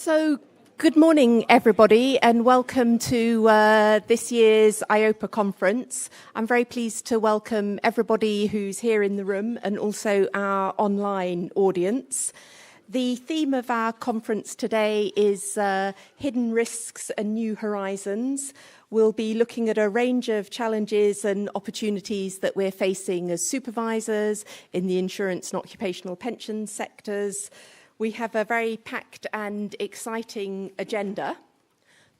So, good morning, everybody, and welcome to this year's EIOPA Conference. I'm very pleased to welcome everybody who's here in the room and also our online audience. The theme of our conference today is Hidden Risks and New Horizons. We'll be looking at a range of challenges and opportunities that we're facing as supervisors in the insurance and occupational pension sectors. We have a very packed and exciting agenda.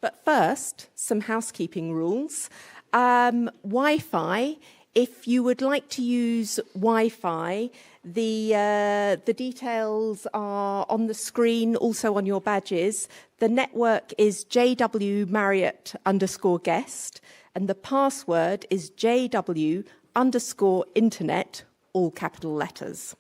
But first, some housekeeping rules. Wi-Fi, if you would like to use Wi-Fi, the details are on the screen, also on your badges. The network is JW_Marriott_guest, and the password is JW_internet, all capital letters.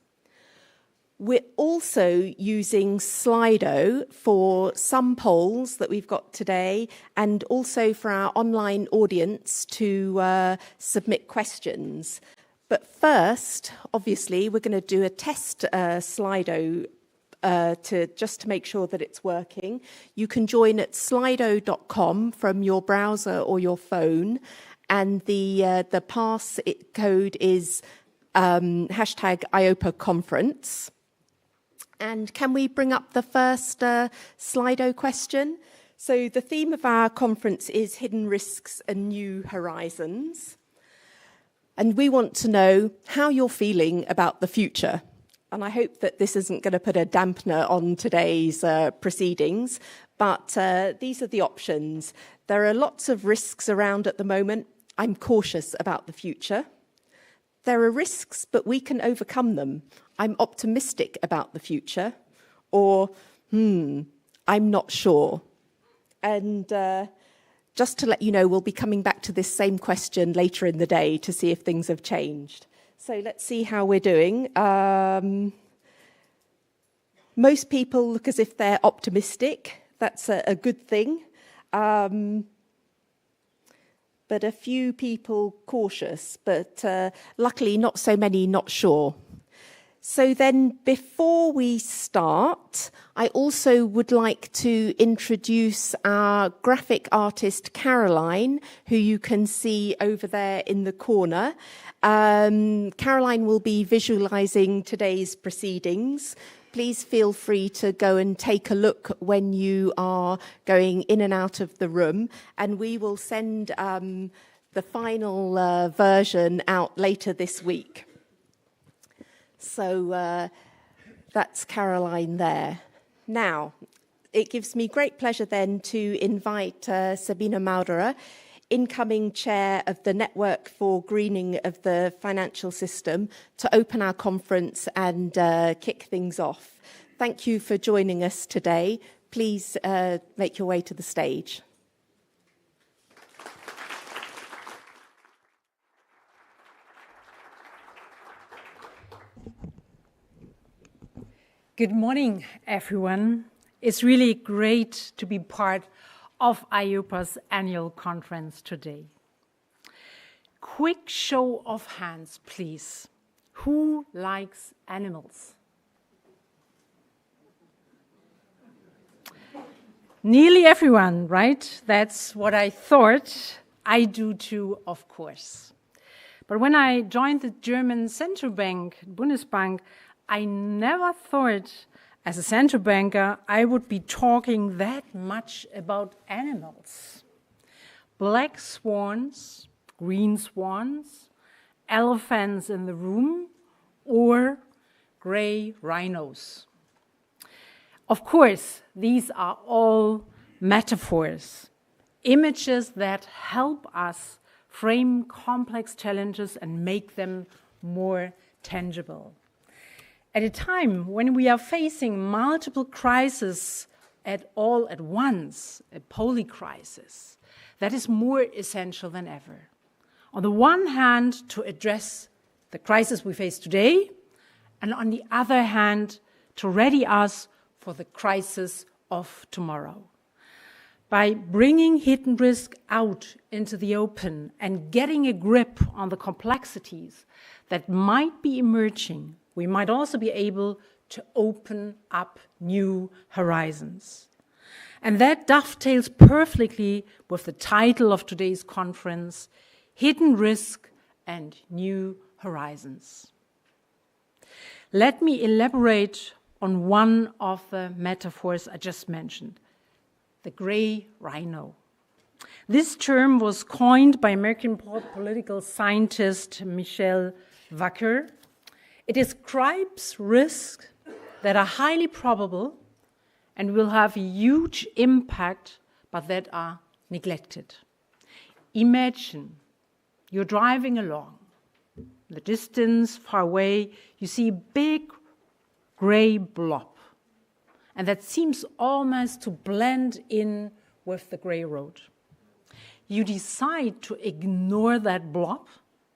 We're also using Slido for some polls that we've got today and also for our online audience to submit questions. But first, obviously, we're going to do a test Slido just to make sure that it's working. You can join at slido.com from your browser or your phone, and the pass code is hashtag EIOPA Conference. And can we bring up the first Slido question? So the theme of our conference is Hidden Risks and New Horizons. And we want to know how you're feeling about the future. And I hope that this isn't going to put a dampener on today's proceedings, but these are the options. There are lots of risks around at the moment. I'm cautious about the future. There are risks, but we can overcome them. I'm optimistic about the future, or, I'm not sure. And just to let you know, we'll be coming back to this same question later in the day to see if things have changed. So let's see how we're doing. Most people look as if they're optimistic. That's a good thing. But a few people cautious, but luckily not so many not sure. So then before we start, I also would like to introduce our graphic artist, Caroline, who you can see over there in the corner. Caroline will be visualizing today's proceedings. Please feel free to go and take a look when you are going in and out of the room, and we will send the final version out later this week. So that's Caroline there. Now, it gives me great pleasure then to invite Sabine Mauderer, incoming chair of the Network for Greening of the Financial System, to open our conference and kick things off. Thank you for joining us today. Please make your way to the stage. Good morning, everyone. It's really great to be part of EIOPA's annual conference today. Quick show of hands, please. Who likes animals? Nearly everyone, right? That's what I thought. I do too, of course. But when I joined the German central bank, Bundesbank, I never thought, as a central banker, I would be talking that much about animals. Black swans, green swans, elephants in the room, or gray rhinos. Of course, these are all metaphors, images that help us frame complex challenges and make them more tangible. At a time when we are facing multiple crises all at once, a polycrisis, that is more essential than ever. On the one hand, to address the crisis we face today, and on the other hand, to ready us for the crisis of tomorrow. By bringing hidden risk out into the open and getting a grip on the complexities that might be emerging, we might also be able to open up new horizons. And that dovetails perfectly with the title of today's conference, Hidden Risk and New Horizons. Let me elaborate on one of the metaphors I just mentioned, the gray rhino. This term was coined by American political scientist Michel Wacker. It describes risks that are highly probable and will have a huge impact, but that are neglected. Imagine you're driving along. In the distance, far away, you see a big gray blob, and that seems almost to blend in with the gray road. You decide to ignore that blob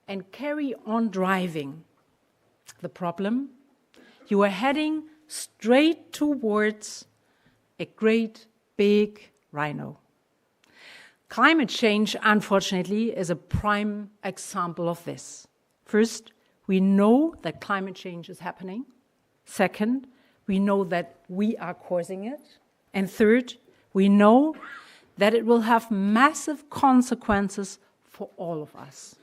and carry on driving. The problem? You are heading straight towards a great big rhino. Climate change, unfortunately, is a prime example of this. First, we know that climate change is happening. Second, we know that we are causing it. And third, we know that it will have massive consequences for all of us.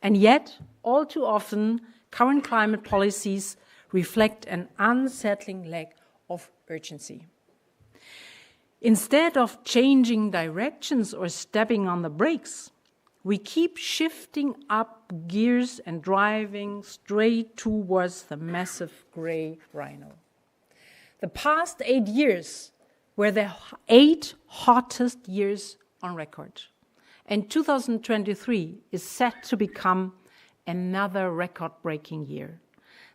And yet, all too often, current climate policies reflect an unsettling lack of urgency. Instead of changing directions or stepping on the brakes, we keep shifting up gears and driving straight towards the massive gray rhino. The past 8 years were the 8 hottest years on record. And 2023 is set to become another record-breaking year.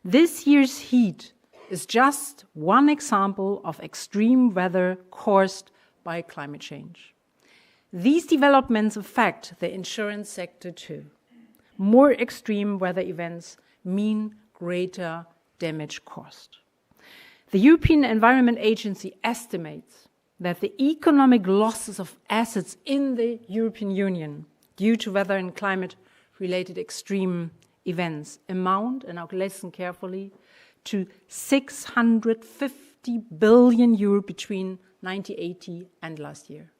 This year's heat is just one example of extreme weather caused by climate change. These developments affect the insurance sector too. More extreme weather events mean greater damage cost. The European Environment Agency estimates that the economic losses of assets in the European Union due to weather and climate-related extreme events amount, and now listen carefully, to 650 billion euro between 1980 and last year.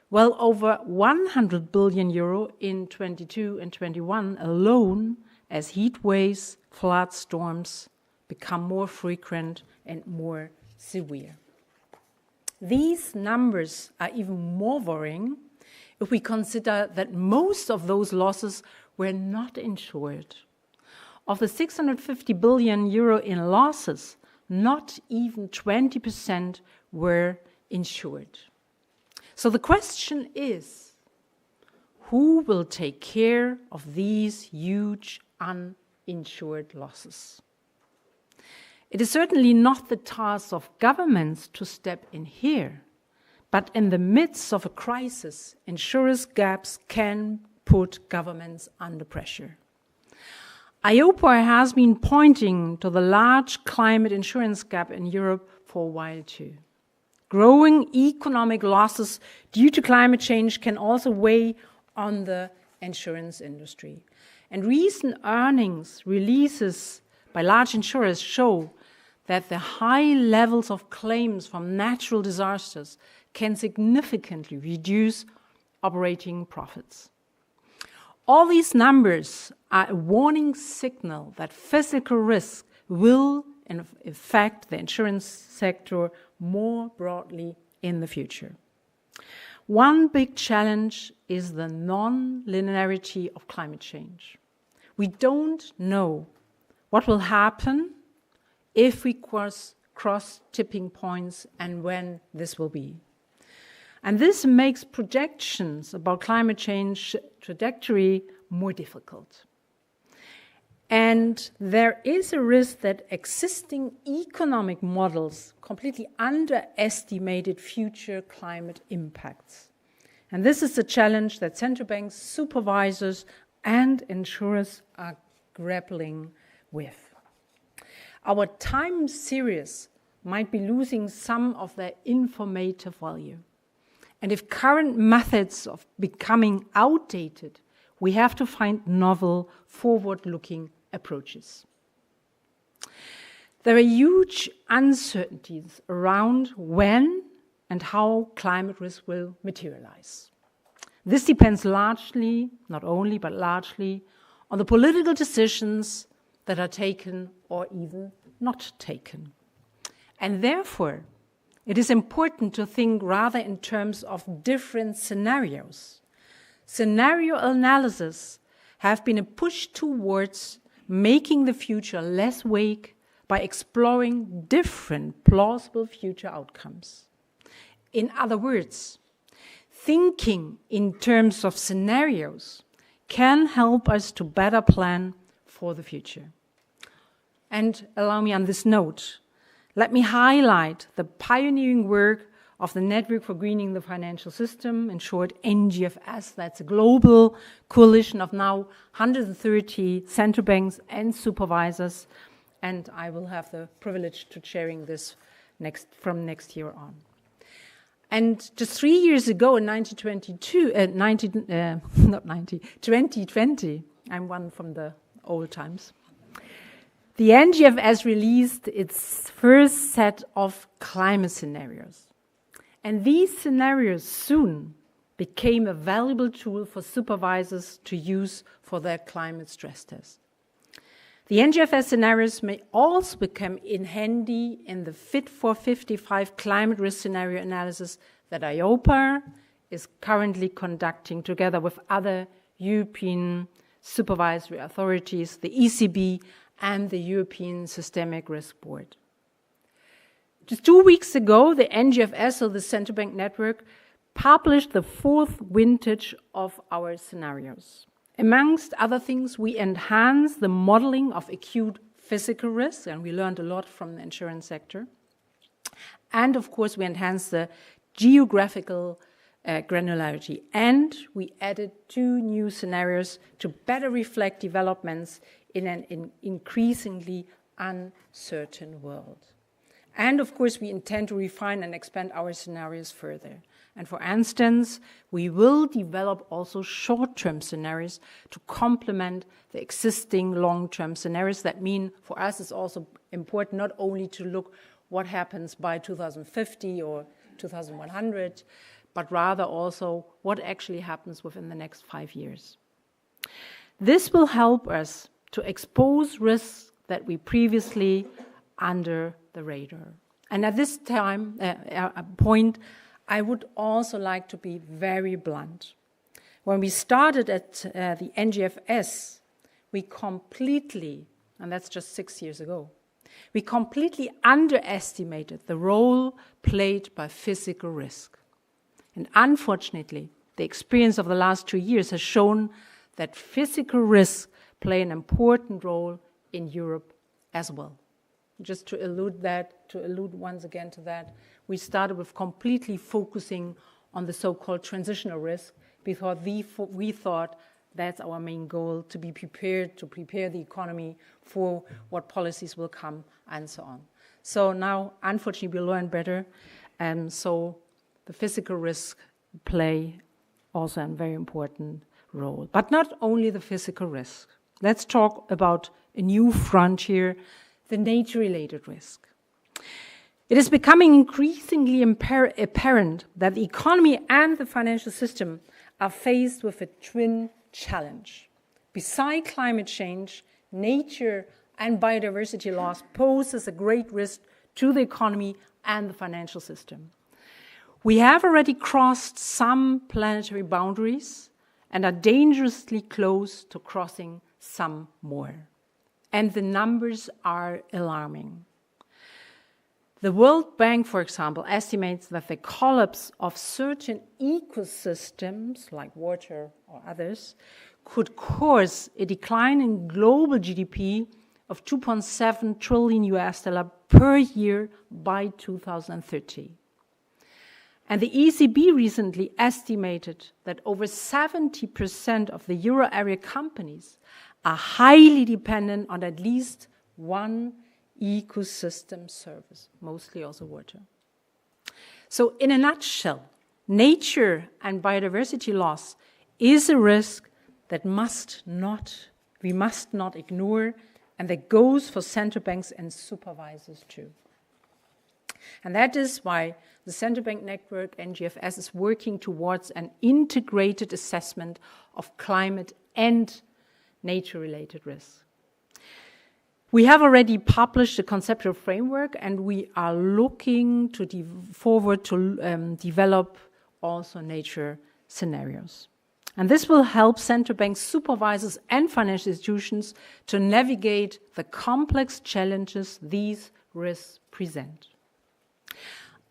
Well over 100 billion euro in 22 and 21 alone, as heat waves, flood storms become more frequent and more severe. These numbers are even more worrying if we consider that most of those losses were not insured. Of the 650 billion euro in losses, not even 20% were insured. So the question is, who will take care of these huge uninsured losses? It is certainly not the task of governments to step in here, but in the midst of a crisis, insurance gaps can put governments under pressure. EIOPA has been pointing to the large climate insurance gap in Europe for a while too. Growing economic losses due to climate change can also weigh on the insurance industry. And recent earnings releases by large insurers show that the high levels of claims from natural disasters can significantly reduce operating profits. All these numbers are a warning signal that physical risk will affect the insurance sector more broadly in the future. One big challenge is the non-linearity of climate change. We don't know what will happen if we cross tipping points and when this will be. And this makes projections about climate change trajectory more difficult. And there is a risk that existing economic models completely underestimated future climate impacts. And this is a challenge that central banks, supervisors, and insurers are grappling with. Our time series might be losing some of their informative value. And if current methods of becoming outdated, we have to find novel, forward-looking approaches. There are huge uncertainties around when and how climate risk will materialize. This depends largely, not only, but largely, on the political decisions that are taken or even not taken. And therefore, it is important to think rather in terms of different scenarios. Scenario analysis have been a push towards making the future less vague by exploring different plausible future outcomes. In other words, thinking in terms of scenarios can help us to better plan for the future. And allow me on this note, let me highlight the pioneering work of the Network for Greening the Financial System, in short NGFS. That's a global coalition of now 130 central banks and supervisors, and I will have the privilege to chairing this from next year on. And just 3 years ago in 2020, I'm one from the old times, the NGFS released its first set of climate scenarios. And these scenarios soon became a valuable tool for supervisors to use for their climate stress test. The NGFS scenarios may also become handy in the Fit for 55 climate risk scenario analysis that EIOPA is currently conducting together with other European supervisory authorities, the ECB, and the European Systemic Risk Board. Just 2 weeks ago, the NGFS, or the Central Bank Network, published the 4th vintage of our scenarios. Amongst other things, we enhanced the modeling of acute physical risk, and we learned a lot from the insurance sector. And of course, we enhanced the geographical granularity, and we added 2 new scenarios to better reflect developments in an increasingly uncertain world. And of course, we intend to refine and expand our scenarios further. And for instance, we will develop also short-term scenarios to complement the existing long-term scenarios. That mean for us it's also important not only to look what happens by 2050 or 2100, but rather also what actually happens within the next 5 years. This will help us to expose risks that we previously under the radar. And at this point, I would also like to be very blunt. When we started at the NGFS, we completely, and that's just 6 years ago, we completely underestimated the role played by physical risk. And unfortunately, the experience of the last 2 years has shown that physical risks play an important role in Europe as well. Just to allude once again to that, we started with completely focusing on the so-called transitional risk because we thought that's our main goal, to be prepared, to prepare the economy for what policies will come and so on. So now, unfortunately, we learn better, and so the physical risk play also a very important role. But not only the physical risk. Let's talk about a new frontier, the nature-related risk. It is becoming increasingly apparent that the economy and the financial system are faced with a twin challenge. Beside climate change, nature and biodiversity loss poses a great risk to the economy and the financial system. We have already crossed some planetary boundaries and are dangerously close to crossing some more. And the numbers are alarming. The World Bank, for example, estimates that the collapse of certain ecosystems, like water or others, could cause a decline in global GDP of $2.7 trillion per year by 2030. And the ECB recently estimated that over 70% of the euro area companies are highly dependent on at least one ecosystem service, mostly also water. So in a nutshell, nature and biodiversity loss is a risk that we must not ignore, and that goes for central banks and supervisors too. And that is why the Central Bank Network, NGFS, is working towards an integrated assessment of climate and nature-related risks. We have already published a conceptual framework, and we are looking forward to develop also nature scenarios. And this will help central bank supervisors and financial institutions to navigate the complex challenges these risks present.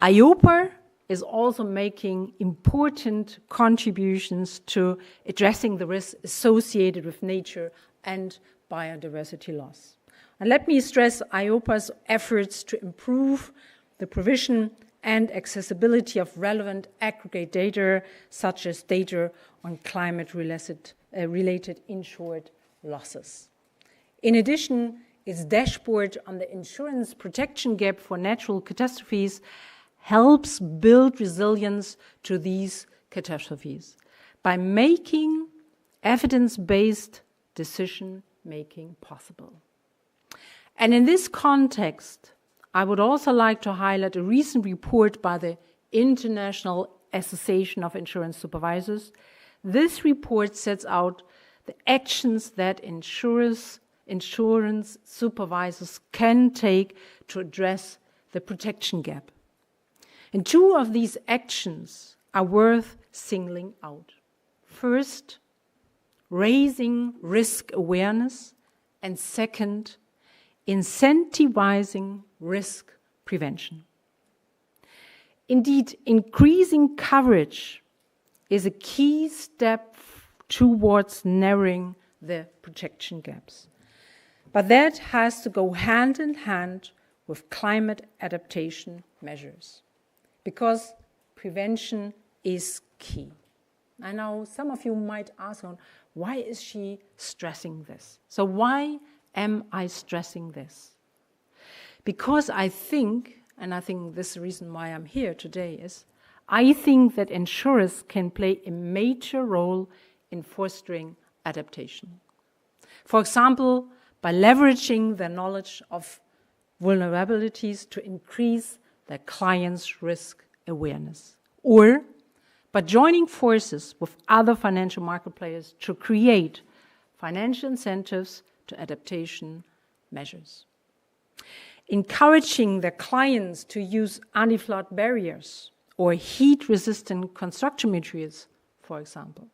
EIOPA is also making important contributions to addressing the risks associated with nature and biodiversity loss. And let me stress EIOPA's efforts to improve the provision and accessibility of relevant aggregate data, such as data on climate-related insured losses. In addition, its dashboard on the insurance protection gap for natural catastrophes helps build resilience to these catastrophes by making evidence-based decision-making possible. And in this context, I would also like to highlight a recent report by the International Association of Insurance Supervisors. This report sets out the actions that insurance supervisors can take to address the protection gap. And two of these actions are worth singling out. First, raising risk awareness, and second, incentivizing risk prevention. Indeed, increasing coverage is a key step towards narrowing the protection gaps. But that has to go hand in hand with climate adaptation measures, because prevention is key. I know some of you might ask, why is she stressing this? So why am I stressing this? Because I think, and I think this is the reason why I'm here today, is I think that insurers can play a major role in fostering adaptation. For example, by leveraging their knowledge of vulnerabilities to increase their clients' risk awareness, or by joining forces with other financial market players to create financial incentives to adaptation measures. Encouraging their clients to use anti-flood barriers or heat-resistant construction materials, for example.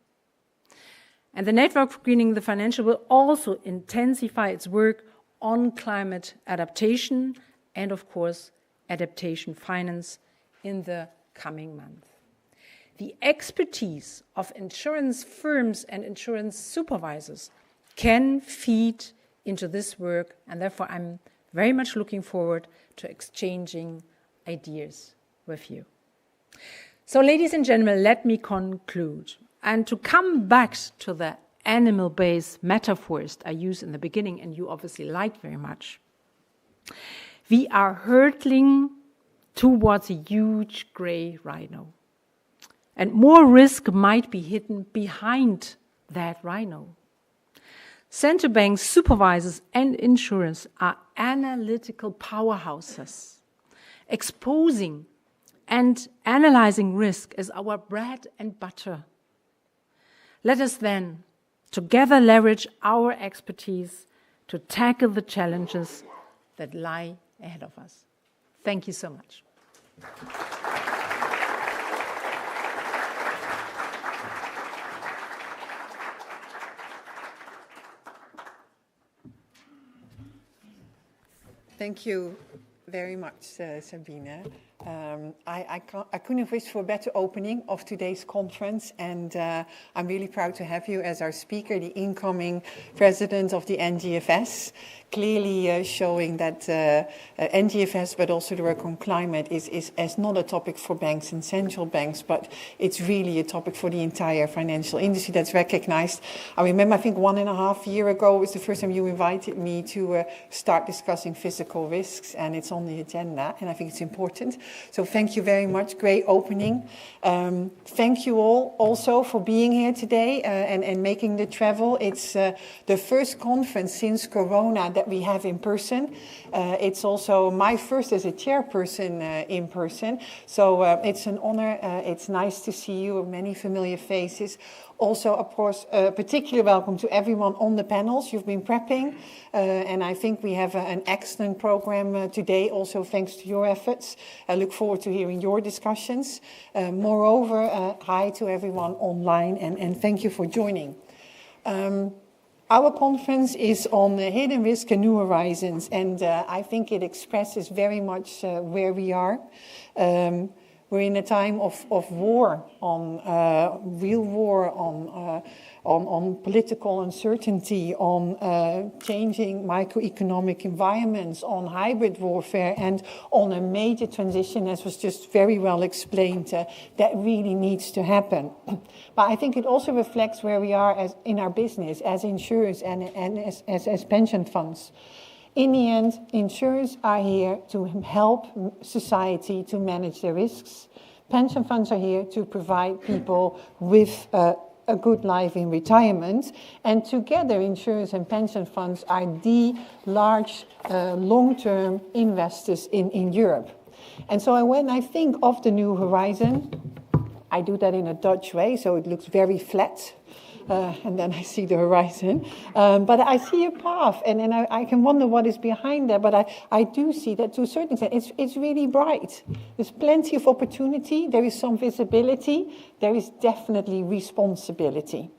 And the Network for Greening the Financial will also intensify its work on climate adaptation and, of course, adaptation finance in the coming months. The expertise of insurance firms and insurance supervisors can feed into this work, and therefore I'm very much looking forward to exchanging ideas with you. So, ladies and gentlemen, let me conclude. And to come back to the animal-based metaphors I used in the beginning, and you obviously liked very much, we are hurtling towards a huge gray rhino. And more risk might be hidden behind that rhino. Central banks, supervisors, and insurers are analytical powerhouses. Exposing and analyzing risk is our bread and butter. Let us then together leverage our expertise to tackle the challenges that lie ahead of us. Thank you so much. Thank you very much, Sabine. I couldn't have wished for a better opening of today's conference, and I'm really proud to have you as our speaker, the incoming president of the NGFS, clearly showing that NGFS, but also the work on climate, is not a topic for banks and central banks, but it's really a topic for the entire financial industry that's recognized. I remember, I think 1.5 years ago was the first time you invited me to start discussing physical risks, and it's on the agenda, and I think it's important. So thank you very much. Great opening. Thank you all also for being here today and making the travel. It's the first conference since Corona that we have in person. It's also my first as a chairperson in person. So it's an honor. It's nice to see you, many familiar faces. Also, of course, particularly welcome to everyone on the panels. You've been prepping, and I think we have an excellent program today, also thanks to your efforts. I look forward to hearing your discussions. Moreover, hi to everyone online, and thank you for joining. Our conference is on hidden risk and new horizons, and I think it expresses very much where we are. We're in a time of war, real war, on political uncertainty, on changing microeconomic environments, on hybrid warfare, and on a major transition, as was just very well explained, that really needs to happen. But I think it also reflects where we are in our business, as insurers and as pension funds. In the end, insurers are here to help society to manage their risks. Pension funds are here to provide people with a good life in retirement. And together, insurers and pension funds are the large long-term investors in Europe. And so when I think of the new horizon, I do that in a Dutch way, so it looks very flat. And then I see the horizon. But I see a path, and then I can wonder what is behind there. But I do see that to a certain extent, it's really bright. There's plenty of opportunity. There is some visibility. There is definitely responsibility.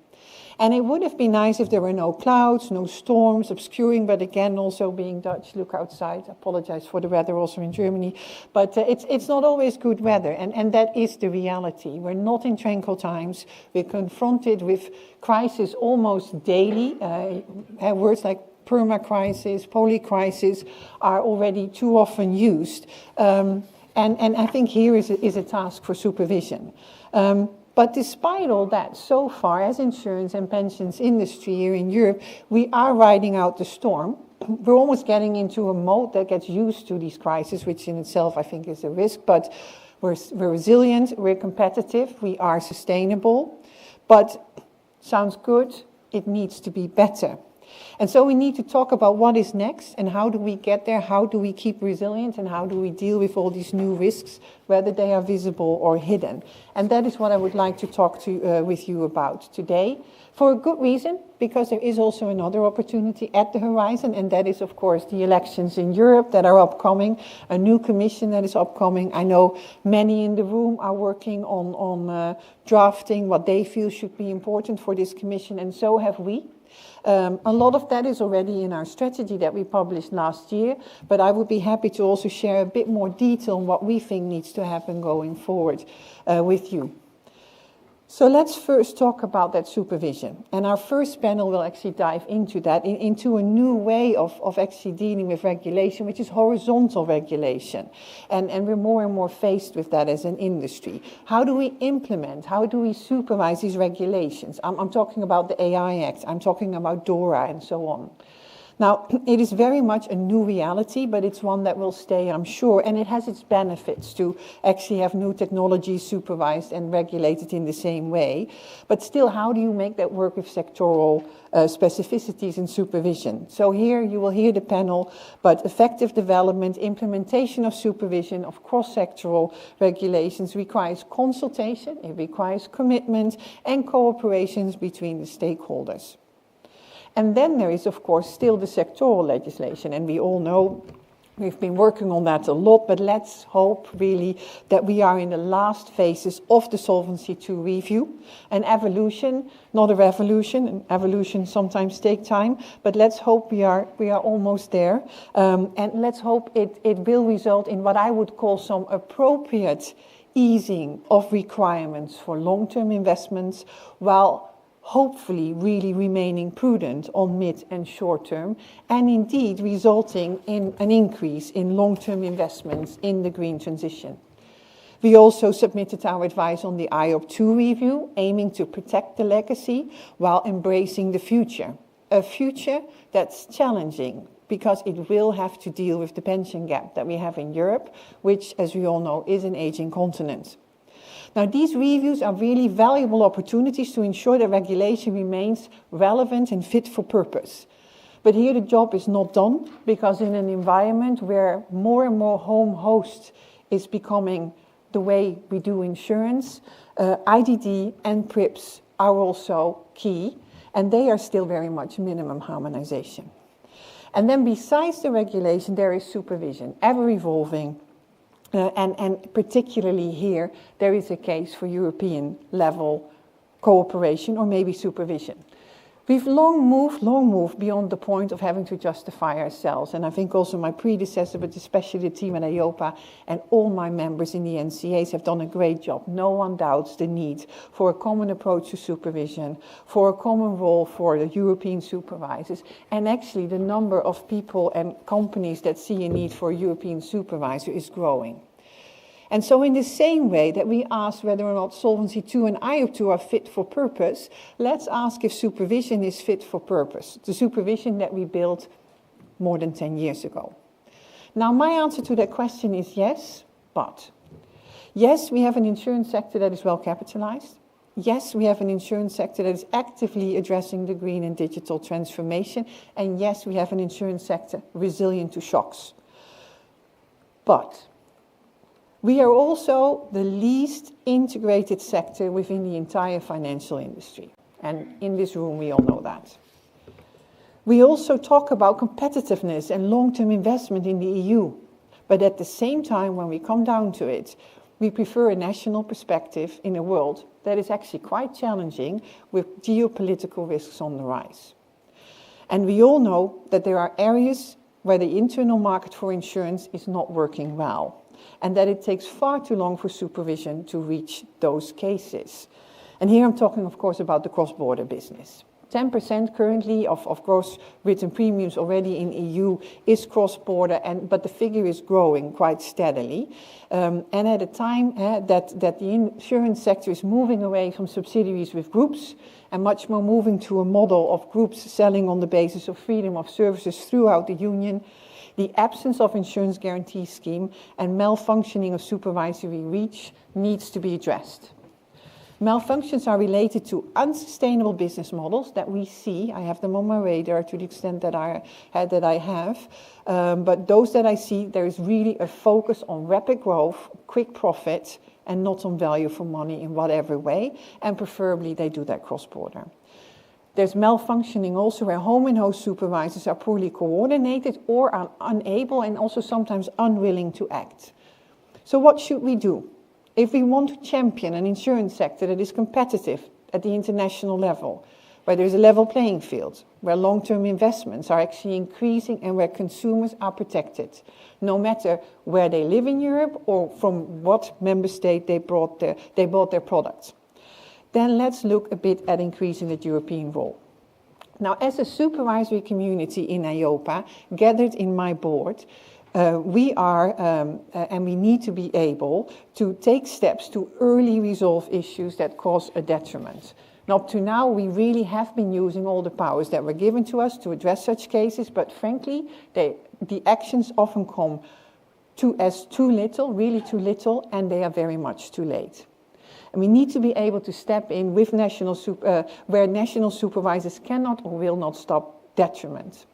And it would have been nice if there were no clouds, no storms obscuring, but again, also being Dutch, look outside. I apologize for the weather also in Germany. But it's not always good weather, and that is the reality. We're not in tranquil times. We're confronted with crisis almost daily. Words like perma-crisis, poly-crisis are already too often used. And I think here is a task for supervision. But despite all that, so far, as insurance and pensions industry here in Europe, we are riding out the storm. We're almost getting into a mode that gets used to these crises, which in itself I think is a risk. But we're resilient, we're competitive, we are sustainable. But sounds good, it needs to be better. And so we need to talk about what is next and how do we get there, how do we keep resilient, and how do we deal with all these new risks, whether they are visible or hidden. And that is what I would like to talk with you about today, for a good reason, because there is also another opportunity at the horizon, and that is, of course, the elections in Europe that are upcoming, a new commission that is upcoming. I know many in the room are working on drafting what they feel should be important for this commission, and so have we. A lot of that is already in our strategy that we published last year, but I would be happy to also share a bit more detail on what we think needs to happen going forward with you. So let's first talk about that supervision. And our first panel will actually dive into that, into a new way of actually dealing with regulation, which is horizontal regulation. And we're more and more faced with that as an industry. How do we implement, how do we supervise these regulations? I'm talking about the AI Act, I'm talking about DORA and so on. Now, it is very much a new reality, but it's one that will stay, I'm sure, and it has its benefits to actually have new technology supervised and regulated in the same way. But still, how do you make that work with sectoral specificities and supervision? So here you will hear the panel, but effective development, implementation of supervision of cross-sectoral regulations requires consultation, it requires commitment and cooperations between the stakeholders. And then there is, of course, still the sectoral legislation, and we all know we've been working on that a lot, but let's hope really that we are in the last phases of the Solvency II review. An evolution, not a revolution, and evolution sometimes take time, but let's hope we are almost there. And let's hope it will result in what I would call some appropriate easing of requirements for long-term investments, while hopefully really remaining prudent on mid and short term, and indeed resulting in an increase in long-term investments in the green transition. We also submitted our advice on the EIOPA 2 review, aiming to protect the legacy while embracing the future. A future that's challenging, because it will have to deal with the pension gap that we have in Europe, which, as we all know, is an aging continent. Now, these reviews are really valuable opportunities to ensure that regulation remains relevant and fit for purpose. But here the job is not done, because in an environment where more and more home host is becoming the way we do insurance, IDD and PRIPS are also key, and they are still very much minimum harmonization. And then besides the regulation, there is supervision, ever evolving, and particularly here, there is a case for European level cooperation or maybe supervision. We've long moved beyond the point of having to justify ourselves. And I think also my predecessor, but especially the team at EIOPA and all my members in the NCAs have done a great job. No one doubts the need for a common approach to supervision, for a common role for the European supervisors. And actually the number of people and companies that see a need for a European supervisor is growing. And so in the same way that we ask whether or not Solvency II and IOP II are fit for purpose, let's ask if supervision is fit for purpose, the supervision that we built more than 10 years ago. Now, my answer to that question is yes, but. Yes, we have an insurance sector that is well capitalized. Yes, we have an insurance sector that is actively addressing the green and digital transformation. And yes, we have an insurance sector resilient to shocks. But we are also the least integrated sector within the entire financial industry. And in this room, we all know that. We also talk about competitiveness and long-term investment in the EU. But at the same time, when we come down to it, we prefer a national perspective in a world that is actually quite challenging with geopolitical risks on the rise. And we all know that there are areas where the internal market for insurance is not working well, and that it takes far too long for supervision to reach those cases. And here I'm talking, of course, about the cross-border business. 10% currently of gross written premiums already in EU is cross-border, but the figure is growing quite steadily. And at a time that the insurance sector is moving away from subsidiaries with groups and much more moving to a model of groups selling on the basis of freedom of services throughout the union, the absence of insurance guarantee scheme and malfunctioning of supervisory reach needs to be addressed. Malfunctions are related to unsustainable business models that we see. I have them on my radar to the extent that I have. But those that I see, there is really a focus on rapid growth, quick profit, and not on value for money in whatever way. And preferably they do that cross-border. There's malfunctioning also where home and host supervisors are poorly coordinated or are unable and also sometimes unwilling to act. So what should we do? If we want to champion an insurance sector that is competitive at the international level, where there's a level playing field, where long-term investments are actually increasing and where consumers are protected, no matter where they live in Europe or from what member state they bought their products, then let's look a bit at increasing the European role. Now, as a supervisory community in EIOPA, gathered in my board, we are, and we need to be able to take steps to early resolve issues that cause a detriment. Now, up to now, we really have been using all the powers that were given to us to address such cases, but frankly, the actions often come as too little, really too little, and they are very much too late. And we need to be able to step in with where national supervisors cannot or will not stop detriment.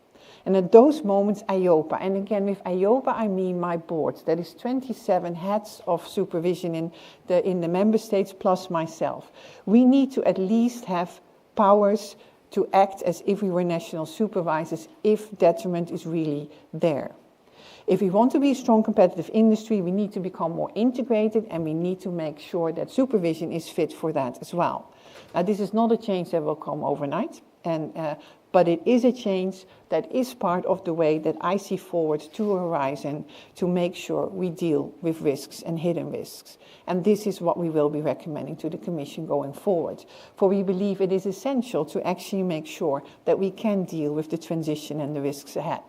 And at those moments, EIOPA, and again with EIOPA I mean my board, that is 27 heads of supervision in the member states plus myself. We need to at least have powers to act as if we were national supervisors if detriment is really there. If we want to be a strong competitive industry, we need to become more integrated and we need to make sure that supervision is fit for that as well. Now, this is not a change that will come overnight, but it is a change that is part of the way that I see forward to a horizon to make sure we deal with risks and hidden risks. And this is what we will be recommending to the Commission going forward. For we believe it is essential to actually make sure that we can deal with the transition and the risks ahead.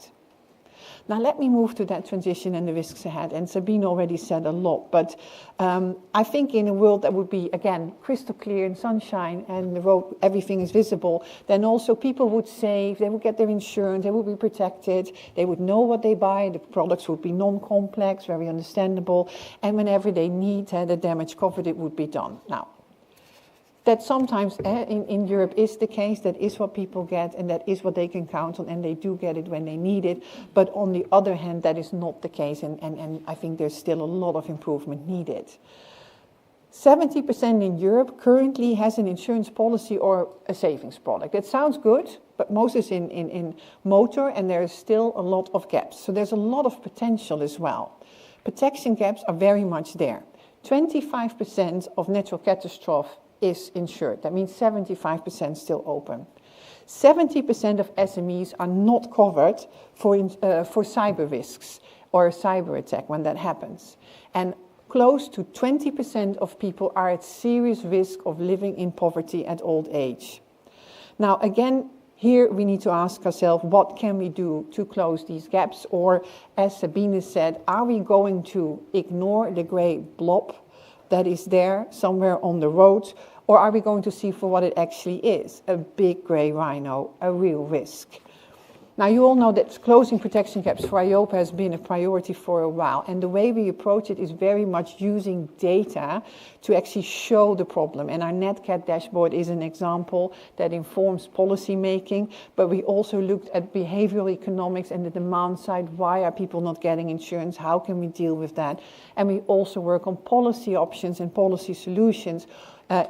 Now let me move to that transition and the risks ahead. And Sabine already said a lot, but I think in a world that would be, again, crystal clear and sunshine and the road, everything is visible, then also people would save, they would get their insurance, they would be protected, they would know what they buy, the products would be non-complex, very understandable, and whenever they need the damage covered, it would be done. Now, that sometimes in Europe is the case, that is what people get and that is what they can count on, and they do get it when they need it. But on the other hand, that is not the case, and I think there's still a lot of improvement needed. 70% in Europe currently has an insurance policy or a savings product. It sounds good, but most is in motor, and there is still a lot of gaps. So there's a lot of potential as well. Protection gaps are very much there. 25% of natural catastrophe is insured. That means 75% still open. 70% of SMEs are not covered for cyber risks or a cyber attack when that happens. And close to 20% of people are at serious risk of living in poverty at old age. Now, again, here we need to ask ourselves, what can we do to close these gaps? Or, as Sabine said, are we going to ignore the grey blob that is there somewhere on the road, or are we going to see for what it actually is, a big grey rhino, a real risk? Now, you all know that closing protection gaps for EIOPA has been a priority for a while, and the way we approach it is very much using data to actually show the problem. And our NatCat dashboard is an example that informs policy making, but we also looked at behavioral economics and the demand side. Why are people not getting insurance? How can we deal with that? And we also work on policy options and policy solutions,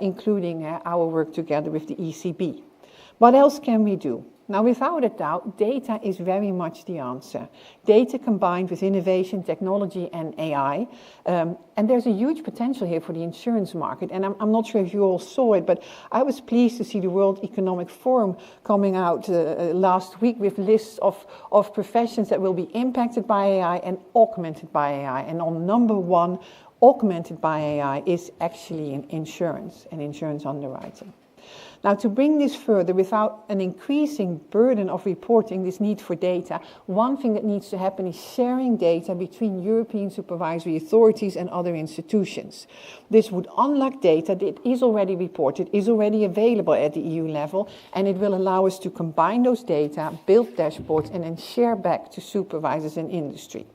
including our work together with the ECB. What else can we do? Now, without a doubt, data is very much the answer. Data combined with innovation, technology, and AI. And there's a huge potential here for the insurance market. And I'm not sure if you all saw it, but I was pleased to see the World Economic Forum coming out last week with lists of professions that will be impacted by AI and augmented by AI. And on number one, augmented by AI, is actually in insurance and insurance underwriting. Now, to bring this further without an increasing burden of reporting this need for data, one thing that needs to happen is sharing data between European supervisory authorities and other institutions. This would unlock data that is already reported, is already available at the EU level, and it will allow us to combine those data, build dashboards, and then share back to supervisors and industry.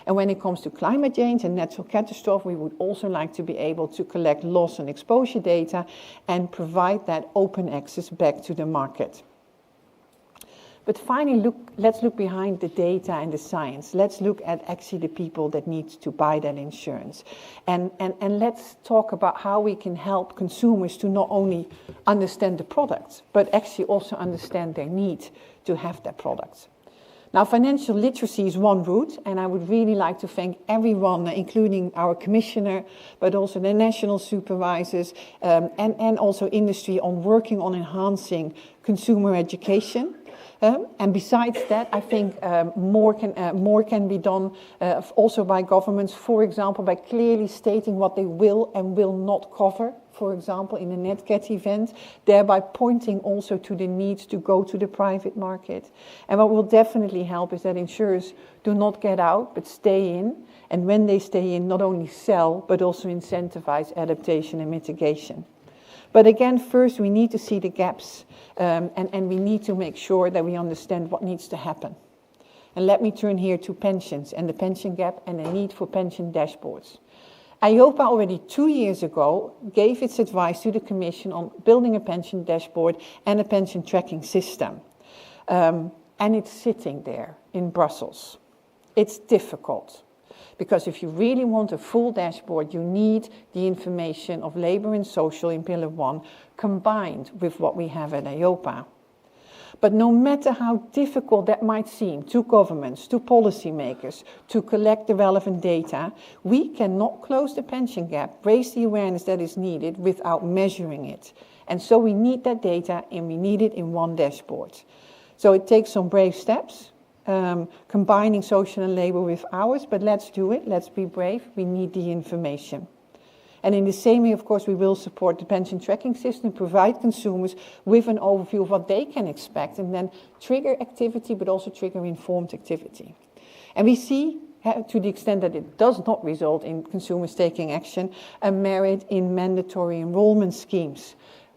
And when it comes to climate change and natural catastrophe, we would also like to be able to collect loss and exposure data and provide that open access back to the market. But finally, let's look behind the data and the science. Let's look at actually the people that need to buy that insurance. And let's talk about how we can help consumers to not only understand the product, but actually also understand their need to have that product. Now, financial literacy is one route, and I would really like to thank everyone, including our commissioner, but also the national supervisors and also industry on working on enhancing consumer education. And besides that, I think more can be done also by governments, for example, by clearly stating what they will and will not cover, for example, in a NatCat event, thereby pointing also to the need to go to the private market. And what will definitely help is that insurers do not get out, but stay in. And when they stay in, not only sell, but also incentivize adaptation and mitigation. But again, first we need to see the gaps and we need to make sure that we understand what needs to happen. And let me turn here to pensions and the pension gap and the need for pension dashboards. EIOPA already 2 years ago gave its advice to the Commission on building a pension dashboard and a pension tracking system. And it's sitting there in Brussels. It's difficult. Because if you really want a full dashboard, you need the information of labour and social in Pillar 1 combined with what we have at EIOPA. But no matter how difficult that might seem to governments, to policymakers, to collect the relevant data, we cannot close the pension gap, raise the awareness that is needed without measuring it. And so we need that data and we need it in one dashboard. So it takes some brave steps. Combining social and labour with ours, but let's do it, let's be brave, we need the information. And in the same way, of course, we will support the pension tracking system, provide consumers with an overview of what they can expect, and then trigger activity, but also trigger informed activity. And we see, to the extent that it does not result in consumers taking action, a merit in mandatory enrollment schemes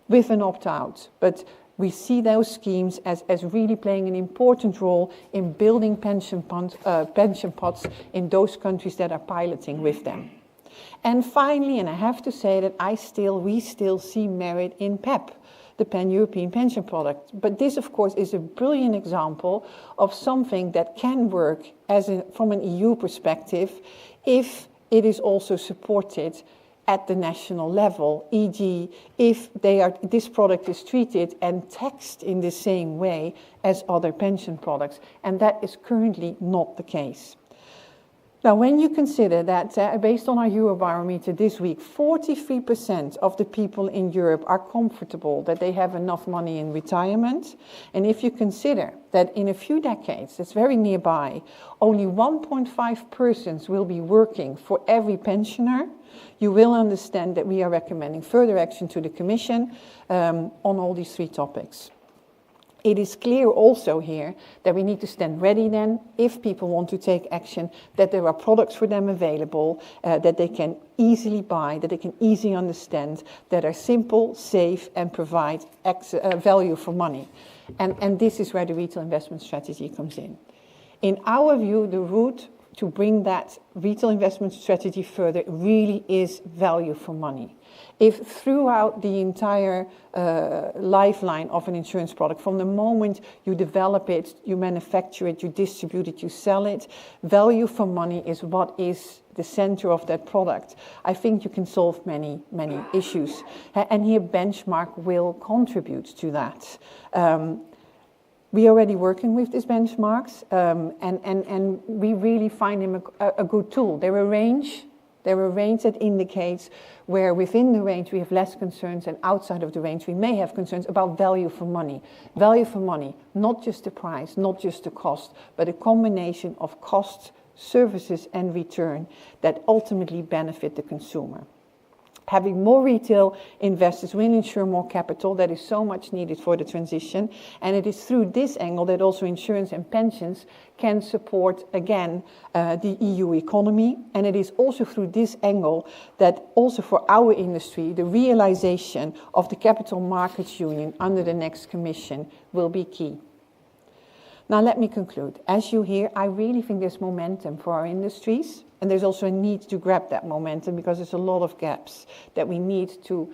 with an opt-out. But we see those schemes as really playing an important role in building pension pots in those countries that are piloting with them. And finally, and I have to say that we still see merit in PEP, the Pan-European Pension Product. But this, of course, is a brilliant example of something that can work from an EU perspective if it is also supported at the national level, e.g. if this product is treated and taxed in the same way as other pension products. And that is currently not the case. Now, when you consider that, based on our Eurobarometer this week, 43% of the people in Europe are comfortable that they have enough money in retirement, and if you consider that in a few decades, it's very nearby, only 1.5 persons will be working for every pensioner, you will understand that we are recommending further action to the Commission on all these three topics. It is clear also here that we need to stand ready then, if people want to take action, that there are products for them available, that they can easily buy, that they can easily understand, that are simple, safe, and provide value for money. And this is where the retail investment strategy comes in. In our view, the route to bring that retail investment strategy further really is value for money. If throughout the entire lifeline of an insurance product, from the moment you develop it, you manufacture it, you distribute it, you sell it, value for money is what is the center of that product. I think you can solve many, many issues. And here Benchmark will contribute to that. We are already working with these benchmarks, and we really find them a good tool. They're a range that indicates where within the range we have less concerns, and outside of the range we may have concerns about value for money. Value for money, not just the price, not just the cost, but a combination of cost, services, and return that ultimately benefit the consumer. Having more retail investors will ensure more capital. That is so much needed for the transition. And it is through this angle that also insurance and pensions can support, again, the EU economy. And it is also through this angle that also for our industry, the realization of the Capital Markets Union under the next Commission will be key. Now let me conclude. As you hear, I really think there's momentum for our industries. And there's also a need to grab that momentum because there's a lot of gaps that we need to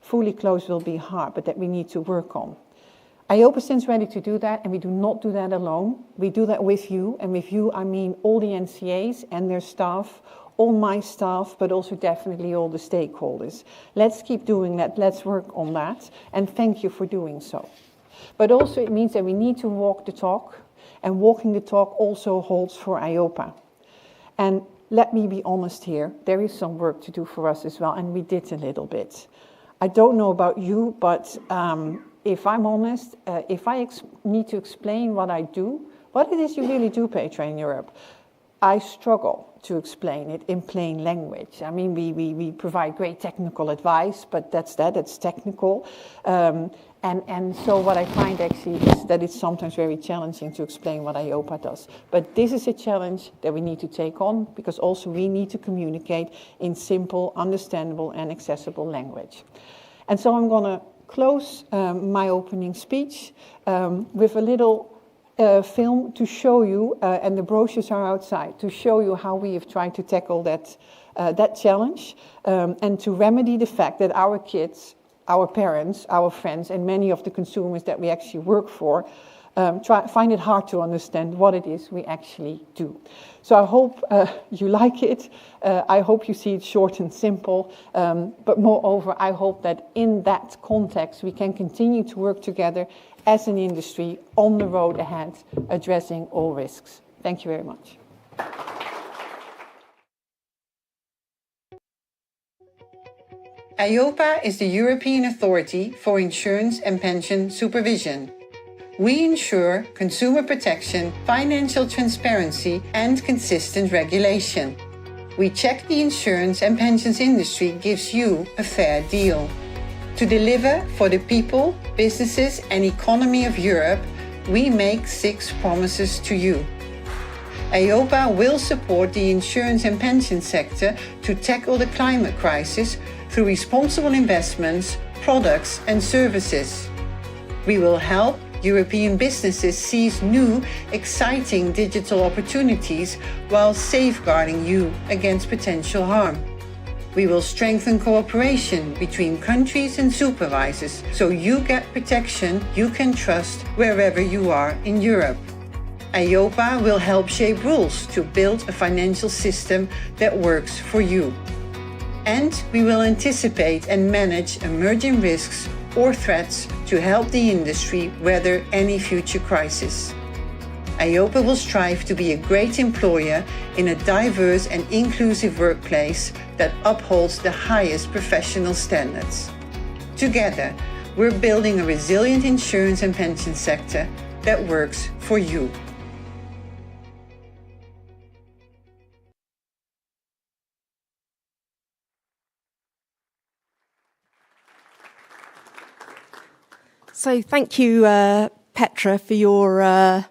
fully close. Will be hard, but that we need to work on. EIOPA stands ready to do that, and we do not do that alone. We do that with you, and with you I mean all the NCAs and their staff, all my staff, but also definitely all the stakeholders. Let's keep doing that, let's work on that, and thank you for doing so. But also it means that we need to walk the talk, and walking the talk also holds for EIOPA. And let me be honest here, there is some work to do for us as well, and we did a little bit. I don't know about you, but if I'm honest, if I need to explain what I do, what it is you really do, Petra, in Europe, I struggle to explain it in plain language. I mean, we provide great technical advice, but that's technical. And so what I find actually is that it's sometimes very challenging to explain what EIOPA does. But this is a challenge that we need to take on, because also we need to communicate in simple, understandable, and accessible language. And so I'm going to close my opening speech with a little film to show you, and the brochures are outside, to show you how we have tried to tackle that challenge and to remedy the fact that our kids, our parents, our friends, and many of the consumers that we actually work for find it hard to understand what it is we actually do. So I hope you like it. I hope you see it short and simple. But moreover, I hope that in that context we can continue to work together as an industry on the road ahead, addressing all risks. Thank you very much. EIOPA is the European Authority for Insurance and Pension Supervision. We ensure consumer protection, financial transparency, and consistent regulation. We check the insurance and pensions industry gives you a fair deal. To deliver for the people, businesses, and economy of Europe, we make 6 promises to you. EIOPA will support the insurance and pension sector to tackle the climate crisis through responsible investments, products and services. We will help European businesses seize new, exciting digital opportunities while safeguarding you against potential harm. We will strengthen cooperation between countries and supervisors so you get protection you can trust wherever you are in Europe. EIOPA will help shape rules to build a financial system that works for you. And we will anticipate and manage emerging risks or threats to help the industry weather any future crisis. EIOPA will strive to be a great employer in a diverse and inclusive workplace that upholds the highest professional standards. Together, we're building a resilient insurance and pension sector that works for you. So thank you, Petra, for your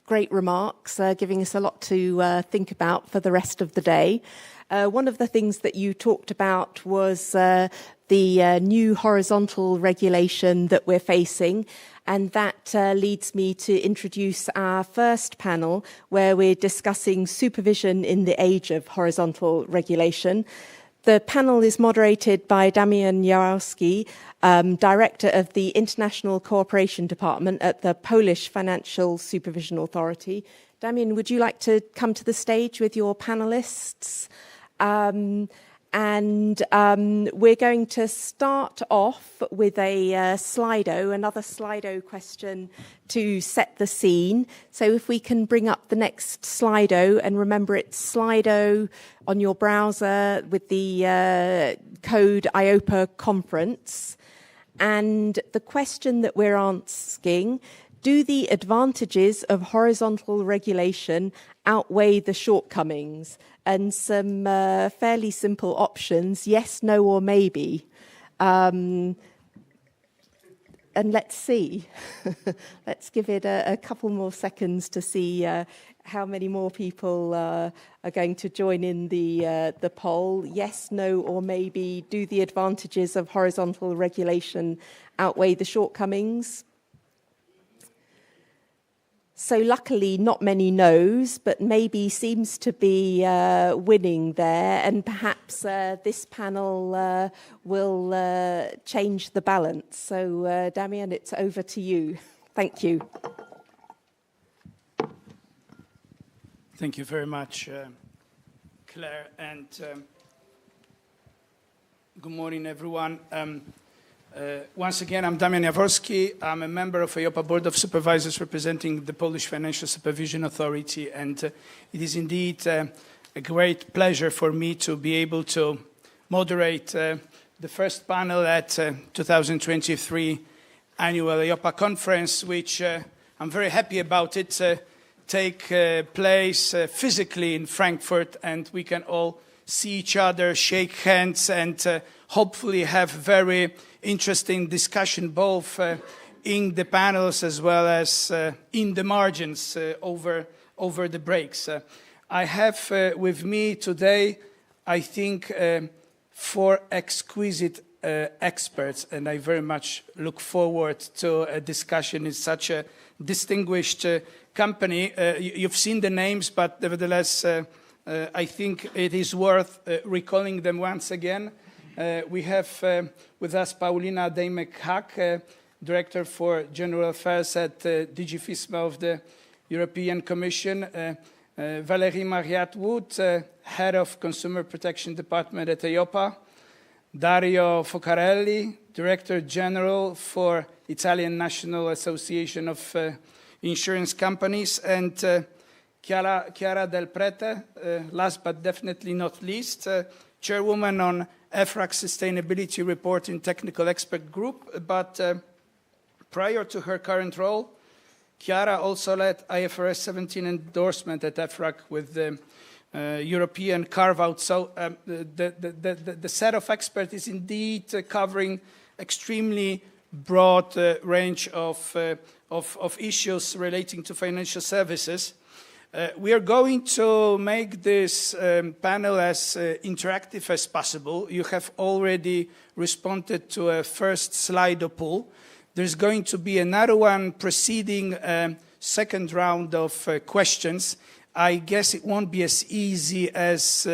great remarks, giving us a lot to think about for the rest of the day. One of the things that you talked about was the new horizontal regulation that we're facing, and that leads me to introduce our first panel, where we're discussing supervision in the age of horizontal regulation. The panel is moderated by Damian Jarowski, Director of the International Cooperation Department at the Polish Financial Supervision Authority. Damian, would you like to come to the stage with your panelists? We're going to start off with another Slido question to set the scene. So if we can bring up the next Slido, and remember it's Slido on your browser with the code EIOPA Conference. And the question that we're asking, do the advantages of horizontal regulation outweigh the shortcomings? And some fairly simple options, yes, no, or maybe. And let's see. Let's give it a couple more seconds to see how many more people are going to join in the poll. Yes, no, or maybe. Do the advantages of horizontal regulation outweigh the shortcomings? So luckily, not many no's, but maybe seems to be winning there. And perhaps this panel will change the balance. So Damian, it's over to you. Thank you. Thank you very much, Claire. And good morning, everyone. Once again, I'm Damian Jaworski. I'm a member of EIOPA Board of Supervisors representing the Polish Financial Supervision Authority, and it is indeed a great pleasure for me to be able to moderate the first panel at 2023 Annual EIOPA Conference, which I'm very happy about it, take place physically in Frankfurt, and we can all see each other, shake hands, and hopefully have very interesting discussion both in the panels as well as in the margins over the breaks. I have with me today, I think, 4 exquisite experts, and I very much look forward to a discussion in such a distinguished company. You've seen the names, but nevertheless, I think it is worth recalling them once again. We have with us Paulina Dejmek-Hak, Director for General Affairs at DG FISMA of the European Commission, Valérie Mariat-Wood, Head of Consumer Protection Department at EIOPA, Dario Focarelli, Director General for Italian National Association of Insurance Companies, and Chiara Del Prete, last but definitely not least, Chairwoman on EFRAG Sustainability Reporting Technical Expert Group. But prior to her current role, Chiara also led IFRS 17 endorsement at EFRAG with the European carve-out. So the set of experts is indeed covering extremely broad range of issues relating to financial services. We are going to make this panel as interactive as possible. You have already responded to a first Slido poll. There's going to be another one preceding second round of questions. I guess it won't be as easy as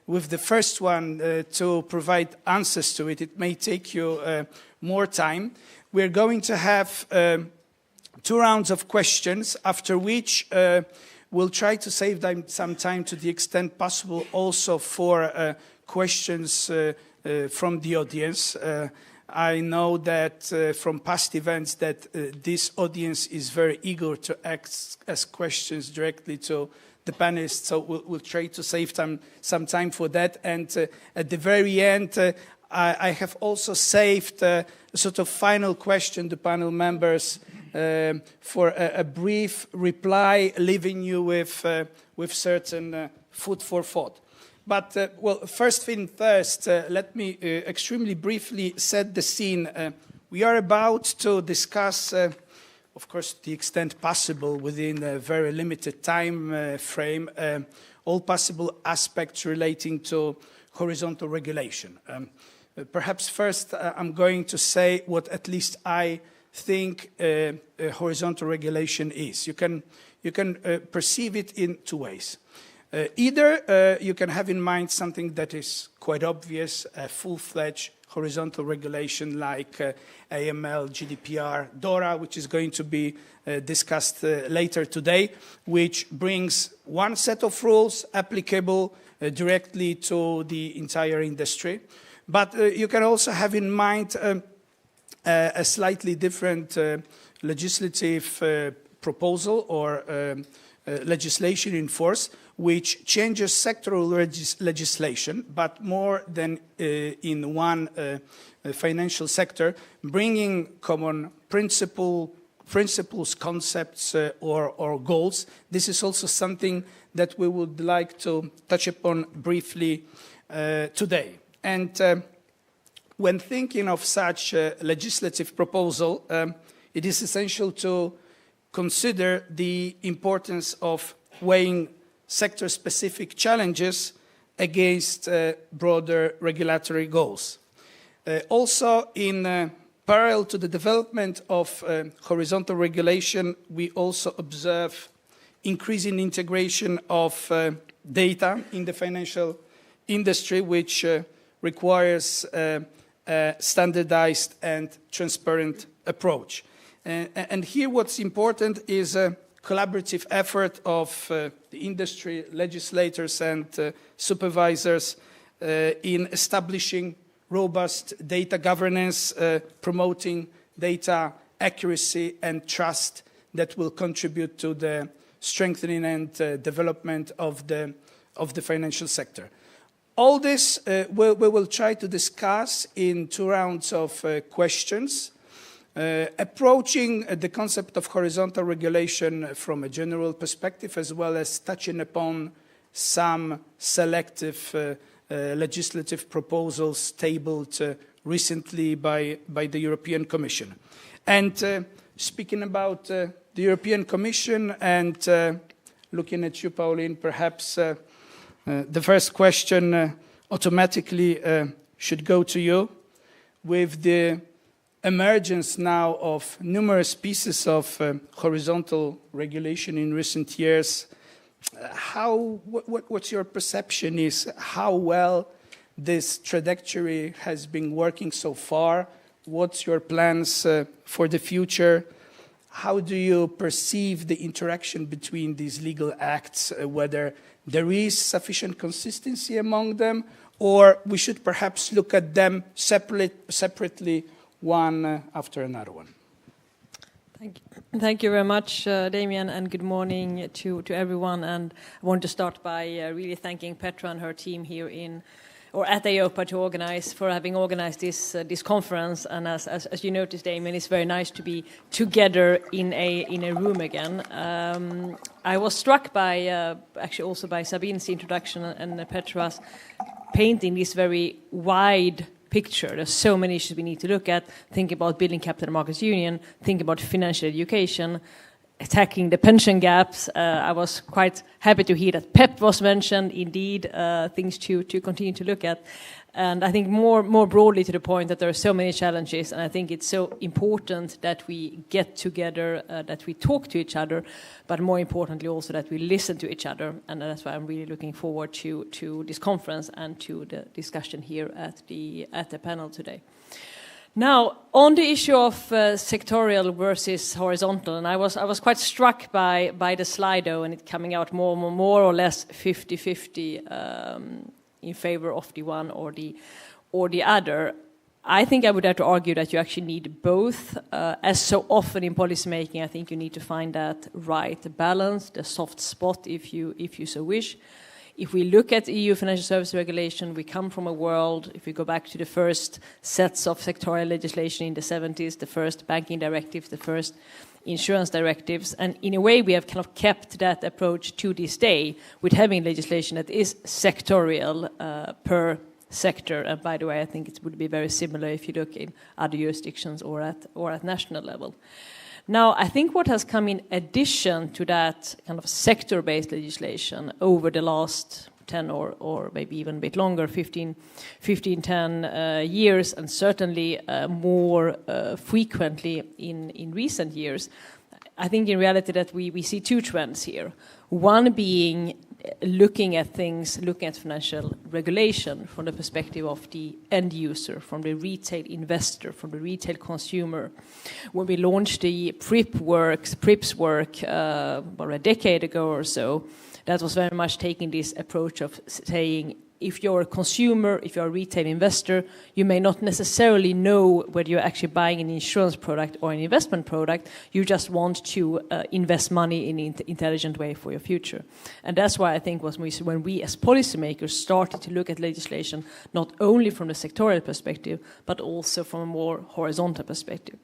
with the first one to provide answers to it. It may take you more time. We're going to have 2 rounds of questions, after which we'll try to save some time to the extent possible also for questions from the audience. I know that from past events that this audience is very eager to ask questions directly to the panelists, so we'll try to save some time for that. And at the very end, I have also saved a sort of final question to panel members for a brief reply, leaving you with certain food for thought. But, well, first thing first, let me extremely briefly set the scene. We are about to discuss, of course, to the extent possible within a very limited time frame, all possible aspects relating to horizontal regulation. Perhaps first I'm going to say what at least I think horizontal regulation is. You can perceive it in 2 ways. Either you can have in mind something that is quite obvious, a full-fledged horizontal regulation like AML, GDPR, DORA, which is going to be discussed later today, which brings one set of rules applicable directly to the entire industry. But you can also have in mind a slightly different legislative proposal or legislation in force, which changes sectoral legislation, but more than in one financial sector, bringing common principles, concepts, or goals. This is also something that we would like to touch upon briefly today. And when thinking of such a legislative proposal, it is essential to consider the importance of weighing sector-specific challenges against broader regulatory goals. Also, in parallel to the development of horizontal regulation, we also observe increasing integration of data in the financial industry, which requires a standardized and transparent approach. And here what's important is a collaborative effort of the industry, legislators and supervisors in establishing robust data governance, promoting data accuracy and trust that will contribute to the strengthening and development of the financial sector. All this we will try to discuss in 2 rounds of questions, approaching the concept of horizontal regulation from a general perspective, as well as touching upon some selective legislative proposals tabled recently by the European Commission. And speaking about the European Commission and looking at you, Pauline, perhaps the first question automatically should go to you. With the emergence now of numerous pieces of horizontal regulation in recent years, what's your perception is how well this trajectory has been working so far? What's your plans for the future? How do you perceive the interaction between these legal acts, whether there is sufficient consistency among them, or we should perhaps look at them separately, one after another one? Thank you very much, Damien, and good morning to everyone. And I want to start by really thanking Petra and her team here at EIOPA for having organized this conference. And as you noticed, Damien, it's very nice to be together in a room again. I was struck by actually also by Sabine's introduction and Petra's painting this very wide picture. There's so many issues we need to look at. Think about building capital markets union, think about financial education, tackling the pension gaps. I was quite happy to hear that PEP was mentioned, indeed, things to continue to look at. And I think more broadly to the point that there are so many challenges, and I think it's so important that we get together, that we talk to each other, but more importantly also that we listen to each other. And that's why I'm really looking forward to this conference and to the discussion here at the panel today. Now, on the issue of sectorial versus horizontal, and I was quite struck by the Slido and it coming out more or less 50-50 in favor of the one or the other. I think I would have to argue that you actually need both. As so often in policymaking, I think you need to find that right balance, the soft spot, if you so wish. If we look at EU financial services regulation, we come from a world, if we go back to the first sets of sectorial legislation in the 70s, the first banking directives, the first insurance directives, and in a way we have kind of kept that approach to this day with having legislation that is sectorial per sector. And by the way, I think it would be very similar if you look in other jurisdictions or at national level. Now, I think what has come in addition to that kind of sector-based legislation over the last 10 or maybe even a bit longer, 10 years, and certainly more frequently in recent years, I think in reality that we see two trends here. One being looking at financial regulation from the perspective of the end user, from the retail investor, from the retail consumer. When we launched the PRIPS work about a decade ago or so, that was very much taking this approach of saying, if you're a consumer, if you're a retail investor, you may not necessarily know whether you're actually buying an insurance product or an investment product. You just want to invest money in an intelligent way for your future. And that's why I think when we as policymakers started to look at legislation, not only from the sectorial perspective, but also from a more horizontal perspective.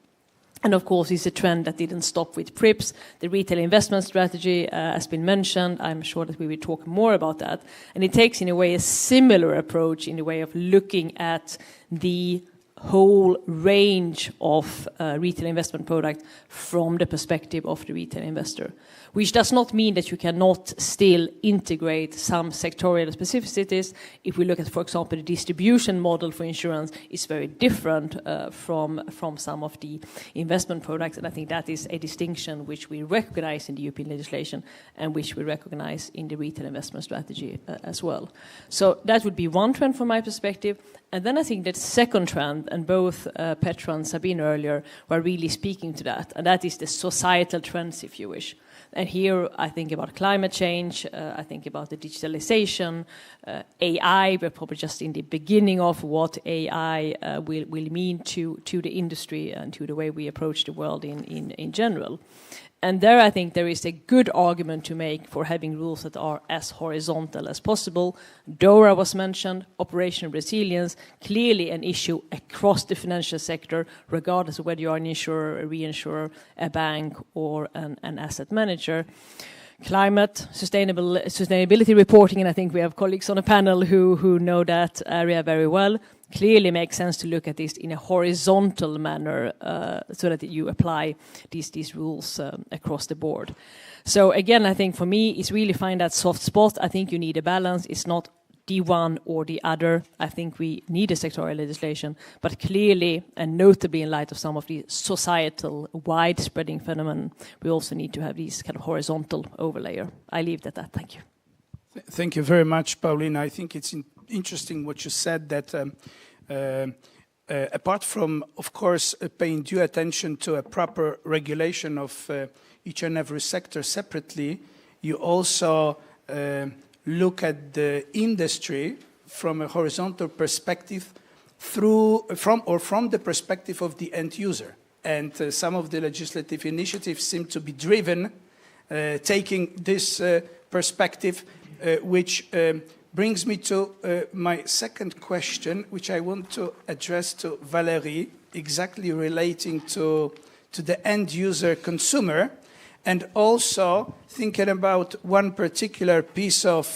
And of course, it's a trend that didn't stop with PRIPS. The retail investment strategy has been mentioned. I'm sure that we will talk more about that. And it takes, in a way, a similar approach in the way of looking at the whole range of retail investment product from the perspective of the retail investor, which does not mean that you cannot still integrate some sectorial specificities. If we look at, for example, the distribution model for insurance is very different from some of the investment products, and I think that is a distinction which we recognize in the European legislation and which we recognize in the retail investment strategy as well. So that would be one trend from my perspective. And then I think that second trend, and both Petra and Sabine earlier were really speaking to that, and that is the societal trends, if you wish. And here I think about climate change, I think about the digitalization, AI. We're probably just in the beginning of what AI will mean to the industry and to the way we approach the world in general. And there I think there is a good argument to make for having rules that are as horizontal as possible. DORA was mentioned, operational resilience, clearly an issue across the financial sector, regardless of whether you are an insurer, a reinsurer, a bank, or an asset manager. Climate, sustainability reporting, and I think we have colleagues on the panel who know that area very well. Clearly makes sense to look at this in a horizontal manner so that you apply these rules across the board. So again, I think for me, it's really find that soft spot. I think you need a balance. It's not the one or the other. I think we need a sectorial legislation, but clearly, and notably in light of some of the societal widespreading phenomenon, we also need to have these kind of horizontal overlayer. I leave it at that. Thank you. Thank you very much, Paulina. I think it's interesting what you said, that apart from, of course, paying due attention to a proper regulation of each and every sector separately, you also look at the industry from a horizontal perspective from the perspective of the end user. And some of the legislative initiatives seem to be driven taking this perspective, which brings me to my second question, which I want to address to Valérie, exactly relating to the end user consumer, and also thinking about one particular piece of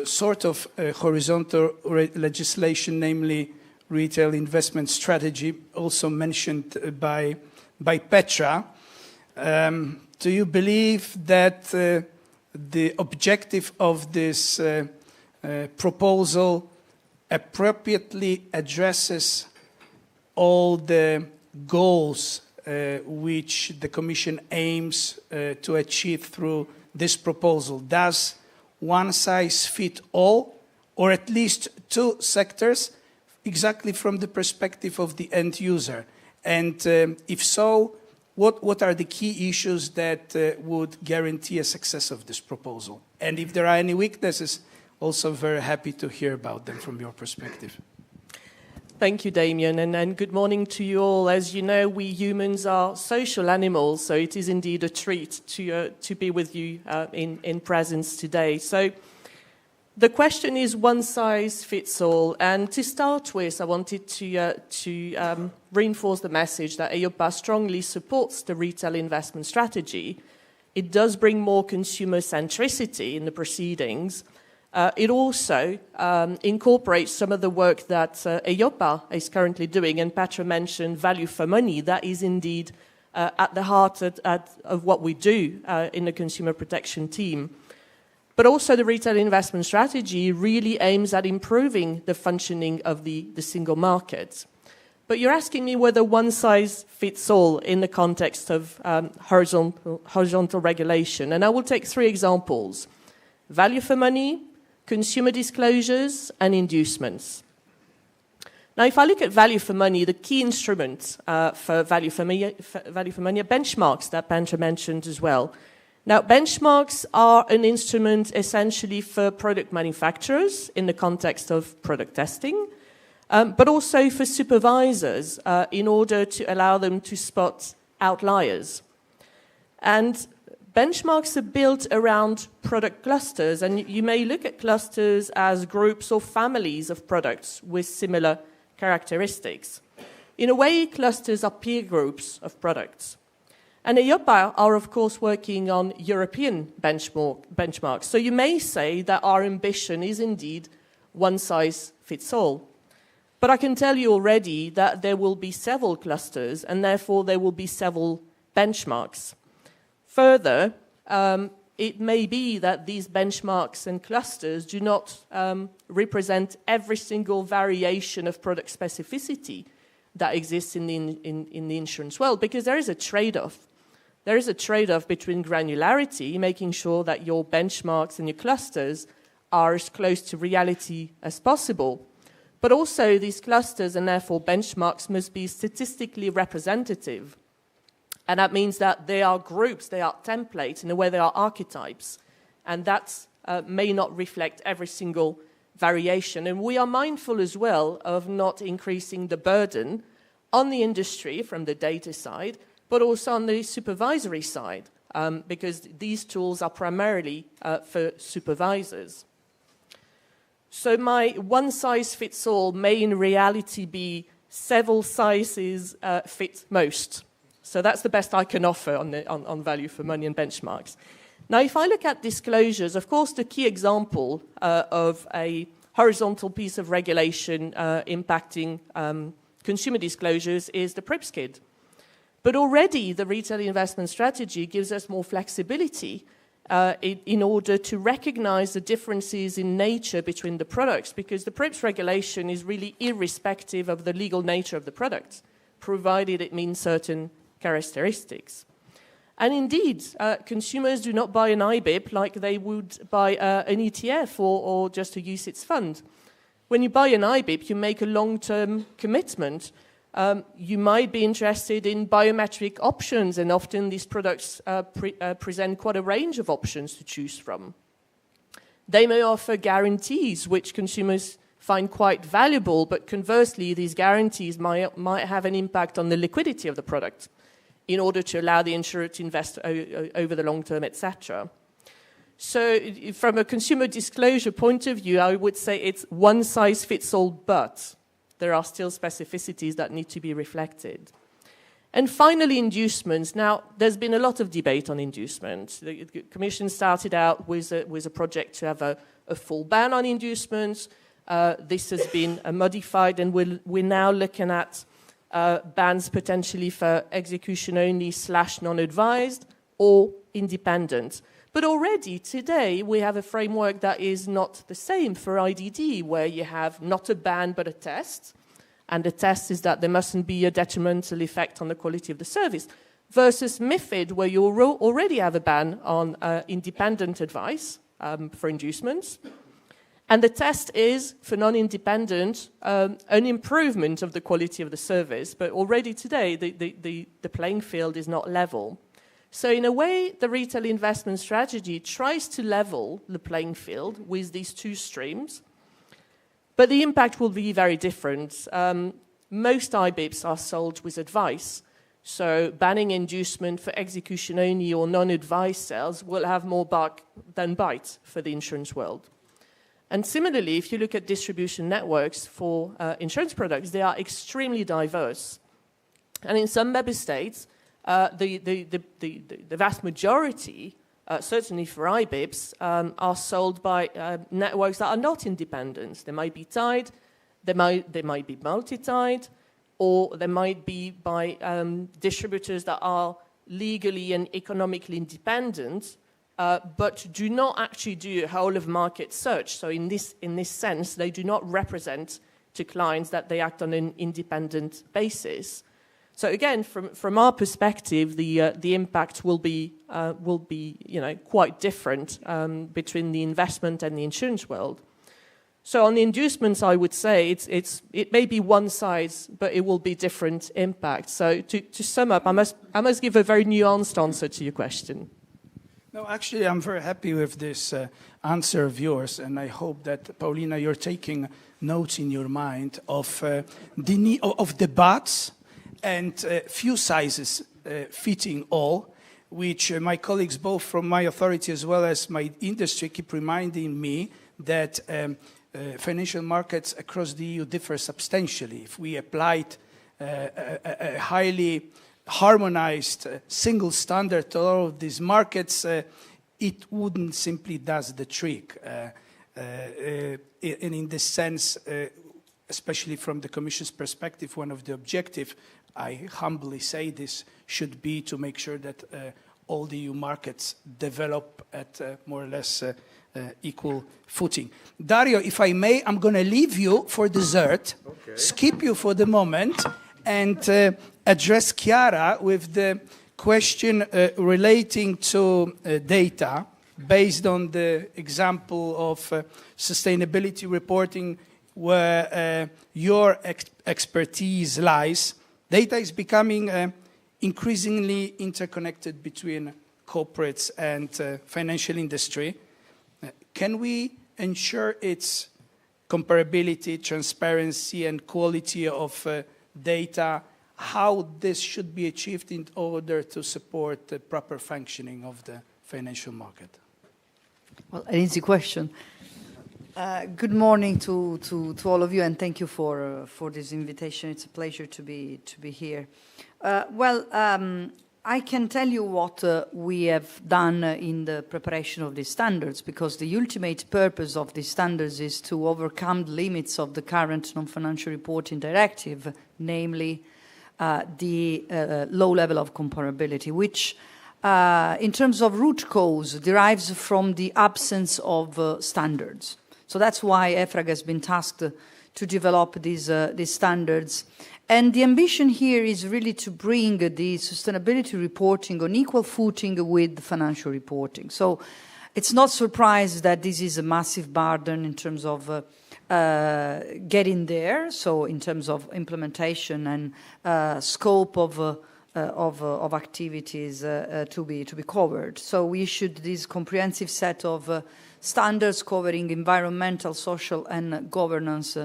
sort of horizontal legislation, namely retail investment strategy, also mentioned by Petra. do you believe that the objective of this proposal appropriately addresses all the goals which the Commission aims to achieve through this proposal? Does one size fit all, or at least two sectors, exactly from the perspective of the end user? And if so, what are the key issues that would guarantee a success of this proposal? And if there are any weaknesses, also very happy to hear about them from your perspective. Thank you, Damien, and good morning to you all. As you know, we humans are social animals, so it is indeed a treat to be with you in presence today. So the question is one size fits all, and to start with, I wanted to reinforce the message that EIOPA strongly supports the retail investment strategy. It does bring more consumer centricity in the proceedings. It also incorporates some of the work that EIOPA is currently doing, and Petra mentioned value for money. That is indeed at the heart of what we do in the consumer protection team. But also the retail investment strategy really aims at improving the functioning of the single market. But you're asking me whether one size fits all in the context of horizontal regulation. And I will take three examples: value for money, consumer disclosures, and inducements. Now, if I look at value for money, the key instruments for value for money are benchmarks that Petra mentioned as well. Now, benchmarks are an instrument essentially for product manufacturers in the context of product testing, but also for supervisors in order to allow them to spot outliers. And benchmarks are built around product clusters, and you may look at clusters as groups or families of products with similar characteristics. In a way, clusters are peer groups of products. And EIOPA are, of course, working on European benchmarks. So you may say that our ambition is indeed one size fits all. But I can tell you already that there will be several clusters, and therefore there will be several benchmarks. Further, it may be that these benchmarks and clusters do not represent every single variation of product specificity that exists in the insurance world, because there is a trade-off. There is a trade-off between granularity, making sure that your benchmarks and your clusters are as close to reality as possible, but also these clusters and therefore benchmarks must be statistically representative. And that means that they are groups, they are templates, in a way they are archetypes. And that may not reflect every single variation. And we are mindful as well of not increasing the burden on the industry from the data side, but also on the supervisory side, because these tools are primarily for supervisors. So my one size fits all may in reality be several sizes fit most. So that's the best I can offer on value for money and benchmarks. Now, if I look at disclosures, of course, the key example of a horizontal piece of regulation impacting consumer disclosures is the PRIPS KID. But already the retail investment strategy gives us more flexibility in order to recognize the differences in nature between the products, because the PRIPS regulation is really irrespective of the legal nature of the product, provided it means certain characteristics. And indeed, consumers do not buy an IBIP like they would buy an ETF or just a UCITS fund. When you buy an IBIP, you make a long-term commitment. You might be interested in biometric options, and often these products present quite a range of options to choose from. They may offer guarantees, which consumers find quite valuable, but conversely, these guarantees might have an impact on the liquidity of the product in order to allow the insurer to invest over the long term, etc. So from a consumer disclosure point of view, I would say it's one size fits all, but there are still specificities that need to be reflected. And finally, inducements. Now, there's been a lot of debate on inducements. The Commission started out with a project to have a full ban on inducements. This has been modified, and we're now looking at bans potentially for execution only / non-advised or independent. But already today we have a framework that is not the same for IDD, where you have not a ban but a test. And the test is that there mustn't be a detrimental effect on the quality of the service, versus MiFID, where you already have a ban on independent advice for inducements. And the test is, for non-independent, an improvement of the quality of the service. But already today, the playing field is not level. So in a way, the retail investment strategy tries to level the playing field with these two streams. But the impact will be very different. Most IBIPs are sold with advice. So banning inducement for execution only or non-advice sales will have more bark than bite for the insurance world. And similarly, if you look at distribution networks for insurance products, they are extremely diverse. And in some member states, the vast majority, certainly for IBIPs, are sold by networks that are not independent. They might be tied, they might be multi-tied, or they might be by distributors that are legally and economically independent, but do not actually do a whole of market search. So in this sense, they do not represent to clients that they act on an independent basis. So again, from our perspective, the impact will be quite different between the investment and the insurance world. So on the inducements, I would say it may be one size, but it will be different impact. So to sum up, I must give a very nuanced answer to your question. No, actually, I'm very happy with this answer of yours, and I hope that, Paulina, you're taking notes in your mind of the need of debates and few sizes fitting all, which my colleagues, both from my authority as well as my industry, keep reminding me that financial markets across the EU differ substantially. If we applied a highly harmonized single standard to all of these markets, it wouldn't simply does the trick. And in this sense, especially from the Commission's perspective, one of the objectives, I humbly say this, should be to make sure that all the EU markets develop at more or less equal footing. Dario, if I may, I'm going to leave you for dessert, skip you for the moment, and address Chiara with the question relating to data based on the example of sustainability reporting where your expertise lies. Data is becoming increasingly interconnected between corporates and financial industry. Can we ensure its comparability, transparency, and quality of data? How this should be achieved in order to support the proper functioning of the financial market? Well, an easy question. Good morning to all of you, and thank you for this invitation. It's a pleasure to be here. I can tell you what we have done in the preparation of these standards, because the ultimate purpose of these standards is to overcome the limits of the current non-financial reporting directive, namely the low level of comparability, which in terms of root cause derives from the absence of standards. So that's why EFRAG has been tasked to develop these standards. And the ambition here is really to bring the sustainability reporting on equal footing with financial reporting. So it's not surprising that this is a massive burden in terms of getting there, so in terms of implementation and scope of activities to be covered. So we issued this comprehensive set of standards covering environmental, social, and governance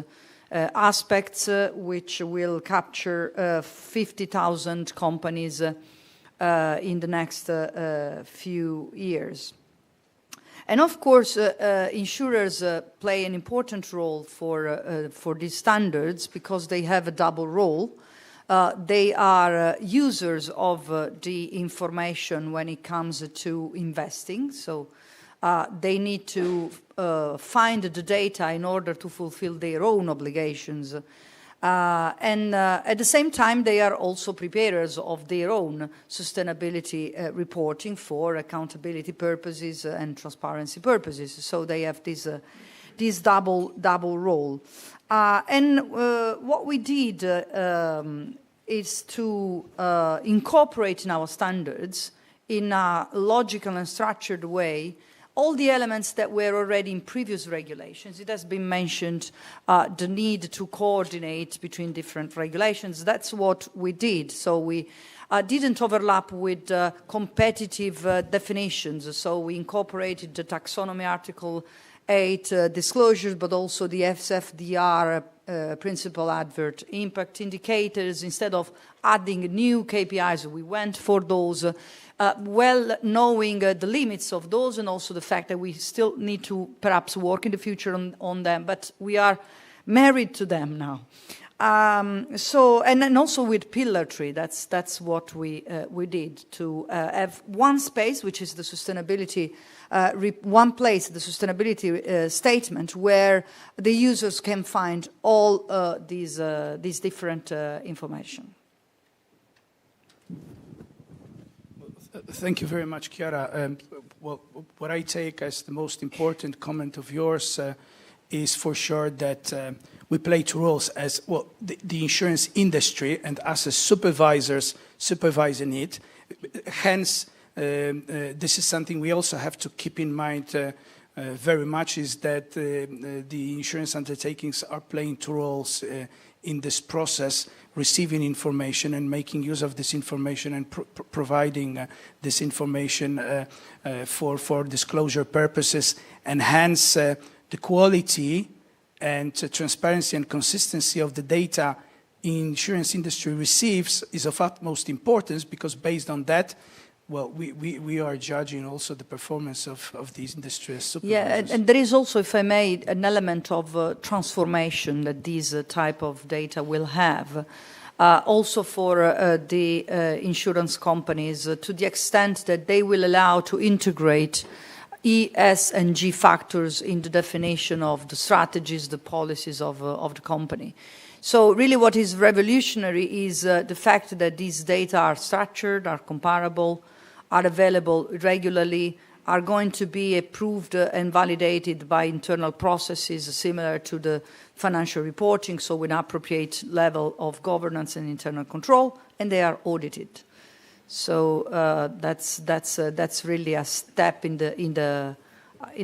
aspects, which will capture 50,000 companies in the next few years. And of course, insurers play an important role for these standards because they have a double role. They are users of the information when it comes to investing. So they need to find the data in order to fulfill their own obligations And at the same time, they are also preparers of their own sustainability reporting for accountability purposes and transparency purposes. So they have this double role. And what we did is to incorporate in our standards in a logical and structured way all the elements that were already in previous regulations. It has been mentioned the need to coordinate between different regulations. That's what we did. So we didn't overlap with competitive definitions. So we incorporated the taxonomy article 8 disclosures, but also the FSFDR principal advert impact indicators. Instead of adding new KPIs, we went for those, well knowing the limits of those and also the fact that we still need to perhaps work in the future on them, but we are married to them now. So, and then also with Pillar 3, that's what we did, to have one space, which is the sustainability, one place, the sustainability statement, where the users can find all these different information. Thank you very much, Chiara. Well, what I take as the most important comment of yours is for sure that we play two roles as, well, the insurance industry and us as supervisors supervising it. Hence, this is something we also have to keep in mind very much, is that the insurance undertakings are playing two roles in this process, receiving information and making use of this information and providing this information for disclosure purposes. And hence, the quality and transparency and consistency of the data insurance industry receives is of utmost importance, because based on that, well, we are judging also the performance of these industry as supervisors. Yeah, and there is also, if I may, an element of transformation that these type of data will have. Also for the insurance companies, to the extent that they will allow to integrate E, S, and G factors in the definition of the strategies, the policies of the company. So really what is revolutionary is the fact that these data are structured, are comparable, are available regularly, are going to be approved and validated by internal processes similar to the financial reporting, so with an appropriate level of governance and internal control, and they are audited. So that's really a step in the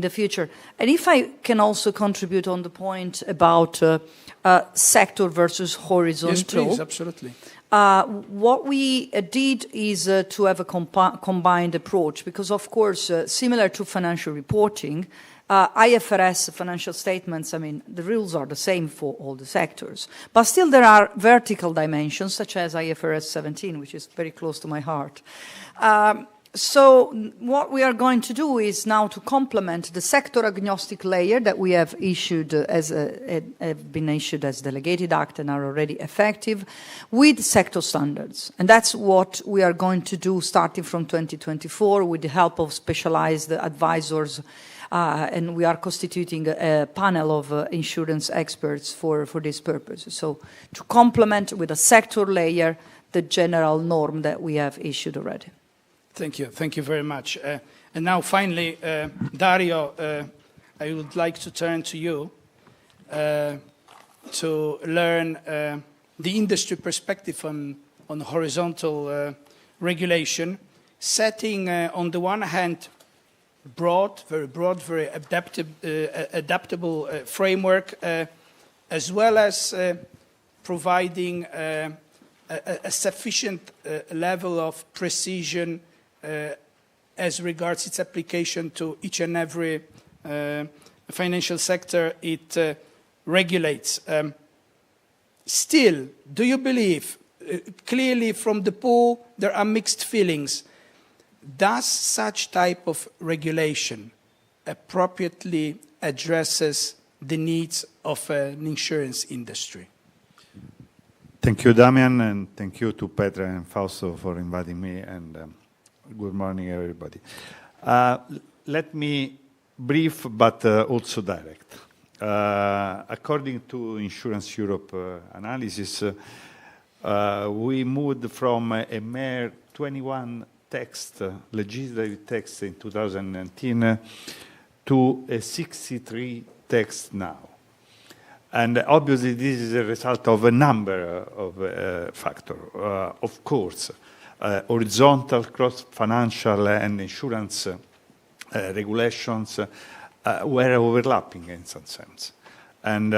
future. And if I can also contribute on the point about sector versus horizontal. Yes, please, absolutely. What we did is to have a combined approach, because of course, similar to financial reporting, IFRS financial statements, I mean, the rules are the same for all the sectors. But still there are vertical dimensions, such as IFRS 17, which is very close to my heart. So what we are going to do is now to complement the sector agnostic layer that we have issued have been issued as delegated act and are already effective, with sector standards. And that's what we are going to do starting from 2024 with the help of specialized advisors. And we are constituting a panel of insurance experts for this purpose. So to complement with a sector layer the general norm that we have issued already. Thank you very much. And now finally, Dario, I would like to turn to you to learn the industry perspective on horizontal regulation, setting on the one hand very broad, very adaptable framework, as well as providing a sufficient level of precision as regards its application to each and every financial sector it regulates. Still, do you believe, clearly from the poll there are mixed feelings, does such type of regulation appropriately addresses the needs of an insurance industry? Thank you, Damian, and thank you to Petra and Fausto for inviting me, and good morning, everybody. Let me brief, but also direct. according to Insurance Europe analysis, we moved from a mere 21 legislative text in 2019 to a 63 text now. And obviously this is a result of a number of factors. Of course, horizontal cross-financial and insurance regulations were overlapping in some sense. And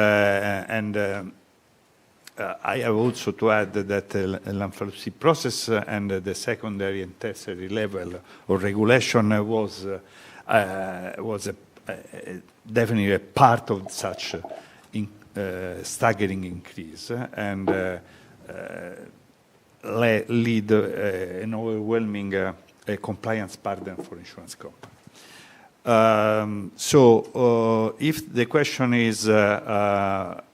I have also to add that the Lamfalussy process and the secondary and tertiary level of regulation was definitely a part of such staggering increase and lead an overwhelming compliance burden for insurance companies. So if the question is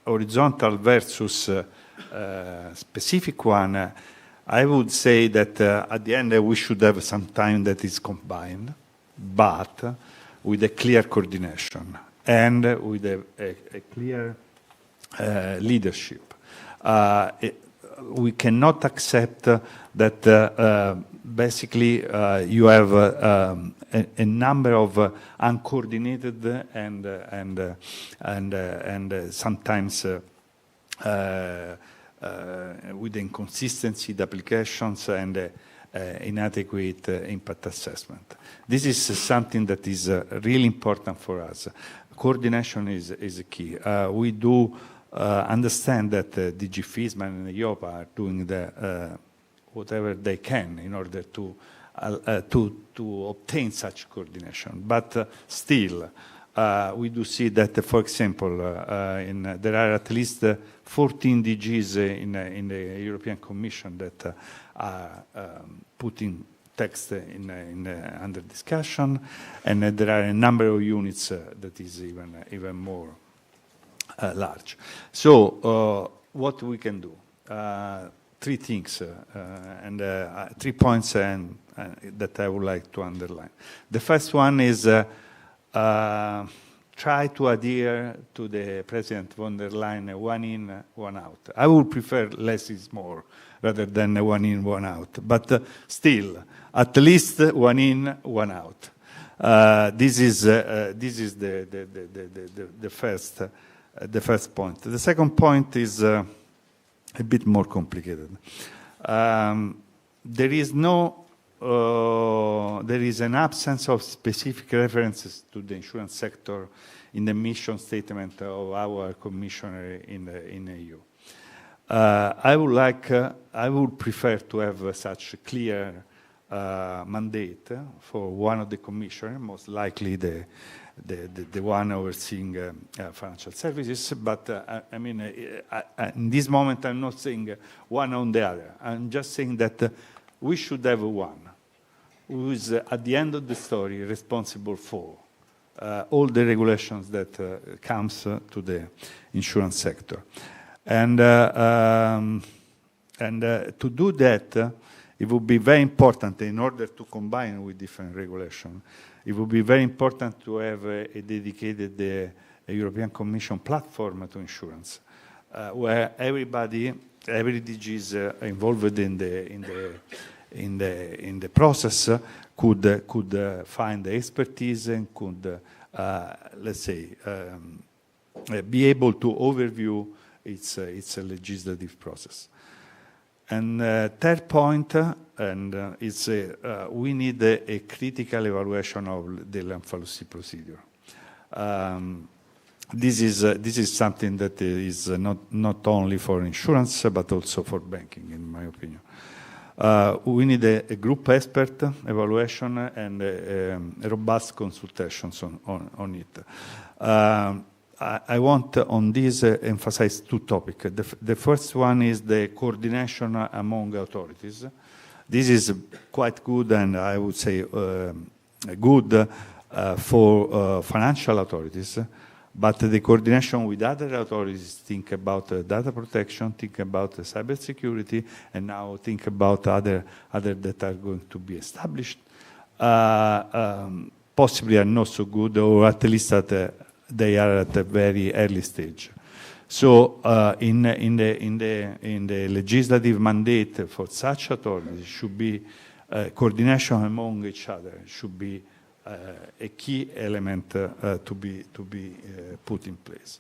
horizontal versus specific one, I would say that at the end we should have some time that is combined, but with a clear coordination and with a clear leadership. We cannot accept that basically you have a number of uncoordinated and sometimes with inconsistency in applications and inadequate impact assessment. This is something that is really important for us. Coordination is key. We do understand that DG FISMA and EIOPA are doing whatever they can in order to obtain such coordination. But still, we do see that, for example, there are at least 14 DGs in the European Commission that are putting text under discussion, and there are a number of units that is even more large. So what we can do? Three things and 3 points that I would like to underline. The first one is try to adhere to the President von der Leyen one in, one out. I would prefer less is more rather than one in, one out. But still, at least one in, one out. This is the first point. The second point is a bit more complicated. There is an absence of specific references to the insurance sector in the mission statement of our commissioner in EU. I would prefer to have such a clear mandate for one of the commissioners, most likely the one overseeing financial services. But I mean, in this moment, I'm not saying one on the other. I'm just saying that we should have one who is, at the end of the story, responsible for all the regulations that comes to the insurance sector. And to do that, it would be very important in order to combine with different regulations. It would be very important to have a dedicated European Commission platform to insurance, where every DG is involved in the process could find the expertise and could, let's say, be able to overview its legislative process. And third point, is we need a critical evaluation of the Lamfalussy procedure. This is something that is not only for insurance but also for banking, in my opinion. We need a group expert evaluation and a robust consultations on it. I want on this emphasize two topics. The first one is the coordination among authorities. This is quite good and I would say good for financial authorities, but the coordination with other authorities, think about data protection, think about cybersecurity, and now think about other that are going to be established, possibly are not so good, or at least at they are at a very early stage. So in the legislative mandate for such authorities should be coordination among each other should be a key element to be put in place.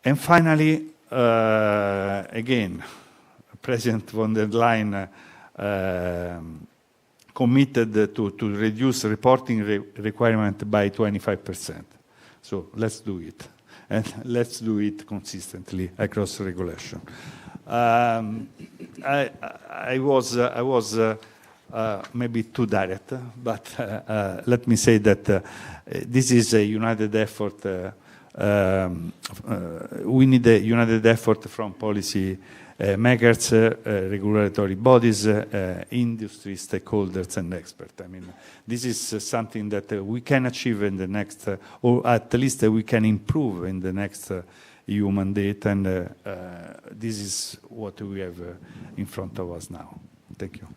And finally, again, President von der Leyen committed to reduce reporting requirement by 25%. So let's do it. And let's do it consistently across regulation. I was maybe too direct, but let me say that this is a united effort. We need a united effort from policy makers, regulatory bodies, industry, stakeholders, and experts. I mean, this is something that we can achieve in the next, or at least we can improve in the next EU mandate, and this is what we have in front of us now. Thank you.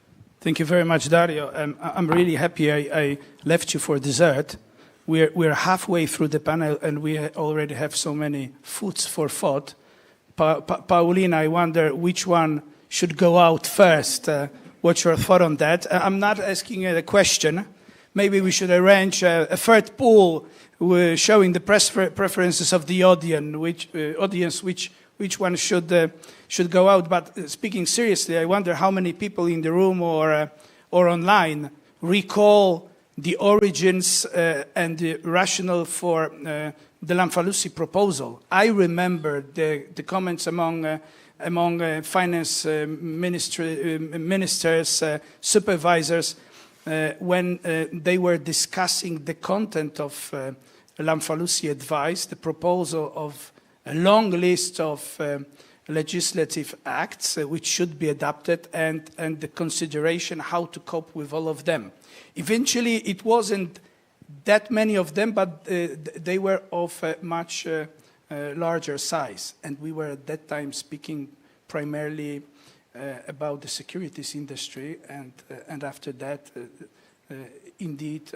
Thank you very much, Dario. I'm really happy I left you for dessert. We're halfway through the panel, and we already have so many foods for thought. Paulina, I wonder which one should go out first. What's your thought on that? I'm not asking you a question. Maybe we should arrange a third poll showing the preferences of the audience, which one should go out. But speaking seriously, I wonder how many people in the room or online recall the origins and the rationale for the Lamfalussy proposal. I remember the comments among finance ministers, supervisors, when they were discussing the content of Lamfalussy advice, the proposal of a long list of legislative acts which should be adopted, and the consideration how to cope with all of them. Eventually, it wasn't that many of them, but they were of a much larger size. And we were at that time speaking primarily about the securities industry. And after that, indeed,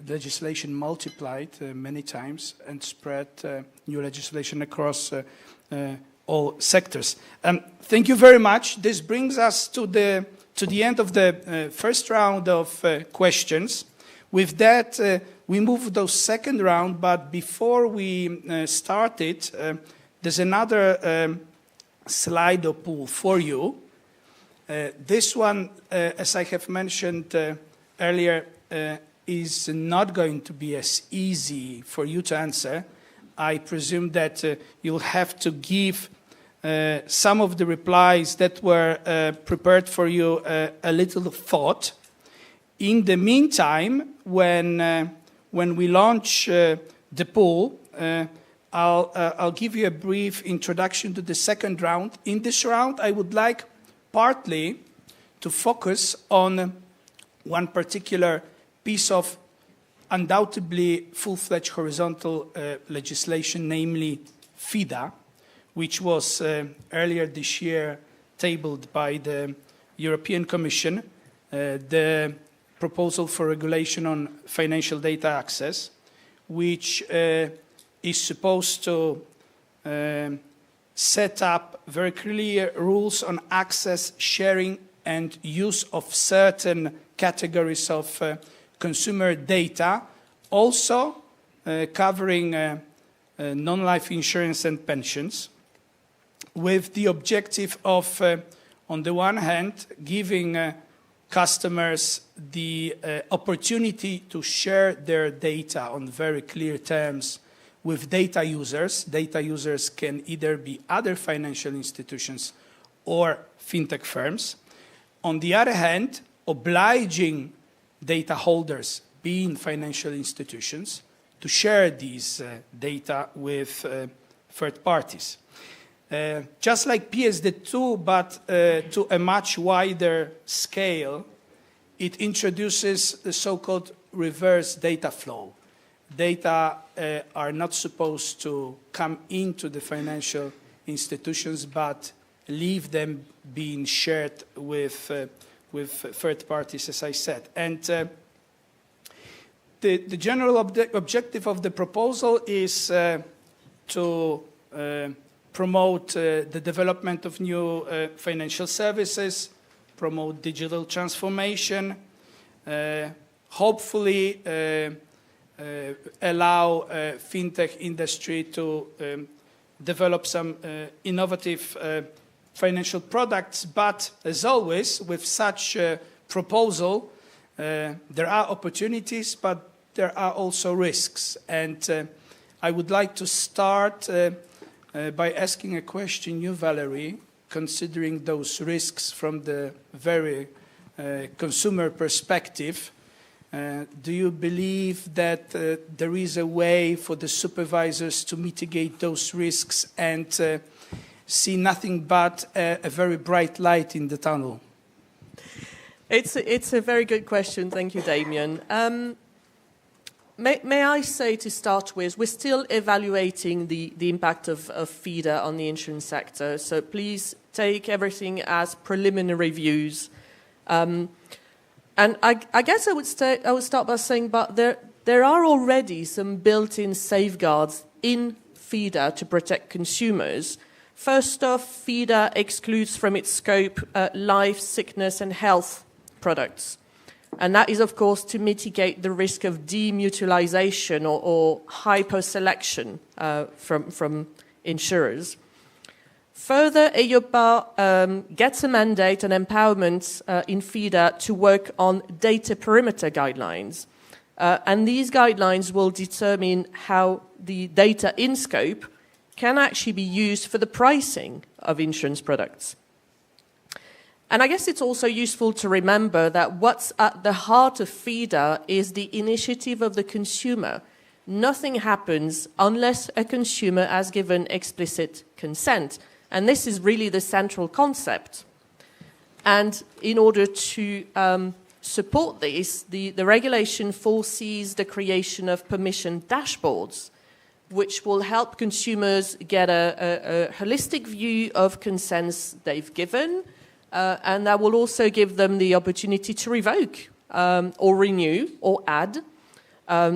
legislation multiplied many times and spread new legislation across all sectors. Thank you very much. This brings us to the end of the first round of questions. With that, we move to the second round, but before we start it, there's another Slido pool for you. This one, as I have mentioned earlier, is not going to be as easy for you to answer. I presume that you'll have to give some of the replies that were prepared for you a little thought. In the meantime, when we launch the poll, I'll give you a brief introduction to the second round. In this round, I would like partly to focus on one particular piece of undoubtedly full-fledged horizontal legislation, namely FIDA, which was earlier this year tabled by the European Commission, the proposal for regulation on financial data access, which is supposed to set up very clear rules on access, sharing, and use of certain categories of consumer data, also covering non-life insurance and pensions, with the objective of, on the one hand, giving customers the opportunity to share their data on very clear terms with data users. Data users can either be other financial institutions or fintech firms. On the other hand, obliging data holders, being financial institutions, to share these data with third parties. Just like PSD2, but to a much wider scale, it introduces the so-called reverse data flow. Data are not supposed to come into the financial institutions, but leave them being shared with third parties, as I said. And the general objective of the proposal is to promote the development of new financial services, promote digital transformation, hopefully allow fintech industry to develop some innovative financial products. But as always, with such proposal, there are opportunities, but there are also risks. And I would like to start by asking a question, you, Valerie, considering those risks from the very consumer perspective. Do you believe that there is a way for the supervisors to mitigate those risks and see nothing but a very bright light in the tunnel? It's a very good question. Thank you, Damien. May I say to start with, we're still evaluating the impact of FIDA on the insurance sector. So please take everything as preliminary views. And I guess I would start by saying, but there are already some built-in safeguards in FIDA to protect consumers. First off, FIDA excludes from its scope life, sickness, and health products. And that is, of course, to mitigate the risk of demutualization or hyper-selection from insurers. Further, EIOPA gets a mandate and empowerment in FIDA to work on data perimeter guidelines. And these guidelines will determine how the data in scope can actually be used for the pricing of insurance products. And I guess it's also useful to remember that what's at the heart of FIDA is the initiative of the consumer. Nothing happens unless a consumer has given explicit consent. And this is really the central concept. And in order to support this, the regulation foresees the creation of permission dashboards, which will help consumers get a holistic view of consents they've given, and that will also give them the opportunity to revoke or renew or add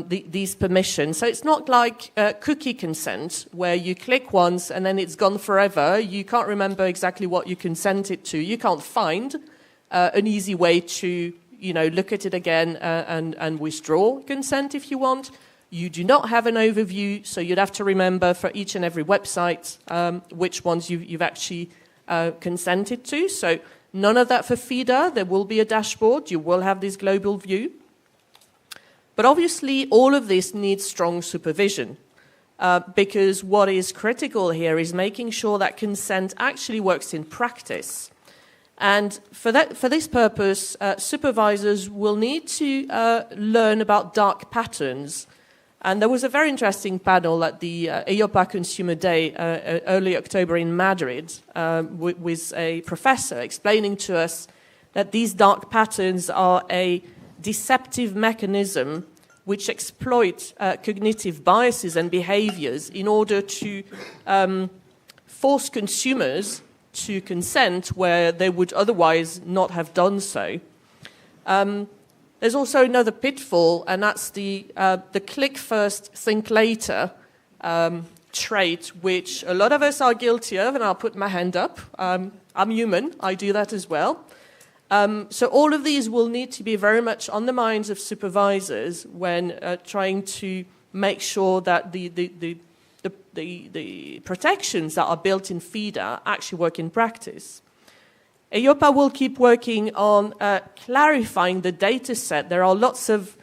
these permissions. So it's not like cookie consent, where you click once and then it's gone forever. You can't remember exactly what you consented to. You can't find an easy way to look at it again and withdraw consent if you want. You do not have an overview, so you'd have to remember for each and every website which ones you've actually consented to. So none of that for FIDA. There will be a dashboard. You will have this global view. But obviously, all of this needs strong supervision because what is critical here is making sure that consent actually works in practice. And for this purpose, supervisors will need to learn about dark patterns. And there was a very interesting panel at the EIOPA Consumer Day early October in Madrid with a professor explaining to us that these dark patterns are a deceptive mechanism which exploit cognitive biases and behaviors in order to force consumers to consent where they would otherwise not have done so. There's also another pitfall, and that's the click first, think later trait, which a lot of us are guilty of, and I'll put my hand up. I'm human, I do that as well. So all of these will need to be very much on the minds of supervisors when trying to make sure that the protections that are built in FIDA actually work in practice. EIOPA will keep working on clarifying the data set. There are lots of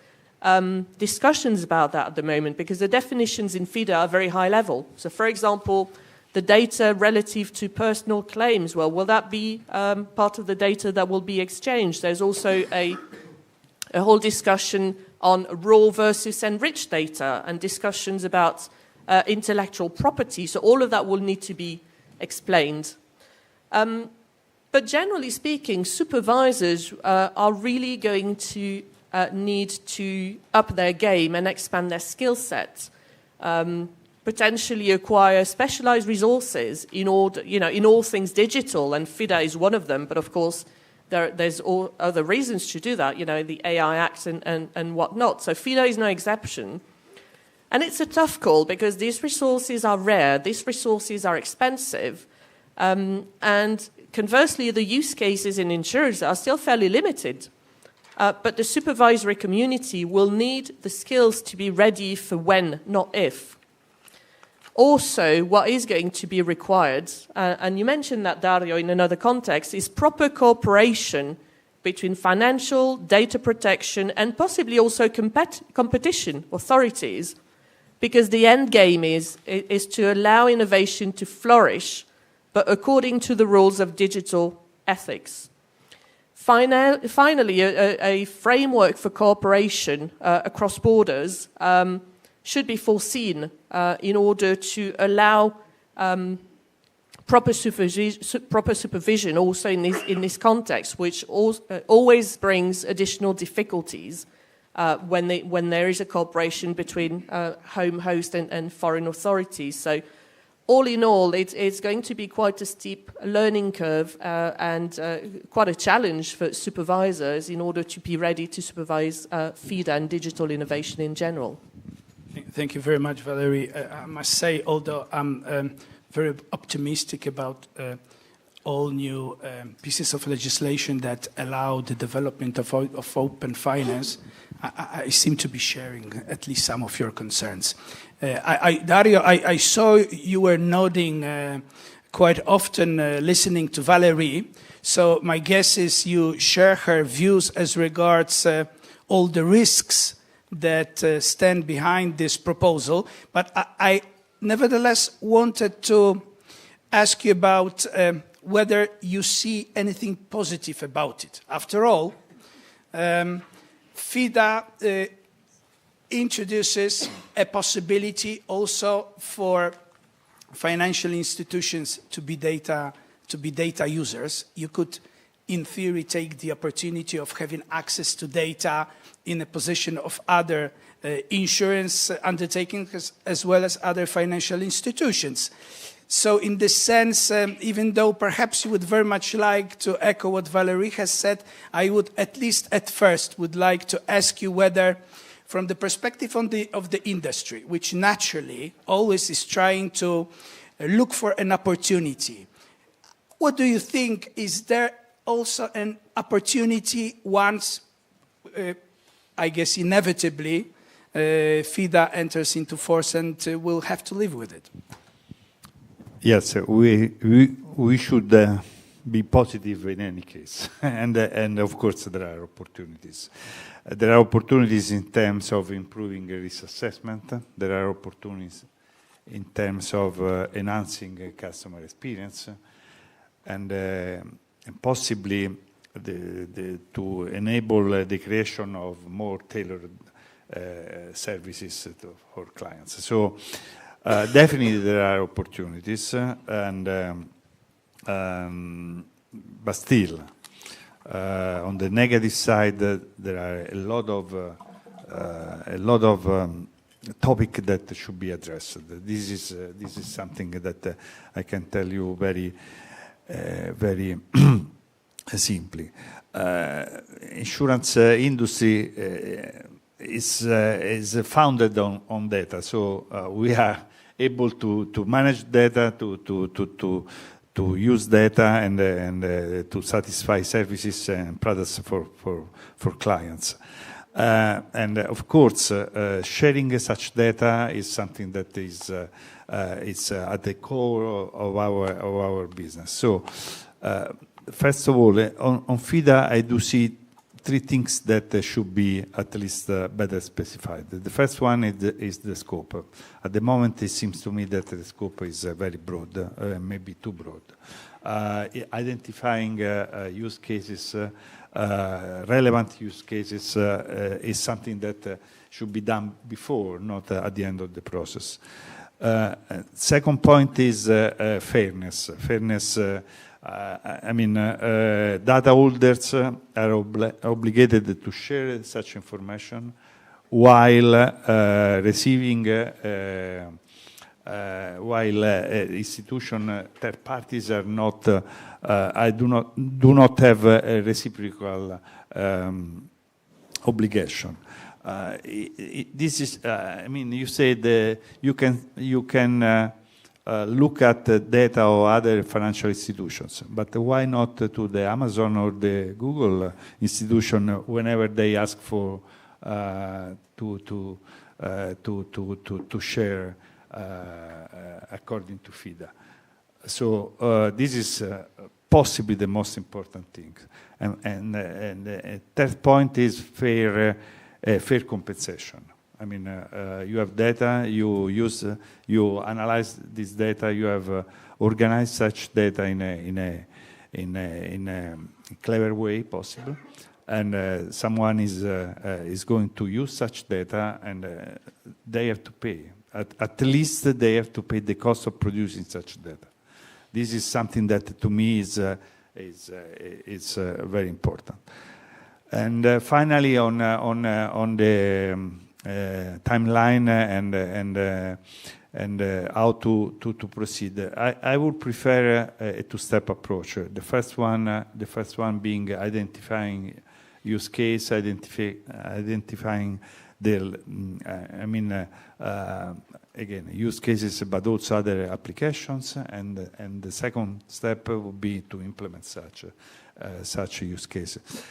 discussions about that at the moment because the definitions in FIDA are very high level. So, for example, the data relative to personal claims, well, will that be part of the data that will be exchanged? There's also a whole discussion on raw versus enriched data and discussions about intellectual property. So all of that will need to be explained. But generally speaking, supervisors are really going to need to up their game and expand their skill set, potentially acquire specialized resources in order, in all things digital, and FIDA is one of them. But of course, there's all other reasons to do that, the AI Act and whatnot. So FIDA is no exception. And it's a tough call because these resources are rare, these resources are expensive, and conversely, the use cases in insurance are still fairly limited. But the supervisory community will need the skills to be ready for when, not if. Also, what is going to be required, and you mentioned that, Dario, in another context, is proper cooperation between financial, data protection, and possibly also competition authorities, because the end game is to allow innovation to flourish, but according to the rules of digital ethics. Finally, a framework for cooperation across borders should be foreseen in order to allow proper supervision also in this context, which always brings additional difficulties when there is a cooperation between home host and foreign authorities. So all in all, it's going to be quite a steep learning curve and quite a challenge for supervisors in order to be ready to supervise FIDA and digital innovation in general. Thank you very much, Valerie. I must say, although I'm very optimistic about all new pieces of legislation that allow the development of open finance, I seem to be sharing at least some of your concerns. Dario, I saw you were nodding quite often listening to Valerie, so my guess is you share her views as regards all the risks that stand behind this proposal, but I nevertheless wanted to ask you about whether you see anything positive about it. After all, FIDA introduces a possibility also for financial institutions to be data users. You could, in theory, take the opportunity of having access to data in a position of other insurance undertakings as well as other financial institutions. So in this sense, even though perhaps you would very much like to echo what Valerie has said, I would at least at first would like to ask you whether, from the perspective of the industry, which naturally always is trying to look for an opportunity, what do you think? Is there also an opportunity once, I guess inevitably, FIDA enters into force and we'll have to live with it? Yes, we should be positive in any case, and of course there are opportunities. There are opportunities in terms of improving risk assessment. There are opportunities in terms of enhancing customer experience, and possibly to enable the creation of more tailored services for clients. So. Definitely there are opportunities, but still, on the negative side, there are a lot of topic that should be addressed. This is something that I can tell you very simply. Insurance industry is founded on data, so we are able to manage data, to use data, and to satisfy services and products for clients. And of course, sharing such data is something that is it's at the core of our business. So, first of all, on FIDA, I do see three things that should be at least better specified. The first one is the scope. At the moment, it seems to me that the scope is very broad, maybe too broad. Identifying use cases, relevant use cases, is something that should be done before, not at the end of the process. Second point is fairness. Fairness. Data holders are obligated to share such information while receiving while institution third parties are not, do not have a reciprocal obligation. This is, I mean, you said you can look at the data of other financial institutions, but why not to the Amazon or the Google institution whenever they ask for to share according to FIDA? So this is possibly the most important thing. And the third point is fair compensation. I mean, you have data, you analyze this data, you have organized such data in a clever way possible, and someone is going to use such data, and they have to pay. At least they have to pay the cost of producing such data. This is something that to me is very important. And finally, on the timeline and how to proceed, I would prefer a two-step approach. The first one being identifying use case, identifying again, use cases, but also other applications, and the second step would be to implement such use cases.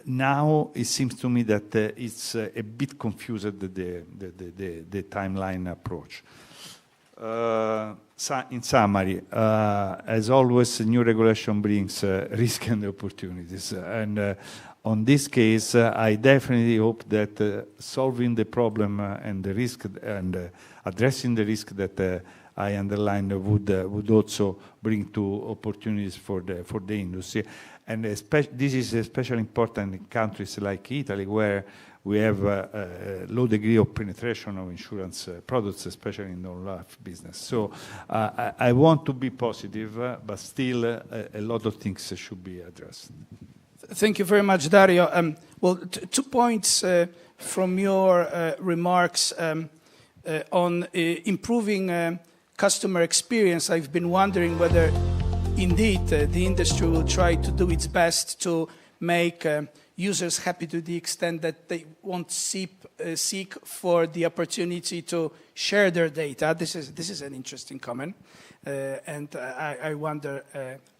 Now it seems to me that it's a bit confused, the timeline approach. In summary, as always, new regulation brings risk and opportunities, and on this case, I definitely hope that solving the problem and the risk and addressing the risk that I underlined would also bring to opportunities for the industry. And this is especially important in countries like Italy, where we have a low degree of penetration of insurance products, especially in non-life business. So I want to be positive, but still a lot of things should be addressed. Thank you very much, Dario. Well, 2 points from your remarks on improving customer experience. I've been wondering whether indeed the industry will try to do its best to make users happy to the extent that they won't seek for the opportunity to share their data. This is an interesting comment. And I wonder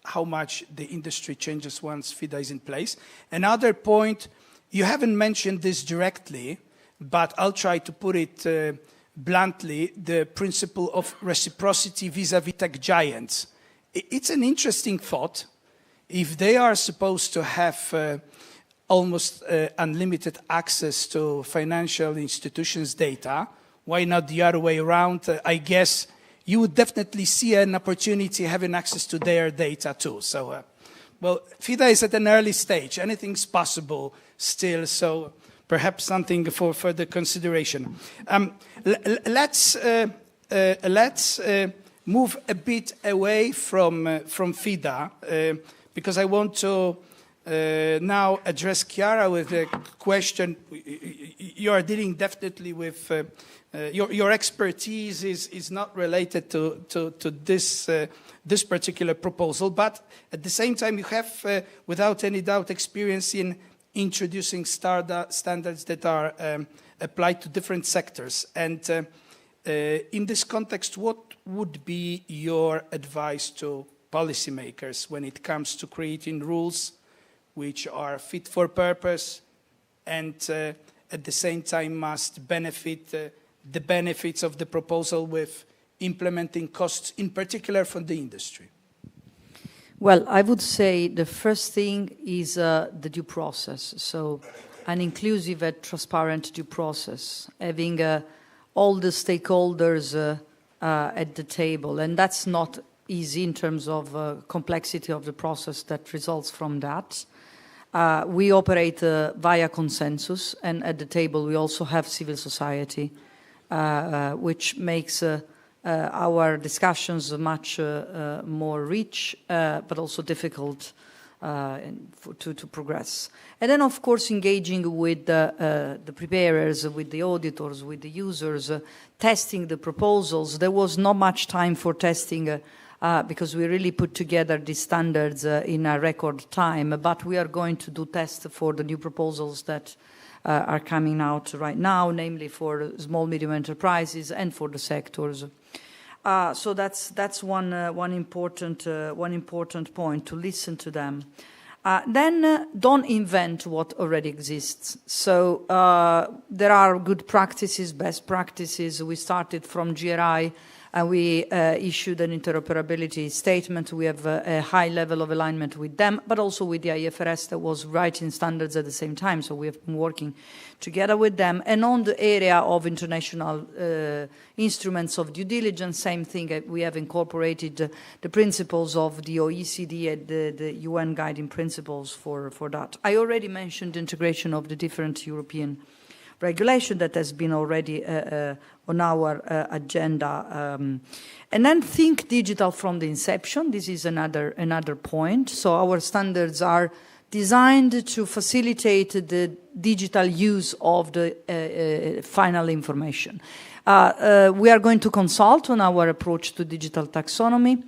how much the industry changes once FIDA is in place. Another point, you haven't mentioned this directly, but I'll try to put it bluntly, the principle of reciprocity vis-à-vis tech giants. It's an interesting thought. If they are supposed to have almost unlimited access to financial institutions' data, why not the other way around? I guess you would definitely see an opportunity having access to their data too. So, well, FIDA is at an early stage. Anything's possible still, so perhaps something for further consideration. Let's move a bit away from FIDA, because I want to now address Chiara with a question. You are dealing definitely with your expertise is not related to this particular proposal, but at the same time you have, without any doubt, experience in introducing standards that are applied to different sectors. And in this context, what would be your advice to policymakers when it comes to creating rules which are fit for purpose and at the same time must benefit the benefits of the proposal with implementing costs, in particular from the industry? Well, I would say the first thing is the due process. So an inclusive and transparent due process, having all the stakeholders at the table. And that's not easy in terms of complexity of the process that results from that. We operate via consensus, and at the table we also have civil society, which makes our discussions much more rich, but also difficult to progress. And then, of course, engaging with the preparers, with the auditors, with the users, testing the proposals. There was not much time for testing because we really put together these standards in a record time, but we are going to do tests for the new proposals that are coming out right now, namely for small, medium enterprises and for the sectors. So that's one important point, to listen to them. Then don't invent what already exists. So there are good practices, best practices. We started from GRI and we issued an interoperability statement. We have a high level of alignment with them, but also with the IFRS that was writing standards at the same time. So we have been working together with them. And on the area of international instruments of due diligence, same thing. We have incorporated the principles of the OECD and the UN guiding principles for that. I already mentioned integration of the different European regulation that has been already on our agenda. And then think digital from the inception. This is another point. So our standards are designed to facilitate the digital use of the final information. We are going to consult on our approach to digital taxonomy.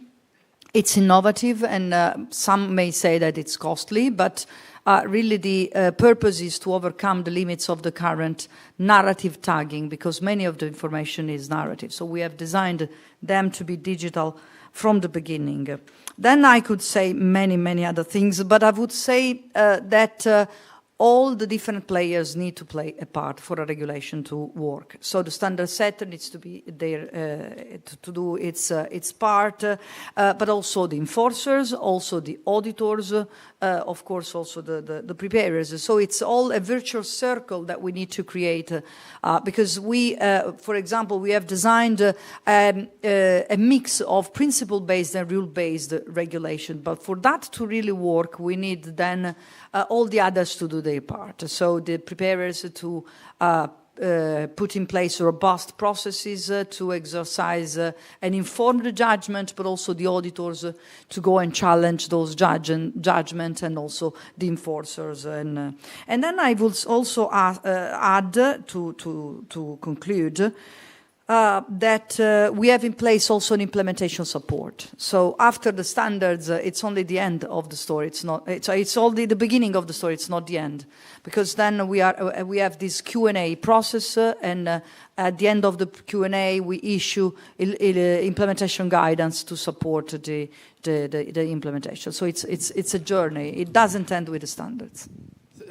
It's innovative, and some may say that it's costly, but really the purpose is to overcome the limits of the current narrative tagging, because many of the information is narrative. So we have designed them to be digital from the beginning. Then I could say many other things, but I would say that all the different players need to play a part for a regulation to work. So the standard setter needs to be there to do its part, but also the enforcers, also the auditors, of course also the preparers. So it's all a virtuous circle that we need to create, because we, for example, we have designed a mix of principle-based and rule-based regulation, but for that to really work, we need then all the others to do their part. So the preparers to put in place robust processes to exercise an informed judgment, but also the auditors to go and challenge those judgment, and also the enforcers. And then I will also add to conclude that we have in place also an implementation support. So after the standards, it's only the end of the story. It's only the beginning of the story. It's not the end, because then we have this Q&A process, and at the end of the Q&A, we issue implementation guidance to support the implementation. So it's a journey. It doesn't end with the standards.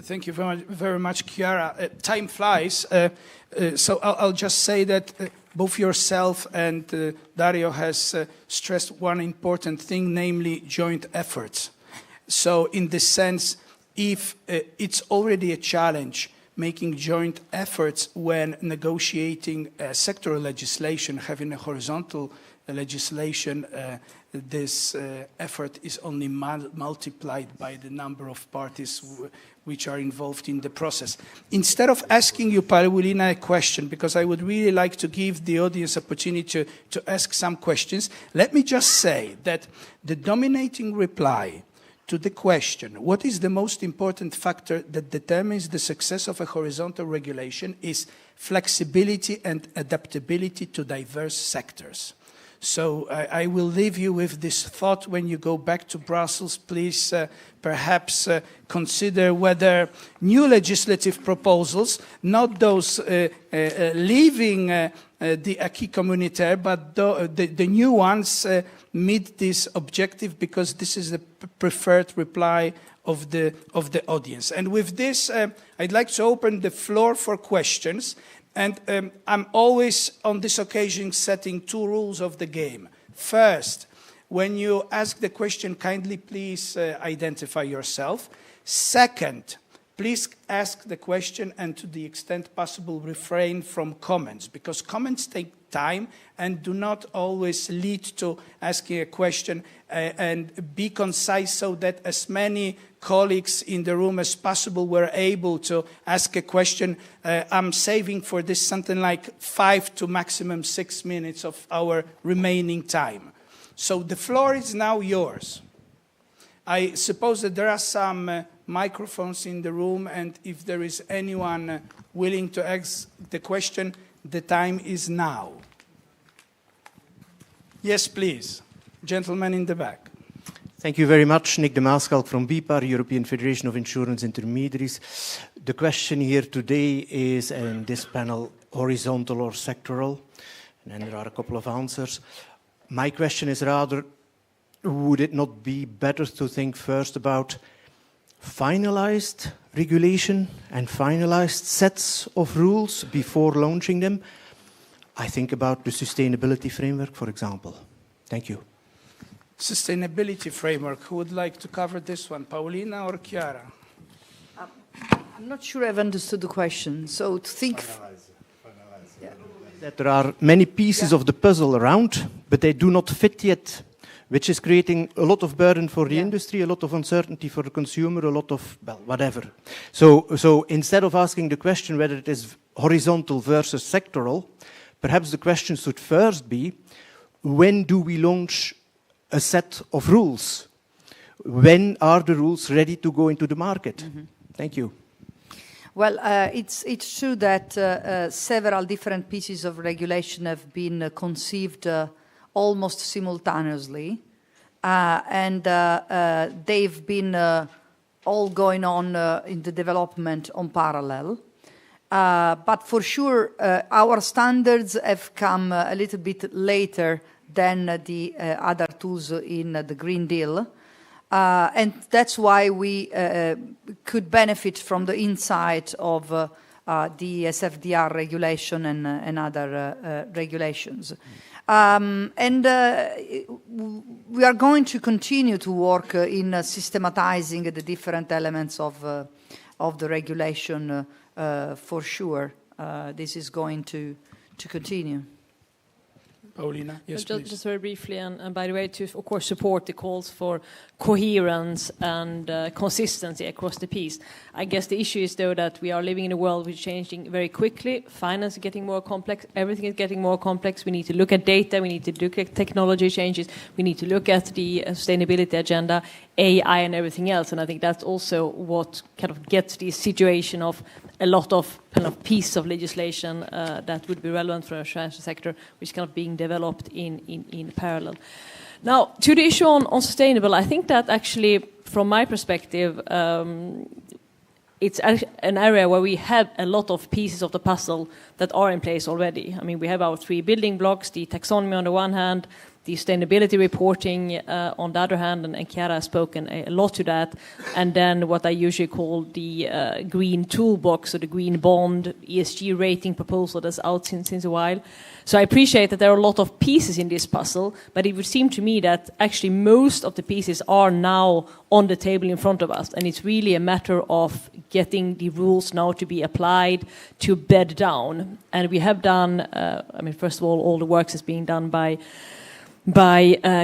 Thank you very much, Chiara. Time flies, so I'll just say that both yourself and Dario has stressed one important thing, namely joint efforts. So in this sense, if it's already a challenge making joint efforts when negotiating sectoral legislation, having a horizontal legislation, this effort is only multiplied by the number of parties which are involved in the process. Instead of asking you, Paulina, a question, because I would really like to give the audience opportunity to ask some questions, let me just say that the dominating reply to the question, what is the most important factor that determines the success of a horizontal regulation, is flexibility and adaptability to diverse sectors. So I will leave you with this thought when you go back to Brussels. Please perhaps consider whether new legislative proposals, not those leaving the acquis communautaire, but the new ones meet this objective, because this is the preferred reply of the audience. And with this, I'd like to open the floor for questions. And I'm always, on this occasion, setting two rules of the game. First, when you ask the question, kindly please identify yourself. Second, please ask the question and, to the extent possible, refrain from comments, because comments take time and do not always lead to asking a question, and be concise so that as many colleagues in the room as possible were able to ask a question. I'm saving for this something like 5 to maximum 6 minutes of our remaining time. So the floor is now yours. I suppose that there are some microphones in the room, and if there is anyone willing to ask the question, the time is now. Yes, please. Gentleman in the back. Thank you very much. Nick de Maaskalk from BIPAR, European Federation of Insurance Intermediaries. The question here today is, in this panel, horizontal or sectoral? And then there are a couple of answers. My question is rather, would it not be better to think first about finalized regulation and finalized sets of rules before launching them? I think about the sustainability framework, for example. Thank you. Sustainability framework. Who would like to cover this one, Paulina or Chiara? I'm not sure I've understood the question. So to think... That there are many pieces of the puzzle around, but they do not fit yet, which is creating a lot of burden for the industry, a lot of uncertainty for the consumer, a lot of, well, whatever. So instead of asking the question whether it is horizontal versus sectoral, perhaps the question should first be, when do we launch a set of rules? When are the rules ready to go into the market? Mm-hmm. Thank you. Well, it's true that several different pieces of regulation have been conceived almost simultaneously, and they've been all going on in the development on parallel. But for sure, our standards have come a little bit later than the other tools in the Green Deal. And that's why we could benefit from the insight of the SFDR regulation and other regulations. And we are going to continue to work in systematizing the different elements of the regulation for sure. This is going to continue. Paulina, yes, please. Just very briefly, and by the way, to of course support the calls for coherence and consistency across the piece. I guess the issue is though that we are living in a world which is changing very quickly. Finance is getting more complex. Everything is getting more complex. We need to look at data. We need to look at technology changes. We need to look at the sustainability agenda, AI, and everything else. And I think that's also what kind of gets the situation of a lot of kind of piece of legislation that would be relevant for the financial sector, which is kind of being developed in parallel. Now, to the issue on sustainable, I think that actually, from my perspective, it's an area where we have a lot of pieces of the puzzle that are in place already. I mean, we have our 3 building blocks, the taxonomy on the one hand, the sustainability reporting on the other hand, and Chiara has spoken a lot to that, and then what I usually call the green toolbox, or the green bond ESG rating proposal that's out since a while. So I appreciate that there are a lot of pieces in this puzzle, but it would seem to me that actually most of the pieces are now on the table in front of us, and it's really a matter of getting the rules now to be applied, to bed down. And we have done, I mean, first of all the work is being done by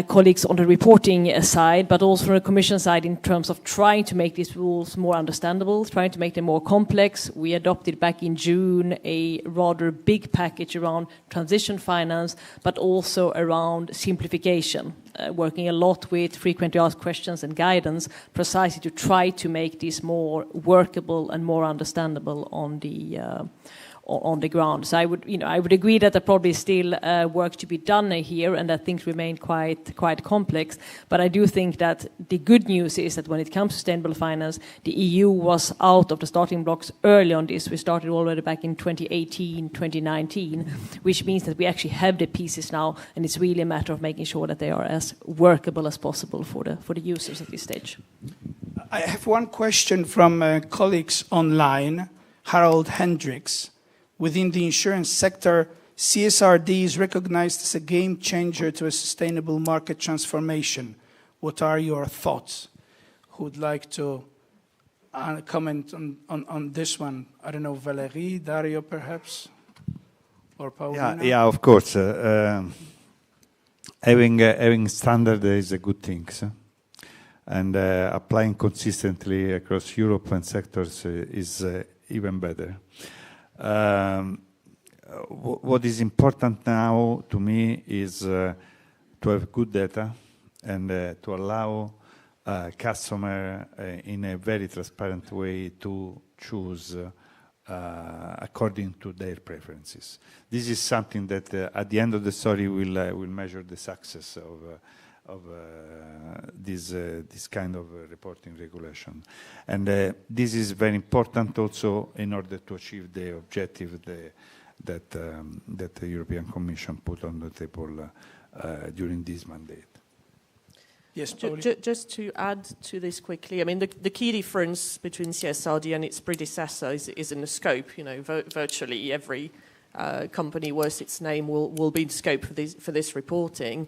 colleagues on the reporting side, but also from the Commission side in terms of trying to make these rules more understandable, trying to make them more complex. We adopted back in June a rather big package around transition finance, but also around simplification, working a lot with frequently asked questions and guidance, precisely to try to make this more workable and more understandable on the ground. So I would agree that there probably still work to be done here, and that things remain quite complex. But I do think that the good news is that when it comes to sustainable finance, the EU was out of the starting blocks early on this. We started already back in 2018, 2019, which means that we actually have the pieces now, and it's really a matter of making sure that they are as workable as possible for the users at this stage. I have one question from colleagues online. Harold Hendricks. Within the insurance sector, CSRD is recognized as a game changer to a sustainable market transformation. What are your thoughts? Who would like to comment on this one? I don't know, Valérie, Dario perhaps, or Paulina? Yeah, of course. Having standard is a good thing. And applying consistently across Europe and sectors is even better. What is important now to me is to have good data and to allow customer in a very transparent way to choose according to their preferences. This is something that at the end of the story will measure the success of this kind of reporting regulation. And this is very important also in order to achieve the objective that the European Commission put on the table during this mandate. Yes, just to add to this quickly, I mean, the key difference between CSRD and its predecessor is in the scope. You know, virtually every company worth its name will be in scope for this reporting.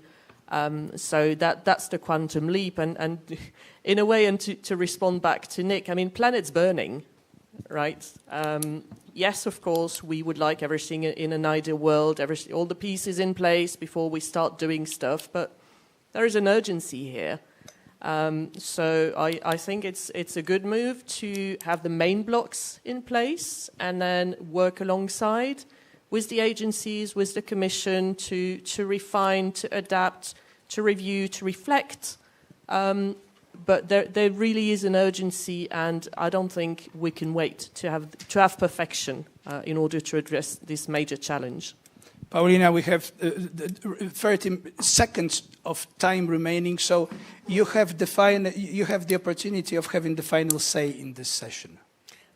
So that's the quantum leap. And in a way, and to respond back to Nick, I mean, planet's burning, right? Yes, of course, we would like everything in an ideal world, all the pieces in place before we start doing stuff, but there is an urgency here. So I think it's a good move to have the main blocks in place and then work alongside with the agencies, with the Commission to refine, to adapt, to review, to reflect. But there really is an urgency, and I don't think we can wait to have perfection in order to address this major challenge. Paulina, we have 30 seconds of time remaining, so you have the opportunity of having the final say in this session.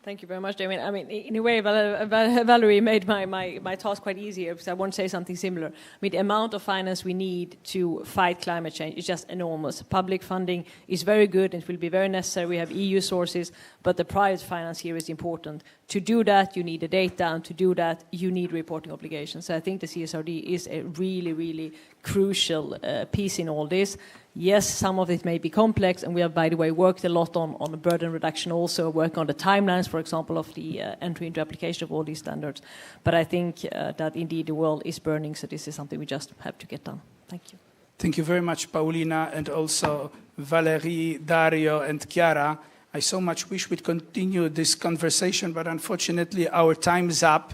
Thank you very much, Damien. I mean, in a way, Valerie made my task quite easier because I want to say something similar. I mean, the amount of finance we need to fight climate change is just enormous. Public funding is very good and it will be very necessary. We have EU sources, but the private finance here is important. To do that, you need the data, and to do that, you need reporting obligations. So I think the CSRD is a really, really crucial piece in all this. Yes, some of it may be complex, and we have, by the way, worked a lot on the burden reduction also, working on the timelines, for example, of the entry into application of all these standards. But I think that indeed the world is burning, so this is something we just have to get done. Thank you. Thank you very much, Paulina, and also Valerie, Dario, and Chiara. I so much wish we'd continue this conversation, but unfortunately our time is up.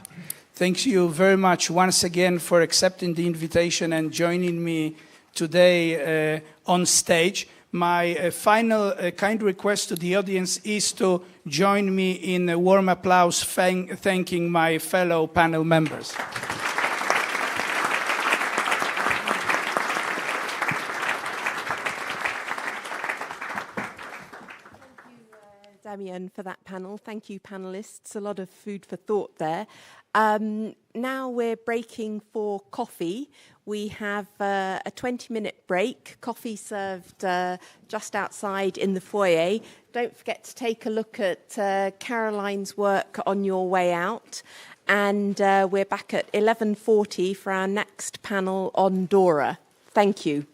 Thank you very much once again for accepting the invitation and joining me today on stage. My final kind request to the audience is to join me in a warm applause thanking my fellow panel members. Damien, for that panel. Thank you, panelists. A lot of food for thought there. Now we're breaking for coffee. We have a 20-minute break. Coffee served just outside in the foyer. Don't forget to take a look at Caroline's work on your way out. And we're back at 11:40 for our next panel on DORA. Thank you.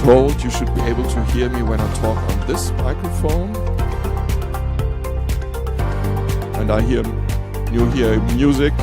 told, you should be able to hear me when I talk on this microphone. And you hear music.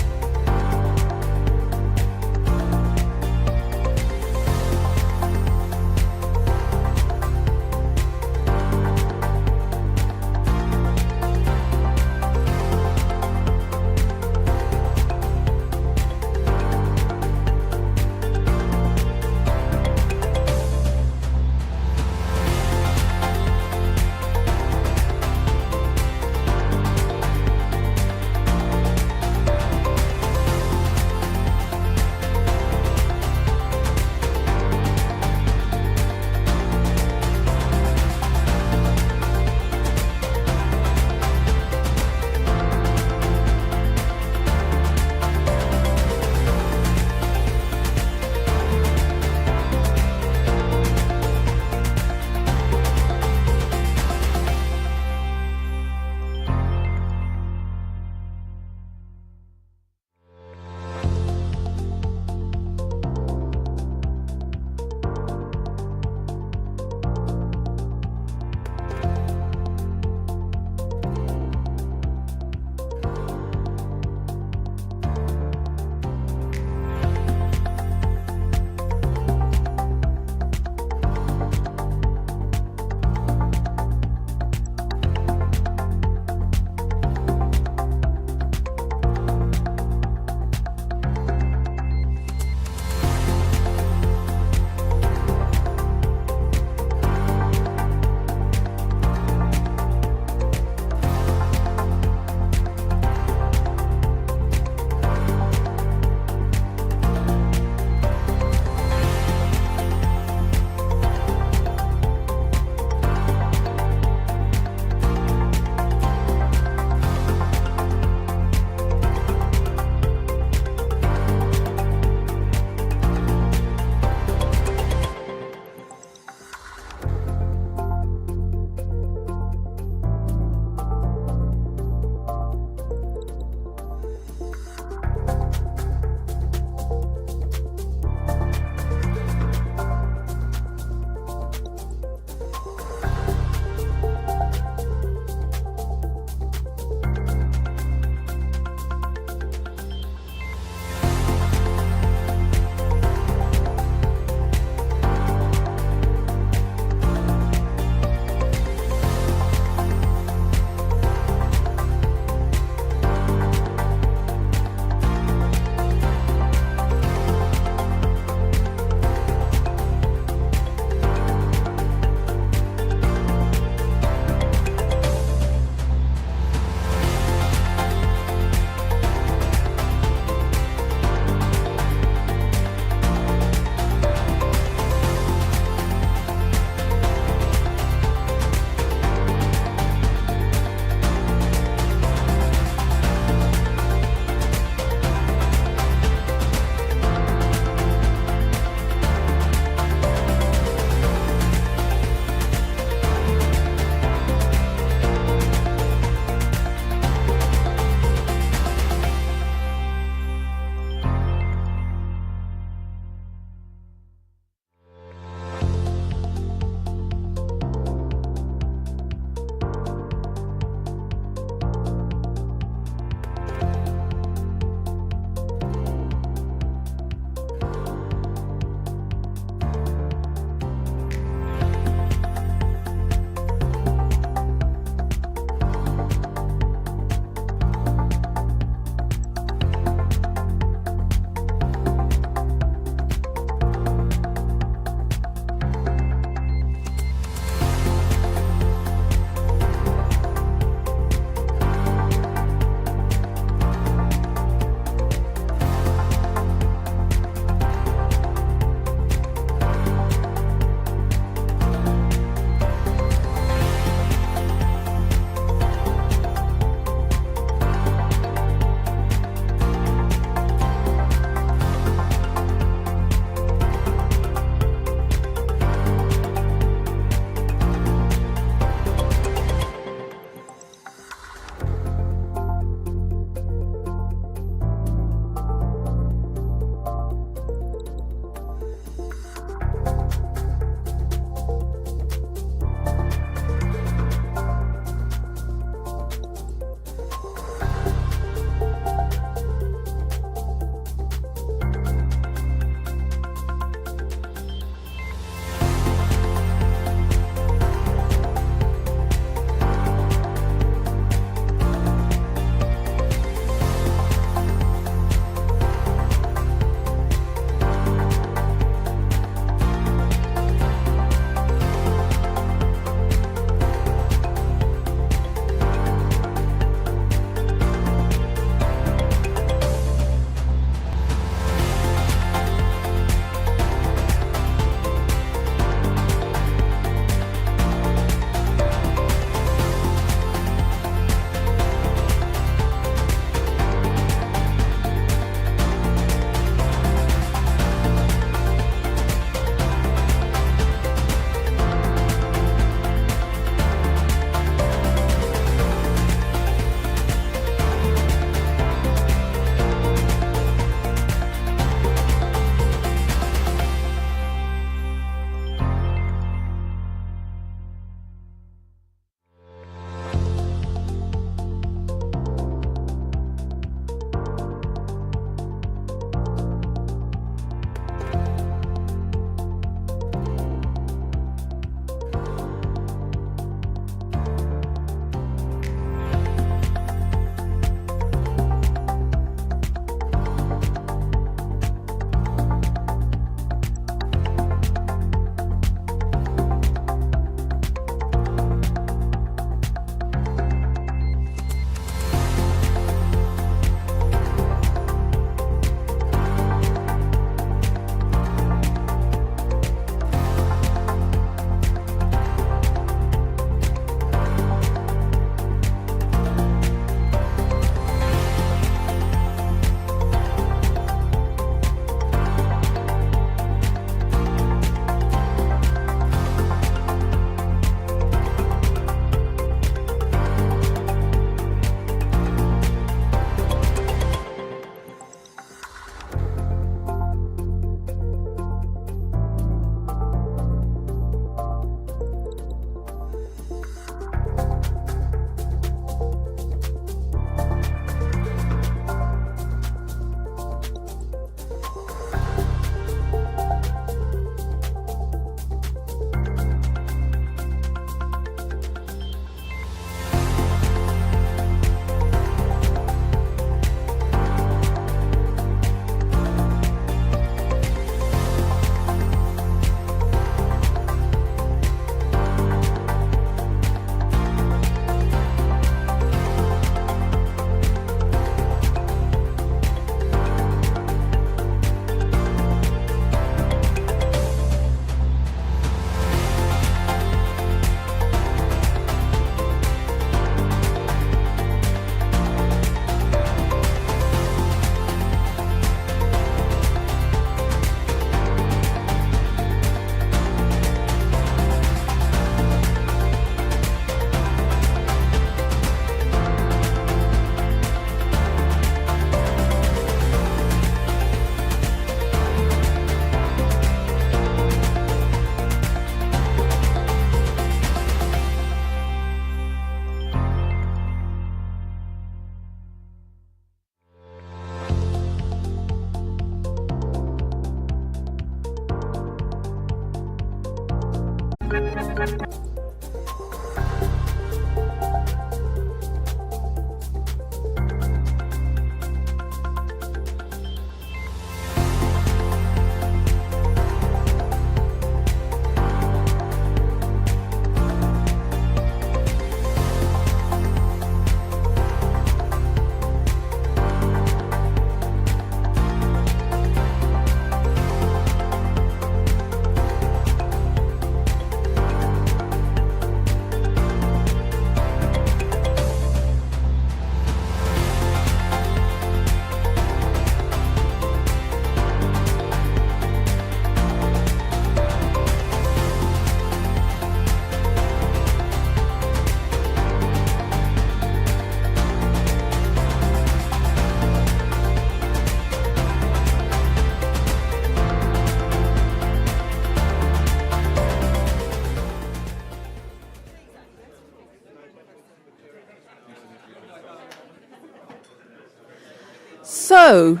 So,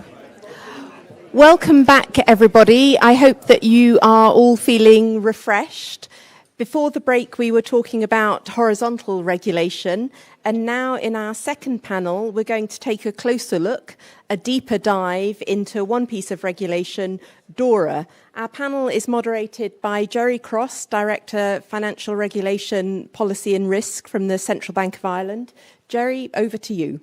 welcome back, everybody. I hope that you are all feeling refreshed. Before the break, we were talking about horizontal regulation, and now in our second panel, we're going to take a closer look, a deeper dive into one piece of regulation, DORA. Our panel is moderated by Jerry Cross, Director, Financial Regulation, Policy and Risk from the Central Bank of Ireland. Jerry, over to you.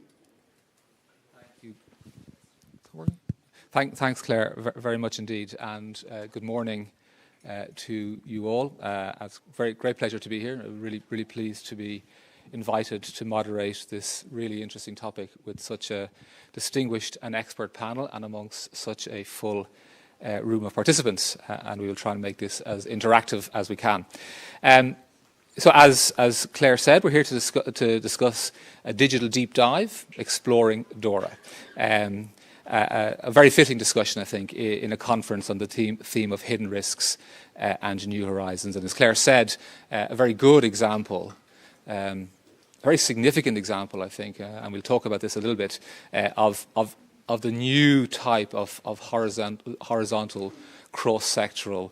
Thanks, Claire, very much indeed, and good morning to you all. It's a very great pleasure to be here. Really pleased to be invited to moderate this really interesting topic with such a distinguished and expert panel and amongst such a full room of participants, and we will try and make this as interactive as we can. So as Claire said, we're here to discuss a digital deep dive exploring DORA. A very fitting discussion, I think, in a conference on the theme of hidden risks and new horizons. And as Claire said, a very good example, a very significant example, I think, and we'll talk about this a little bit, of the new type of horizontal cross-sectoral,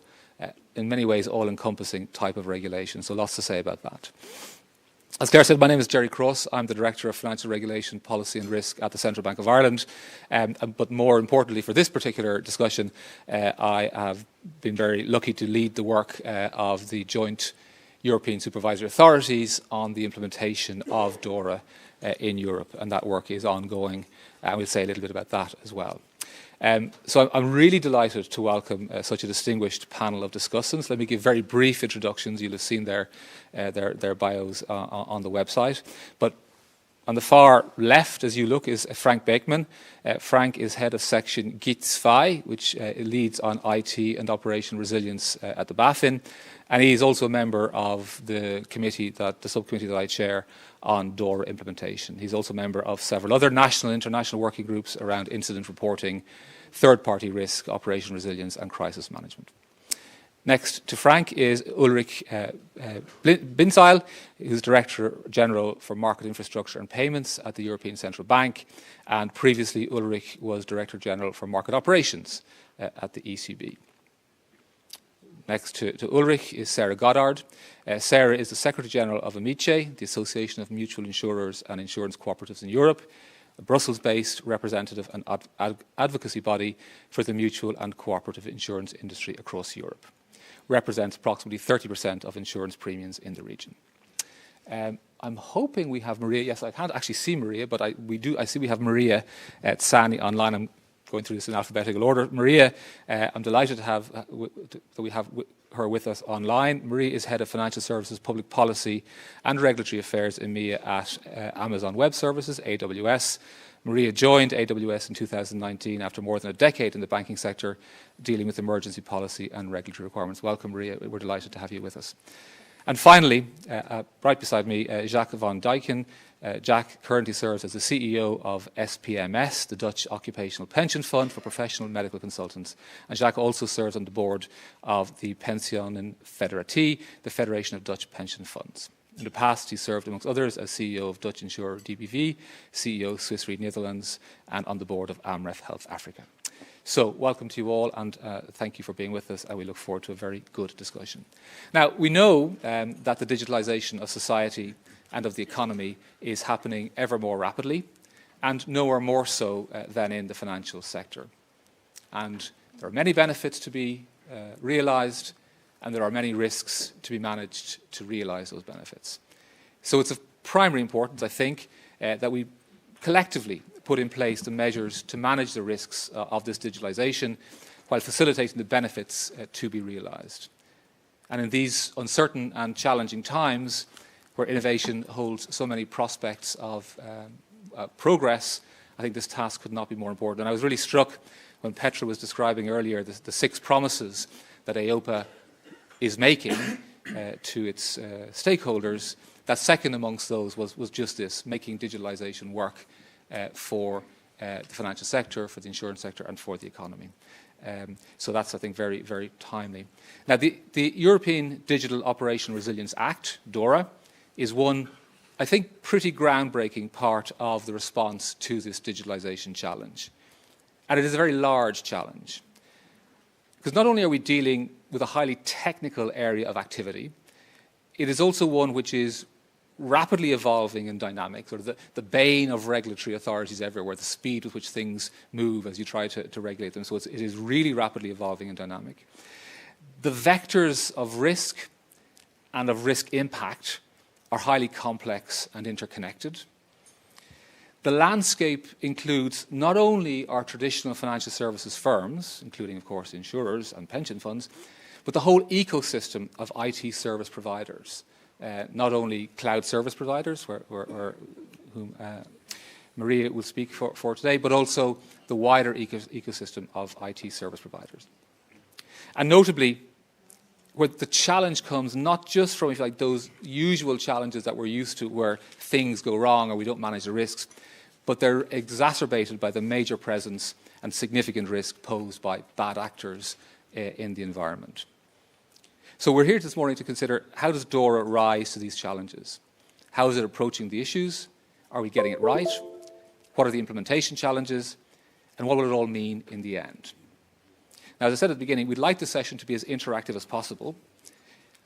in many ways all-encompassing type of regulation. So lots to say about that. As Claire said, my name is Jerry Cross. I'm the Director of Financial Regulation, Policy and Risk at the Central Bank of Ireland. But more importantly for this particular discussion, I have been very lucky to lead the work of the joint European supervisory authorities on the implementation of DORA in Europe. And that work is ongoing. And we'll say a little bit about that as well. So I'm really delighted to welcome such a distinguished panel of discussants. Let me give very brief introductions. You'll have seen their bios on the website. But on the far left, as you look, is Frank Beekman. Frank is head of section GITS-FI, which leads on IT and operation resilience at the BaFin. And he is also a member of the subcommittee that I chair on DORA implementation. He's also a member of several other national and international working groups around incident reporting, third-party risk, operation resilience, and crisis management. Next to Frank is Ulrich Binzeil, who's Director General for Market Infrastructure and Payments at the European Central Bank, and previously Ulrich was Director General for Market Operations at the ECB. Next to Ulrich is Sarah Goddard. Sarah is the Secretary General of AMICE, the Association of Mutual Insurers and Insurance Cooperatives in Europe, a Brussels-based representative and advocacy body for the mutual and cooperative insurance industry across Europe. Represents approximately 30% of insurance premiums in the region. I'm hoping we have Maria. Yes, I can't actually see Maria, but I see we have Maria Tsani online. I'm going through this in alphabetical order. Maria, I'm delighted to have that we have her with us online. Maria is Head of Financial Services, Public Policy and Regulatory Affairs EMEA at Amazon Web Services, AWS. Maria joined AWS in 2019 after more than a decade in the banking sector, dealing with emergency policy and regulatory requirements. Welcome, Maria. We're delighted to have you with us. And finally, right beside me, Jacques van Dijken. Jack currently serves as the CEO of SPMS, the Dutch Occupational Pension Fund for Professional Medical Consultants. And Jacques also serves on the board of the Pensioenen Federatie, the Federation of Dutch Pension Funds. In the past, he served, amongst others, as CEO of Dutch insurer DBV, CEO Swiss Re Netherlands, and on the board of Amref Health Africa. So welcome to you all, and thank you for being with us, and we look forward to a very good discussion. Now, we know that the digitalisation of society and of the economy is happening ever more rapidly, and nowhere more so than in the financial sector. And there are many benefits to be realised, and there are many risks to be managed to realise those benefits. So it's of primary importance, I think, that we collectively put in place the measures to manage the risks of this digitalisation while facilitating the benefits to be realised. And in these uncertain and challenging times, where innovation holds so many prospects of progress, I think this task could not be more important. And I was really struck when Petra was describing earlier the 6 promises that EIOPA is making to its stakeholders. That second amongst those was just this, making digitalisation work for the financial sector, for the insurance sector, and for the economy. So that's, I think, very, very timely. Now, the European Digital Operational Resilience Act, DORA, is one, I think, pretty groundbreaking part of the response to this digitalisation challenge. And it is a very large challenge. Because not only are we dealing with a highly technical area of activity, it is also one which is rapidly evolving and dynamic, sort of the bane of regulatory authorities everywhere, the speed with which things move as you try to regulate them. So it is really rapidly evolving and dynamic. The vectors of risk and of risk impact are highly complex and interconnected. The landscape includes not only our traditional financial services firms, including, of course, insurers and pension funds, but the whole ecosystem of IT service providers. Not only cloud service providers, whom Maria will speak for today, but also the wider ecosystem of IT service providers. And notably, where the challenge comes not just from, if you like, those usual challenges that we're used to where things go wrong or we don't manage the risks, but they're exacerbated by the major presence and significant risk posed by bad actors in the environment. So we're here this morning to consider, how does DORA rise to these challenges? How is it approaching the issues? Are we getting it right? What are the implementation challenges? And what will it all mean in the end? Now, as I said at the beginning, we'd like the session to be as interactive as possible.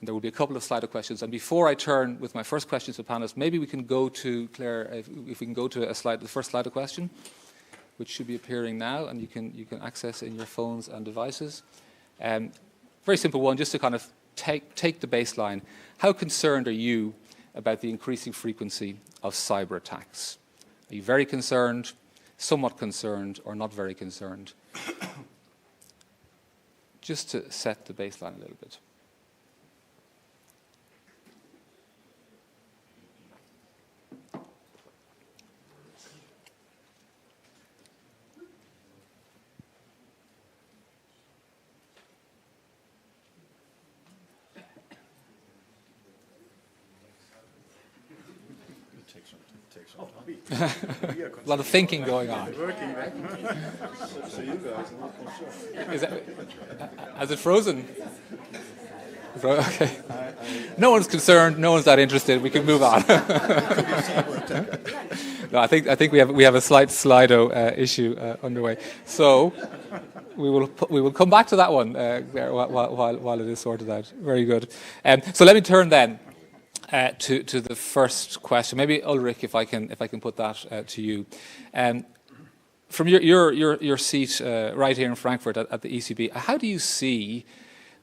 And there will be a couple of Slido questions. And before I turn with my first question to the panelists, maybe we can go to, Claire, if we can go to a slide, the first Slido question, which should be appearing now, and you can access in your phones and devices. Very simple one, just to kind of take the baseline. How concerned are you about the increasing frequency of cyber attacks? Are you very concerned, somewhat concerned, or not very concerned? Just to set the baseline a little bit. A lot of thinking going on. Has it frozen? Okay. No one's concerned. No one's that interested. We can move on. No, I think we have a slight Slido issue underway. So we will come back to that one while it is sorted out. Very good. So let me turn then to the first question. Maybe Ulrich, if I can put that to you. From your seat right here in Frankfurt at the ECB, how do you see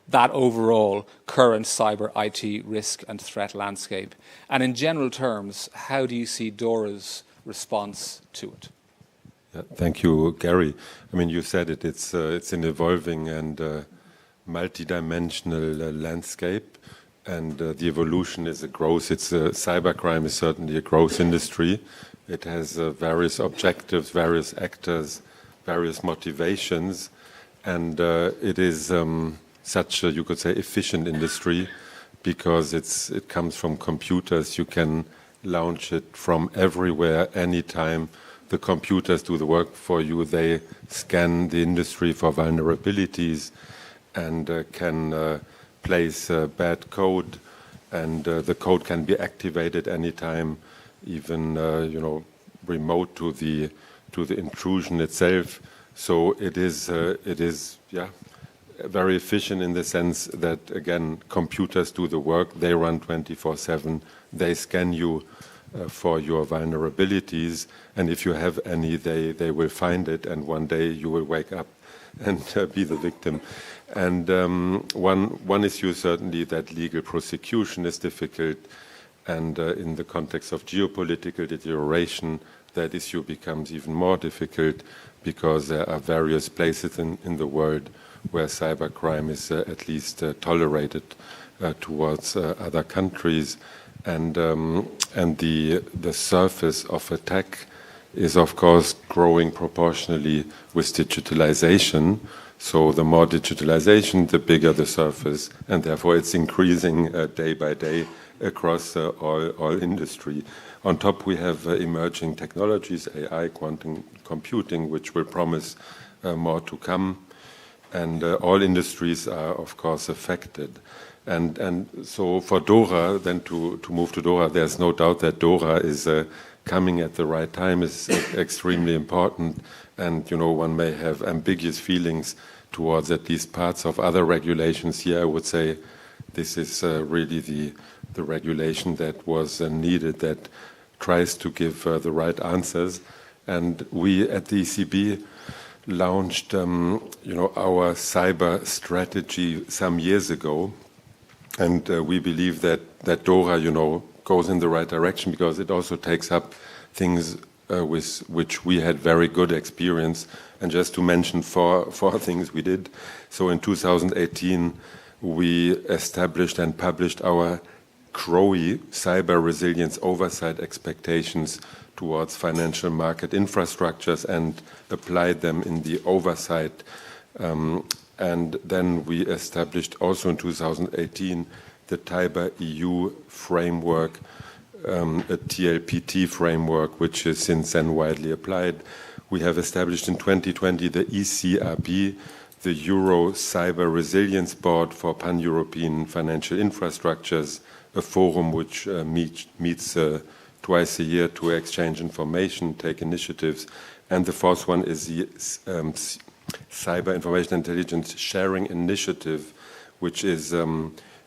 that overall current cyber IT risk and threat landscape? And in general terms, how do you see DORA's response to it? Yeah, thank you, Gary. I mean, you said it. It's an evolving and multidimensional landscape. And the evolution is a growth. Cybercrime is certainly a growth industry. It has various objectives, various actors, various motivations, and it is such a, you could say, efficient industry because it comes from computers. You can launch it from everywhere, anytime. The computers do the work for you. They scan the industry for vulnerabilities and can place bad code, and the code can be activated anytime, even remote to the intrusion itself. So it is very efficient in the sense that, again, computers do the work, they run 24/7, they scan you for your vulnerabilities, and if you have any, they will find it, and one day you will wake up and be the victim. And one issue certainly that legal prosecution is difficult, and in the context of geopolitical deterioration, that issue becomes even more difficult because there are various places in the world where cybercrime is at least tolerated towards other countries, and the surface of attack is of course growing proportionally with digitalization. So the more digitalization, the bigger the surface, and therefore it's increasing day by day across all industry. On top, we have emerging technologies, AI, quantum computing, which will promise more to come. And all industries are, of course, affected. And so for DORA, then to move to DORA, there's no doubt that DORA is coming at the right time, is extremely important. And, you know, one may have ambiguous feelings towards at least parts of other regulations. Here, I would say this is really the regulation that was needed, that tries to give the right answers. And we at the ECB launched, our cyber strategy some years ago, and we believe that DORA, goes in the right direction because it also takes up things with which we had very good experience. And just to mention four things we did. So in 2018, we established and published our CROI, Cyber Resilience Oversight Expectations towards financial market infrastructures, and applied them in the oversight. And then we established also in 2018 the Cyber EU framework, a TLPT framework, which is since then widely applied. We have established in 2020 the ECRB, the Euro Cyber Resilience Board for Pan-European Financial Infrastructures, a forum which meets twice a year to exchange information, take initiatives. And the fourth one is the Cyber Information Intelligence Sharing Initiative, which is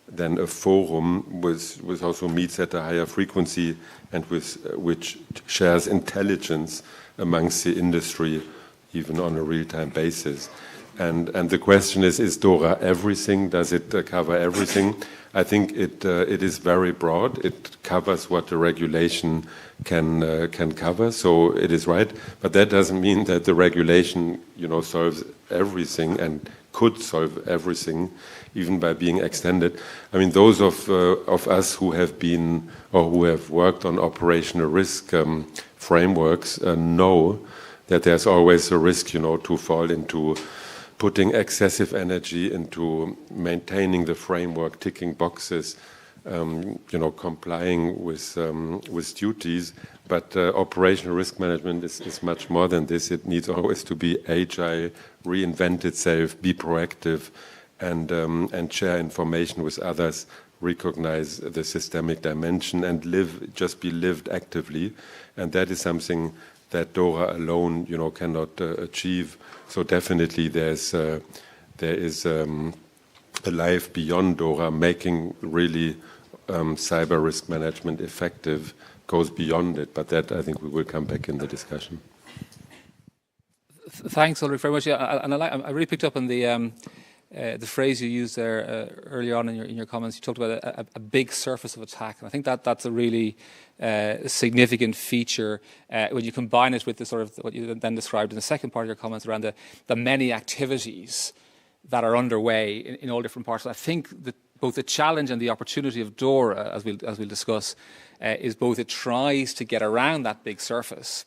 then a forum which also meets at a higher frequency and which shares intelligence amongst the industry, even on a real-time basis. And the question is DORA everything? Does it cover everything? I think it is very broad. It covers what the regulation can cover, so it is right. But that doesn't mean that the regulation, solves everything and could solve everything, even by being extended. I mean, those of us who have been or who have worked on operational risk frameworks know that there's always a risk, to fall into putting excessive energy into maintaining the framework, ticking boxes, complying with duties. But operational risk management is much more than this. It needs always to be agile, reinvent itself, be proactive, and share information with others, recognize the systemic dimension, and be lived actively. And that is something that DORA alone, cannot achieve. So definitely there is a life beyond DORA. Making really cyber risk management effective goes beyond it, but that I think we will come back in the discussion. Thanks, Ulrich, very much. Yeah, and I really picked up on the phrase you used there earlier on in your comments. You talked about a big surface of attack, and I think that's a really significant feature when you combine it with the sort of what you then described in the second part of your comments around the many activities that are underway in all different parts. I think that both the challenge and the opportunity of DORA, as we'll discuss, is both it tries to get around that big surface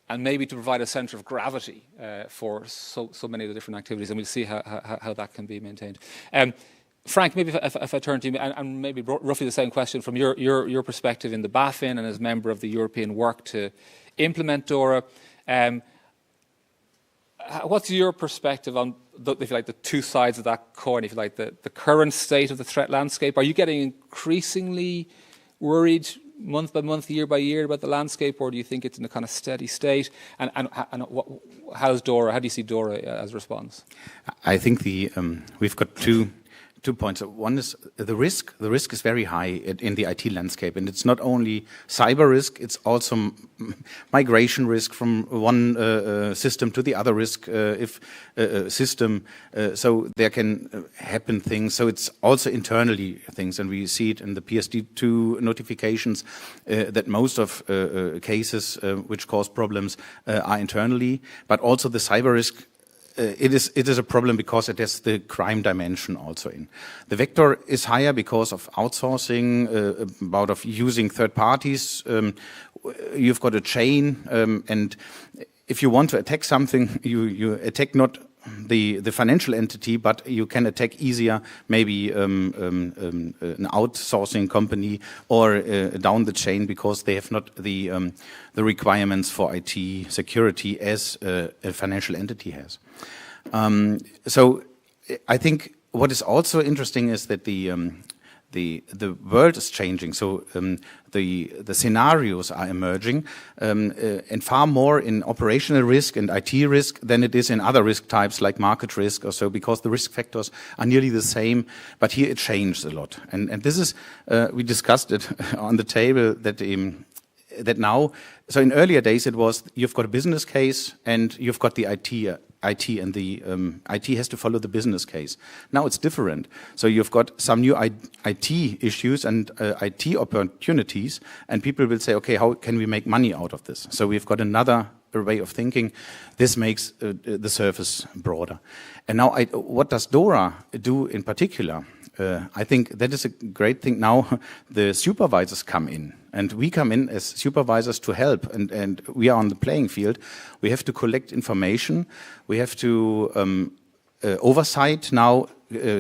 and maybe to provide a centre of gravity for so many of the different activities, and we'll see how that can be maintained. Frank, maybe if I turn to you, and maybe roughly the same question from your perspective in the BaFin and as member of the European work to implement DORA, what's your perspective on, if you like, the two sides of that coin, if you like, the current state of the threat landscape? Are you getting increasingly worried month by month, year by year about the landscape, or do you think it's in a kind of steady state? And how's DORA? How do you see DORA as a response? I think we've got two points. One is the risk. The risk is very high in the IT landscape, and it's not only cyber risk; it's also migration risk from one system to the other system. So there can happen things. So it's also internally things, and we see it in the PSD2 notifications that most of cases which cause problems are internally, but also the cyber risk. It is a problem because it has the crime dimension also in. The vector is higher because of outsourcing, about of using third parties. You've got a chain, and if you want to attack something, you attack not the financial entity, but you can attack easier maybe an outsourcing company or down the chain because they have not the requirements for IT security as a financial entity has. So I think what is also interesting is that the world is changing. So the scenarios are emerging, and far more in operational risk and IT risk than it is in other risk types like market risk or so, because the risk factors are nearly the same. But here it changed a lot, and this is we discussed it on the table that now. So in earlier days it was you've got a business case and you've got the IT and the IT has to follow the business case. Now it's different. So you've got some new IT issues and IT opportunities, and people will say, okay, how can we make money out of this? So we've got another way of thinking. This makes the surface broader. And now what does DORA do in particular? I think that is a great thing. Now the supervisors come in, and we come in as supervisors to help, and we are on the playing field. We have to collect information. We have to oversight now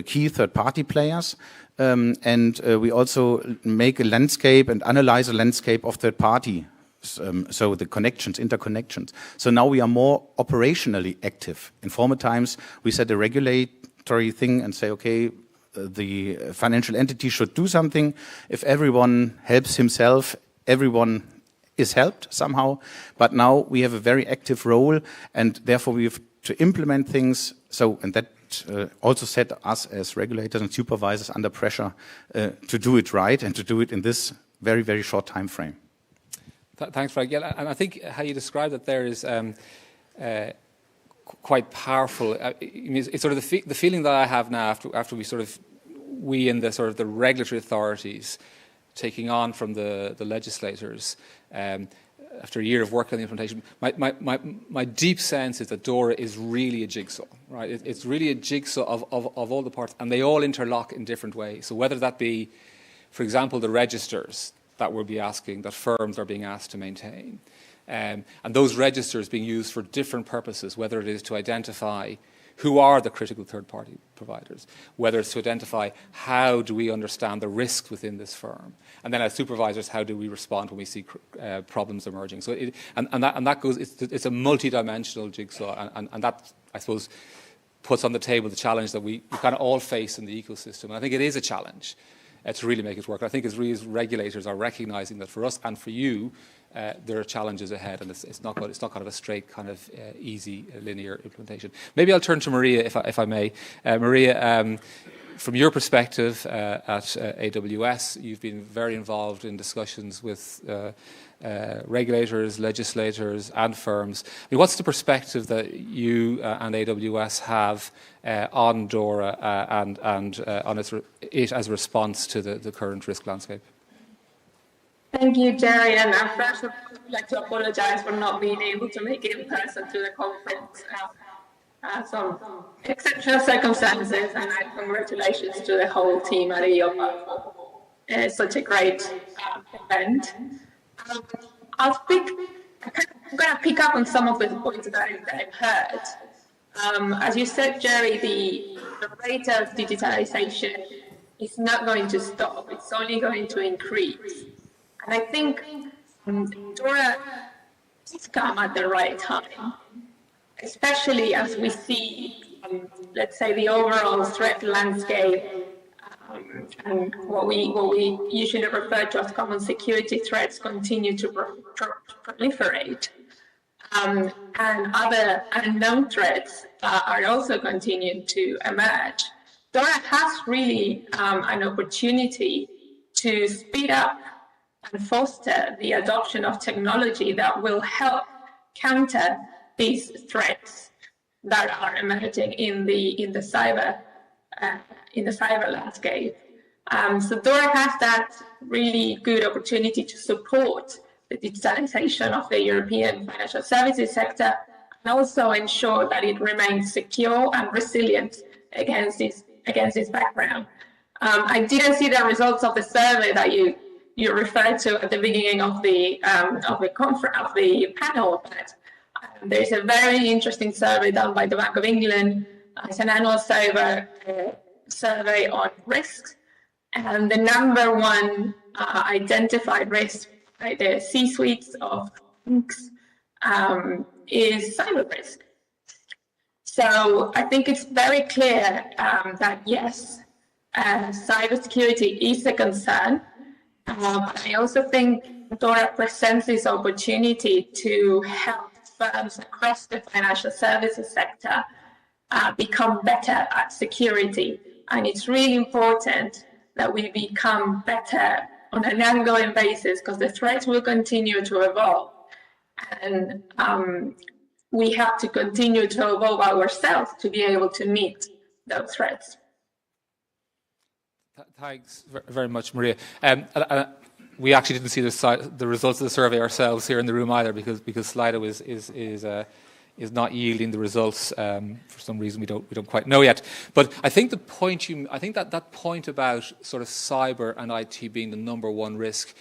key third-party players, and we also make a landscape and analyze a landscape of third-party. So the connections, interconnections. So now we are more operationally active. In former times, we said a regulatory thing and say, okay, the financial entity should do something. If everyone helps himself, everyone is helped somehow. But now we have a very active role, and therefore we have to implement things. So, and that also set us as regulators and supervisors under pressure to do it right and to do it in this very, very short time frame. Thanks, Frank. Yeah, and I think how you described it there is quite powerful. It's sort of the feeling that I have now after we and the sort of the regulatory authorities taking on from the legislators after a year of work on the implementation. My deep sense is that DORA is really a jigsaw, right? It's really a jigsaw of all the parts, and they all interlock in different ways. So whether that be, for example, the registers that firms are being asked to maintain. And those registers being used for different purposes, whether it is to identify who are the critical third-party providers, whether it's to identify how do we understand the risks within this firm, and then as supervisors, how do we respond when we see problems emerging. So that goes. It's a multi-dimensional jigsaw, and that, I suppose, puts on the table the challenge that we kind of all face in the ecosystem. And I think it is a challenge to really make it work. I think as regulators are recognising that for us and for you, there are challenges ahead, and it's not kind of a straight kind of easy linear implementation. Maybe I'll turn to Maria, if I may. Maria, from your perspective at AWS, you've been very involved in discussions with regulators, legislators, and firms. I mean, what's the perspective that you and AWS have on DORA and on it as a response to the current risk landscape? Thank you, Jerry. And first, I'd like to apologize for not being able to make it in person to the conference. Some exceptional circumstances, and congratulations to the whole team at EIOPA for such a great event. I'm going to pick up on some of the points that I've heard. As you said, Jerry, the rate of digitalization is not going to stop. It's only going to increase. And I think DORA has come at the right time, especially as we see, let's say, the overall threat landscape and what we usually refer to as common security threats continue to proliferate. And other unknown threats are also continuing to emerge. DORA has really an opportunity to speed up and foster the adoption of technology that will help counter these threats that are emerging in the cyber landscape. So DORA has that really good opportunity to support the digitalization of the European financial services sector, and also ensure that it remains secure and resilient against this background. I didn't see the results of the survey that you referred to at the beginning of the panel, but there's a very interesting survey done by the Bank of England. It's an annual survey on risks, and the number one identified risk by the C-suites of banks is cyber risk. So I think it's very clear that yes, cybersecurity is a concern. I also think DORA presents this opportunity to help firms across the financial services sector become better at security. And it's really important that we become better on an ongoing basis, because the threats will continue to evolve. And we have to continue to evolve ourselves to be able to meet those threats. Thanks very much, Maria. We actually didn't see the results of the survey ourselves here in the room either, because Slido is not yielding the results for some reason we don't quite know yet. But I think that point about sort of cyber and IT being the number one risk,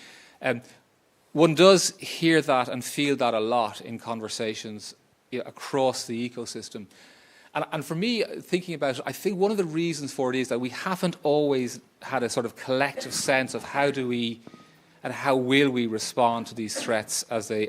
one does hear that and feel that a lot in conversations across the ecosystem. And for me, thinking about it, I think one of the reasons for it is that we haven't always had a sort of collective sense of how do we and how will we respond to these threats as they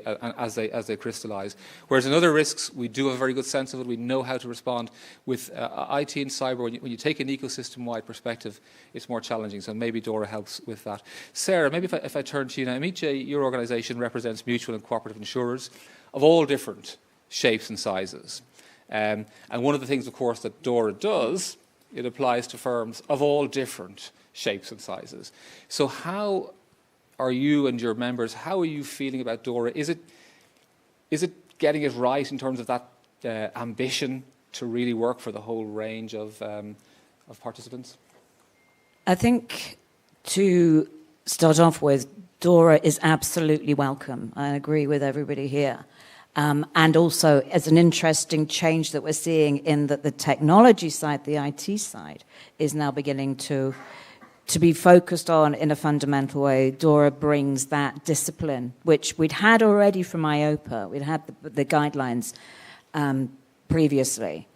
crystallise. Whereas in other risks, we do have a very good sense of it. We know how to respond. With IT and cyber, when you take an ecosystem-wide perspective, it's more challenging. So maybe DORA helps with that. Sarah, maybe if I turn to you now. Amice, your organisation represents mutual and cooperative insurers of all different shapes and sizes. And one of the things, of course, that DORA does, it applies to firms of all different shapes and sizes. So how are you and your members, how are you feeling about DORA? Is it getting it right in terms of that ambition to really work for the whole range of participants? I think to start off with, DORA is absolutely welcome. I agree with everybody here. And also as an interesting change that we're seeing in that the technology side, the IT side, is now beginning to be focused on in a fundamental way. DORA brings that discipline, which we'd had already from EIOPA. We'd had the guidelines previously,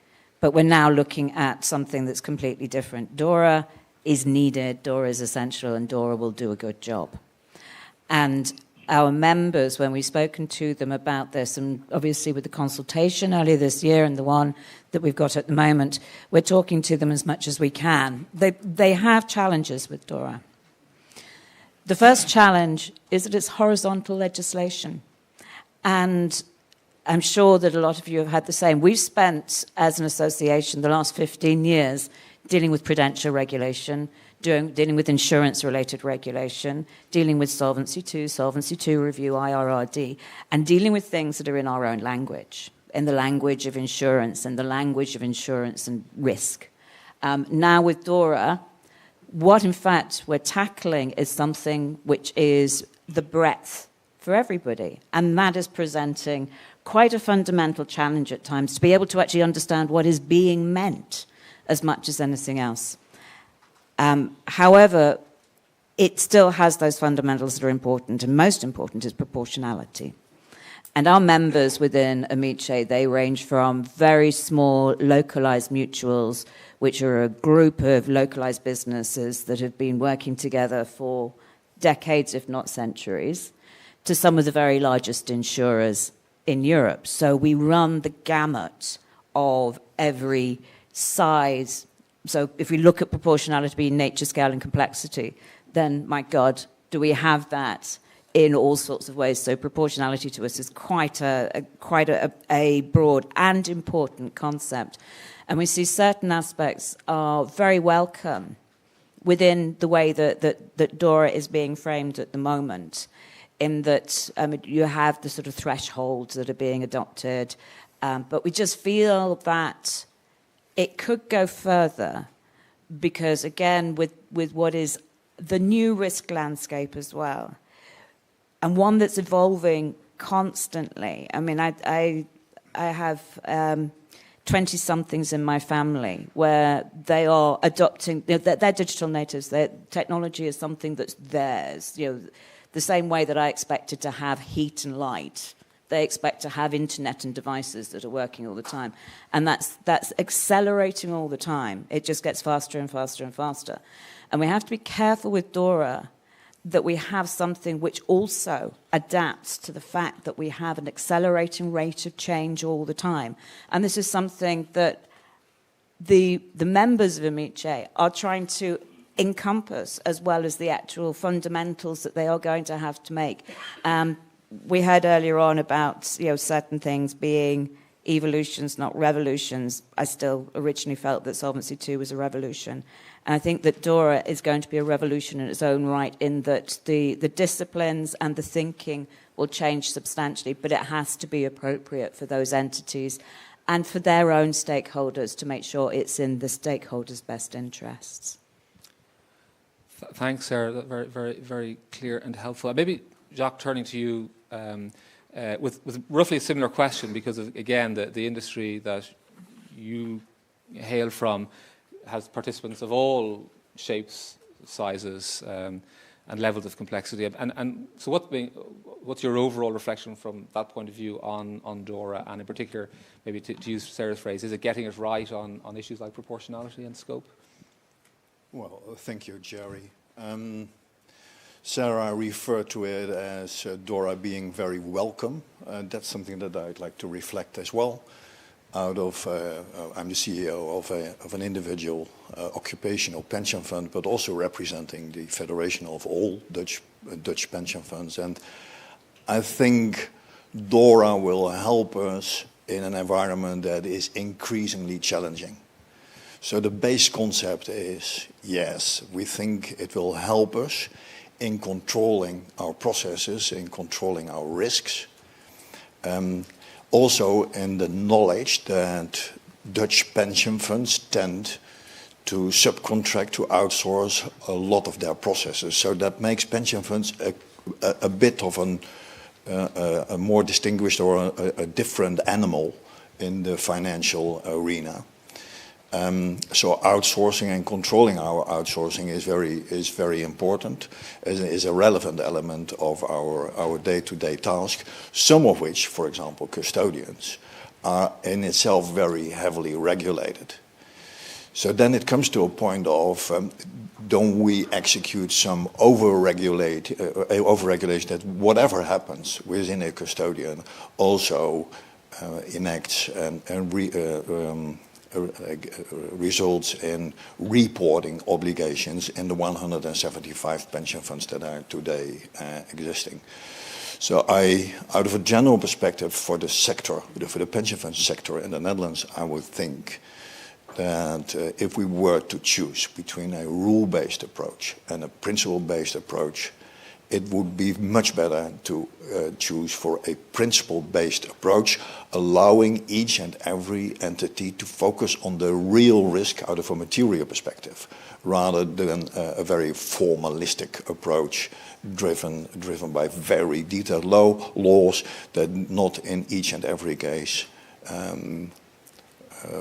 but we're now looking at something that's completely different. DORA is needed, DORA is essential, and DORA will do a good job. And our members, when we've spoken to them about this, and obviously with the consultation earlier this year and the one that we've got at the moment, we're talking to them as much as we can. They have challenges with DORA. The first challenge is that it's horizontal legislation. And I'm sure that a lot of you have had the same. We've spent, as an association, the last 15 years dealing with prudential regulation, dealing with insurance-related regulation, dealing with Solvency II review, IRRD, and dealing with things that are in our own language, in the language of insurance and the language of insurance and risk. Now with DORA, what in fact we're tackling is something which is the breadth for everybody, and that is presenting quite a fundamental challenge at times to be able to actually understand what is being meant as much as anything else. However, it still has those fundamentals that are important, and most important is proportionality. And our members within Amice, they range from very small localized mutuals, which are a group of localized businesses that have been working together for decades, if not centuries, to some of the very largest insurers in Europe. So we run the gamut of every size, So if we look at proportionality being nature, scale, and complexity, then, my God, do we have that in all sorts of ways? So proportionality to us is quite a broad and important concept. And we see certain aspects are very welcome within the way that DORA is being framed at the moment, in that you have the sort of thresholds that are being adopted, but we just feel that it could go further because, again, with what is the new risk landscape as well, and one that's evolving constantly. I mean, I have 20-somethings in my family where they are adopting, they're digital natives. Their technology is something that's theirs. The same way that I expected to have heat and light, they expect to have internet and devices that are working all the time. And that's accelerating all the time. It just gets faster and faster and faster. And we have to be careful with DORA that we have something which also adapts to the fact that we have an accelerating rate of change all the time. And this is something that the members of Amice are trying to encompass, as well as the actual fundamentals that they are going to have to make. We heard earlier on about certain things being evolutions, not revolutions. I still originally felt that Solvency II was a revolution. And I think that DORA is going to be a revolution in its own right, in that the disciplines and the thinking will change substantially, but it has to be appropriate for those entities and for their own stakeholders to make sure it's in the stakeholders' best interests. Thanks, Sarah. That's very, very, very clear and helpful. Maybe, Jacques, turning to you with roughly a similar question, because of, again, the industry that you hail from has participants of all shapes, sizes, and levels of complexity. And so what's your overall reflection from that point of view on DORA, and in particular, maybe to use Sarah's phrase, is it getting it right on issues like proportionality and scope? Well, thank you, Jerry. Sarah referred to it as DORA being very welcome. That's something that I'd like to reflect as well. I'm the CEO of an individual occupational pension fund, but also representing the Federation of all Dutch pension funds. And I think DORA will help us in an environment that is increasingly challenging. So the base concept is, yes, we think it will help us in controlling our processes, in controlling our risks. Also in the knowledge that Dutch pension funds tend to subcontract, to outsource a lot of their processes. So that makes pension funds a bit of a more distinguished or a different animal in the financial arena. So outsourcing and controlling our outsourcing is very important, is a relevant element of our day-to-day task, some of which, for example, custodians, are in itself very heavily regulated. So then it comes to a point of, don't we execute some overregulation that whatever happens within a custodian also enacts and results in reporting obligations in the 175 pension funds that are today existing. So out of a general perspective for the sector, for the pension fund sector in the Netherlands, I would think that if we were to choose between a rule-based approach and a principle-based approach, it would be much better to choose for a principle-based approach, allowing each and every entity to focus on the real risk out of a material perspective, rather than a very formalistic approach driven by very detailed laws that not in each and every case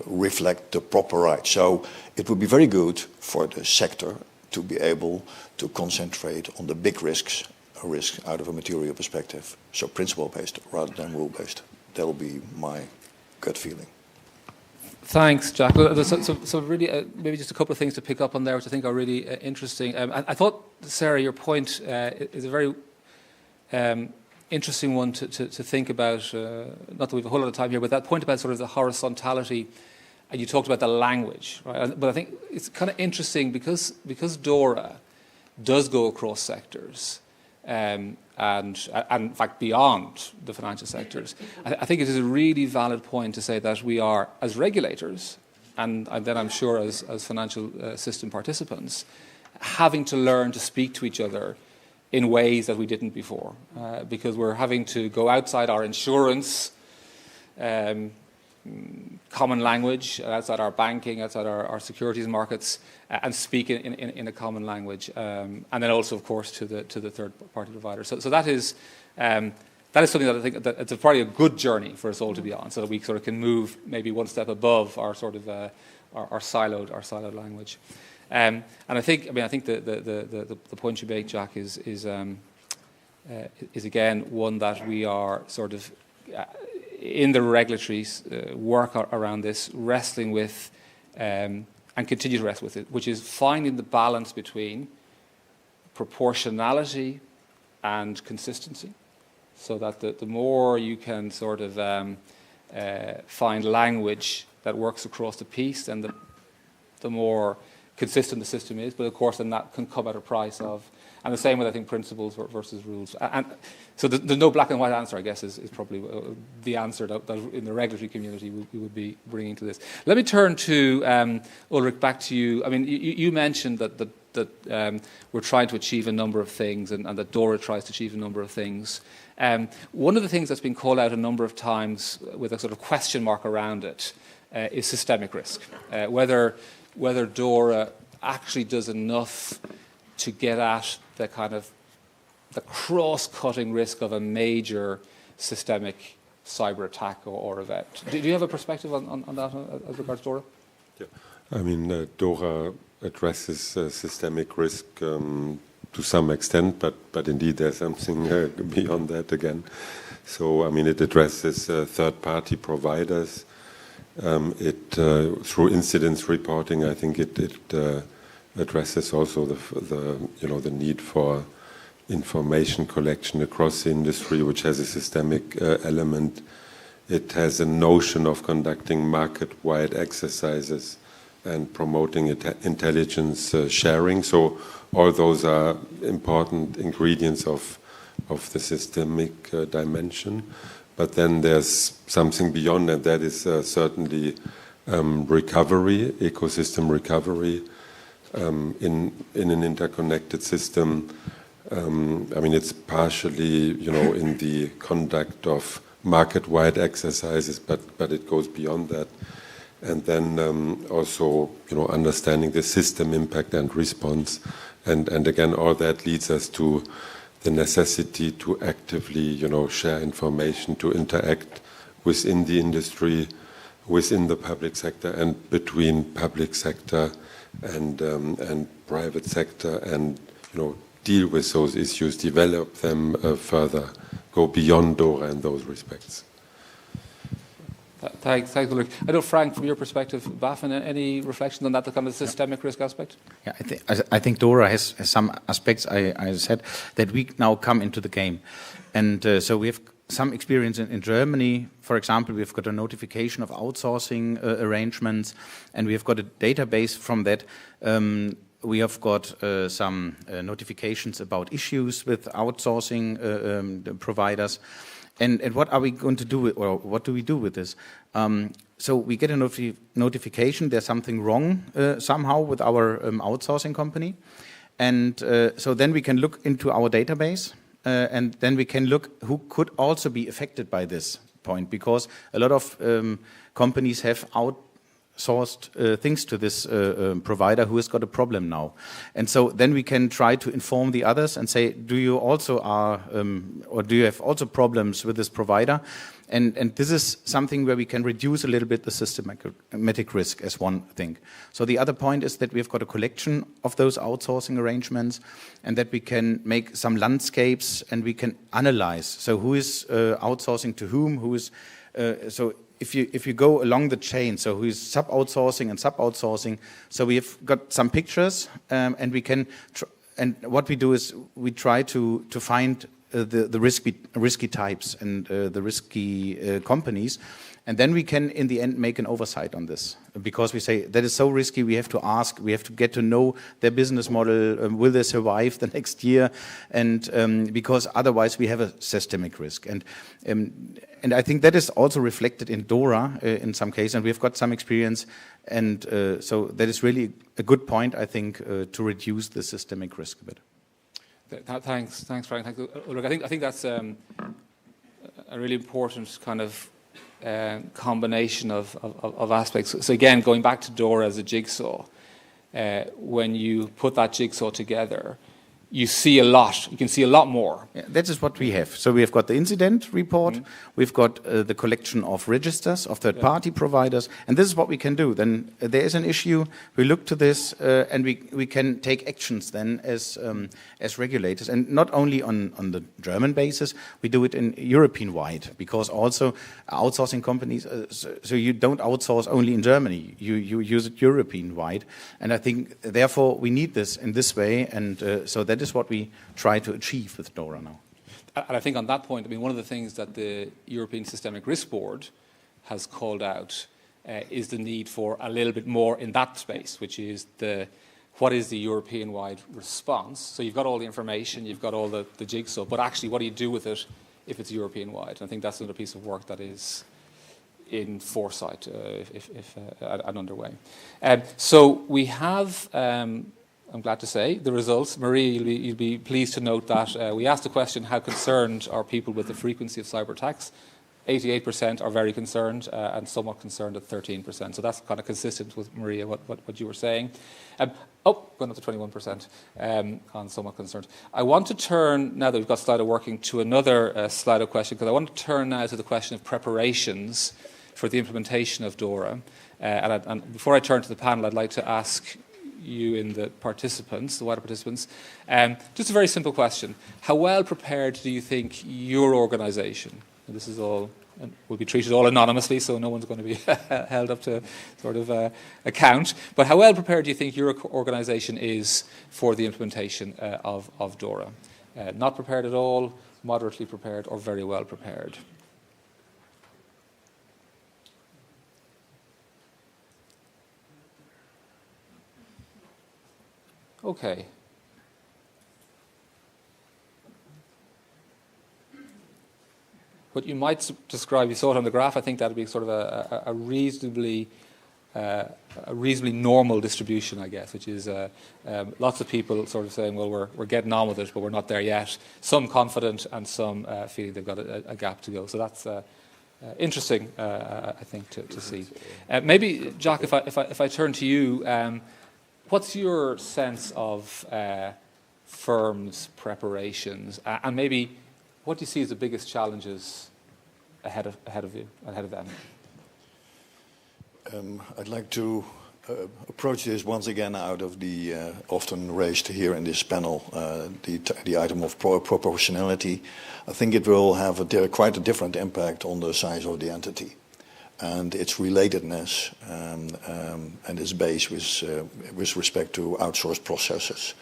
reflect the proper right. So it would be very good for the sector to be able to concentrate on the big risks out of a material perspective. So principle-based rather than rule-based. That'll be my gut feeling. Thanks, Jack. So really, maybe just a couple of things to pick up on there, which I think are really interesting. I thought, Sarah, your point is a very interesting one to think about. Not that we have a whole lot of time here, but that point about sort of the horizontality And you talked about the language, right? But I think it's kind of interesting because DORA does go across sectors and in fact beyond the financial sectors. I think it is a really valid point to say that we are, as regulators, and then I'm sure as financial system participants, having to learn to speak to each other in ways that we didn't before, because we're having to go outside our insurance common language, outside our banking, outside our securities markets, and speak in a common language, and then also, of course, to the third-party provider. So that is something that I think that it's probably a good journey for us all to be on, so that we sort of can move maybe one step above our sort of our siloed language. And I think the point you make, Jack, is again one that we are sort of in the regulatory work around this, wrestling with and continue to wrestle with it, which is finding the balance between proportionality and consistency, so that the more you can sort of find language that works across the piece, then the more consistent the system is. But of course, then that can come at a price of, and the same with, I think, principles versus rules. And so there's no black and white answer, I guess, is probably the answer that in the regulatory community we would be bringing to this. Let me turn to Ulrich, back to you. I mean, you mentioned that we're trying to achieve a number of things, and that DORA tries to achieve a number of things. One of the things that's been called out a number of times with a sort of question mark around it is systemic risk. Whether DORA actually does enough to get at the kind of the cross-cutting risk of a major systemic cyber attack or event. Do you have a perspective on that as regards DORA? Yeah. I mean, DORA addresses systemic risk to some extent, but indeed there's something beyond that again. So, I mean, it addresses third-party providers. Through incidents reporting, I think it addresses also the need for information collection across the industry, which has a systemic element. It has a notion of conducting market-wide exercises and promoting intelligence sharing. So all those are important ingredients of the systemic dimension. But then there's something beyond that. That is certainly recovery, ecosystem recovery in an interconnected system. I mean, it's partially, in the conduct of market-wide exercises, but it goes beyond that. And then also, understanding the system impact and response. And again, all that leads us to the necessity to actively, share information, to interact within the industry, within the public sector, and between public sector and private sector, and deal with those issues, develop them further, go beyond DORA in those respects. Thanks, Ulrich. I know, Frank, from your perspective, BaFin, any reflection on that, the kind of systemic risk aspect? Yeah, I think DORA has some aspects, I said, that we now come into the game. And so we have some experience in Germany. For example, we've got a notification of outsourcing arrangements, and we have got a database from that. We have got some notifications about issues with outsourcing providers. And what are we going to do, or what do we do with this? So we get a notification there's something wrong somehow with our outsourcing company. And so then we can look into our database, and then we can look who could also be affected by this point, because a lot of companies have outsourced things to this provider who has got a problem now. And so then we can try to inform the others and say, do you also or do you have also problems with this provider? And this is something where we can reduce a little bit the systematic risk as one thing. So the other point is that we've got a collection of those outsourcing arrangements, and that we can make some landscapes and we can analyze. So who is outsourcing to whom? Who is so if you go along the chain, so who is sub-outsourcing and sub-outsourcing. So we have got some pictures, and we can. And what we do is we try to find the risky types and the risky companies, And then we can, in the end, make an oversight on this. Because we say, that is so risky, we have to ask, we have to get to know their business model, will they survive the next year? And because otherwise we have a systemic risk. And I think that is also reflected in DORA in some cases, and we've got some experience. And so that is really a good point, I think, to reduce the systemic risk a bit. Thanks, Frank. Thanks, Ulrich. I think that's a really important kind of combination of aspects. So again, going back to DORA as a jigsaw, when you put that jigsaw together, you see a lot. You can see a lot more. Yeah, that is what we have. So we have got the incident report, we've got the collection of registers of third-party providers, and this is what we can do. Then there is an issue, we look to this, and we can take actions then as regulators, and not only on the German basis, we do it in European-wide, because also outsourcing companies, so you don't outsource only in Germany, you use it European-wide, and I think, therefore, we need this in this way, and so that is what we try to achieve with DORA now. And I think on that point, I mean, one of the things that the European Systemic Risk Board has called out is the need for a little bit more in that space, which is what is the European-wide response? So you've got all the information, you've got all the jigsaw, but actually what do you do with it if it's European-wide? And I think that's another piece of work that is in foresight, and underway. So we have... I'm glad to say, the results. Marie, you'll be pleased to note that we asked the question, how concerned are people with the frequency of cyber attacks? 88% are very concerned, and somewhat concerned at 13%. So that's kind of consistent with, Maria, what you were saying. Going up to 21% on somewhat concerned. I want to turn, now that we've got Slido working, to another Slido question, because I want to turn now to the question of preparations for the implementation of DORA. And before I turn to the panel, I'd like to ask you in the participants, the wider participants, just a very simple question. How well prepared do you think your organisation, and this is all, and will be treated all anonymously, so no one's going to be held up to sort of account, but how well prepared do you think your organisation is for the implementation of DORA? Not prepared at all, moderately prepared, or very well prepared? Okay. What you might describe, you saw it on the graph, I think that would be sort of a reasonably normal distribution, I guess, which is lots of people sort of saying, well, we're getting on with it, but we're not there yet. Some confident and some feeling they've got a gap to go. So that's interesting, I think, to see. Maybe, Jack, if I turn to you, what's your sense of firms' preparations, and maybe what do you see as the biggest challenges ahead of them? I'd like to approach this once again out of the often raised here in this panel, the item of proportionality. I think it will have quite a different impact on the size of the entity and its relatedness and its base with respect to outsourced processes.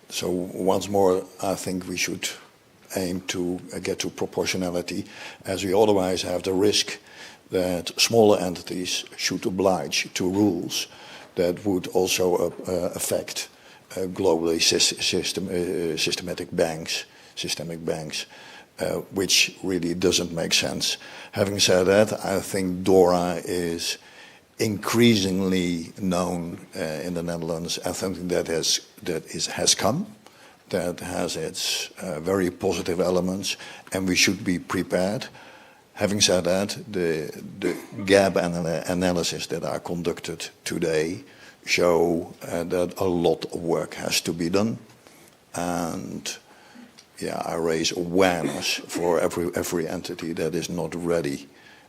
So once more, I think we should aim to get to proportionality, as we otherwise have the risk that smaller entities should oblige to rules that would also affect globally systemic banks, which really doesn't make sense. Having said that, I think DORA is increasingly known in the Netherlands as something that has come, that has its very positive elements, and we should be prepared. Having said that, the gap analysis that are conducted today show that a lot of work has to be done, and I raise awareness for every entity that is not ready,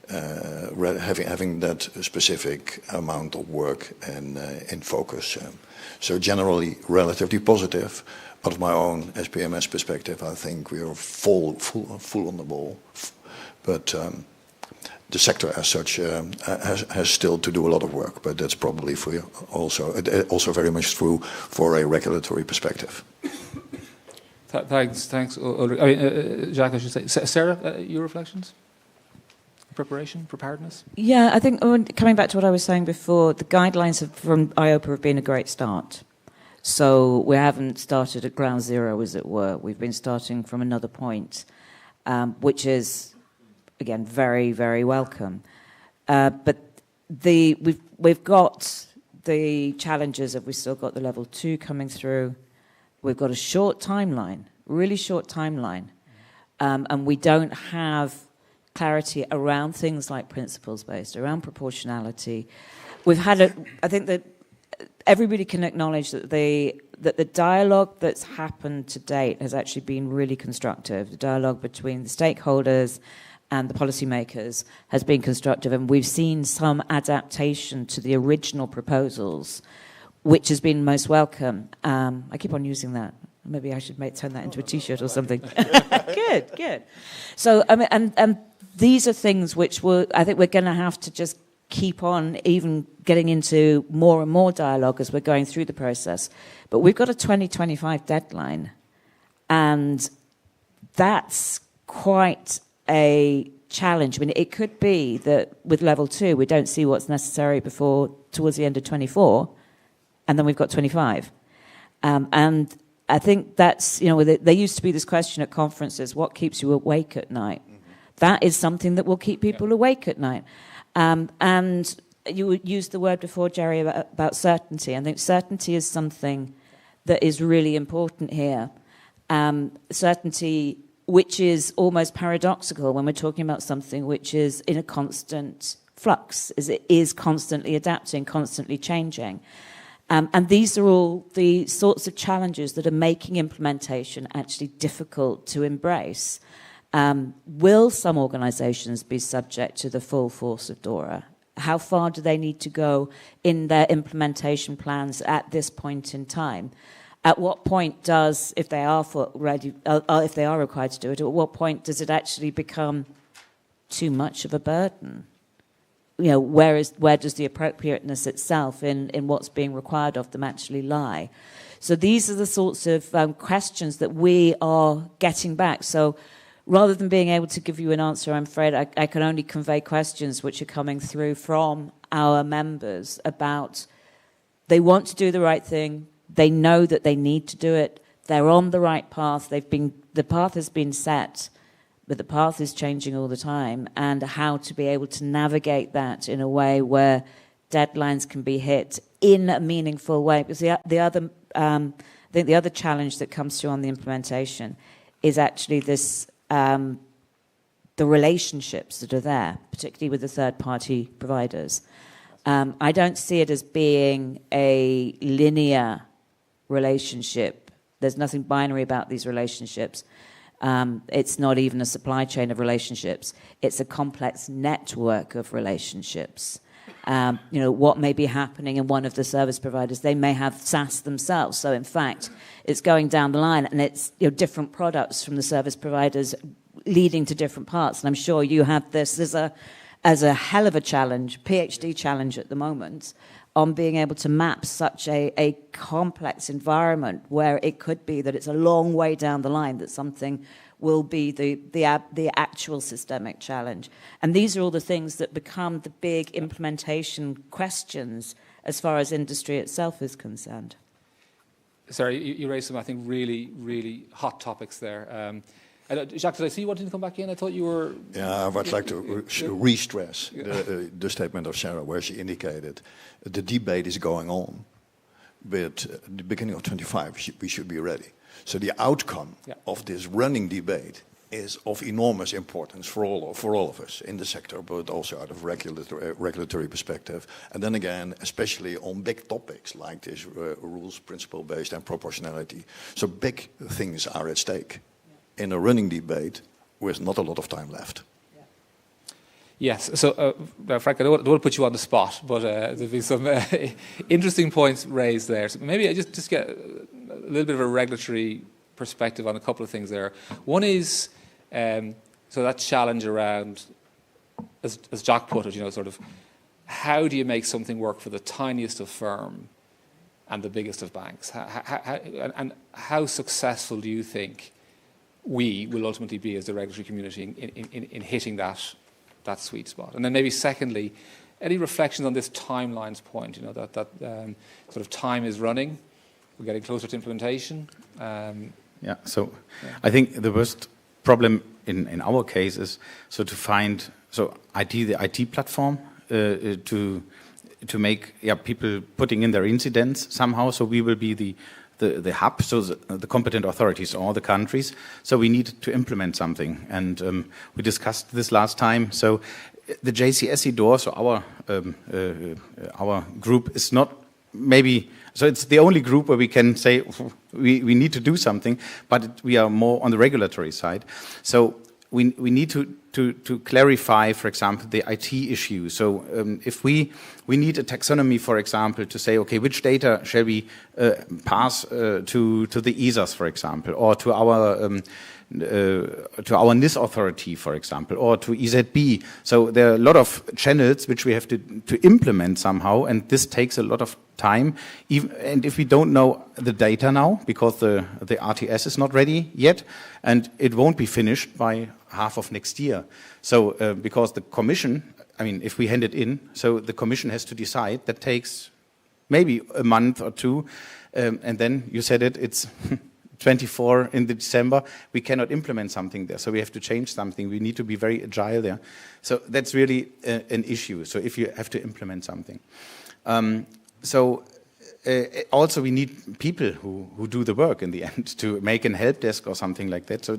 having that specific amount of work in focus. So generally, relatively positive. Out of my own SPMS perspective, I think we are full on the ball. But the sector as such has still to do a lot of work, but that's probably for you also very much true for a regulatory perspective. Thanks, Ulrich. I mean, Jacques, I should say. Sarah, your reflections? preparedness? Yeah, I think coming back to what I was saying before, the guidelines from EIOPA have been a great start. So we haven't started at ground zero, as it were. We've been starting from another point, which is, again, very, very welcome. But we've got the challenges of we've still got the level 2 coming through. We've got a short timeline, really short timeline. And we don't have clarity around things like principles-based, around proportionality. We've had I think that everybody can acknowledge that the dialogue that's happened to date has actually been really constructive. The dialogue between the stakeholders and the policymakers has been constructive, and we've seen some adaptation to the original proposals, which has been most welcome. I keep on using that. Maybe I should turn that into a T-shirt or something. Good. So, I mean, and these are things which I think we're going to have to just keep on even getting into more and more dialogue as we're going through the process. But we've got a 2025 deadline, and that's quite a challenge. I mean, it could be that with level 2, we don't see what's necessary before towards the end of 24, and then we've got 25. And I think that's, there used to be this question at conferences, what keeps you awake at night? Mm-hmm. That is something that will keep people awake at night. And you used the word before, Jerry, about certainty. I think certainty is something that is really important here. Certainty, which is almost paradoxical when we're talking about something which is in a constant flux, it is constantly adapting, constantly changing. And these are all the sorts of challenges that are making implementation actually difficult to embrace. Will some organisations be subject to the full force of DORA? How far do they need to go in their implementation plans at this point in time? At what point does, if they are required to do it, at what point does it actually become too much of a burden? Where does the appropriateness itself in what's being required of them actually lie? So these are the sorts of questions that we are getting back. So rather than being able to give you an answer, I'm afraid I can only convey questions which are coming through from our members about they want to do the right thing, they know that they need to do it, they're on the right path, the path has been set, but the path is changing all the time, and how to be able to navigate that in a way where deadlines can be hit in a meaningful way. Because the other challenge that comes through on the implementation is actually this the relationships that are there, particularly with the third-party providers. I don't see it as being a linear relationship. There's nothing binary about these relationships. It's not even a supply chain of relationships. It's a complex network of relationships. What may be happening in one of the service providers, they may have SaaS themselves. So in fact, it's going down the line, and it's different products from the service providers leading to different parts. And I'm sure you have this as a hell of a challenge, PhD challenge at the moment, on being able to map such a complex environment where it could be that it's a long way down the line that something will be the actual systemic challenge. And these are all the things that become the big implementation questions as far as industry itself is concerned. Sorry, you raised some, I think, really, really hot topics there. Jacques, did I see you wanted to come back in? I thought you were... Yeah, I would like to re-stress the statement of Sarah, where she indicated the debate is going on, but at the beginning of 25, we should be ready. So the outcome of this running debate is of enormous importance for all of us in the sector, but also out of regulatory perspective. And then again, especially on big topics like this rules, principle-based and proportionality. So big things are at stake in a running debate with not a lot of time left. Yes, so Frank, I don't want to put you on the spot, but there'll be some interesting points raised there. So maybe I just get a little bit of a regulatory perspective on a couple of things there. One is, so that challenge around, as Jack put it, sort of, how do you make something work for the tiniest of firm and the biggest of banks? And how successful do you think we will ultimately be as the regulatory community in hitting that that sweet spot? And then maybe secondly, any reflections on this timelines point, that sort of time is running, we're getting closer to implementation? I think the worst problem in our case is to find the IT platform to make people putting in their incidents somehow. So we will be the hub, so the competent authorities, all the countries. So we need to implement something, and we discussed this last time. So the JCSE DORA, so our group is not maybe. So it's the only group where we can say we need to do something, but we are more on the regulatory side. So we need to clarify, for example, the IT issue. So if we need a taxonomy, for example, to say, okay, which data shall we pass to the ESAs, for example, or to our NIS authority, for example, or to EZB. So there are a lot of channels which we have to implement somehow, and this takes a lot of time. And if we don't know the data now, because the RTS is not ready yet, and it won't be finished by half of next year. So because the Commission, if we hand it in, so the Commission has to decide. That takes maybe a month or two, and then you said it's 24 in December, we cannot implement something there. So we have to change something. We need to be very agile there. So that's really an issue. So if you have to implement something. Also we need people who do the work in the end to make a help desk or something like that. So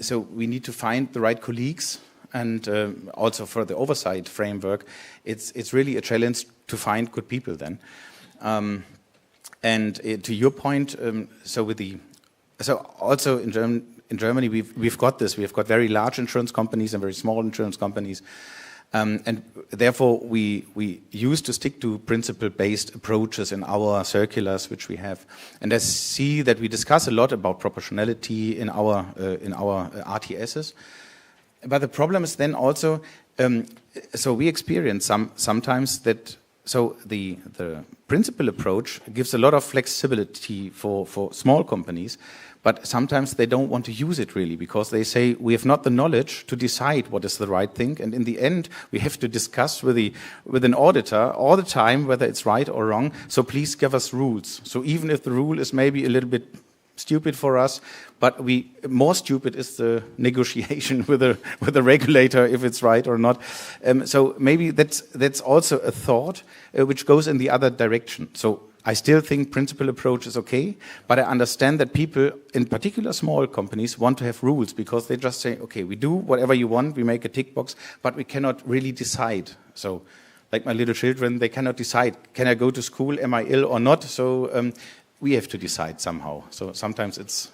so we need to find the right colleagues, and also for the oversight framework, it's really a challenge to find good people then. And to your point, also in Germany we've got this. We've got very large insurance companies and very small insurance companies, and therefore we used to stick to principle-based approaches in our circulars which we have. And I see that we discuss a lot about proportionality in our RTSs. But the problem is then also, so we experience sometimes that. So the principal approach gives a lot of flexibility for small companies, but sometimes they don't want to use it really because they say we have not the knowledge to decide what is the right thing, and in the end we have to discuss with an auditor all the time whether it's right or wrong. So please give us rules. So even if the rule is maybe a little bit stupid for us, but more stupid is the negotiation with the regulator if it's right or not. So maybe that's also a thought which goes in the other direction. So I still think principal approach is okay, but I understand that people, in particular small companies, want to have rules because they just say, okay, we do whatever you want, we make a tick box, but we cannot really decide. So like my little children, they cannot decide, can I go to school, am I ill or not? So we have to decide somehow. So sometimes it's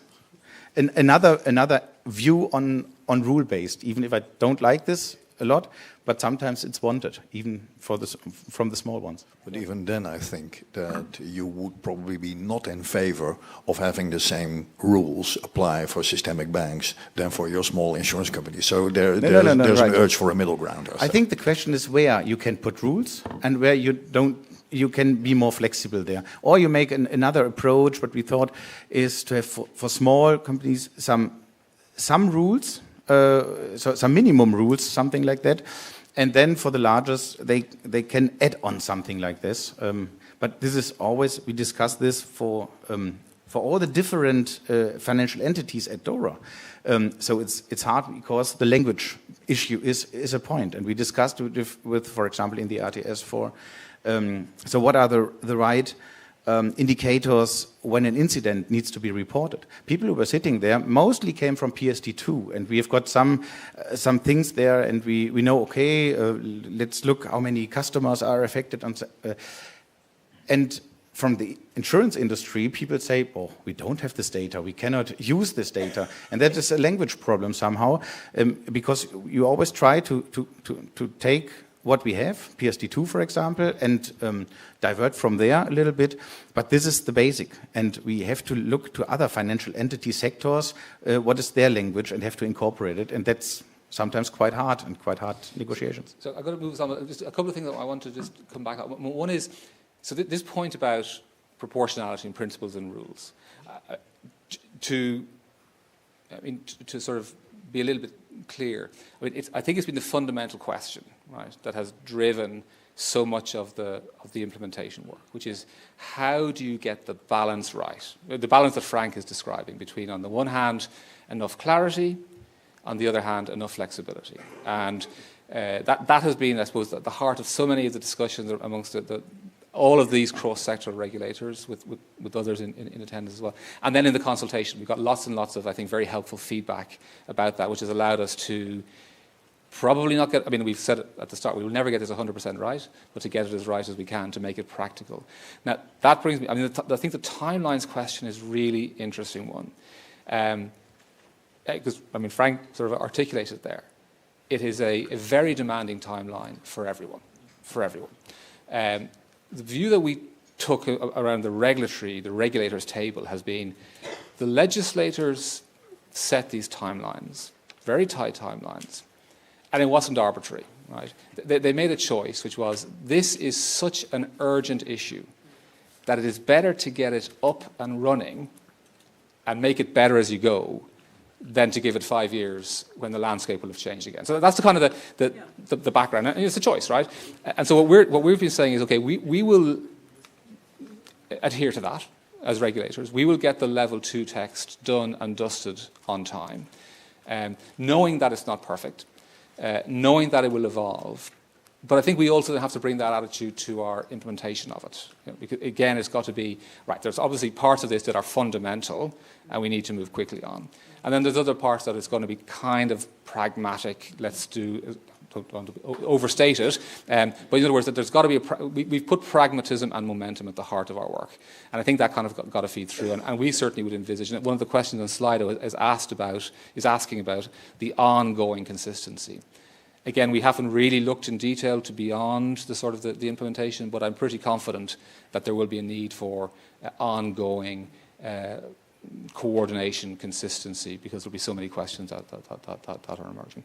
another view on rule-based, even if I don't like this a lot, but sometimes it's wanted, even from the small ones. But even then, I think that you would probably be not in favor of having the same rules apply for systemic banks than for your small insurance company. So there's an urge for a middle ground. I think the question is where you can put rules and where you don't. You can be more flexible there. Or you make another approach, what we thought is to have for small companies some rules, so some minimum rules, something like that. And then for the largest, they can add on something like this. But this is always, we discuss this for all the different financial entities at DORA. So it's hard because the language issue is a point. And we discussed with for example, in the RTS so what are the right indicators when an incident needs to be reported? People who were sitting there mostly came from PSD2, and we have got some things there, and we know, okay, let's look how many customers are affected. And from the insurance industry, people say, oh, we don't have this data, we cannot use this data. And that is a language problem somehow, because you always try to take what we have, PSD2 for example, and divert from there a little bit. But this is the basic, and we have to look to other financial entity sectors, what is their language, and have to incorporate it. And that's sometimes quite hard negotiations. So I've got to move on. Just a couple of things that I want to just come back on. One is, so this point about proportionality and principles and rules, to sort of be a little bit clear. I mean, I think it's been the fundamental question, right, that has driven so much of the implementation work, which is how do you get the balance right? The balance that Frank is describing between, on the one hand, enough clarity, on the other hand, enough flexibility. And that has been, I suppose, at the heart of so many of the discussions amongst all of these cross-sectoral regulators with others in attendance as well. And then in the consultation, we've got lots and lots of, I think, very helpful feedback about that, which has allowed us to probably not get, I mean, we've said it at the start, we will never get this 100% right, but to get it as right as we can to make it practical. Now, that brings me, I mean, I think the timelines question is a really interesting one. Because, I mean, Frank sort of articulated there. It is a very demanding timeline for everyone, the view that we took around the regulators' table has been the legislators set these timelines, very tight timelines, and it wasn't arbitrary, right? They made a choice, which was this is such an urgent issue that it is better to get it up and running and make it better as you go than to give it 5 years when the landscape will have changed again. So that's the kind of the background. And it's a choice, right? And so what we've been saying is, okay, we will adhere to that as regulators. We will get the level 2 text done and dusted on time, knowing that it's not perfect, knowing that it will evolve. But I think we also have to bring that attitude to our implementation of it. You know, because again, it's got to be, right, there's obviously parts of this that are fundamental and we need to move quickly on. And then there's other parts that it's going to be kind of pragmatic, let's do, don't want to overstate it, but in other words, that there's got to be, we've put pragmatism and momentum at the heart of our work. And I think that kind of got to feed through. And we certainly would envisage, and one of the questions on Slido is asking about the ongoing consistency. Again, we haven't really looked in detail to beyond the sort of the implementation, but I'm pretty confident that there will be a need for ongoing coordination, consistency, because there'll be so many questions that are emerging.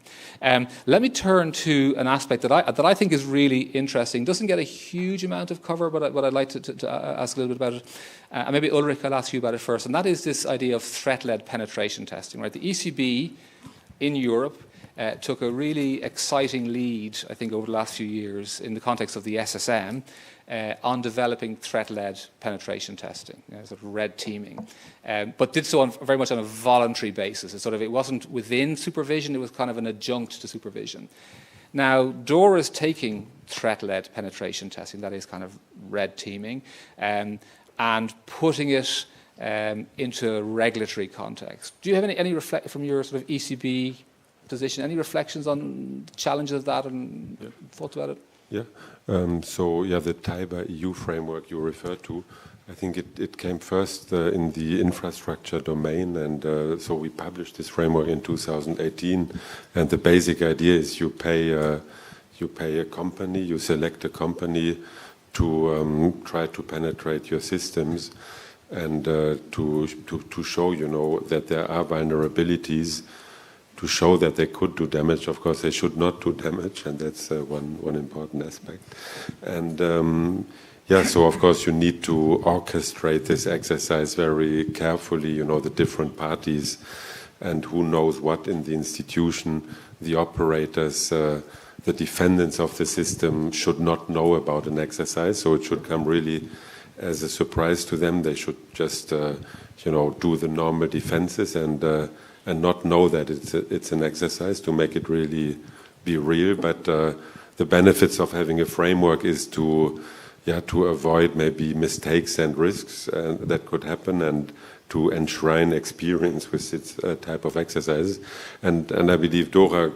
Let me turn to an aspect that I think is really interesting. Doesn't get a huge amount of cover, but I'd like to ask a little bit about it. And maybe Ulrich, I'll ask you about it first. And that is this idea of threat-led penetration testing. Right, the ECB in Europe took a really exciting lead, I think, over the last few years in the context of the SSM on developing threat-led penetration testing, sort of red teaming, but did so very much on a voluntary basis. It wasn't within supervision, it was kind of an adjunct to supervision. Now, DORA is taking threat-led penetration testing, that is kind of red teaming, and putting it into a regulatory context. Do you have any reflect from your sort of ECB position, any reflections on the challenges of that and thoughts about it? Yeah. The TIBA EU framework you referred to, I think it came first in the infrastructure domain, and so we published this framework in 2018. And the basic idea is you pay a company, you select a company to try to penetrate your systems, and to show, that there are vulnerabilities, to show that they could do damage. Of course, they should not do damage, and that's one important aspect. And so of course you need to orchestrate this exercise very carefully, the different parties and who knows what in the institution, the operators, the defendants of the system should not know about an exercise, so it should come really as a surprise to them. They should just, do the normal defenses and not know that it's an exercise, to make it really be real. But the benefits of having a framework is to avoid maybe mistakes and risks that could happen, and to enshrine experience with this type of exercise. And I believe DORA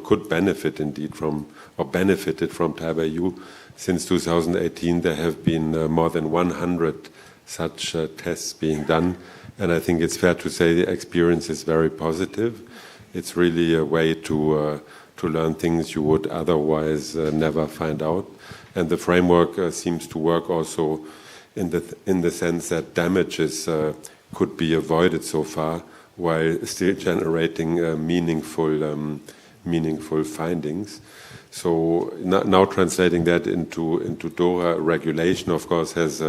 could benefit indeed from, or benefited from TIBA EU. Since 2018, there have been more than 100 such tests being done. And I think it's fair to say the experience is very positive. It's really a way to learn things you would otherwise never find out. And the framework seems to work also in the sense that damages could be avoided so far, while still generating meaningful findings. So now translating that into DORA regulation, of course, has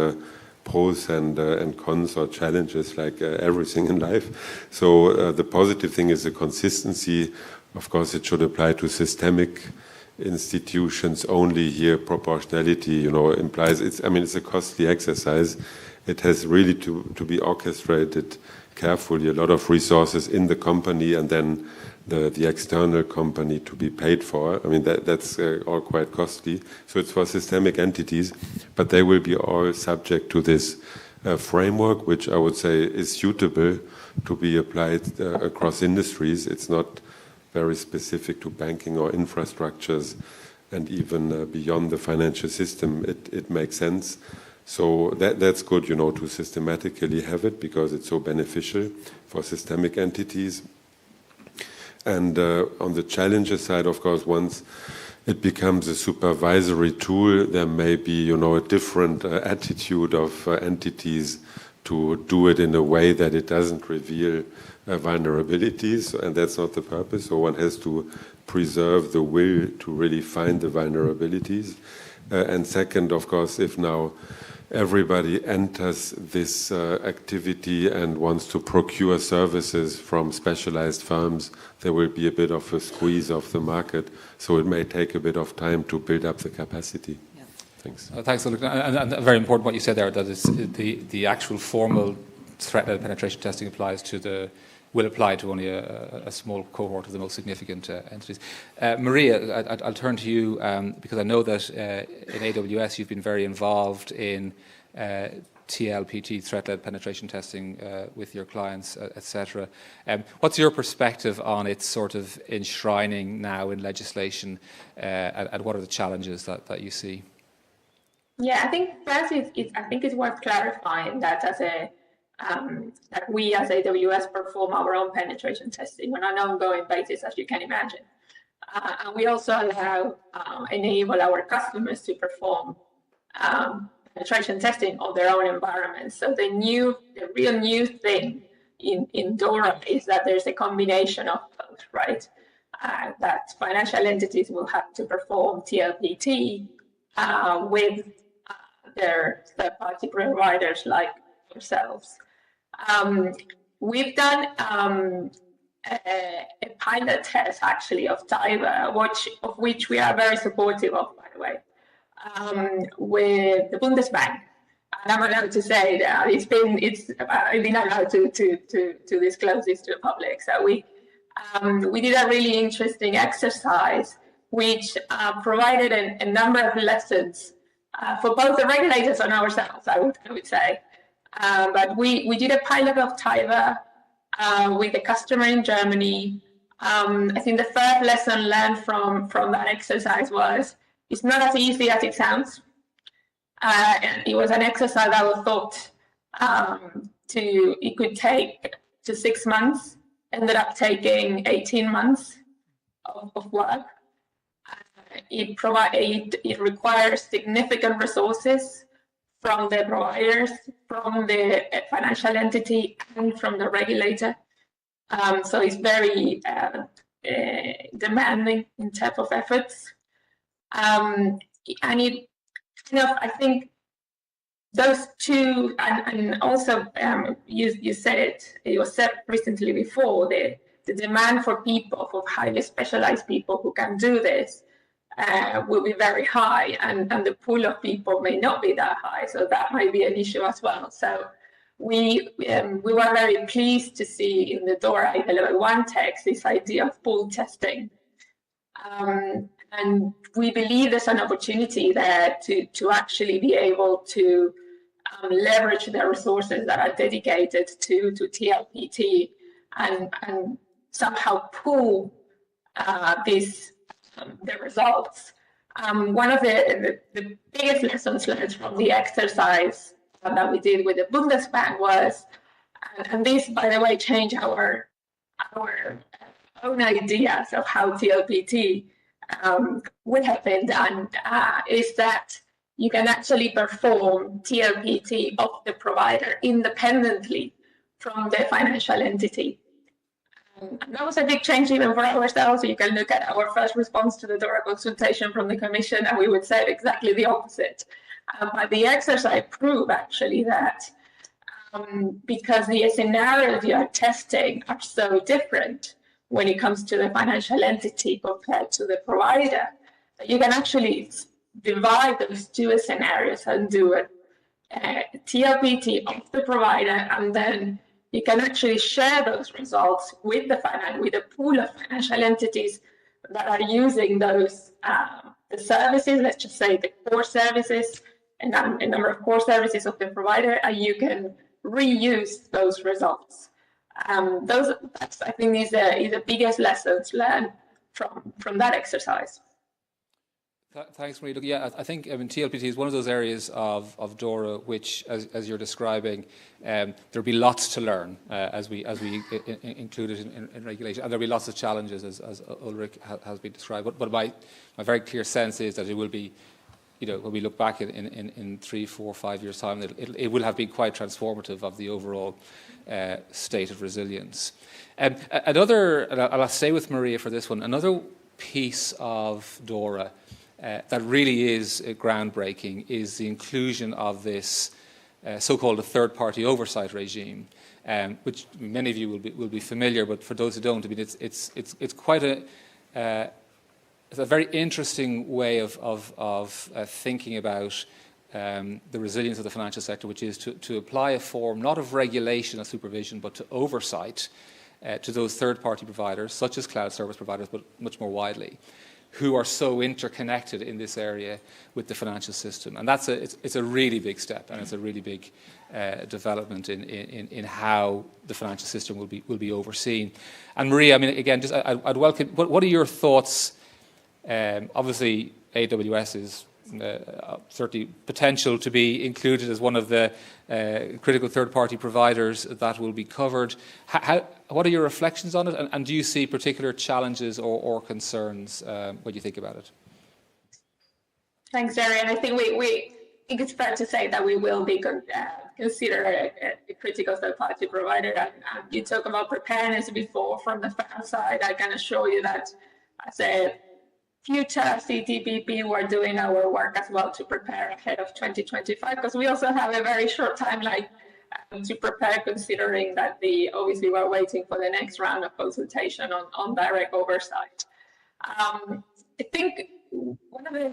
pros and cons or challenges like everything in life. So the positive thing is the consistency. Of course, it should apply to systemic institutions only. Here, proportionality, implies it's a costly exercise. It has really to be orchestrated carefully. A lot of resources in the company, and then the external company to be paid for. That's all quite costly. So it's for systemic entities, but they will be all subject to this framework, which I would say is suitable to be applied across industries. It's not very specific to banking or infrastructures, and even beyond the financial system, it makes sense. So that's good, to systematically have it, because it's so beneficial for systemic entities. And on the challenger side, of course, once it becomes a supervisory tool, there may be, a different attitude of entities to do it in a way that it doesn't reveal vulnerabilities, and that's not the purpose. So one has to preserve the will to really find the vulnerabilities. And second, of course, if now everybody enters this activity and wants to procure services from specialized firms, there will be a bit of a squeeze of the market. So it may take a bit of time to build up the capacity. Yeah. Thanks. Thanks, Ulrich. And very important what you said there, that it's the actual formal threat-led penetration testing will apply to only a small cohort of the most significant entities. Maria, I'll turn to you because I know that in AWS you've been very involved in TLPT, threat-led penetration testing, with your clients, etc. What's your perspective on its sort of enshrining now in legislation, and what are the challenges that you see? Yeah, I think first it's worth clarifying that that we as AWS perform our own penetration testing on an ongoing basis, as you can imagine. And we also enable our customers to perform penetration testing on their own environments. So the real new thing in DORA is that there's a combination of both, right? That financial entities will have to perform TLPT with their third-party providers like ourselves. We've done a pilot test actually of TIBA, of which we are very supportive of, by the way, with the Bundesbank. And I'm allowed to say that I've been allowed to disclose this to the public. So we did a really interesting exercise which provided a number of lessons for both the regulators and ourselves, I would say. But we did a pilot of TIBA with a customer in Germany. I think the first lesson learned from that exercise was it's not as easy as it sounds. And it was an exercise that was thought it could take to 6 months, ended up taking 18 months of work. It requires significant resources from the providers, from the financial entity, and from the regulator. So it's very demanding in terms of efforts. And it I think those two, and also you said it was said recently before, the demand for people, for highly specialized people who can do this, will be very high, and the pool of people may not be that high, so that might be an issue as well. So we were very pleased to see in the DORA level 1 text this idea of pool testing. And we believe there's an opportunity there to actually be able to leverage the resources that are dedicated to TLPT and somehow pool the results. One of the biggest lessons learned from the exercise that we did with the Bundesbank was, and this, by the way, changed our own ideas of how TLPT would have been done, is that you can actually perform TLPT of the provider independently from the financial entity. And that was a big change even for ourselves. You can look at our first response to the DORA consultation from the Commission, and we would say exactly the opposite. But the exercise proved actually that because the scenarios you are testing are so different when it comes to the financial entity compared to the provider, that you can actually divide those two scenarios and do a TLPT of the provider, and then you can actually share those results with the pool of financial entities that are using those the services. Let's just say the core services, and a number of core services of the provider, and you can reuse those results. That's, I think, is the biggest lessons learned from that exercise. Thanks, Marie. Look, yeah, I think TLPT is one of those areas of DORA which, as you're describing, there'll be lots to learn as we include it in regulation, and there'll be lots of challenges, as Ulrich has been described. But my very clear sense is that it will be, when we look back in 3, 4, 5 years' time, it will have been quite transformative of the overall state of resilience. And I'll stay with Maria for this one, another piece of DORA that really is groundbreaking is the inclusion of this so-called third-party oversight regime, which many of you will be familiar, but for those who don't, I mean, it's quite it's a very interesting way of thinking about the resilience of the financial sector, which is to apply a form not of regulation or supervision, but to oversight to those third-party providers, such as cloud service providers, but much more widely, who are so interconnected in this area with the financial system. And it's a really big step, and it's a really big development in how the financial system will be overseen. And Maria, I mean, again, just I'd welcome. What are your thoughts? Obviously, AWS is certainly potential to be included as one of the critical third-party providers that will be covered. What are your reflections on it, and do you see particular challenges or concerns when you think about it? Thanks, Darian. I think we think it's fair to say that we will be considered a critical third-party provider. And you talk about preparedness before from the FAM side. I can assure you that as a future CTPP, we're doing our work as well to prepare ahead of 2025, because we also have a very short timeline to prepare, considering that obviously we're waiting for the next round of consultation on direct oversight. I think one of the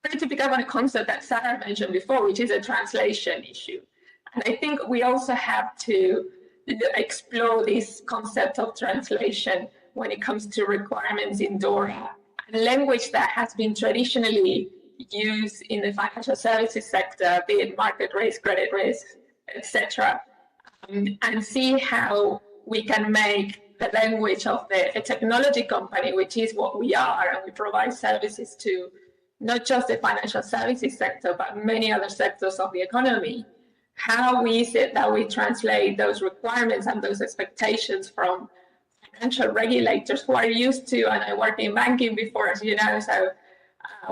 very typical concept that Sarah mentioned before, which is a translation issue. And I think we also have to explore this concept of translation when it comes to requirements in DORA. Language that has been traditionally used in the financial services sector, be it market risk, credit risk, etc., and see how we can make the language of a technology company, which is what we are, and we provide services to not just the financial services sector, but many other sectors of the economy. How is it that we translate those requirements and those expectations from financial regulators who are used to, and I worked in banking before, as you know, so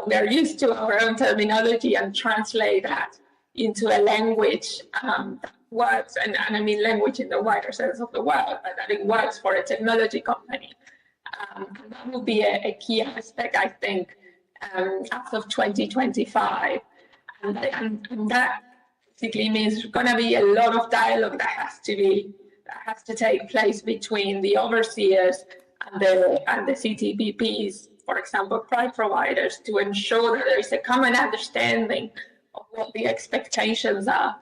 we are used to our own terminology, and translate that into a language that works, and I mean language in the wider sense of the word, but that it works for a technology company. And that will be a key aspect, I think, as of 2025. And that basically means there's going to be a lot of dialogue that has to take place between the overseers and the CTPPs, for example, private providers, to ensure that there is a common understanding of what the expectations are.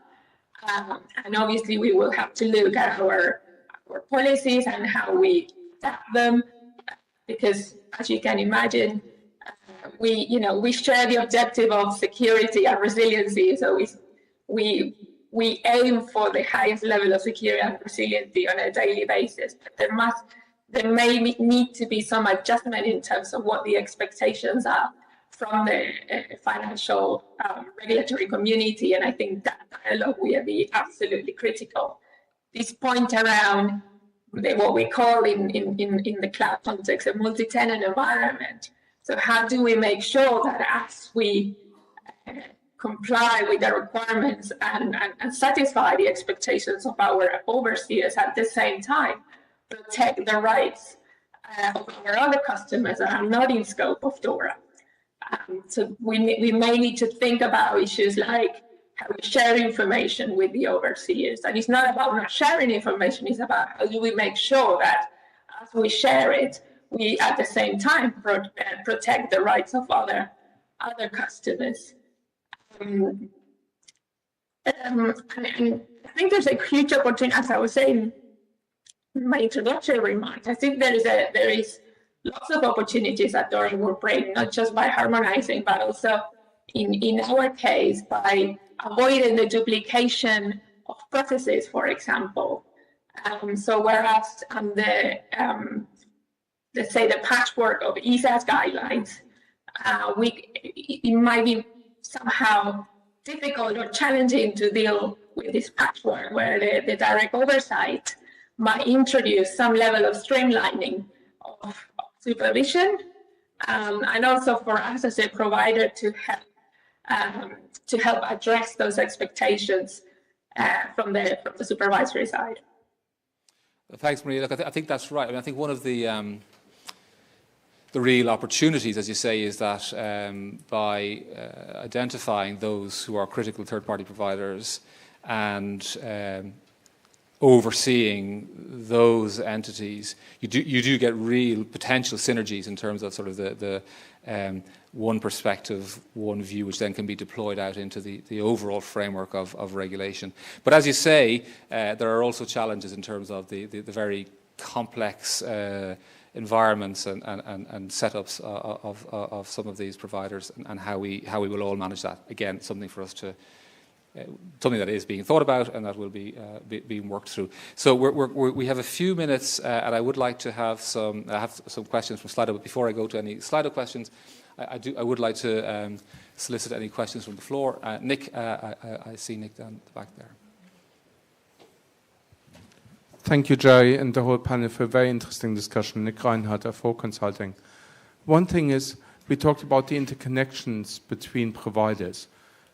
And obviously, we will have to look at our policies and how we adapt them, because, as you can imagine, we share the objective of security and resiliency. So we aim for the highest level of security and resiliency on a daily basis. But there may need to be some adjustment in terms of what the expectations are from the financial regulatory community, and I think that dialogue will be absolutely critical. This point around what we call in the cloud context a multi-tenant environment. So how do we make sure that as we comply with the requirements and satisfy the expectations of our overseers, at the same time protect the rights of our other customers that are not in scope of DORA? So we may need to think about issues like how we share information with the overseers. And it's not about not sharing information, it's about how do we make sure that as we share it, we at the same time protect the rights of other customers. And I think there's a huge opportunity, as I was saying in my introductory remarks. I think there is lots of opportunities that DORA will bring, not just by harmonizing, but also in our case by avoiding the duplication of processes, for example. So whereas let's say the patchwork of ESAS guidelines, it might be somehow difficult or challenging to deal with this patchwork, where the direct oversight might introduce some level of streamlining of supervision, and also for us as a provider to help address those expectations from the supervisory side. Thanks, Maria. Look, I think that's right. I mean, I think one of the real opportunities, as you say, is that by identifying those who are critical third-party providers and overseeing those entities, you do get real potential synergies in terms of sort of the one perspective, one view, which then can be deployed out into the overall framework of regulation. But as you say, there are also challenges in terms of the very complex environments and setups of some of these providers, and how we will all manage that. Again, something for us to something that is being thought about and that will be being worked through. So we have a few minutes, and I would like to have some questions from Slido. But before I go to any Slido questions, I would like to solicit any questions from the floor. Nick, I see Nick down the back there. Thank you, Jerry, and the whole panel for a very interesting discussion. Nick Reinhardt, F4 Consulting. One thing is, we talked about the interconnections between providers.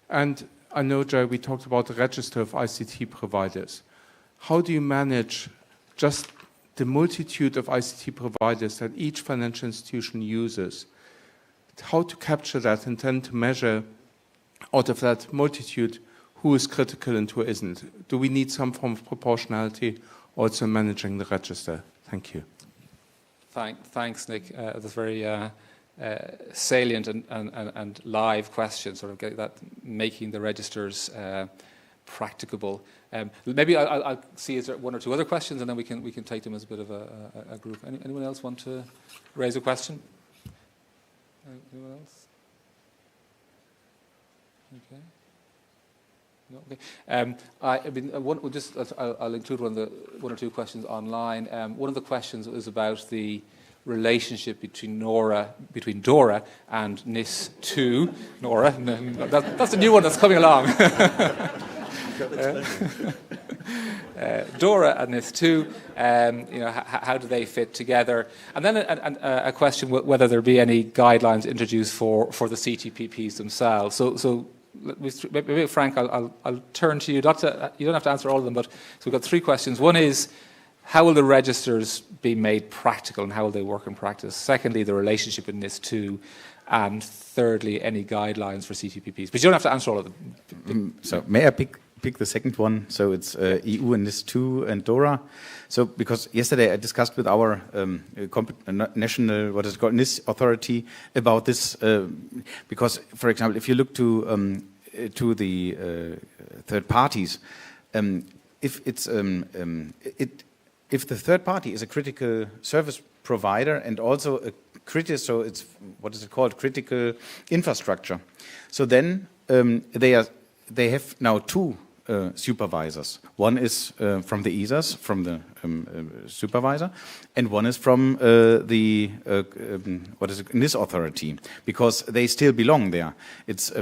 And I know, Jerry, we talked about the register of ICT providers. How do you manage just the multitude of ICT providers that each financial institution uses? How to capture that and then to measure out of that multitude who is critical and who isn't? Do we need some form of proportionality also managing the register? Thank you. Thanks, Nick. That's very salient and live question, sort of getting that, making the registers practicable. Maybe I'll see is there one or two other questions, and then we can take them as a bit of a group. Anyone else want to raise a question? Anyone else? Okay. No, okay. I mean, I'll include one or two questions online. One of the questions was about the relationship between DORA and NIS 2. Nora, that's a new one that's coming along. DORA and NIS 2, how do they fit together? And then a question whether there be any guidelines introduced for the CTPPs themselves. So maybe Frank, I'll turn to you. You don't have to answer all of them, but so we've got three questions. One is, how will the registers be made practical and how will they work in practice? Secondly, the relationship with NIS 2. And thirdly, any guidelines for CTPPs. But you don't have to answer all of them. So may I pick the second one? So it's EU and NIS 2 and DORA. So because yesterday I discussed with our national, NIS authority about this. Because, for example, if you look to the third parties, if the third party is a critical service provider and also a so it's critical infrastructure. So then they have now two supervisors. One is from the ESAs, from the supervisor, and one is from the NIS authority, because they still belong there.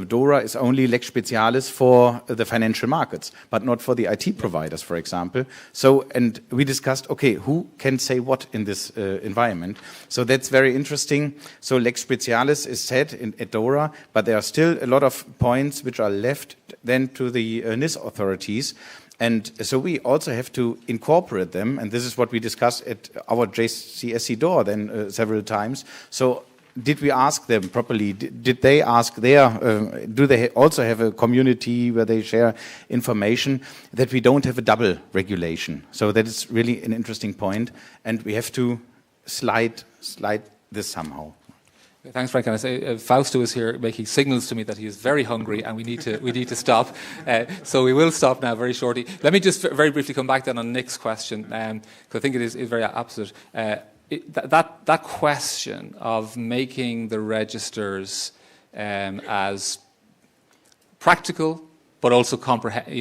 DORA is only lex specialis for the financial markets, but not for the IT providers, for example. So, and we discussed, okay, who can say what in this environment? So that's very interesting. So lex specialis is said at DORA, but there are still a lot of points which are left then to the NIS authorities. And so we also have to incorporate them, and this is what we discussed at our JCSC DORA then several times. So did we ask them properly? Did they ask do they also have a community where they share information, that we don't have a double regulation? So that is really an interesting point, and we have to slide this somehow. Thanks, Frank. And I say Fausto is here making signals to me that he is very hungry, and we need to stop. So we will stop now very shortly. Let me just very briefly come back then on Nick's question, because I think it is very absolute. That question of making the registers as practical but also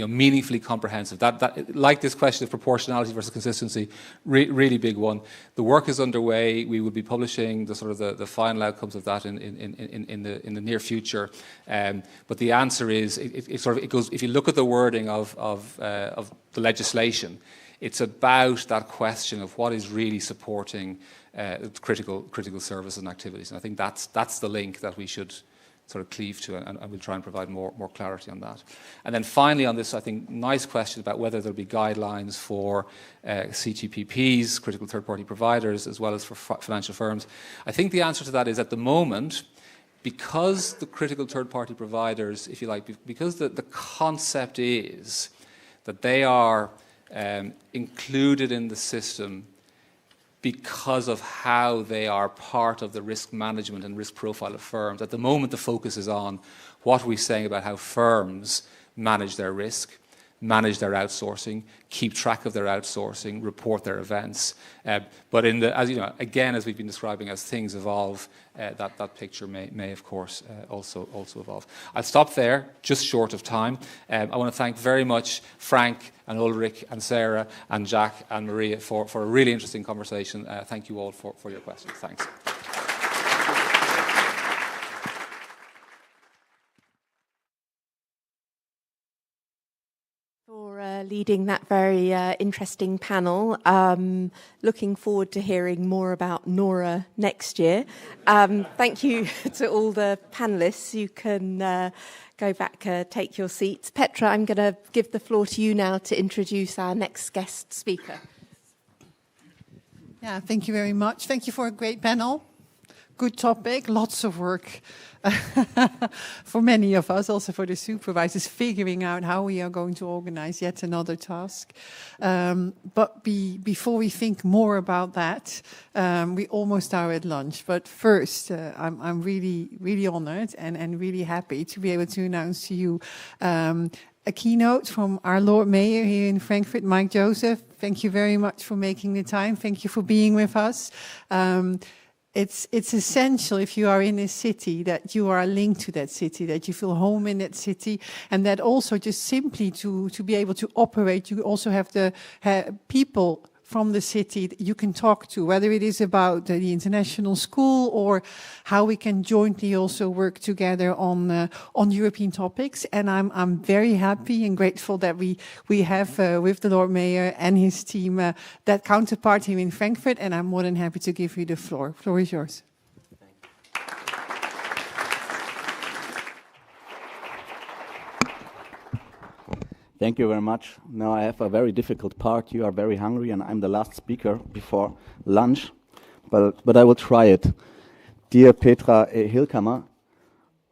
meaningfully comprehensive. That like this question of proportionality versus consistency, really big one. The work is underway. We will be publishing the final outcomes of that in the near future. But the answer is it goes. If you look at the wording of the legislation, it's about that question of what is really supporting critical services and activities. And I think that's the link that we should sort of cleave to, and we'll try and provide more clarity on that. And then finally on this, I think, nice question about whether there'll be guidelines for CTPPs, critical third-party providers, as well as for financial firms. I think the answer to that is, at the moment, because the critical third-party providers, if you like, because the concept is that they are included in the system because of how they are part of the risk management and risk profile of firms. At the moment, the focus is on what we're saying about how firms manage their risk, manage their outsourcing, keep track of their outsourcing, report their events. But as you know, again, as we've been describing, as things evolve, that picture may of course also evolve. I'll stop there, just short of time. I want to thank very much Frank and Ulrich and Sarah and Jack and Maria for a really interesting conversation. Thank you all for your questions. Thanks. Leading that very interesting panel. Looking forward to hearing more about NORA next year. Thank you to all the panelists. You can go back, take your seats. Petra, I'm going to give the floor to you now to introduce our next guest speaker. Yeah, thank you very much. Thank you for a great panel. Good topic, lots of work for many of us, also for the supervisors, figuring out how we are going to organize yet another task. But before we think more about that, we almost are at lunch. But first, I'm really honored and really happy to be able to announce to you a keynote from our Lord Mayor here in Frankfurt, Mike Joseph. Thank you very much for making the time. Thank you for being with us. It's essential, if you are in a city, that you are linked to that city, that you feel home in that city, and that also just simply to be able to operate, you also have the people from the city that you can talk to, whether it is about the international school or how we can jointly also work together on European topics. And I'm very happy and grateful that we have with the Lord Mayor and his team that counterpart here in Frankfurt, and I'm more than happy to give you the floor. Floor is yours. Thank you very much. Now I have a very difficult part. You are very hungry, and I'm the last speaker before lunch, but I will try it. Dear Petra Hilkammer,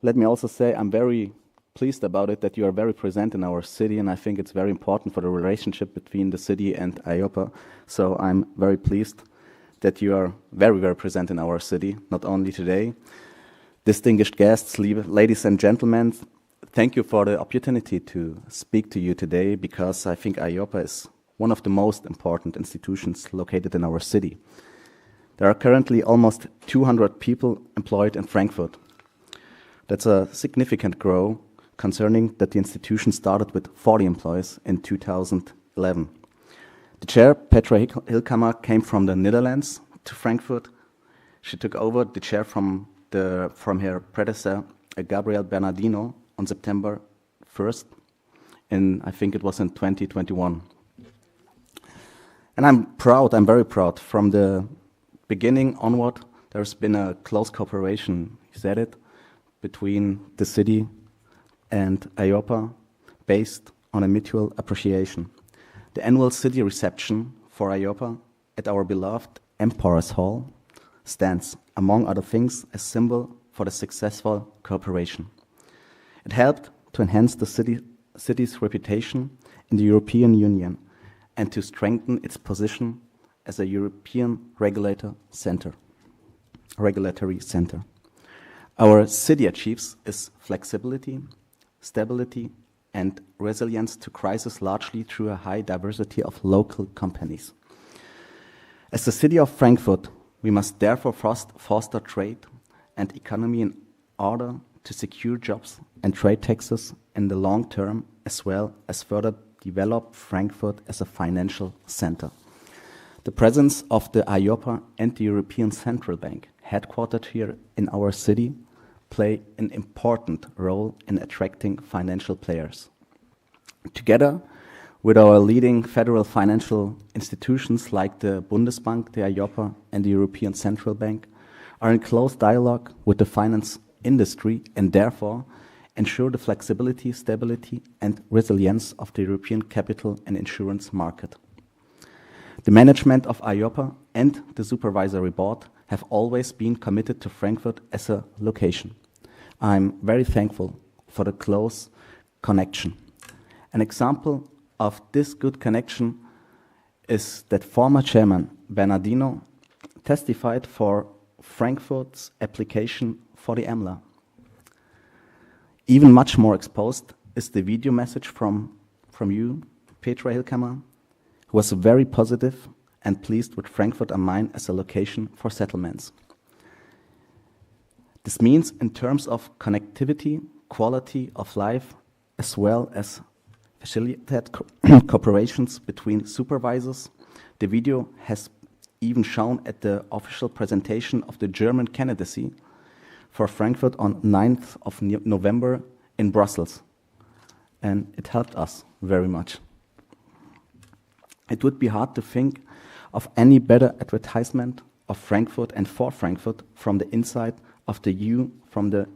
let me also say I'm very pleased about it that you are very present in our city, and I think it's very important for the relationship between the city and EIOPA. So I'm very pleased that you are very, very present in our city, not only today. Distinguished guests, ladies and gentlemen, thank you for the opportunity to speak to you today, because I think EIOPA is one of the most important institutions located in our city. There are currently almost 200 people employed in Frankfurt. That's a significant growth, concerning that the institution started with 40 employees in 2011. The chair, Petra Hilkammer, came from the Netherlands to Frankfurt. She took over the chair from her predecessor, Gabriel Bernardino, on September 1st, and I think it was in 2021. And I'm very proud. From the beginning onward, there's been a close cooperation, you said it, between the city and EIOPA, based on a mutual appreciation. The annual city reception for EIOPA at our beloved Emperor's Hall stands, among other things, a symbol for the successful cooperation. It helped to enhance the city's reputation in the European Union and to strengthen its position as a European regulatory center. Our city achieves is flexibility, stability, and resilience to crisis largely through a high diversity of local companies. As the city of Frankfurt, we must therefore foster trade and economy in order to secure jobs and trade taxes in the long term, as well as further develop Frankfurt as a financial center. The presence of the EIOPA and the European Central Bank, headquartered here in our city, play an important role in attracting financial players. Together with our leading federal financial institutions like the Bundesbank, the EIOPA, and the European Central Bank, are in close dialogue with the finance industry and therefore ensure the flexibility, stability, and resilience of the European capital and insurance market. The management of EIOPA and the supervisory board have always been committed to Frankfurt as a location. I'm very thankful for the close connection. An example of this good connection is that former chairman Bernardino testified for Frankfurt's application for the EMLA. Even much more exposed is the video message from you, Petra Hilkamer, who was very positive and pleased with Frankfurt am Main as a location for settlements. This means in terms of connectivity, quality of life, as well as facilitated cooperations between supervisors. The video has even shown at the official presentation of the German candidacy for Frankfurt on 9th of November in Brussels. And it helped us very much. It would be hard to think of any better advertisement of Frankfurt and for Frankfurt from the inside of the EU, from the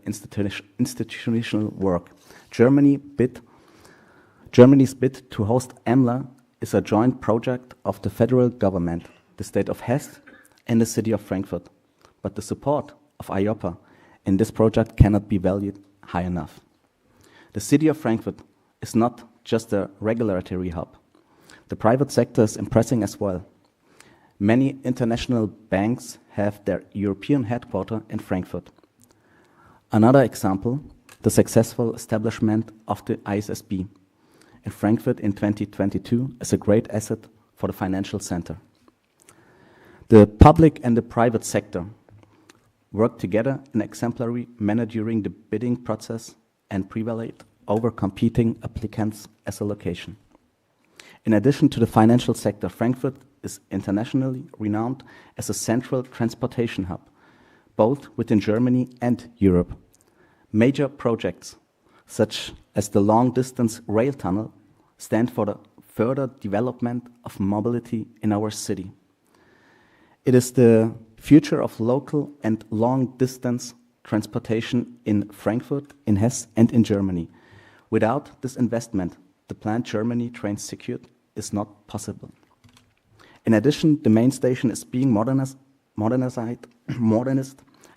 institutional work. Germany's bid to host EMLA is a joint project of the federal government, the state of Hesse, and the city of Frankfurt. But the support of EIOPA in this project cannot be valued high enough. The city of Frankfurt is not just a regulatory hub. The private sector is impressing as well. Many international banks have their European headquarters in Frankfurt. Another example, the successful establishment of the ISSB in Frankfurt in 2022 is a great asset for the financial center. The public and the private sector work together in an exemplary manner during the bidding process and prevailed over competing applicants as a location. In addition to the financial sector, Frankfurt is internationally renowned as a central transportation hub, both within Germany and Europe. Major projects, such as the long-distance rail tunnel, stand for the further development of mobility in our city. It is the future of local and long-distance transportation in Frankfurt, in Hesse, and in Germany. Without this investment, the planned Germany train secured is not possible. In addition, the main station is being modernized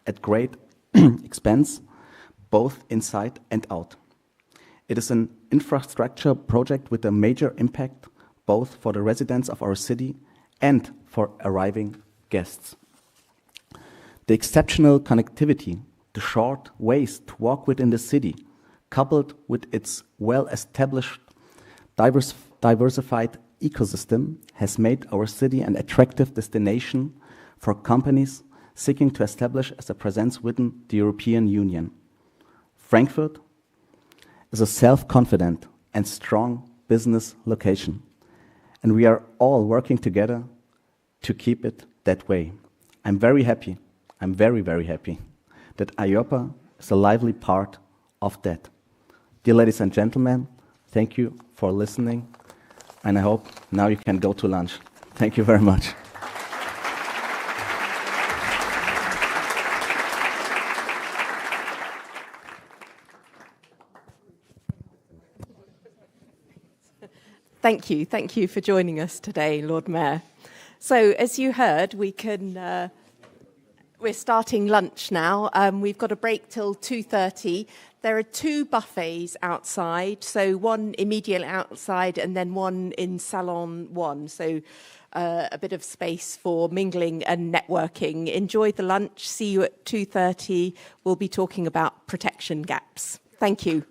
at great expense, both inside and out. It is an infrastructure project with a major impact both for the residents of our city and for arriving guests. The exceptional connectivity, the short ways to walk within the city, coupled with its well-established, diversified ecosystem, has made our city an attractive destination for companies seeking to establish as a presence within the European Union. Frankfurt is a self-confident and strong business location, and we are all working together to keep it that way. I'm very happy, I'm very, very happy that EIOPA is a lively part of that. Dear ladies and gentlemen, thank you for listening, and I hope now you can go to lunch. Thank you very much. Thank you for joining us today, Lord Mayor. So, as you heard, we can We're starting lunch now. We've got a break till 2:30. There are 2 buffets outside, so one immediately outside and then one in Salon 1. So a bit of space for mingling and networking. Enjoy the lunch. See you at 2:30. We'll be talking about protection gaps. Thank you.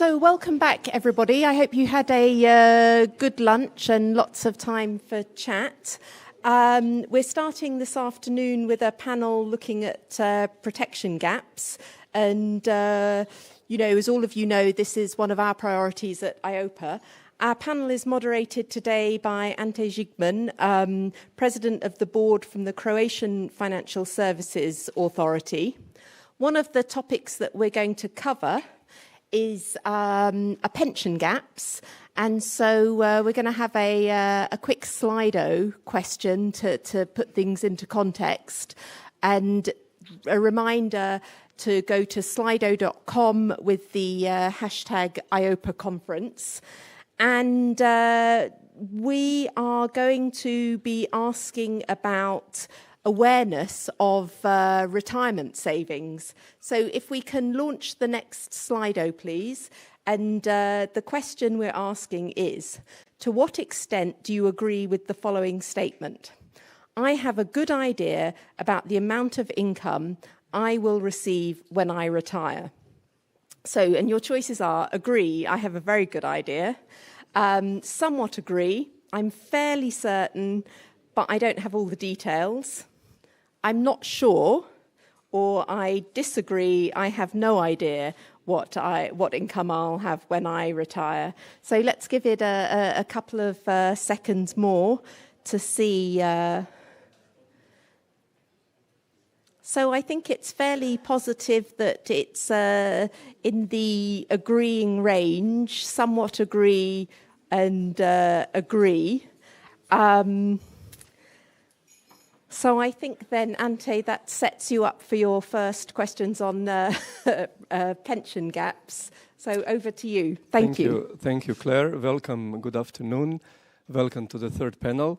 So welcome back, everybody. I hope you had a good lunch and lots of time for chat. We're starting this afternoon with a panel looking at protection gaps. And, as all of you know, this is one of our priorities at EIOPA. Our panel is moderated today by Ante Žigman, President of the Board from the Croatian Financial Services Authority. One of the topics that we're going to cover is pension gaps. And so we're going to have a quick Slido question to put things into context. And a reminder to go to slido.com with the hashtag EIOPA Conference. And we are going to be asking about awareness of retirement savings. So if we can launch the next Slido, please. And the question we're asking is, to what extent do you agree with the following statement? I have a good idea about the amount of income I will receive when I retire. So, and your choices are agree, I have a very good idea, somewhat agree, I'm fairly certain, but I don't have all the details, I'm not sure, or I disagree, I have no idea what income I'll have when I retire. So let's give it a couple of seconds more to see. So I think it's fairly positive that it's in the agreeing range, somewhat agree and agree. So I think then, Ante, that sets you up for your first questions on pension gaps. So over to you. Thank you. Thank you, Claire. Welcome. Good afternoon. Welcome to the third panel.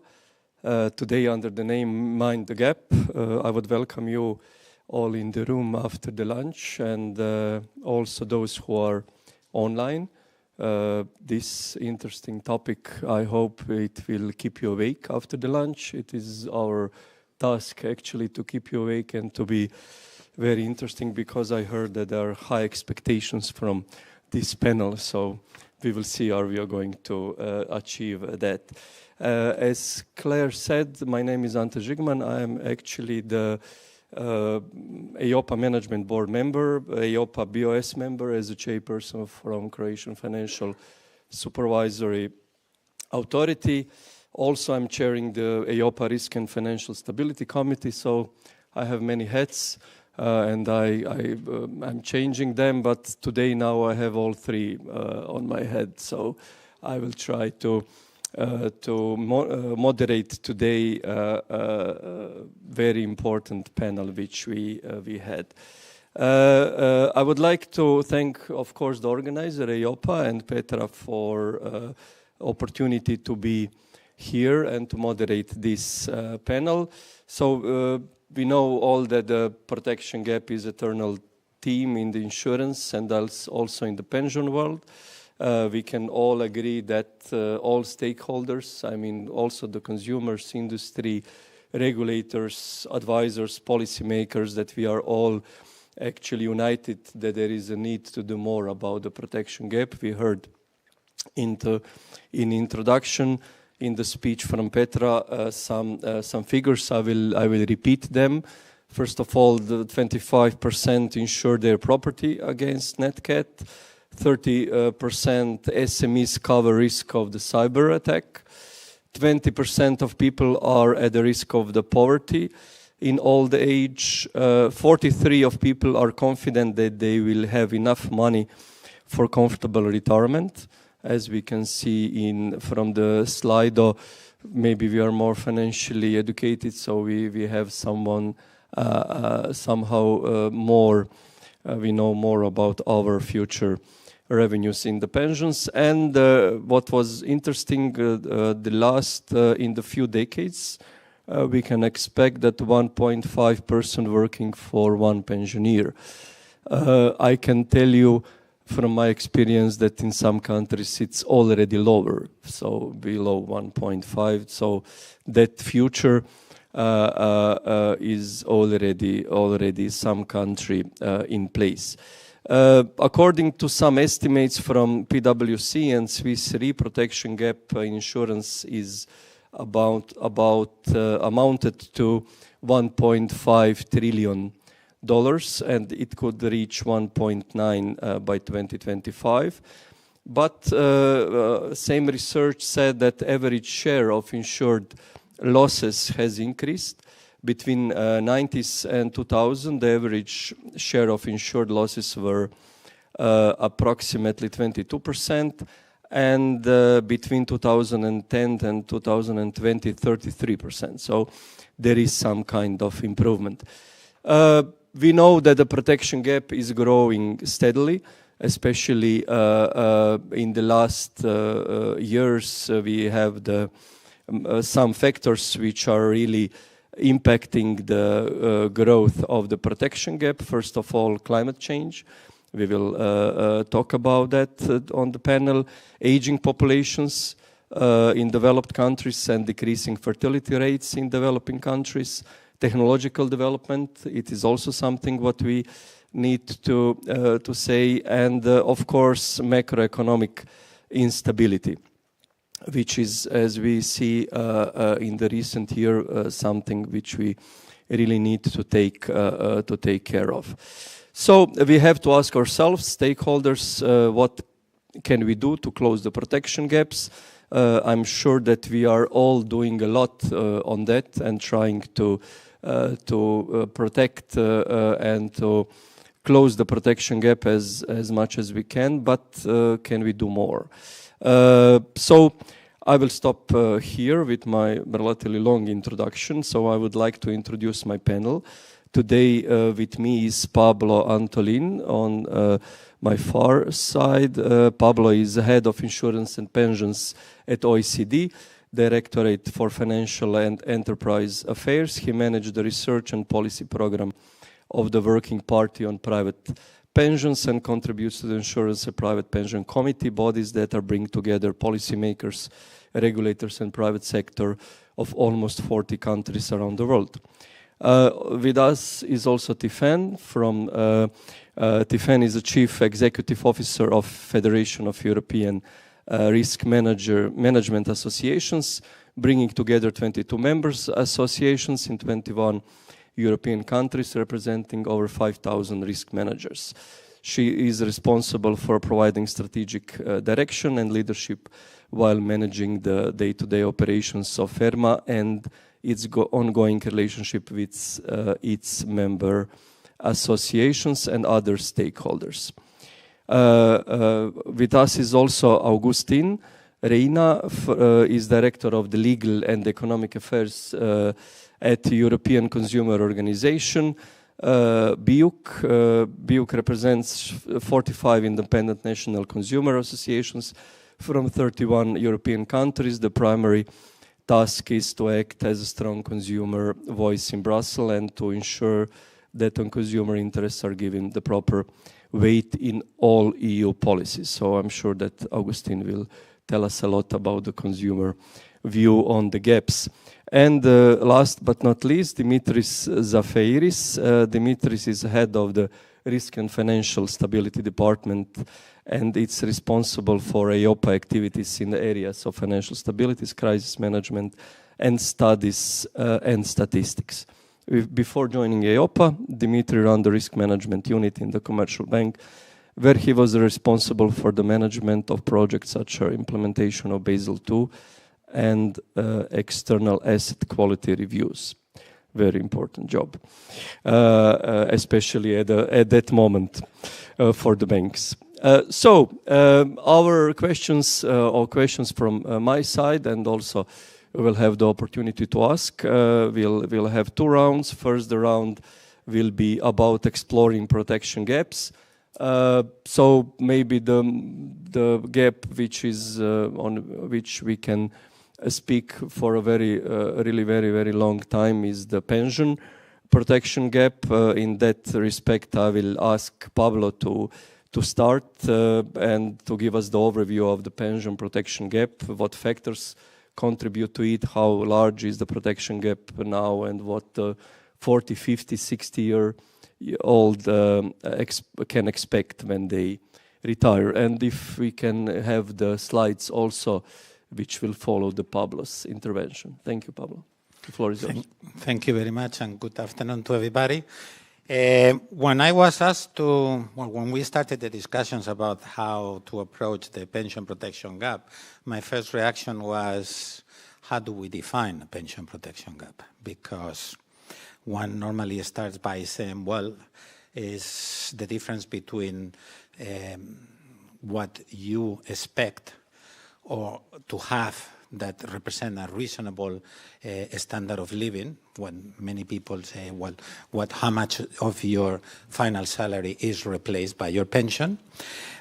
Today, under the name Mind the Gap, I would welcome you all in the room after the lunch, and also those who are online. This interesting topic, I hope it will keep you awake after the lunch. It is our task actually to keep you awake and to be very interesting, because I heard that there are high expectations from this panel, so we will see how we are going to achieve that. As Claire said, my name is Ante Žigman. I am actually the EIOPA Management Board member, EIOPA BOS member as a chairperson from Croatian Financial Supervisory Authority. Also, I'm chairing the EIOPA Risk and Financial Stability Committee, so I have many hats, and I'm changing them, but today now I have all three on my head, so I will try to moderate today a very important panel which we had. I would like to thank, of course, the organizer, EIOPA, and Petra for opportunity to be here and to moderate this panel. So we know all that the protection gap is an eternal theme in the insurance and also in the pension world. We can all agree that all stakeholders, I mean also the consumers, industry, regulators, advisors, policymakers, that we are all actually united that there is a need to do more about the protection gap. We heard in introduction, in the speech from Petra, some figures. I will repeat them. First of all, the 25% insure their property against NatCat. 30% SMEs cover risk of the cyber attack. 20% of people are at the risk of the poverty in old age. 43% of people are confident that they will have enough money for comfortable retirement. As we can see from the slide, maybe we are more financially educated, so we have somehow more, we know more about our future revenues in the pensions. And what was interesting, in the few decades, we can expect that 1.5% working for one pensioner. I can tell you from my experience that in some countries it's already lower, so below 1.5. So that future is already some country in place. According to some estimates from PwC and Swiss Re, protection gap insurance is amounted to $1.5 trillion, and it could reach 1.9 by 2025. But same research said that average share of insured losses has increased. Between 90s and 2000, the average share of insured losses were approximately 22%, and between 2010 and 2020, 33%. So there is some kind of improvement. We know that the protection gap is growing steadily, especially in the last years. We have some factors which are really impacting the growth of the protection gap. First of all, climate change. We will talk about that on the panel. Aging populations in developed countries and decreasing fertility rates in developing countries. Technological development, it is also something what we need to say. And of course, macroeconomic instability, which is, as we see in the recent year, something which we really need to take care of. So we have to ask ourselves, stakeholders, what can we do to close the protection gaps? I'm sure that we are all doing a lot on that and trying to protect and to close the protection gap as much as we can, but can we do more? So I will stop here with my relatively long introduction. So I would like to introduce my panel. Today with me is Pablo Antolin on my far side. Pablo is the head of insurance and pensions at OECD, Directorate for Financial and Enterprise Affairs. He managed the research and policy program of the Working Party on Private Pensions and contributes to the Insurance and Private Pension Committee, bodies that are bring together policymakers, regulators and private sector of almost 40 countries around the world. With us is also Tiffen from Tiffen is the Chief Executive Officer of Federation of European Risk Management Associations, bringing together 22 members associations in 21 European countries, representing over 5,000 risk managers. She is responsible for providing strategic direction and leadership while managing the day-to-day operations of ERMA and its ongoing relationship with its member associations and other stakeholders. With us is also Augustin Reina, is Director of the Legal and Economic Affairs at the European Consumer Organization, BEUC. BEUC represents 45 independent national consumer associations from 31 European countries. The primary task is to act as a strong consumer voice in Brussels and to ensure that consumer interests are given the proper weight in all EU policies. So I'm sure that Augustin will tell us a lot about the consumer view on the gaps. And last but not least, Dimitris Zafeiris. Dimitris is head of the Risk and Financial Stability Department, and it's responsible for EIOPA activities in the areas of financial stability, crisis management, and studies and statistics. Before joining EIOPA, Dimitri ran the risk management unit in the commercial bank, where he was responsible for the management of projects such as implementation of Basel II and external asset quality reviews. Very important job, especially at that moment for the banks. So our questions or questions from my side, and also we'll have the opportunity to ask. We'll have two rounds. First, the round will be about exploring protection gaps. So maybe the gap which is on which we can speak for a really very long time is the pension protection gap. In that respect, I will ask Pablo to start and to give us the overview of the pension protection gap, what factors contribute to it, how large is the protection gap now, and what 40, 50, 60 old can expect when they retire. And if we can have the slides also, which will follow the Pablo's intervention. Thank you, Pablo. The floor is yours. Thank you very much, and good afternoon to everybody. When I was asked to, well, when we started the discussions about how to approach the pension protection gap, my first reaction was, how do we define a pension protection gap? Because one normally starts by saying, well, is the difference between what you expect or to have that represent a reasonable standard of living, when many people say, well, how much of your final salary is replaced by your pension.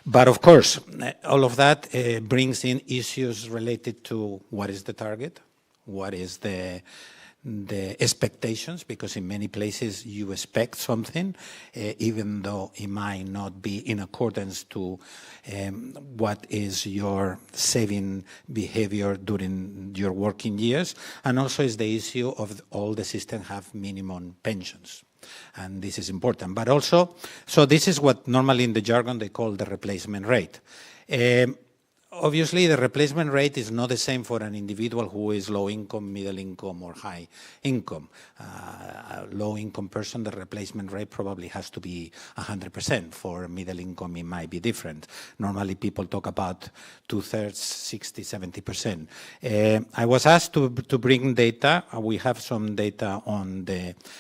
But of course, all of that brings in issues related to what is the target, what is the expectations, because in many places you expect something, even though it might not be in accordance to what is your saving behavior during your working years. And also is the issue of all the systems have minimum pensions. And this is important. But also, so this is what normally in the jargon they call the replacement rate. Obviously, the replacement rate is not the same for an individual who is low income, middle income, or high income. A low income person, the replacement rate probably has to be 100%. For middle income, it might be different. Normally, people talk about 2/3, 60, 70%. I was asked to bring data. We have some data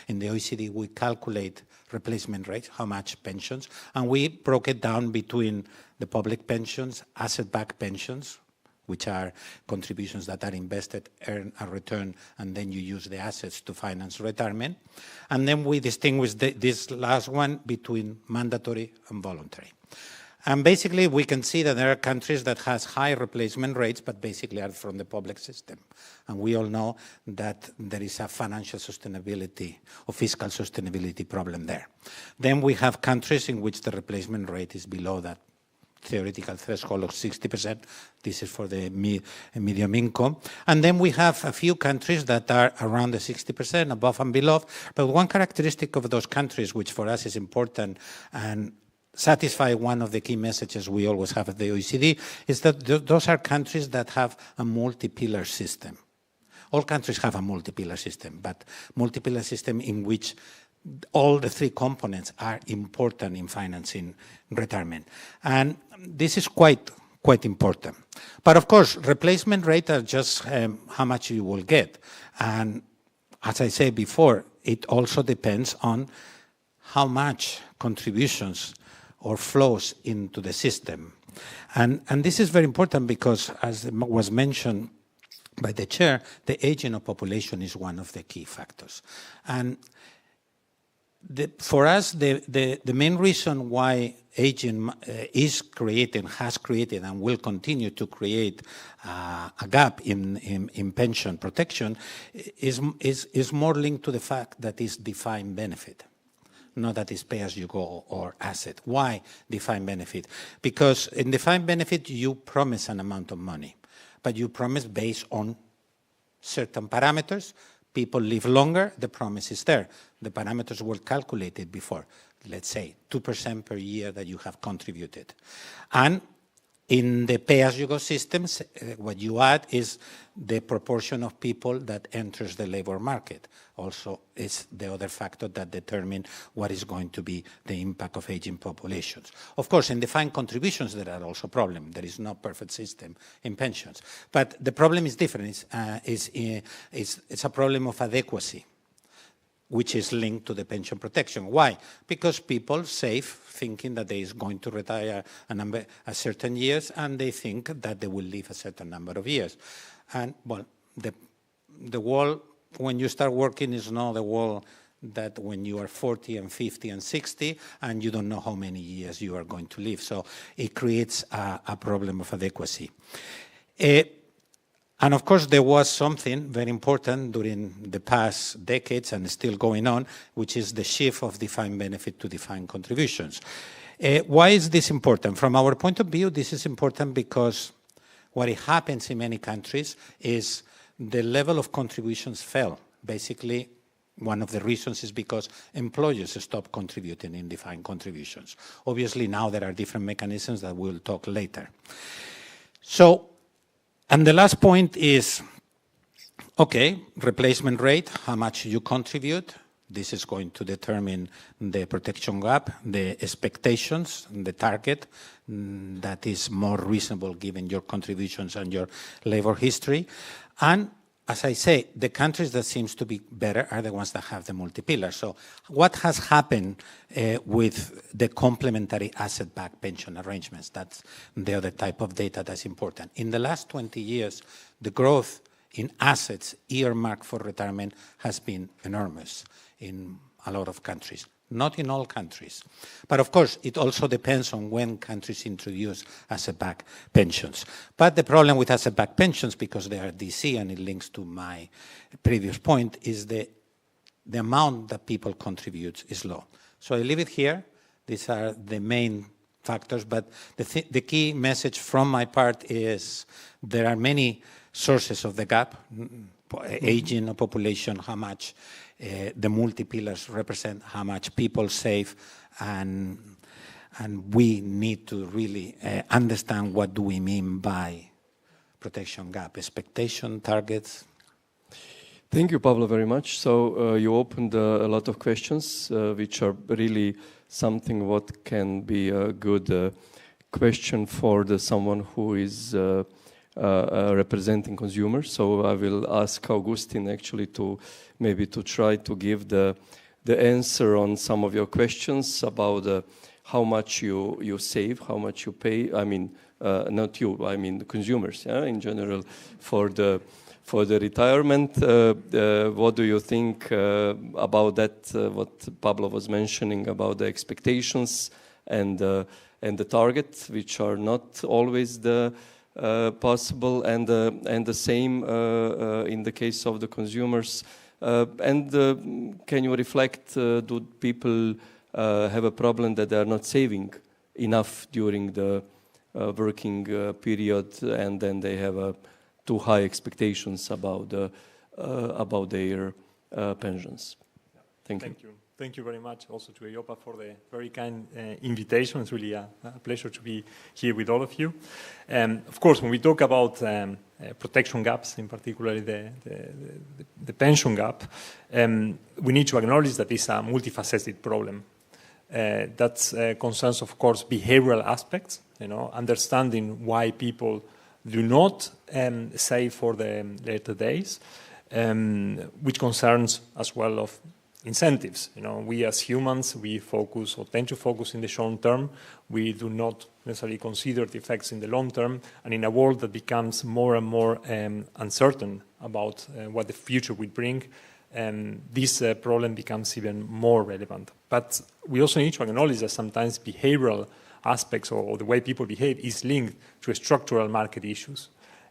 in the OECD. We calculate replacement rate, how much pensions, and we broke it down between the public pensions, asset-backed pensions, which are contributions that are invested, earn a return, and then you use the assets to finance retirement. And then we distinguish this last one between mandatory and voluntary. And basically, we can see that there are countries that has high replacement rates, but basically are from the public system. And we all know that there is a financial sustainability or fiscal sustainability problem there. Then we have countries in which the replacement rate is below that theoretical threshold of 60%. This is for the medium income. And then we have a few countries that are around the 60%, above and below. But one characteristic of those countries, which for us is important and satisfy one of the key messages we always have at the OECD, is that those are countries that have a multi-pillar system. All countries have a multi-pillar system, but multi-pillar system in which all the three components are important in financing retirement. And this is quite important. But of course, replacement rate are just how much you will get. And as I said before, it also depends on how much contributions or flows into the system. And this is very important because, as was mentioned by the chair, the aging of population is one of the key factors. And for us, the main reason why aging is creating, has created, and will continue to create a gap in pension protection is more linked to the fact that it's defined benefit, not that it's pay-as-you-go or asset. Why defined benefit? Because in defined benefit, you promise an amount of money, but you promise based on certain parameters. People live longer, the promise is there. The parameters were calculated before, let's say 2% per year that you have contributed. And in the pay-as-you-go systems, what you add is the proportion of people that enters the labor market. Also, is the other factor that determines what is going to be the impact of aging populations. Of course, in defined contributions, there are also problems. There is no perfect system in pensions. But the problem is different. It's a problem of adequacy, which is linked to the pension protection. Why? Because people save thinking that they is going to retire a certain years, and they think that they will live a certain number of years. And, well, the world, when you start working, is not the world that when you are 40 and 50 and 60, and you don't know how many years you are going to live. So it creates a problem of adequacy. And of course, there was something very important during the past decades and still going on, which is the shift of defined benefit to defined contributions. Why is this important? From our point of view, this is important because what happens in many countries is the level of contributions fell. Basically, one of the reasons is because employers stop contributing in defined contributions. Obviously, now there are different mechanisms that we'll talk later. So, and the last point is, okay, replacement rate, how much you contribute. This is going to determine the protection gap, the expectations, the target that is more reasonable given your contributions and your labor history. And as I say, the countries that seems to be better are the ones that have the multi-pillar. So what has happened with the complementary asset-backed pension arrangements? That's the other type of data that's important. In the last 20 years, the growth in assets earmarked for retirement has been enormous in a lot of countries. Not in all countries. But of course, it also depends on when countries introduce asset-backed pensions. But the problem with asset-backed pensions, because they are DC and it links to my previous point, is the amount that people contribute is low. So I leave it here. These are the main factors, but the key message from my part is there are many sources of the gap, aging of population, how much the multi-pillars represent, how much people save, and we need to really understand what do we mean by protection gap, expectation, targets. Thank you, Pablo, very much. So you opened a lot of questions, which are really something what can be a good question for someone who is representing consumers. So I will ask Augustin actually to maybe to try to give the answer on some of your questions about how much you save, how much you pay. I mean, not you, I mean the consumers, yeah, in general, for the retirement. What do you think about that? What Pablo was mentioning about the expectations and the target, which are not always the possible, and the same in the case of the consumers. Can you reflect, do people have a problem that they are not saving enough during the working period, and then they have too high expectations about their pensions? Thank you. Thank you very much also to EIOPA for the very kind invitation. It's really a pleasure to be here with all of you. Of course, when we talk about protection gaps, in particular the pension gap, we need to acknowledge that it's a multifaceted problem. That concerns, of course, behavioral aspects, understanding why people do not save for the later days, which concerns as well of incentives. We as humans, we focus or tend to focus in the short term. We do not necessarily consider the effects in the long term. And in a world that becomes more and more uncertain about what the future will bring, this problem becomes even more relevant. But we also need to acknowledge that sometimes behavioral aspects or the way people behave is linked to structural market issues.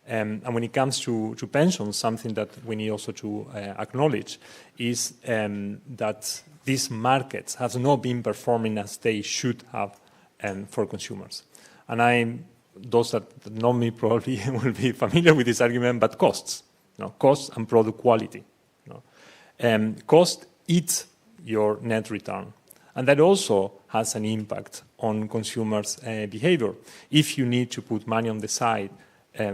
And when it comes to pensions, something that we need also to acknowledge is that these markets have not been performing as they should have for consumers. And those that know me probably will be familiar with this argument, but costs, costs and product quality. Cost eats your net return. And that also has an impact on consumers' behavior. If you need to put money on the side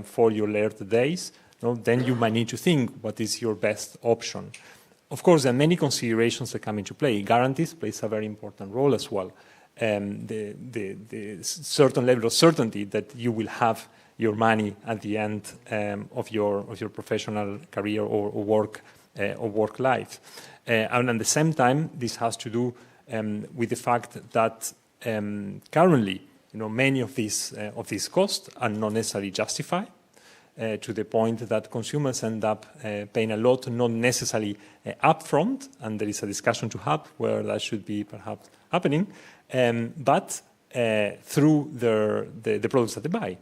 for your later days, then you might need to think what is your best option. Of course, there are many considerations that come into play. Guarantees plays a very important role as well. The certain level of certainty that you will have your money at the end of your professional career or work life. And at the same time, this has to do with the fact that currently, many of these costs are not necessarily justified to the point that consumers end up paying a lot, not necessarily upfront, and there is a discussion to have where that should be perhaps happening, but through the products that they buy.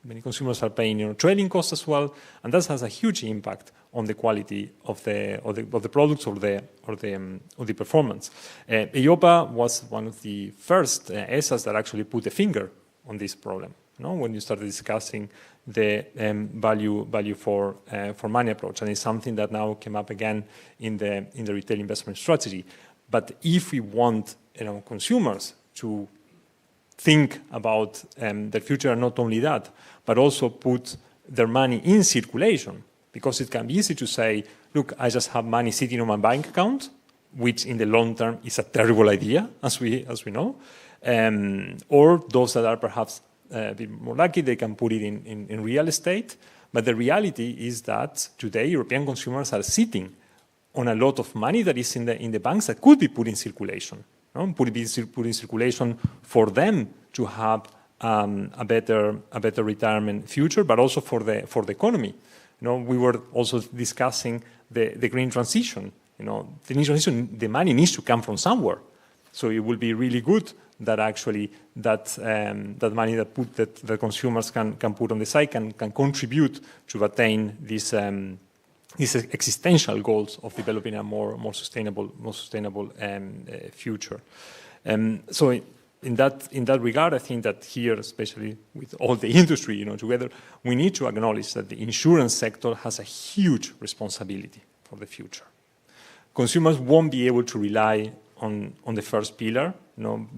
Many consumers are paying trading costs as well, and that has a huge impact on the quality of the products or the performance. EIOPA was one of the first ESAs that actually put a finger on this problem. when you started discussing the value for money approach, and it's something that now came up again in the retail investment strategy. But if we want consumers to think about their future, and not only that, but also put their money in circulation, because it can be easy to say, look, I just have money sitting on my bank account, which in the long term is a terrible idea, as we know. Or those that are perhaps a bit more lucky, they can put it in real estate. But the reality is that today European consumers are sitting on a lot of money that is in the banks that could be put in circulation. Put in circulation for them to have a better retirement future, but also for the economy. We were also discussing the green transition. The green transition, the money needs to come from somewhere. So it will be really good that actually that money that the consumers can put on the side can contribute to attain these existential goals of developing a more sustainable future. So in that regard, I think that here, especially with all the industry together, we need to acknowledge that the insurance sector has a huge responsibility for the future. Consumers won't be able to rely on the first pillar.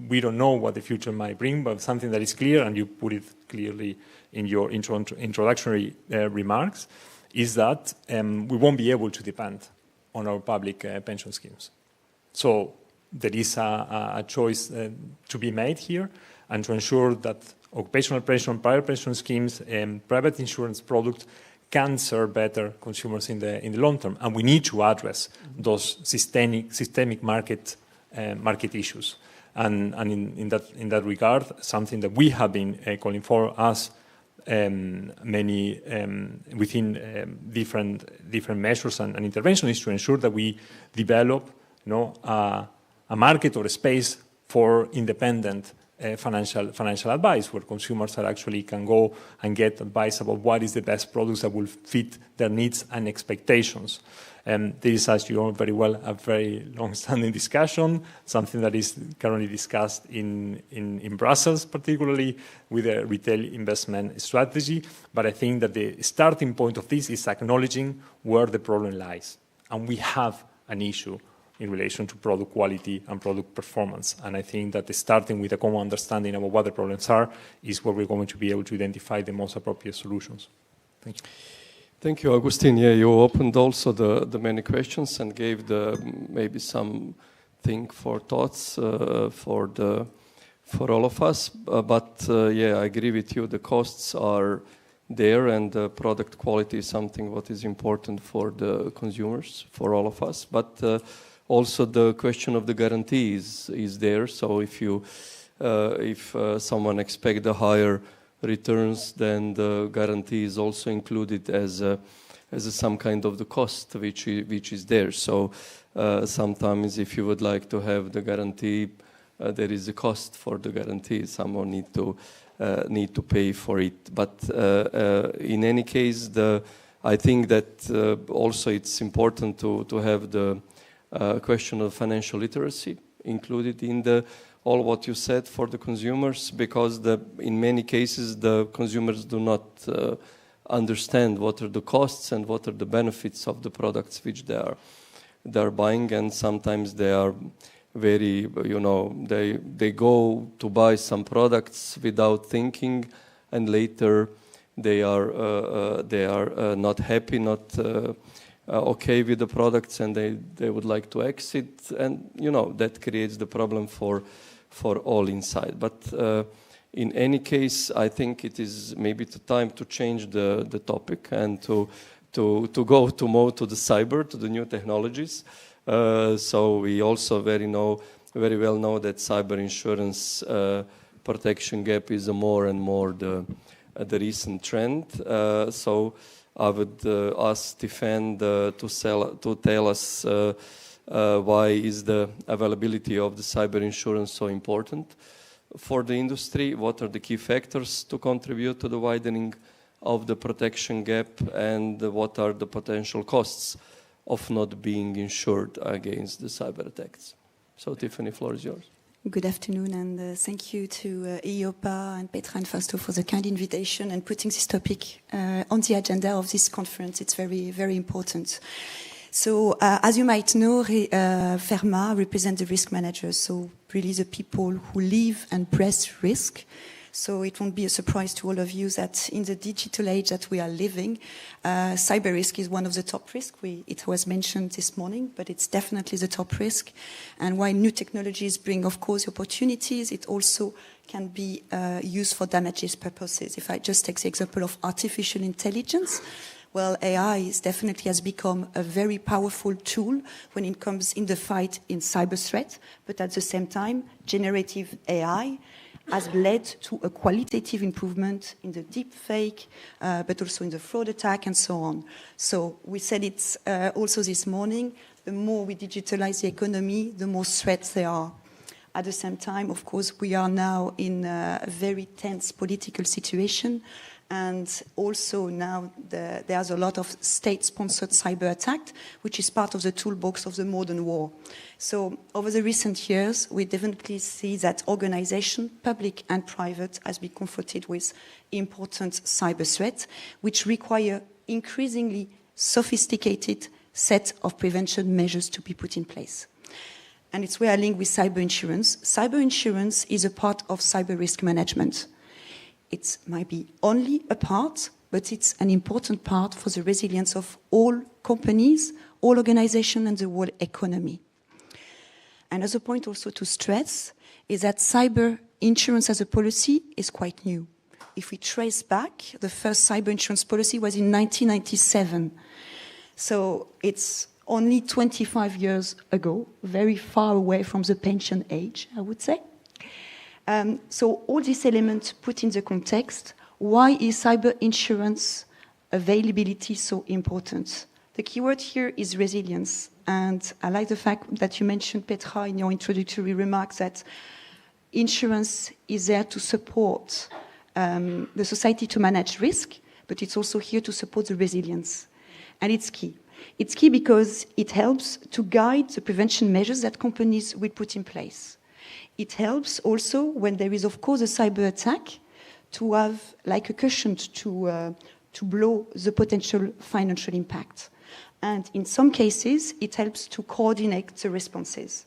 We don't know what the future might bring, but something that is clear, and you put it clearly in your introductory remarks, is that we won't be able to depend on our public pension schemes. So there is a choice to be made here, and to ensure that occupational pension, private pension schemes, and private insurance products can serve better consumers in the long term. And we need to address those systemic market issues. And in that regard, something that we have been calling for us many within different measures and interventions is to ensure that we develop a market or a space for independent financial advice, where consumers actually can go and get advice about what is the best products that will fit their needs and expectations. This is, as you know very well, a very long-standing discussion, something that is currently discussed in Brussels, particularly with a retail investment strategy. But I think that the starting point of this is acknowledging where the problem lies. And we have an issue in relation to product quality and product performance. And I think that starting with a common understanding about what the problems are is where we're going to be able to identify the most appropriate solutions. Thank you. Thank you, Agustin. Yeah, you opened also the many questions and gave maybe some for thoughts for all of us. But yeah, I agree with you. The costs are there, and the product quality is something what is important for the consumers, for all of us. But also the question of the guarantees is there. So if someone expects the higher returns, then the guarantee is also included as some kind of the cost which is there. So sometimes if you would like to have the guarantee, there is a cost for the guarantee. Someone need to pay for it. But in any case, I think that also it's important to have the question of financial literacy included in all what you said for the consumers, because in many cases the consumers do not understand what are the costs and what are the benefits of the products which they are buying, and sometimes they are very, they go to buy some products without thinking, and later they are not happy, not okay with the products, and they would like to exit, and that creates the problem for all inside. But in any case, I think it is maybe the time to change the topic and to go more to the cyber, to the new technologies. So we also very well know that cyber insurance protection gap is a more and more the recent trend. So I would ask Stefan to tell us why is the availability of the cyber insurance so important for the industry? What are the key factors to contribute to the widening of the protection gap, and what are the potential costs of not being insured against the cyber attacks? So Tiffany, floor is yours. Good afternoon, and thank you to EIOPA and Petra and Fausto for the kind invitation and putting this topic on the agenda of this conference. It's very, very important. So, as you might know, FERMA represents the risk managers, so really the people who live and breathe risk. So it won't be a surprise to all of you that in the digital age that we are living, cyber risk is one of the top risks. It was mentioned this morning, but it's definitely the top risk. And while new technologies bring, of course, opportunities, it also can be used for damages purposes. If I just take the example of artificial intelligence, well, AI definitely has become a very powerful tool when it comes in the fight in cyber threat, but at the same time, generative AI has led to a qualitative improvement in the deep fake, but also in the fraud attack and so on. So we said it also this morning, the more we digitalize the economy, the more threats there are. At the same time, of course, we are now in a very tense political situation. And also now there's a lot of state-sponsored cyber attack, which is part of the toolbox of the modern war. So over the recent years, we definitely see that organization, public and private, has been confronted with important cyber threats, which require increasingly sophisticated set of prevention measures to be put in place. And it's where I link with cyber insurance. Cyber insurance is a part of cyber risk management. It might be only a part, but it's an important part for the resilience of all companies, all organizations, and the whole economy. Another point also to stress is that cyber insurance as a policy is quite new. If we trace back, the first cyber insurance policy was in 1997. So it's only 25 years ago, very far away from the pension age, I would say. So all these elements put in the context, why is cyber insurance availability so important? The keyword here is resilience. And I like the fact that you mentioned, Petra, in your introductory remarks that insurance is there to support the society to manage risk, but it's also here to support the resilience. And it's key. It's key because it helps to guide the prevention measures that companies will put in place. It helps also when there is, of course, a cyber attack to have like a cushion to blow the potential financial impact. And in some cases, it helps to coordinate the responses.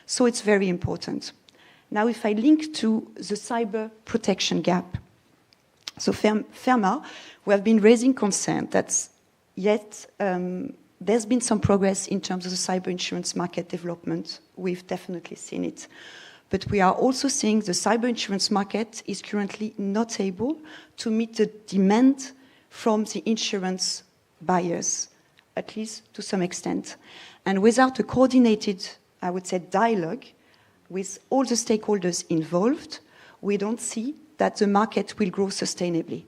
So it's very important. Now, if I link to the cyber protection gap. So FERMA, we have been raising concern that yet there's been some progress in terms of the cyber insurance market development. We've definitely seen it. But we are also seeing the cyber insurance market is currently not able to meet the demand from the insurance buyers, at least to some extent. And without a coordinated, I would say, dialogue with all the stakeholders involved, we don't see that the market will grow sustainably.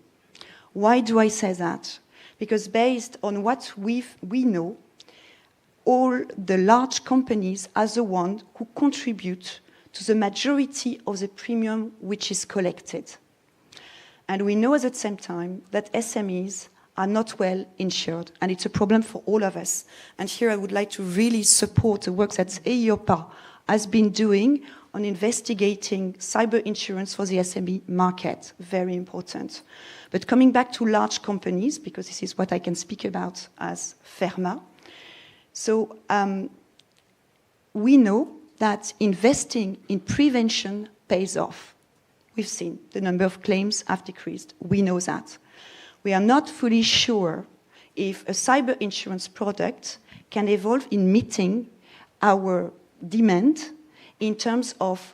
Why do I say that? Because based on what we know, all the large companies are the ones who contribute to the majority of the premium which is collected. And we know at the same time that SMEs are not well insured, and it's a problem for all of us. And here I would like to really support the work that EIOPA has been doing on investigating cyber insurance for the SME market. Very important. But coming back to large companies, because this is what I can speak about as FERMA. So we know that investing in prevention pays off. We've seen the number of claims have decreased. We know that. We are not fully sure if a cyber insurance product can evolve in meeting our demand in terms of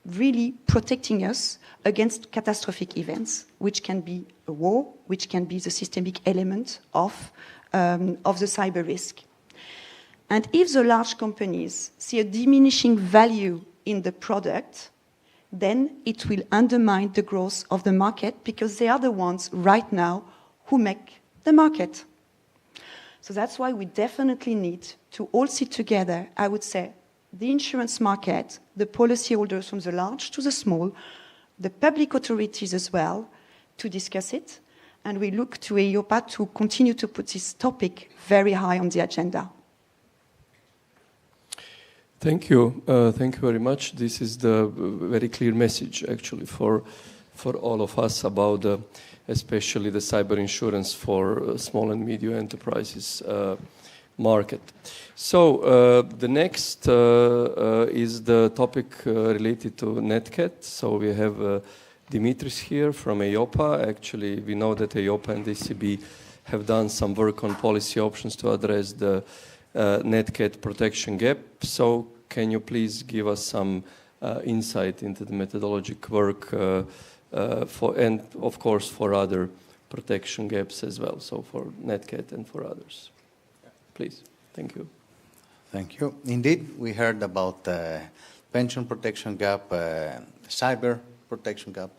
really protecting us against catastrophic events, which can be a war, which can be the systemic element of the cyber risk. And if the large companies see a diminishing value in the product, then it will undermine the growth of the market because they are the ones right now who make the market. So that's why we definitely need to all sit together, I would say, the insurance market, the policyholders from the large to the small, the public authorities as well, to discuss it. And we look to EIOPA to continue to put this topic very high on the agenda. Thank you. Thank you very much. This is the very clear message, actually, for all of us about especially the cyber insurance for small and medium enterprises market. So the next is the topic related to NetCat. So we have Dimitris here from EIOPA. Actually, we know that EIOPA and ECB have done some work on policy options to address the NetCat protection gap. So can you please give us some insight into the methodologic work and of course for other protection gaps as well, so for NetCat and for others. Please, thank you. Thank you. Indeed, we heard about the pension protection gap, cyber protection gap.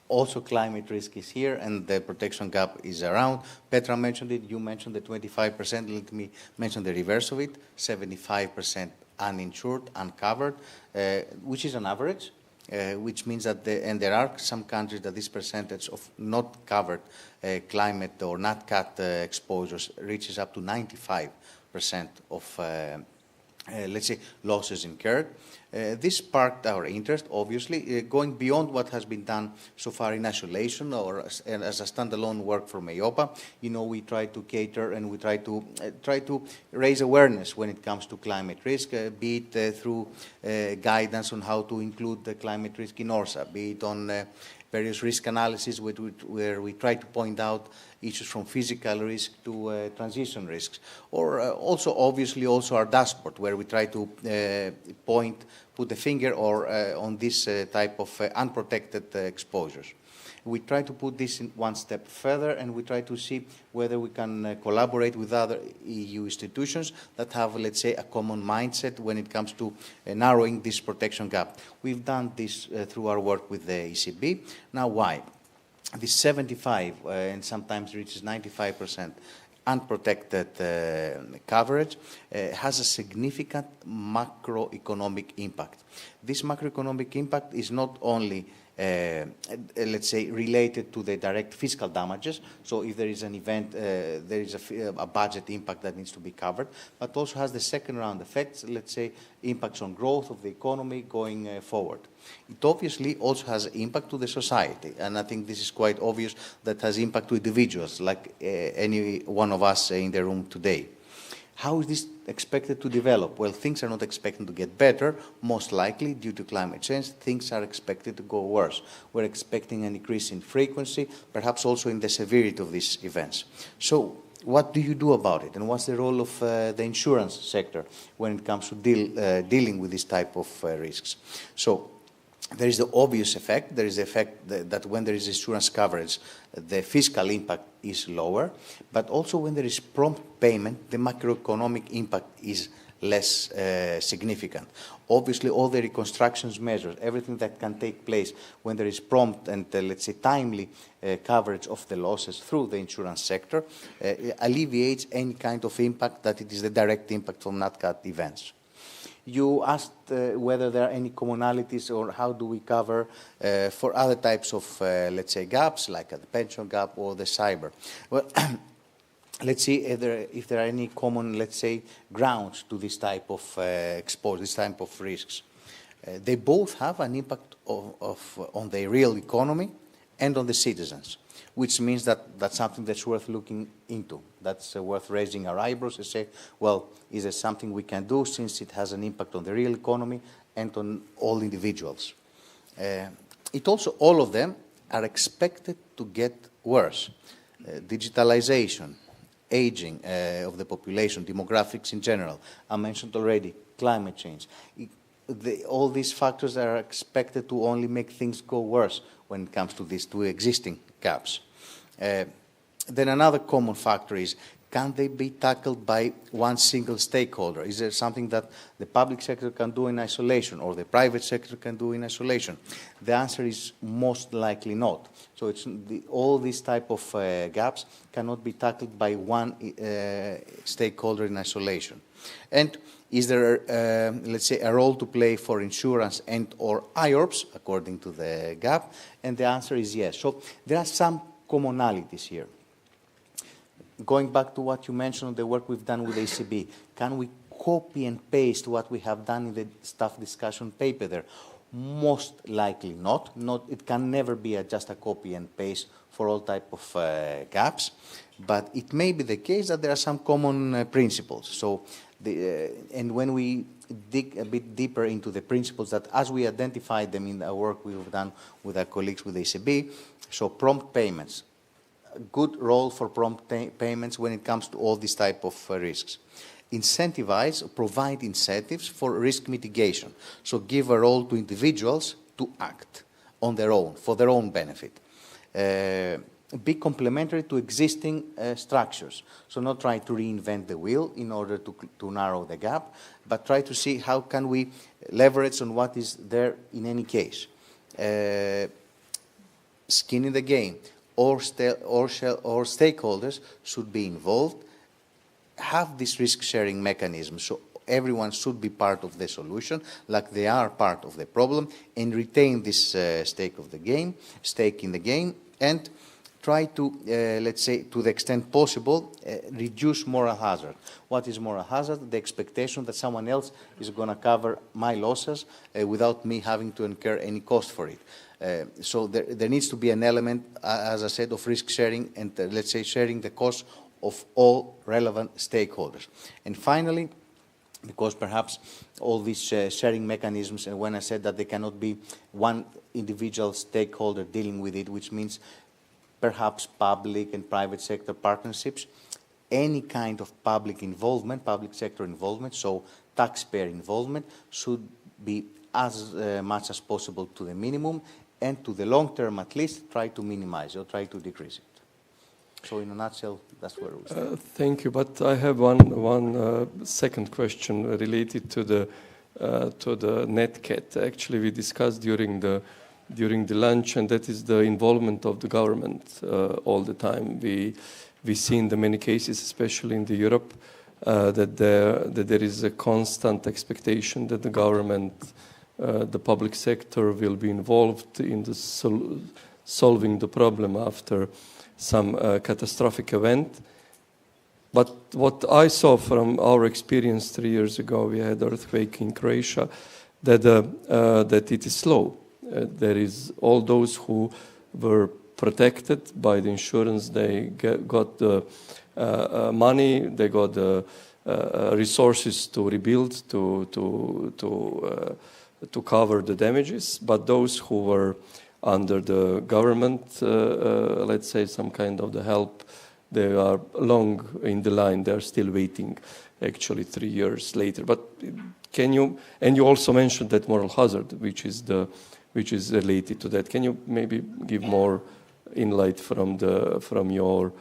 Also climate risk is here and the protection gap is around. Petra mentioned it, you mentioned the 25%, let me mention the reverse of it, 75% uninsured, uncovered, which is an average, which means that, and there are some countries that this percentage of not covered climate or NatCat exposures reaches up to 95% of, let's say, losses incurred. This sparked our interest, obviously, going beyond what has been done so far in isolation or as a standalone work from EIOPA. You know, we try to cater and we try to raise awareness when it comes to climate risk, be it through guidance on how to include the climate risk in ORSA, be it on various risk analysis where we try to point out issues from physical risk to transition risks, or also obviously also our dashboard where we try to put the finger on this type of unprotected exposures. We try to put this in one step further and we try to see whether we can collaborate with other EU institutions that have, let's say, a common mindset when it comes to narrowing this protection gap. We've done this through our work with the ECB. Now, why? This 75 and sometimes reaches 95% unprotected coverage has a significant macroeconomic impact. This macroeconomic impact is not only let's say, related to the direct fiscal damages. So if there is an event, there is a budget impact that needs to be covered, but also has the second round effects, let's say, impacts on growth of the economy going forward. It obviously also has impact to the society, and I think this is quite obvious that has impact to individuals, like any one of us in the room today. How is this expected to develop? Well, things are not expected to get better. Most likely, due to climate change, things are expected to go worse. We're expecting an increase in frequency, perhaps also in the severity of these events. So what do you do about it? And what's the role of the insurance sector when it comes to dealing with this type of risks? So there is the obvious effect. There is the effect that when there is insurance coverage, the fiscal impact is lower, but also when there is prompt payment, the macroeconomic impact is less significant. Obviously, all the reconstruction measures, everything that can take place when there is prompt and, let's say, timely coverage of the losses through the insurance sector alleviates any kind of impact that it is the direct impact from NatCat events. You asked whether there are any commonalities or how do we cover for other types of, let's say, gaps, like the pension gap or the cyber. Well, let's see if there are any common, let's say, grounds to this type of exposure, this type of risks. They both have an impact on the real economy and on the citizens, which means that that's something that's worth looking into. That's worth raising our eyebrows and say, well, is there something we can do since it has an impact on the real economy and on all individuals? It also, all of them are expected to get worse. Digitalization, aging of the population, demographics in general, I mentioned already, climate change. All these factors are expected to only make things go worse when it comes to these two existing gaps. Then another common factor is, can they be tackled by one single stakeholder? Is there something that the public sector can do in isolation or the private sector can do in isolation? The answer is most likely not. So all these type of gaps cannot be tackled by one stakeholder in isolation. And is there, let's say, a role to play for insurance and or IORPs, according to the gap? And the answer is yes. So there are some commonalities here. Going back to what you mentioned, the work we've done with ACB, can we copy and paste what we have done in the staff discussion paper there. Most likely not. It can never be just a copy and paste for all type of gaps, but it may be the case that there are some common principles. So, and when we dig a bit deeper into the principles that, as we identified them in our work we've done with our colleagues with ECB, so prompt payments, a good role for prompt payments when it comes to all these type of risks. Incentivize, provide incentives for risk mitigation. So give a role to individuals to act on their own, for their own benefit. Be complementary to existing structures. So not try to reinvent the wheel in order to narrow the gap, but try to see how can we leverage on what is there in any case. Skin in the game. All stakeholders should be involved, have this risk-sharing mechanism, so everyone should be part of the solution, like they are part of the problem, and retain this stake in the game, and try to, let's say, to the extent possible, reduce moral hazard. What is moral hazard? The expectation that someone else is going to cover my losses without me having to incur any cost for it. So there needs to be an element, as I said, of risk sharing and, let's say, sharing the cost of all relevant stakeholders. And finally, because perhaps all these sharing mechanisms, and when I said that there cannot be one individual stakeholder dealing with it, which means perhaps public and private sector partnerships, any kind of public involvement, public sector involvement, so taxpayer involvement, should be as much as possible to the minimum, and to the long term at least try to minimize or try to decrease it. So in a nutshell, that's where we stand. Thank you, but I have one second question related to the net cat. Actually, we discussed during the lunch, and that is the involvement of the government all the time. We see in the many cases, especially in the Europe, that there is a constant expectation that the government, the public sector, will be involved in the solving the problem after some catastrophic event. But what I saw from our experience 3 years ago, we had earthquake in Croatia, that it is slow. There is all those who were protected by the insurance, they got the money, they got the resources to rebuild, to cover the damages. But those who were under the government, let's say some kind of the help, they are long in the line. They are still waiting, actually 3 years later. But can you? And you also mentioned that moral hazard, which is related to that. Can you maybe give more insight from your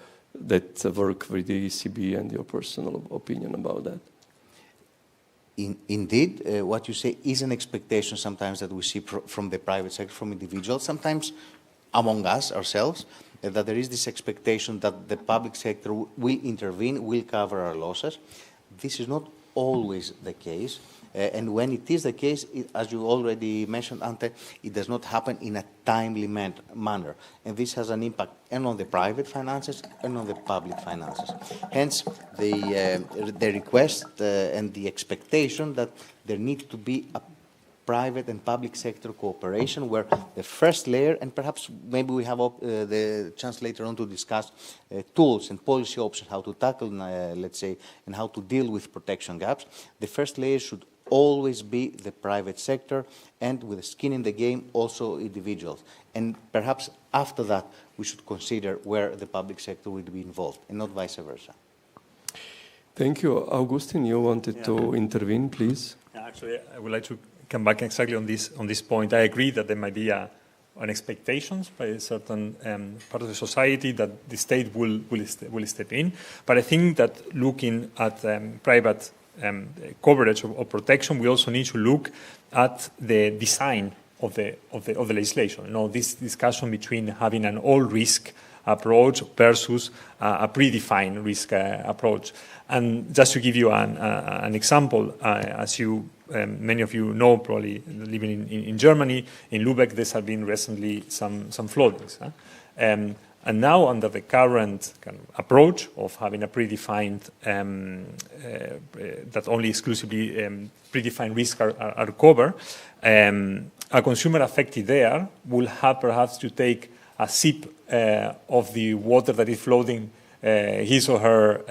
work with the ECB and your personal opinion about that? Indeed, what you say is an expectation sometimes that we see from the private sector, from individuals, sometimes among us, ourselves, that there is this expectation that the public sector will intervene, will cover our losses. This is not always the case. And when it is the case, as you already mentioned, Ante, it does not happen in a timely manner. And this has an impact and on the private finances and on the public finances. Hence, the request and the expectation that there needs to be a private and public sector cooperation where the first layer, and perhaps maybe we have the chance later on to discuss tools and policy options, how to tackle, let's say, and how to deal with protection gaps. The first layer should always be the private sector, and with skin in the game, also individuals. And perhaps after that, we should consider where the public sector will be involved, and not vice versa. Thank you. Augustin, you wanted to intervene, please? Yeah, actually, I would like to come back exactly on this point. I agree that there might be an expectations by a certain part of the society that the state will step in. But I think that looking at private coverage of protection, we also need to look at the design of the legislation. You know, this discussion between having an all-risk approach versus a predefined risk approach. And just to give you an example, as you many of you know, probably living in Germany, in Lübeck, there have been recently some floodings. And now, under the current kind of approach of having a predefined, that only exclusively predefined risks are covered, a consumer affected there will have perhaps to take a sip of the water that is flooding his or her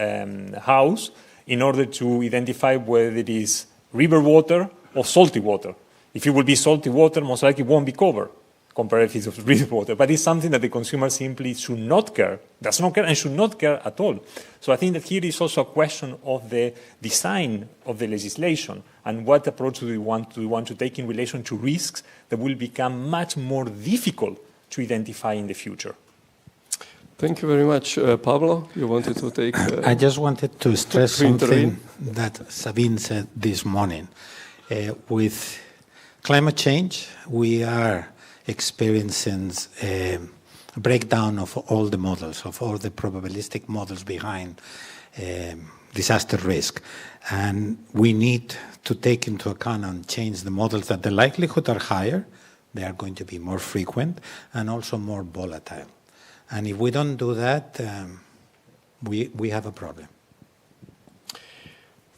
house in order to identify whether it is river water or salty water. If it will be salty water, most likely it won't be covered compared if it's river water. But it's something that the consumer simply should not care, does not care, and should not care at all. So I think that here is also a question of the design of the legislation and what approach do we want to take in relation to risks that will become much more difficult to identify in the future. Thank you very much. Pablo, you wanted to take... I just wanted to stress something that Sabine said this morning. With climate change, we are experiencing a breakdown of all the models, of all the probabilistic models behind disaster risk. And we need to take into account and change the models that the likelihood are higher, they are going to be more frequent, and also more volatile. And if we don't do that, we have a problem.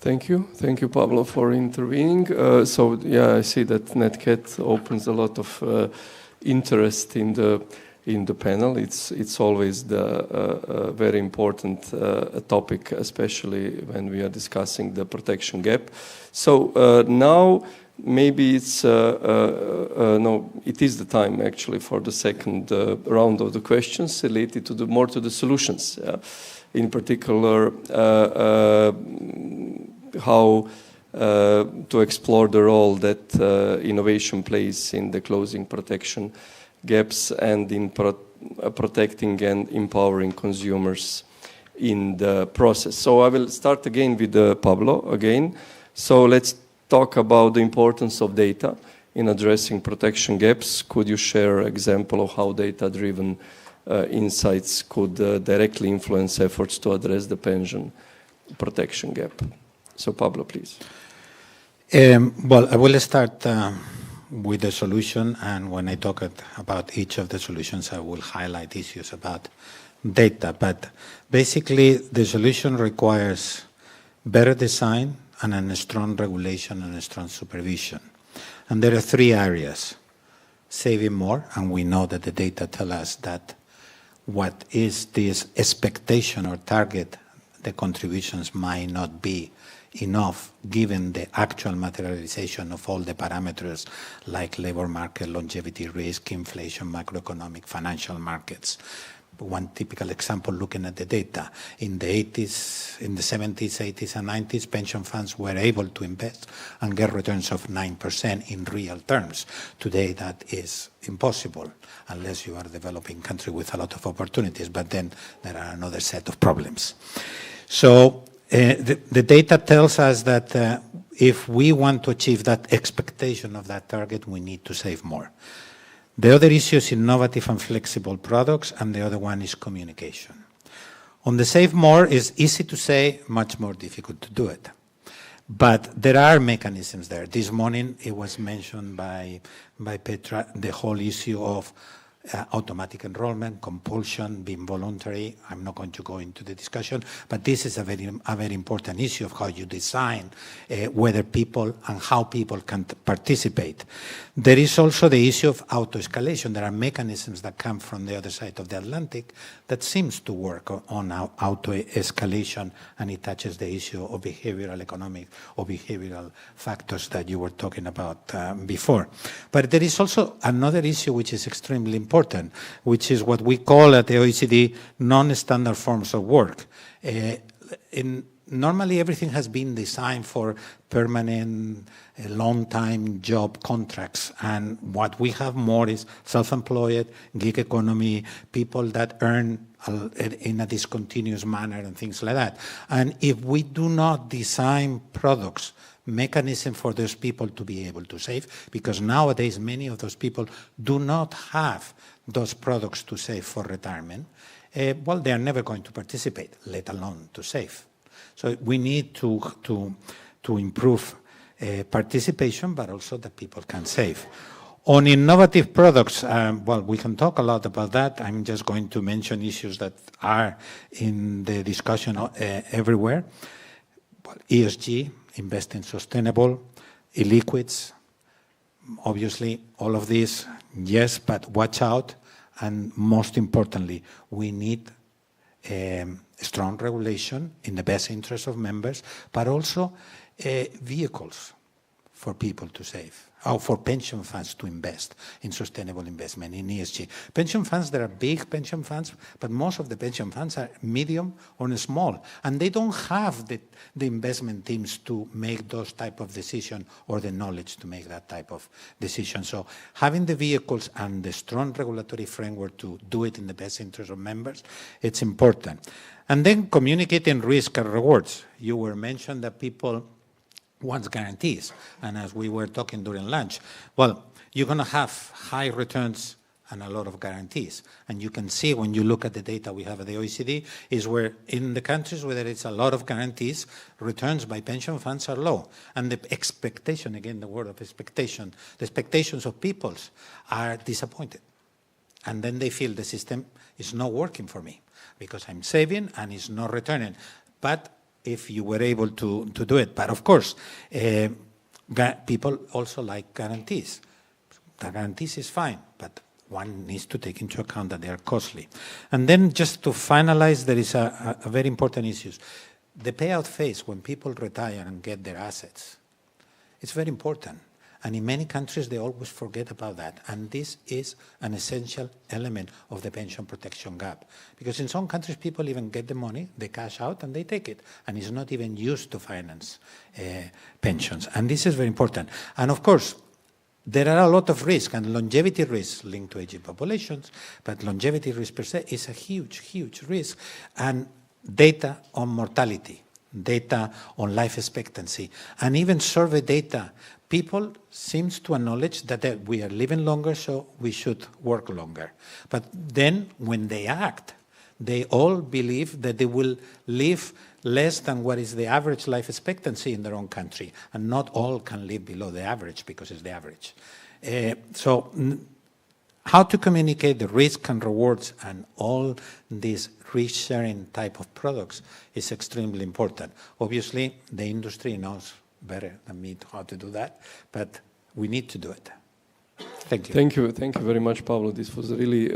Thank you. Thank you, Pablo, for intervening. So, yeah, I see that NetCat opens a lot of interest in the panel. It's always the very important topic, especially when we are discussing the protection gap. So now maybe it's no, it is the time actually for the second round of the questions related to more to the solutions. In particular, how to explore the role that innovation plays in the closing protection gaps and in protecting and empowering consumers in the process. So I will start again with Pablo again. So let's talk about the importance of data in addressing protection gaps. Could you share an example of how data-driven insights could directly influence efforts to address the pension protection gap? So Pablo, please. Well, I will start with the solution, and when I talk about each of the solutions, I will highlight issues about data. But basically, the solution requires better design and a strong regulation and a strong supervision. And there are three areas. Saving more, and we know that the data tell us that what is this expectation or target, the contributions might not be enough given the actual materialization of all the parameters like labor market, longevity risk, inflation, macroeconomic, financial markets. One typical example looking at the data, in the 80s, in the 70s, 80s and 90s, pension funds were able to invest and get returns of 9% in real terms. Today that is impossible unless you are a developing country with a lot of opportunities, but then there are another set of problems. So the data tells us that if we want to achieve that expectation of that target, we need to save more. The other issue is innovative and flexible products, and the other one is communication. On the save more is easy to say, much more difficult to do it. But there are mechanisms there. This morning it was mentioned by Petra, the whole issue of automatic enrollment, compulsion, being voluntary. I'm not going to go into the discussion, but this is a very important issue of how you design whether people and how people can participate. There is also the issue of auto-escalation. There are mechanisms that come from the other side of the Atlantic that seems to work on auto-escalation, and it touches the issue of behavioral economic or behavioral factors that you were talking about before. But there is also another issue which is extremely important, which is what we call at the OECD non-standard forms of work. Normally everything has been designed for permanent, long-time job contracts, and what we have more is self-employed, gig economy, people that earn in a discontinuous manner and things like that. And if we do not design products, mechanism for those people to be able to save, because nowadays many of those people do not have those products to save for retirement, well, they are never going to participate, let alone to save. So we need to improve participation, but also that people can save. On innovative products, well, we can talk a lot about that. I'm just going to mention issues that are in the discussion everywhere. Well, ESG, invest in sustainable, illiquids, obviously all of these, yes, but watch out. And most importantly, we need strong regulation in the best interest of members, but also vehicles for people to save, or for pension funds to invest in sustainable investment, in ESG. Pension funds, there are big pension funds, but most of the pension funds are medium or small, and they don't have the investment teams to make those type of decisions or the knowledge to make that type of decision. So having the vehicles and the strong regulatory framework to do it in the best interest of members, it's important. And then communicating risk and rewards. You were mentioned that people want guarantees. And as we were talking during lunch, well, you're going to have high returns and a lot of guarantees. And you can see when you look at the data we have at the OECD, is where in the countries where there is a lot of guarantees, returns by pension funds are low. And the expectation, again, the word of expectation, the expectations of peoples are disappointed. And then they feel the system is not working for me because I'm saving and it's not returning. But if you were able to do it. But of course, people also like guarantees. The guarantees is fine, but one needs to take into account that they are costly. And then just to finalize, there is a very important issue. The payout phase, when people retire and get their assets, it's very important. And in many countries, they always forget about that. And this is an essential element of the pension protection gap. Because in some countries, people even get the money, they cash out, and they take it. And it's not even used to finance pensions. And this is very important. And of course, there are a lot of risks, and longevity risks linked to aging populations, but longevity risk per se is a huge, huge risk. And data on mortality, data on life expectancy, and even survey data. People seem to acknowledge that we are living longer, so we should work longer. But then when they act, they all believe that they will live less than what is the average life expectancy in their own country. And not all can live below the average because it's the average. So how to communicate the risk and rewards and all these risk-sharing type of products is extremely important. Obviously, the industry knows better than me how to do that, but we need to do it. Thank you. Thank you very much, Pablo. This was really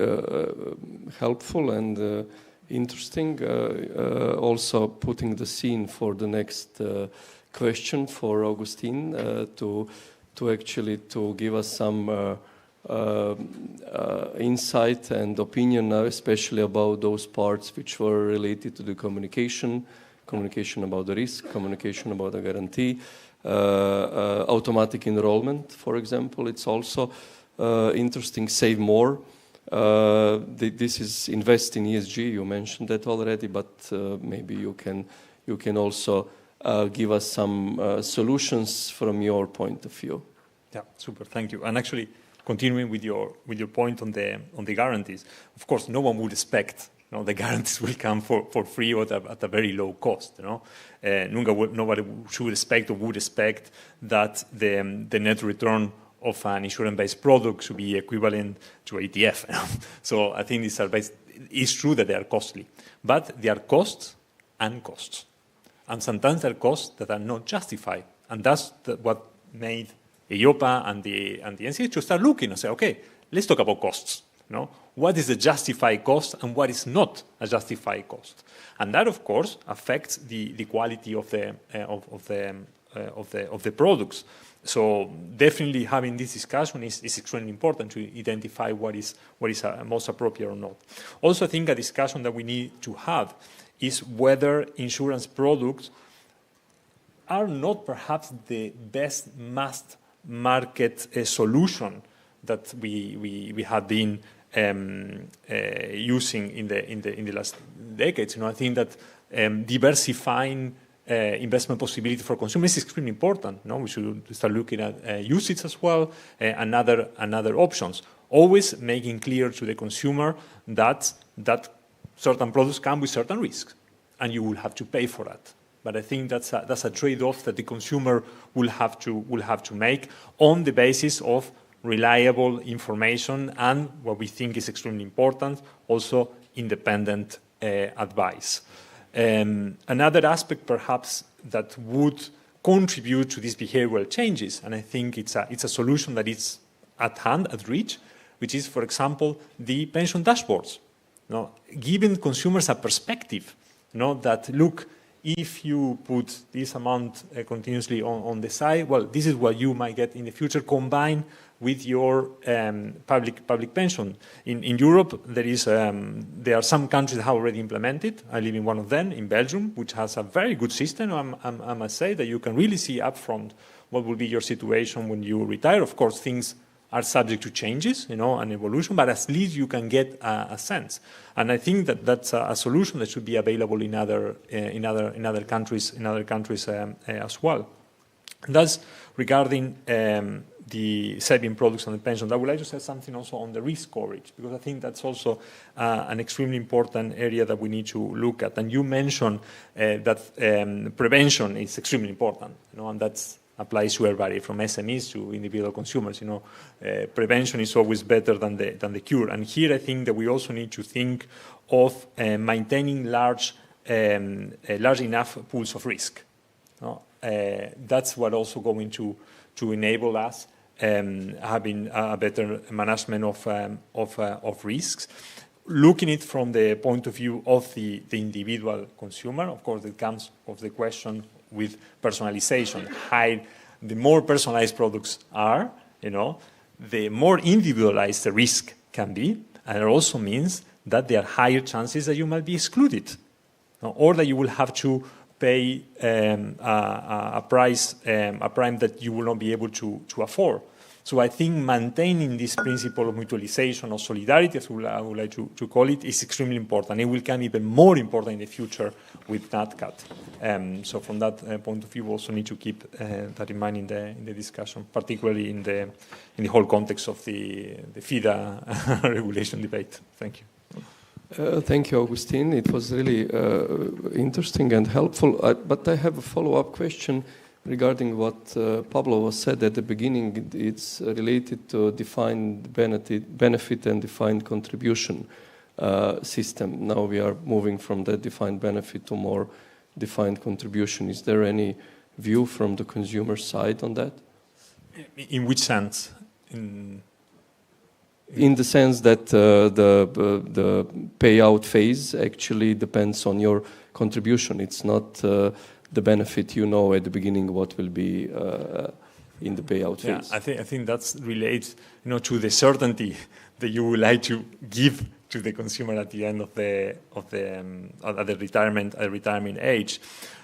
helpful and interesting. Also putting the scene for the next question for Augustine to actually give us some insight and opinion, especially about those parts which were related to the communication about the risk, communication about the guarantee, automatic enrollment, for example. It's also interesting, save more. This is invest in ESG, you mentioned that already, but maybe you can also give us some solutions from your point of view. Yeah, super, thank you. And actually, continuing with your point on the guarantees, of course, no one would expect the guarantees will come for free or at a very low cost. Nobody should expect or would expect that the net return of an insurance-based product should be equivalent to ETF. So I think it's true that they are costly, but they are costs and costs. And sometimes they're costs that are not justified. And that's what made EIOPA and the NCH to start looking and say, okay, let's talk about costs. What is a justified cost and what is not a justified cost? And that, of course, affects the quality of the products. So definitely having this discussion is extremely important to identify what is most appropriate or not. Also, I think a discussion that we need to have is whether insurance products are not perhaps the best mass market solution that we have been using in the last decades. I think that diversifying investment possibility for consumers is extremely important. We should start looking at usage as well and other options. Always making clear to the consumer that certain products come with certain risks, and you will have to pay for that. But I think that's a trade-off that the consumer will have to make on the basis of reliable information, and what we think is extremely important, also independent advice. Another aspect perhaps that would contribute to these behavioral changes, and I think it's a solution that is at hand, at reach, which is, for example, the pension dashboards. Giving consumers a perspective, that look, if you put this amount continuously on the side, well, this is what you might get in the future, combined with your public pension. In Europe, there are some countries that have already implemented. I live in one of them, in Belgium, which has a very good system. I must say that you can really see upfront what will be your situation when you retire. Of course, things are subject to changes, and evolution, but at least you can get a sense. And I think that that's a solution that should be available in other countries as well. And that's regarding the saving products and the pensions. I would like to say something also on the risk coverage, because I think that's also an extremely important area that we need to look at. And you mentioned that prevention is extremely important, and that's applies to everybody, from SMEs to individual consumers. Prevention is always better than the cure. And here I think that we also need to think of maintaining large enough pools of risk. That's what also going to enable us having a better management of risks. Looking at it from the point of view of the individual consumer, of course, it comes of the question with personalization. The more personalized products are, the more individualized the risk can be, and it also means that there are higher chances that you might be excluded, or that you will have to pay a price that you will not be able to afford. So I think maintaining this principle of mutualization, or solidarity, as I would like to call it, is extremely important. It will become even more important in the future with NatCat. So from that point of view, we also need to keep that in mind in the discussion, particularly in the whole context of the FIDA regulation debate. Thank you. Thank you, Augustine. It was really interesting and helpful. But I have a follow-up question regarding what Pablo said at the beginning. It's related to defined benefit and defined contribution system. Now we are moving from the defined benefit to more defined contribution. Is there any view from the consumer side on that? In which sense? In the sense that the payout phase actually depends on your contribution. It's not the benefit at the beginning what will be in the payout phase. Yeah, I think that's related, to the certainty that you would like to give to the consumer at the end of the retirement age.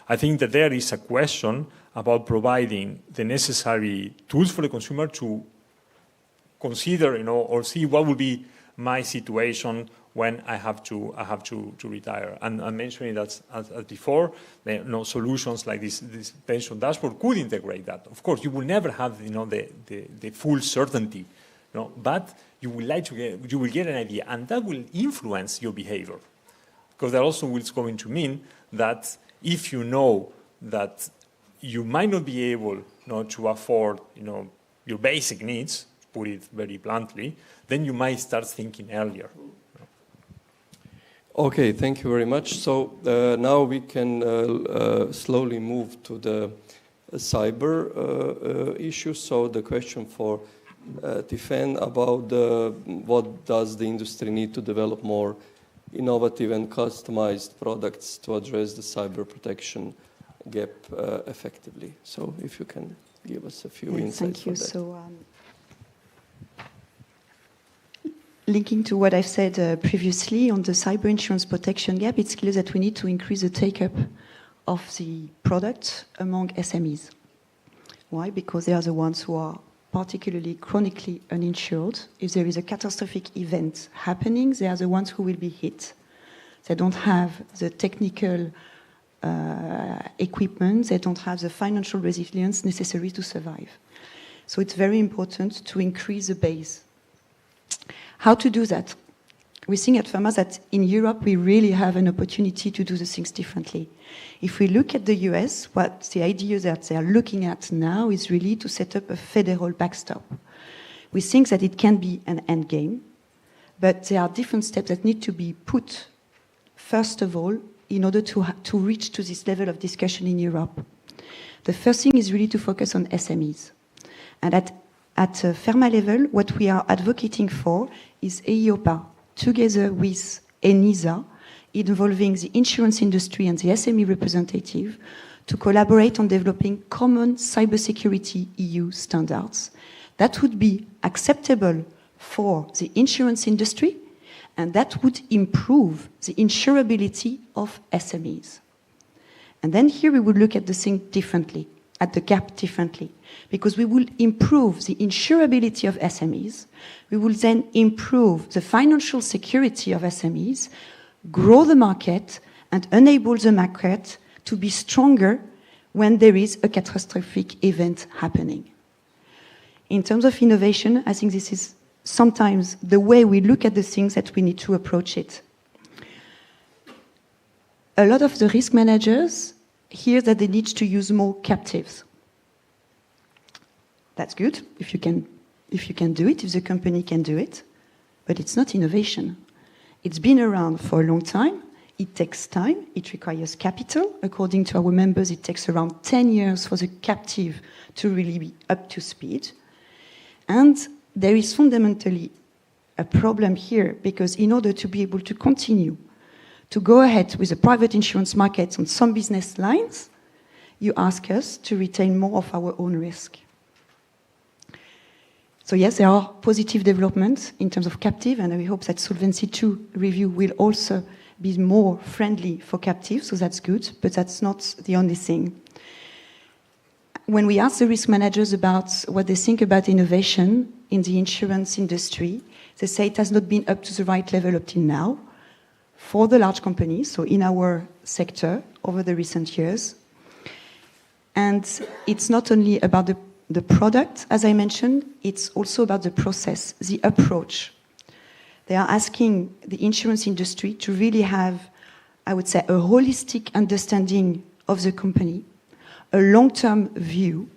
I think that there is a question about providing the necessary tools for the consumer to consider, or see what will be my situation when I have to retire. And I'm mentioning that as before, solutions like this pension dashboard could integrate that. Of course, you will never have the full certainty, but you will get an idea, and that will influence your behavior, because that also is going to mean that if you know that you might not be able to afford your basic needs, put it very bluntly, then you might start thinking earlier. Okay, thank you very much. So now we can slowly move to the cyber issue. So the question for Tiffen about what does the industry need to develop more innovative and customized products to address the cyber protection gap effectively. So if you can give us a few insights. Thank you. On that. So, linking to what I've said previously on the cyber insurance protection gap, it's clear that we need to increase the take-up of the product among SMEs. Why? Because they are the ones who are particularly chronically uninsured. If there is a catastrophic event happening, they are the ones who will be hit. They don't have the technical equipment, they don't have the financial resilience necessary to survive. So it's very important to increase the base. How to do that? We think at Firma that in Europe we really have an opportunity to do the things differently. If we look at the US, what the idea that they are looking at now is really to set up a federal backstop, We think that it can be an end game, but there are different steps that need to be put, first of all, in order to reach to this level of discussion in Europe. The first thing is really to focus on SMEs. And at a FERMA level, what we are advocating for is EIOPA, together with ENISA, involving the insurance industry and the SME representative, to collaborate on developing common cybersecurity EU standards that would be acceptable for the insurance industry, and that would improve the insurability of SMEs. And then here we would look at the thing differently, at the gap differently, because we will improve the insurability of SMEs, we will then improve the financial security of SMEs, grow the market, and enable the market to be stronger when there is a catastrophic event happening. In terms of innovation, I think this is sometimes the way we look at the things that we need to approach it. A lot of the risk managers hear that they need to use more captives. That's good if you can do it, if the company can do it, but it's not innovation. It's been around for a long time. It takes time. It requires capital. According to our members, it takes around 10 years for the captive to really be up to speed. And there is fundamentally a problem here, because in order to be able to continue to go ahead with the private insurance market on some business lines, you ask us to retain more of our own risk. So yes, there are positive developments in terms of captive, and we hope that Solvency II review will also be more friendly for captive, so that's good, but that's not the only thing. When we ask the risk managers about what they think about innovation in the insurance industry, they say it has not been up to the right level up till now for the large companies, so in our sector over the recent years. And it's not only about the product, as I mentioned, it's also about the process, the approach. They are asking the insurance industry to really have, I would say, a holistic understanding of the company, a long-term view,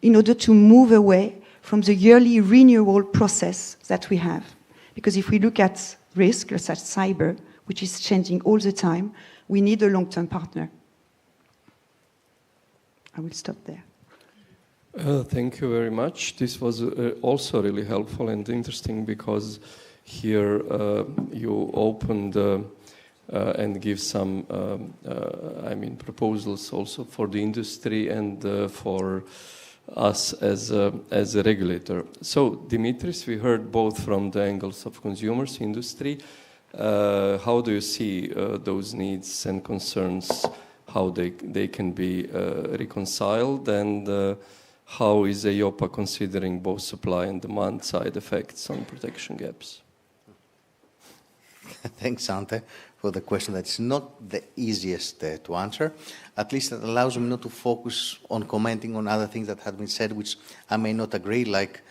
in order to move away from the yearly renewal process that we have. Because if we look at risk, such as cyber, which is changing all the time, we need a long-term partner. I will stop there. Thank you very much. This was also really helpful and interesting, because here you opened and give some, proposals also for the industry and for us as a regulator. So, Dimitris, we heard both from the angles of consumers, industry. How do you see those needs and concerns, how they can be reconciled, and how is EIOPA considering both supply and demand side effects on protection gaps? Thanks, Ante, for the question. That's not the easiest to answer. At least it allows me not to focus on commenting on other things that have been said, which I may not agree, like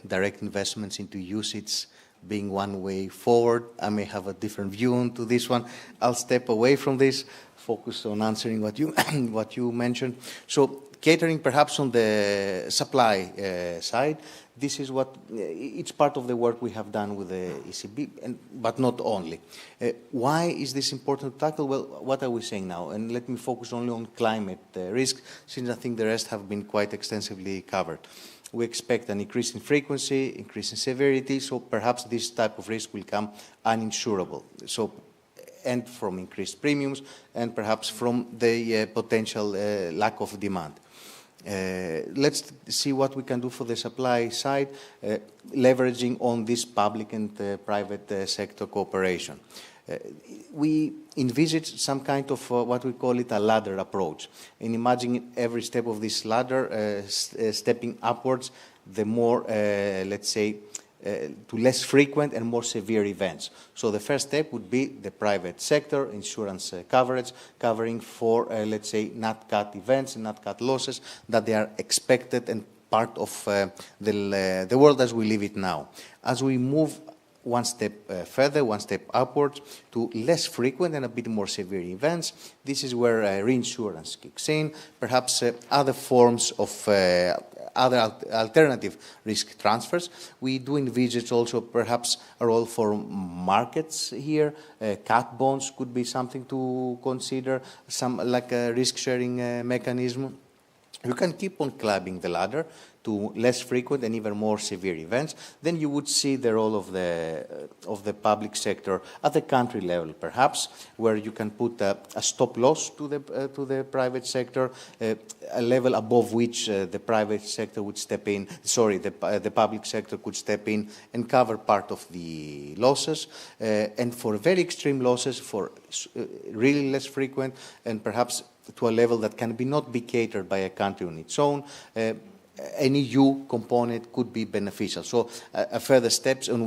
direct investments into usage being one way forward. I may have a different view onto this one. I'll step away from this, focus on answering what you mentioned. So, catering perhaps on the supply side, this is it's part of the work we have done with the ECB, but not only. Why is this important to tackle? Well, what are we saying now? And let me focus only on climate risk, since I think the rest have been quite extensively covered. We expect an increase in frequency, increase in severity, so perhaps this type of risk will become uninsurable. So, and from increased premiums, and perhaps from the potential lack of demand. Let's see what we can do for the supply side, leveraging on this public and private sector cooperation. We envisage some kind of what we call it a ladder approach. And imagine every step of this ladder stepping upwards, the more, let's say, to less frequent and more severe events. So the first step would be the private sector, insurance coverage, covering for, let's say, NatCat events and NatCat losses that they are expected and part of the world as we live it now. As we move one step further, one step upwards, to less frequent and a bit more severe events. This is where reinsurance kicks in, perhaps other forms of other alternative risk transfers. We do envisage also perhaps a role for markets here. Cat bonds could be something to consider, some like a risk-sharing mechanism. You can keep on climbing the ladder to less frequent and even more severe events. Then you would see the role of the public sector at the country level, perhaps, where you can put a stop loss to the private sector, a level above which the private sector would step in. Sorry, the public sector could step in and cover part of the losses. And for very extreme losses, for really less frequent, and perhaps to a level that can not be catered by a country on its own, an EU component could be beneficial. So a further step on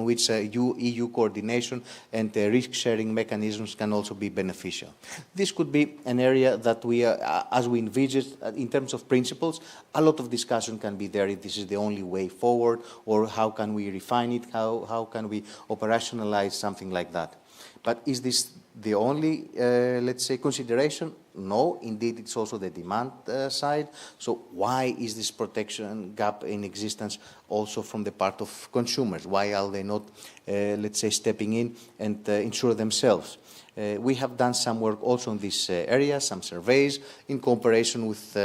which EU coordination and risk-sharing mechanisms can also be beneficial. This could be an area that we, as we envisage, in terms of principles, a lot of discussion can be there if this is the only way forward, or how can we refine it, how can we operationalize something like that. But is this the only, let's say, consideration? No, indeed, it's also the demand side. So why is this protection gap in existence also from the part of consumers? Why are they not, let's say, stepping in and insure themselves? We have done some work also in this area, some surveys in cooperation with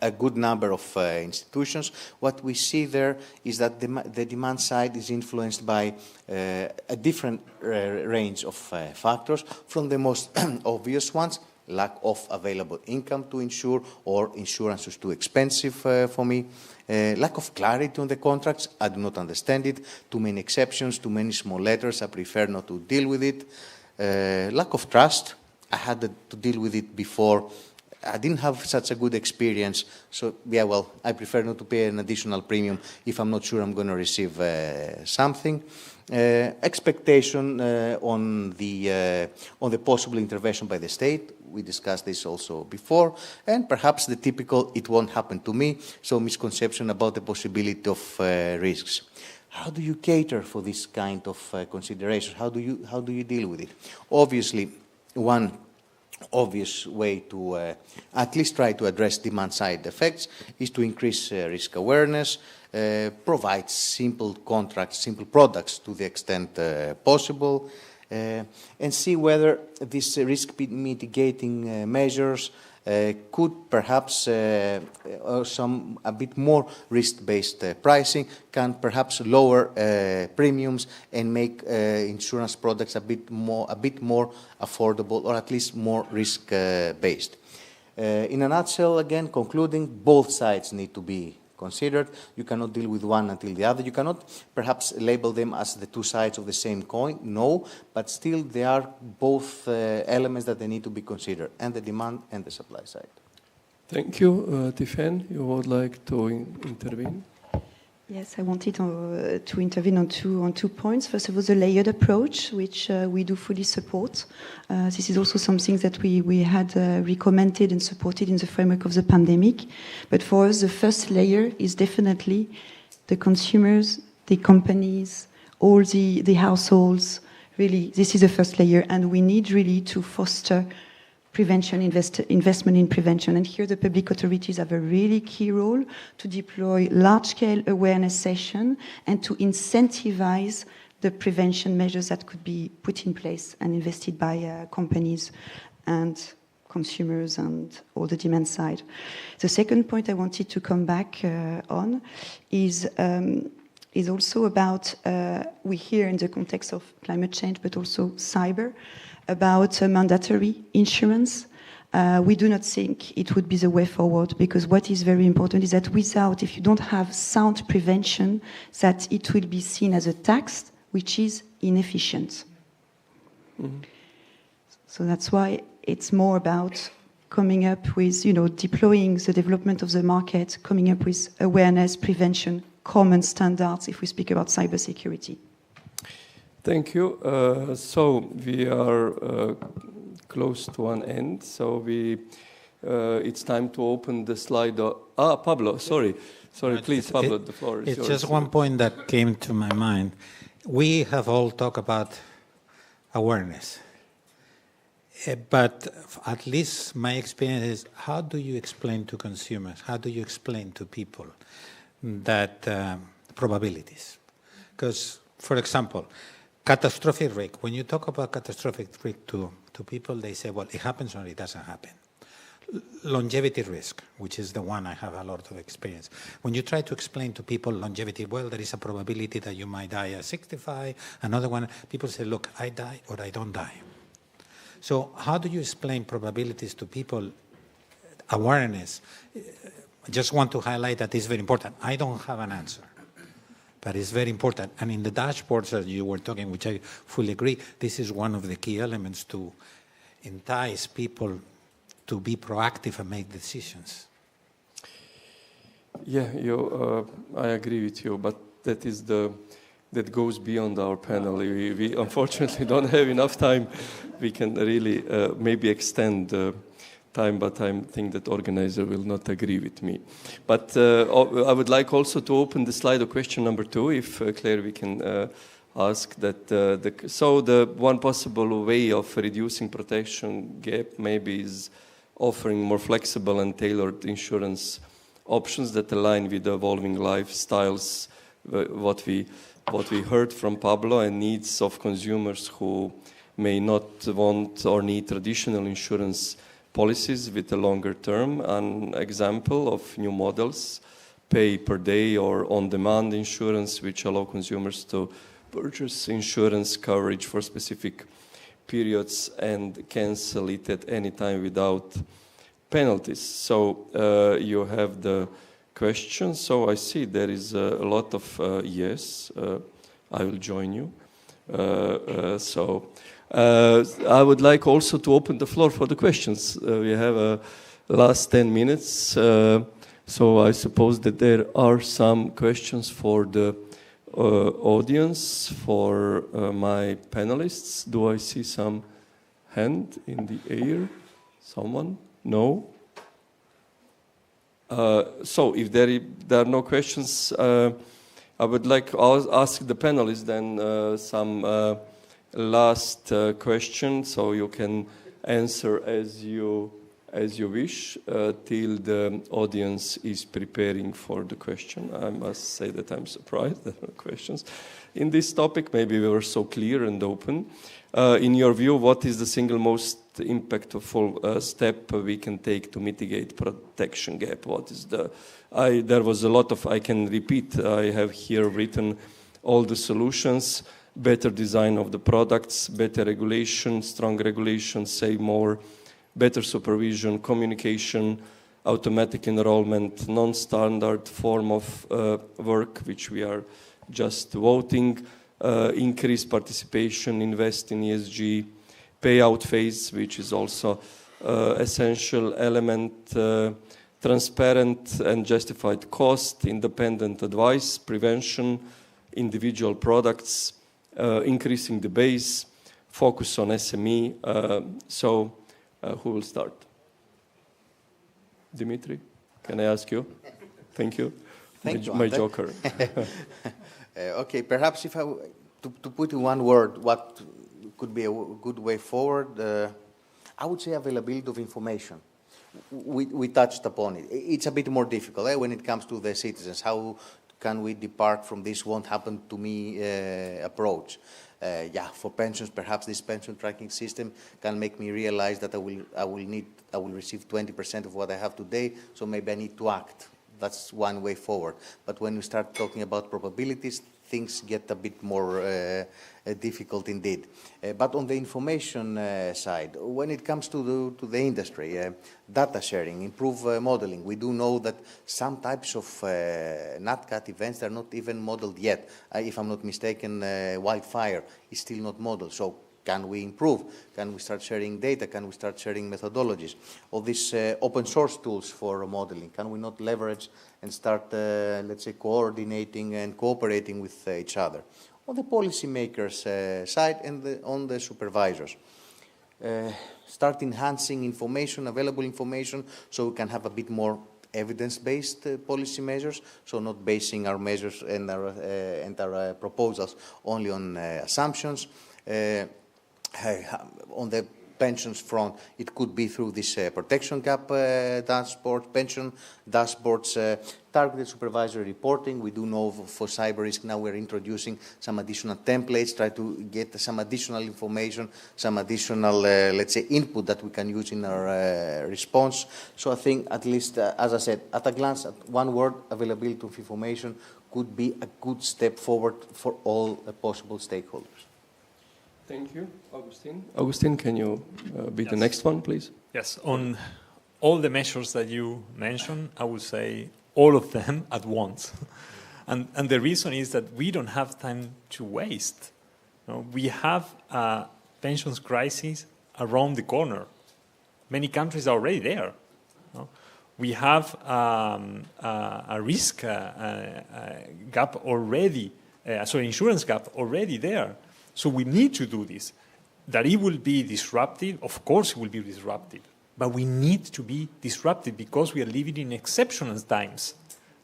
a good number of institutions. What we see there is that the demand side is influenced by a different range of factors, from the most obvious ones, lack of available income to insure, or insurance is too expensive for me, lack of clarity on the contracts, I do not understand it, too many exceptions, too many small letters, I prefer not to deal with it, lack of trust, I had to deal with it before, I didn't have such a good experience, so yeah, well, I prefer not to pay an additional premium if I'm not sure I'm going to receive something. Expectation on the possible intervention by the state. We discussed this also before, and perhaps the typical "it won't happen to me," so misconception about the possibility of risks. How do you cater for this kind of consideration? How do you deal with it? Obviously, one obvious way to at least try to address demand side effects is to increase risk awareness, provide simple contracts, simple products to the extent possible, and see whether these risk mitigating measures could perhaps, a bit more risk-based pricing can perhaps lower premiums and make insurance products a bit more affordable, or at least more risk-based. In a nutshell, again, concluding, both sides need to be considered. You cannot deal with one until the other. You cannot perhaps label them as the two sides of the same coin, no, but still they are both elements that they need to be considered, and the demand and the supply side. Thank you. Tiffen, you would like to intervene? Yes, I wanted to intervene on two points. First of all, the layered approach, which we do fully support. This is also something that we had recommended and supported in the framework of the pandemic. But for us, the first layer is definitely the consumers, the companies, all the households. Really, this is the first layer, and we need really to foster prevention, investment in prevention. And here the public authorities have a really key role to deploy large-scale awareness sessions and to incentivize the prevention measures that could be put in place and invested by companies and consumers and all the demand side. The second point I wanted to come back on is also about, we hear in the context of climate change, but also cyber, about mandatory insurance. We do not think it would be the way forward, because what is very important is that if you don't have sound prevention, that it will be seen as a tax which is inefficient. Mm-hmm. So that's why it's more about coming up with, deploying the development of the market, coming up with awareness, prevention, common standards if we speak about cybersecurity. Thank you. So we are close to an end. So we it's time to open the slide. Pablo, sorry, please, Pablo, the floor is yours. It's just one point that came to my mind. We have all talked about awareness. But at least my experience is, how do you explain to consumers, how do you explain to people that probabilities? Because, for example, catastrophic risk, when you talk about catastrophic risk to people, they say, well, it happens or it doesn't happen. Longevity risk, which is the one I have a lot of experience. When you try to explain to people longevity, well, there is a probability that you might die at 65. Another one, people say, look, I die or I don't die. So how do you explain probabilities to people? Awareness. I just want to highlight that it's very important. I don't have an answer, but it's very important. And in the dashboards that you were talking, which I fully agree, this is one of the key elements to entice people to be proactive and make decisions. Yeah, I agree with you, but that goes beyond our panel. We unfortunately don't have enough time. We can really maybe extend time, but I think that organizer will not agree with me. But I would like also to open the slide of question number 2, if Claire, we can ask that. So the one possible way of reducing protection gap maybe is offering more flexible and tailored insurance options that align with the evolving lifestyles, what we heard from Pablo, and needs of consumers who may not want or need traditional insurance policies with a longer term. An example of new models, pay per day or on-demand insurance, which allow consumers to purchase insurance coverage for specific periods and cancel it at any time without penalties. So you have the question. So I see there is a lot of yes. I will join you. I would like also to open the floor for the questions. We have last 10 minutes. So I suppose that there are some questions for the audience, for my panelists. Do I see some hand in the air? Someone? No? So if there are no questions, I would like to ask the panelists then some last question, so you can answer as you wish till the audience is preparing for the question. I must say that I'm surprised there are questions. In this topic, maybe we were so clear and open. In your view, what is the single most impactful step we can take to mitigate protection gap? What is there was a lot of, I can repeat, I have here written all the solutions: better design of the products, better regulation, strong regulation, say more, better supervision, communication, automatic enrollment, non-standard form of work, which we are just voting, increase participation, invest in ESG, payout phase, which is also essential element, transparent and justified cost, independent advice, prevention, individual products, increasing the base, focus on SME. Who will start? Dimitri, can I ask you? Thank you. Thank you, my joker. Okay, perhaps if to put in one word what could be a good way forward, I would say availability of information. We touched upon it. It's a bit more difficult when it comes to the citizens. How can we depart from this won't happen to me approach? For pensions, perhaps this pension tracking system can make me realize that I will receive 20% of what I have today, so maybe I need to act. That's one way forward. But when we start talking about probabilities, things get a bit more difficult indeed. But on the information side, when it comes to the industry, data sharing, improve modeling, we do know that some types of NatCat events are not even modeled yet. If I'm not mistaken, wildfire is still not modeled. So can we improve? Can we start sharing data? Can we start sharing methodologies? All these open source tools for modeling, can we not leverage and start, let's say, coordinating and cooperating with each other? On the policymakers' side and on the supervisors. start enhancing information, available information, so we can have a bit more evidence-based policy measures, so not basing our measures and our proposals only on assumptions. On the pensions front, it could be through this protection gap dashboard, pension dashboards, targeted supervisory reporting. We do know for cyber risk now we're introducing some additional templates, try to get some additional information, some additional, let's say, input that we can use in our response. So I think at least, as I said, at a glance, at one word, availability of information could be a good step forward for all possible stakeholders. Thank you, Augustine. Augustine, can you be the next one, please? Yes, on all the measures that you mentioned, I would say all of them at once. And the reason is that we don't have time to waste. You know, we have a pensions crisis around the corner. Many countries are already there. You know, we have a risk gap already, insurance gap already there. So we need to do this. That it will be disruptive, of course it will be disruptive, but we need to be disruptive because we are living in exceptional times.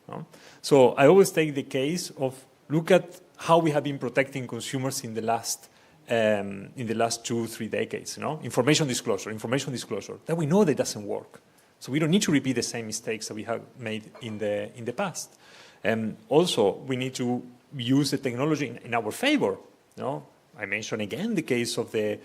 No? So I always take the case of look at how we have been protecting consumers in the last 2-3 decades. You know? Information disclosure, that we know that doesn't work. So we don't need to repeat the same mistakes that we have made in the past. Also, we need to use the technology in our favor. You know? I mentioned again the case of the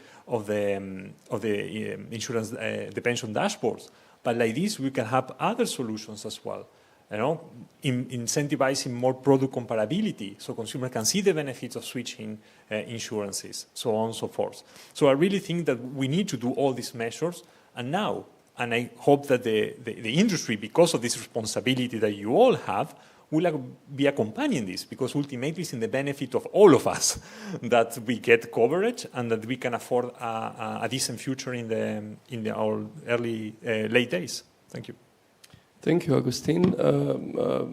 insurance, the pension dashboards. But like this, we can have other solutions as well. You know, incentivizing more product comparability, so consumers can see the benefits of switching insurances, so on and so forth. So I really think that we need to do all these measures, and I hope that the industry, because of this responsibility that you all have, will be accompanying this, because ultimately it's in the benefit of all of us that we get coverage and that we can afford a decent future in our late days. Thank you. Thank you, Augustine.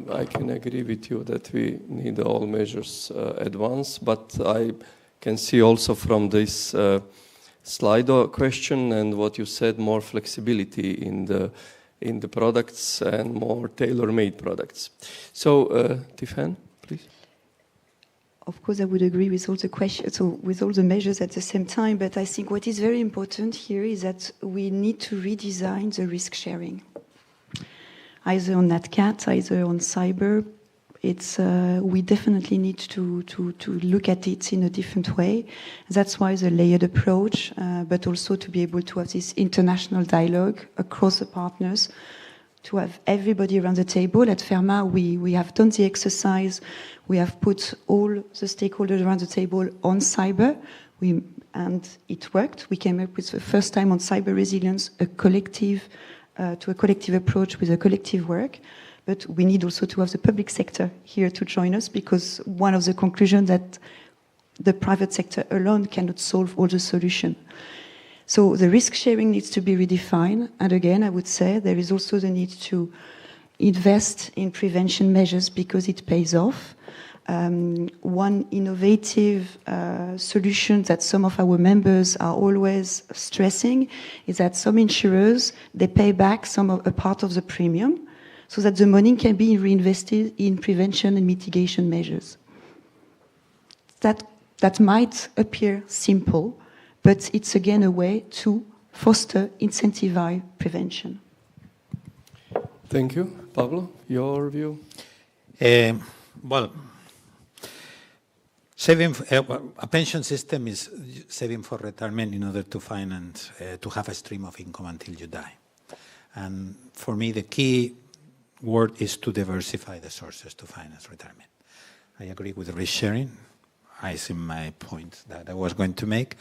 I can agree with you that we need all measures at once, but I can see also from this Slido question and what you said, more flexibility in the products and more tailor-made products. So, Tiffany, please. Of course, I would agree with all the questions, so with all the measures at the same time, but I think what is very important here is that we need to redesign the risk sharing. Either on NatCat, either on cyber, we definitely need to look at it in a different way. That's why the layered approach, but also to be able to have this international dialogue across the partners, to have everybody around the table. At FERMA, we have done the exercise. We have put all the stakeholders around the table on cyber, and it worked. We came up with the first time on cyber resilience, a collective approach with a collective work. But we need also to have the public sector here to join us, because one of the conclusions that the private sector alone cannot solve all the solution. So the risk sharing needs to be redefined. And again, I would say there is also the need to invest in prevention measures because it pays off. One innovative solution that some of our members are always stressing is that some insurers, they pay back a part of the premium, so that the money can be reinvested in prevention and mitigation measures. That might appear simple, but it's again a way to foster, incentivize prevention. Thank you. Pablo, your view? Well, saving a pension system is saving for retirement in order to finance, to have a stream of income until you die. And for me, the key word is to diversify the sources to finance retirement. I agree with risk sharing. I see my point that I was going to make.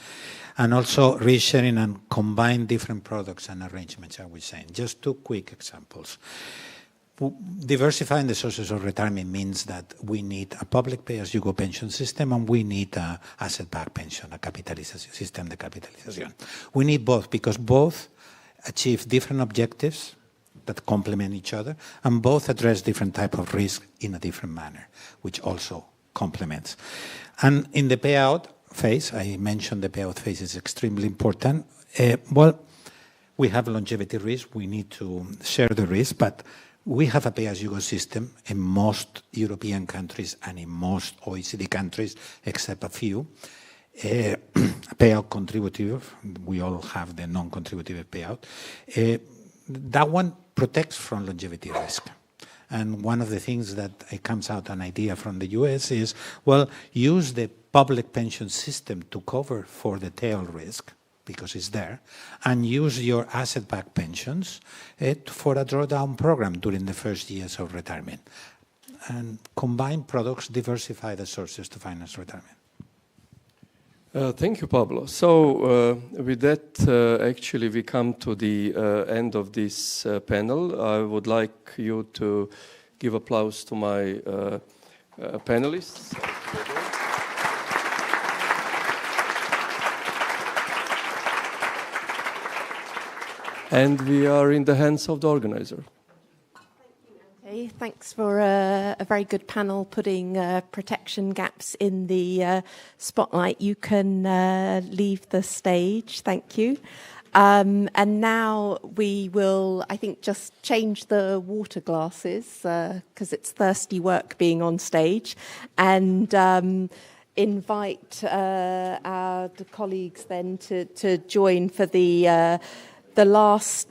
And also risk sharing and combine different products and arrangements, I was saying. Just two quick examples. Diversifying the sources of retirement means that we need a public pay-as-you-go pension system, and we need an asset-backed pension, a capitalization system de capitalización. We need both, because both achieve different objectives that complement each other, and both address different type of risk in a different manner, which also complements. And in the payout phase, I mentioned the payout phase is extremely important. Well, we have longevity risk. We need to share the risk, but we have a pay-as-you-go system in most European countries and in most OECD countries, except a few. Payout contributive, we all have the non-contributive payout. That one protects from longevity risk. And one of the things that comes out, an idea from the US is, well, use the public pension system to cover for the tail risk, because it's there, and use your asset-backed pensions for a drawdown program during the first years of retirement. And combine products, diversify the sources to finance retirement. Thank you, Pablo. So with that, actually, we come to the end of this panel. I would like you to give applause to my panelists. And we are in the hands of the organizer. Okay, thanks for a very good panel putting protection gaps in the spotlight. You can leave the stage. Thank you. And now we will, I think, just change the water glasses because it's thirsty work being on stage, and invite our colleagues then to join for the last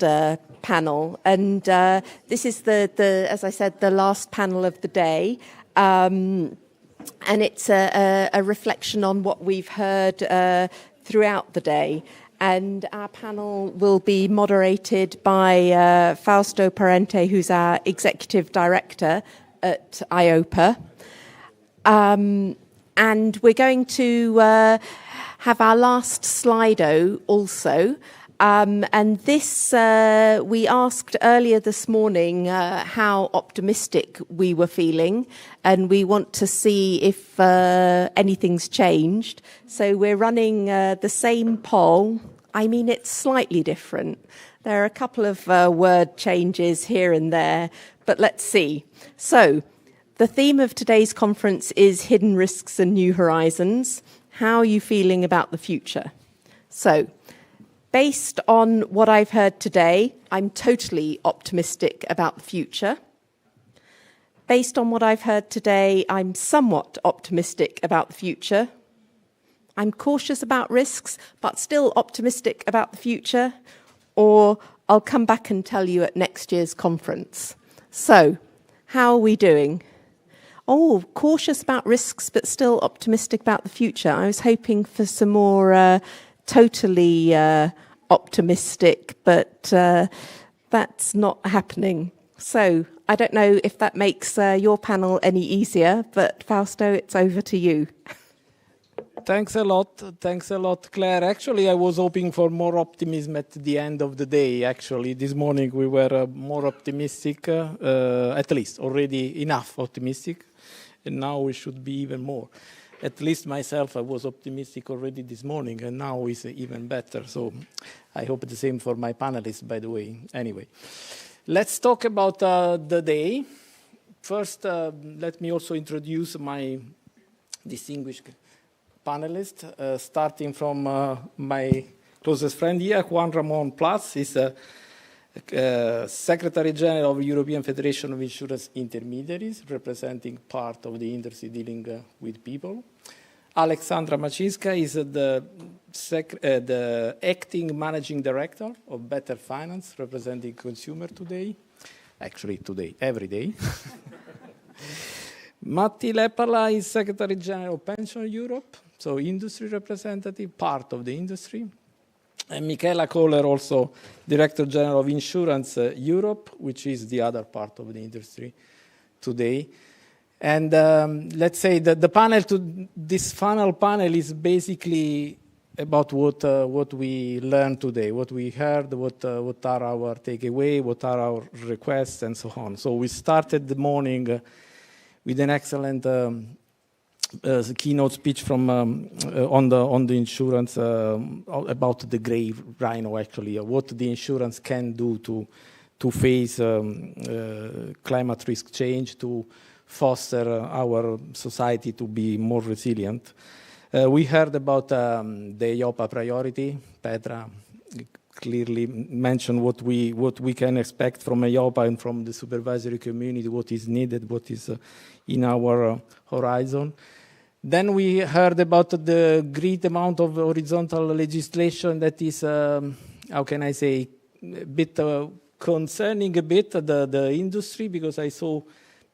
panel. And this is as I said, the last panel of the day. And it's a reflection on what we've heard throughout the day. And our panel will be moderated by Fausto Parente, who's our Executive Director at EIOPA. And we're going to have our last Slido also. And this, we asked earlier this morning how optimistic we were feeling, and we want to see if anything's changed. So we're running the same poll. I mean, it's slightly different. There are a couple of word changes here and there, but let's see. So the theme of today's conference is Hidden Risks and New Horizons. How are you feeling about the future? So, based on what I've heard today, I'm totally optimistic about the future. Based on what I've heard today, I'm somewhat optimistic about the future. I'm cautious about risks, but still optimistic about the future. Or I'll come back and tell you at next year's conference. So, how are we doing? Oh, cautious about risks, but still optimistic about the future. I was hoping for some more totally optimistic, but that's not happening. So I don't know if that makes your panel any easier, but Fausto, it's over to you. Thanks a lot, Claire. Actually, I was hoping for more optimism at the end of the day. Actually, this morning we were more optimistic, at least already enough optimistic, and now we should be even more. At least myself, I was optimistic already this morning, and now it's even better. So I hope the same for my panelists, by the way. Anyway, let's talk about the day. First, let me also introduce my distinguished panelists, starting from my closest friend here, Juan Ramon Plas. He's Secretary General of the European Federation of Insurance Intermediaries, representing part of the industry dealing with people. Alexandra Macinska is the Acting Managing Director of Better Finance, representing consumer today. Actually, today, every day. Matti Lepala is Secretary General of Pension Europe, so industry representative, part of the industry. And Michaela Kohler, also Director General of Insurance Europe, which is the other part of the industry today. And let's say that the panel, this final panel is basically about what we learned today, what we heard, what are our takeaway, what are our requests, and so on. So we started the morning with an excellent keynote speech from on the insurance about the gray rhino, actually, what the insurance can do to face climate risk change, to foster our society to be more resilient. We heard about the EIOPA priority. Petra clearly mentioned what we can expect from EIOPA and from the supervisory community, what is needed, what is in our horizon. Then we heard about the great amount of horizontal legislation that is, how can I say, a bit concerning a bit the industry, because I saw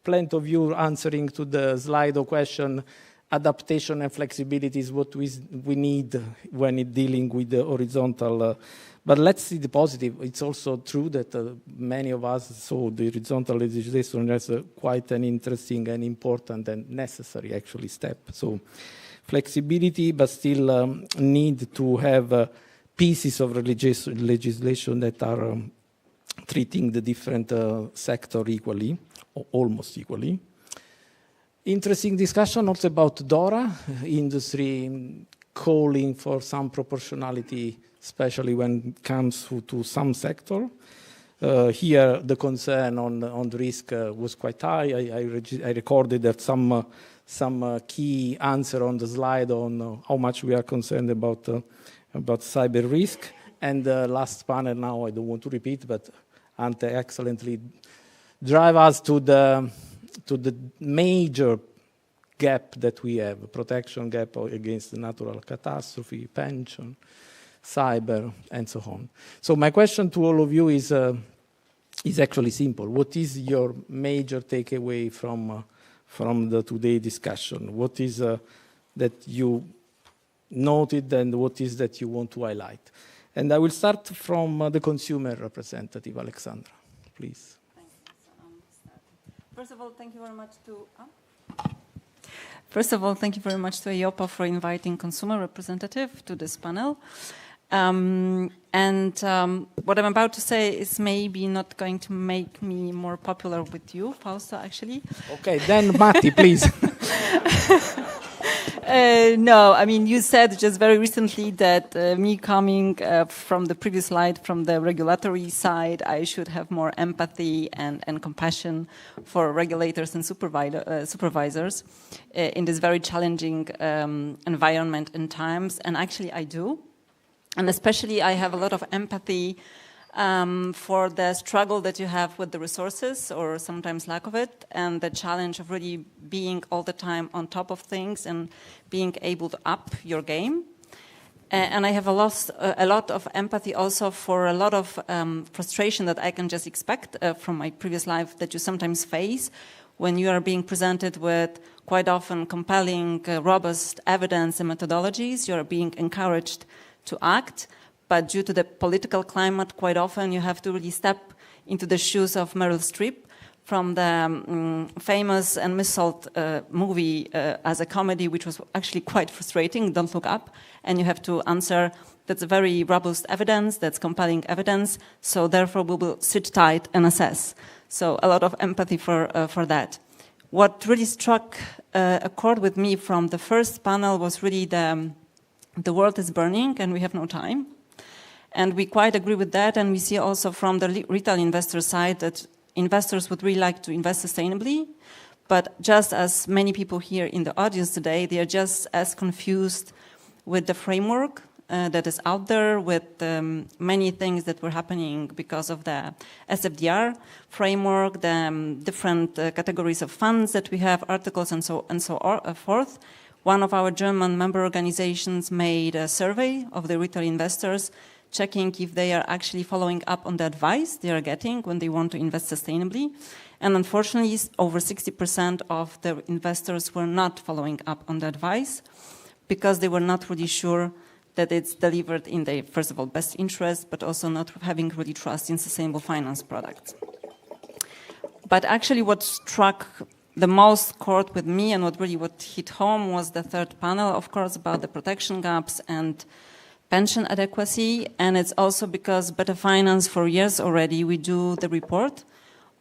plenty of you answering to the Slido question. Adaptation and flexibility is what we need when dealing with the horizontal. But let's see the positive. It's also true that many of us saw the horizontal legislation as quite an interesting and important and necessary, actually, step. So flexibility, but still need to have pieces of legislation that are treating the different sector equally, or almost equally. Interesting discussion also about DORA, industry calling for some proportionality, especially when it comes to some sector. Here, the concern on the risk was quite high. I recorded that some key answer on the slide on how much we are concerned about cyber risk. And the last panel now, I don't want to repeat, but Ante excellently drive us to the major gap that we have, protection gap against the natural catastrophe, pension, cyber, and so on. So my question to all of you is actually simple. What is your major takeaway from the today discussion? What is that you noted and what is that you want to highlight? And I will start from the consumer representative, Alexandra, please. First of all, thank you very much to EIOPA for inviting consumer representative to this panel. What I'm about to say is maybe not going to make me more popular with you, Fausto, actually. Okay, then Matti, please. No, I mean, you said just very recently that me coming from the previous slide, from the regulatory side, I should have more empathy and compassion for regulators and supervisors in this very challenging environment and times. And actually, I do. And especially, I have a lot of empathy for the struggle that you have with the resources, or sometimes lack of it, and the challenge of really being all the time on top of things and being able to up your game. And I have a lot of empathy also for a lot of frustration that I can just expect from my previous life that you sometimes face when you are being presented with quite often compelling, robust evidence and methodologies. You are being encouraged to act. But due to the political climate, quite often you have to really step into the shoes of Meryl Streep from the famous and missold movie as a comedy, which was actually quite frustrating, Don't Look Up. And you have to answer, that's very robust evidence, that's compelling evidence, so therefore we will sit tight and assess. So a lot of empathy for that. What really struck a chord with me from the first panel was really the world is burning and we have no time. And we quite agree with that, and we see also from the retail investor side that investors would really like to invest sustainably, but just as many people here in the audience today, they are just as confused with the framework that is out there, with many things that were happening because of the SFDR framework, the different categories of funds that we have, articles and so forth. One of our German member organizations made a survey of the retail investors, checking if they are actually following up on the advice they are getting when they want to invest sustainably. And unfortunately, over 60% of the investors were not following up on the advice because they were not really sure that it's delivered in their, first of all, best interest, but also not having really trust in sustainable finance products. But actually what struck the most chord with me and what hit home was the third panel, of course, about the protection gaps and pension adequacy, and it's also because Better Finance, for years already, we do the report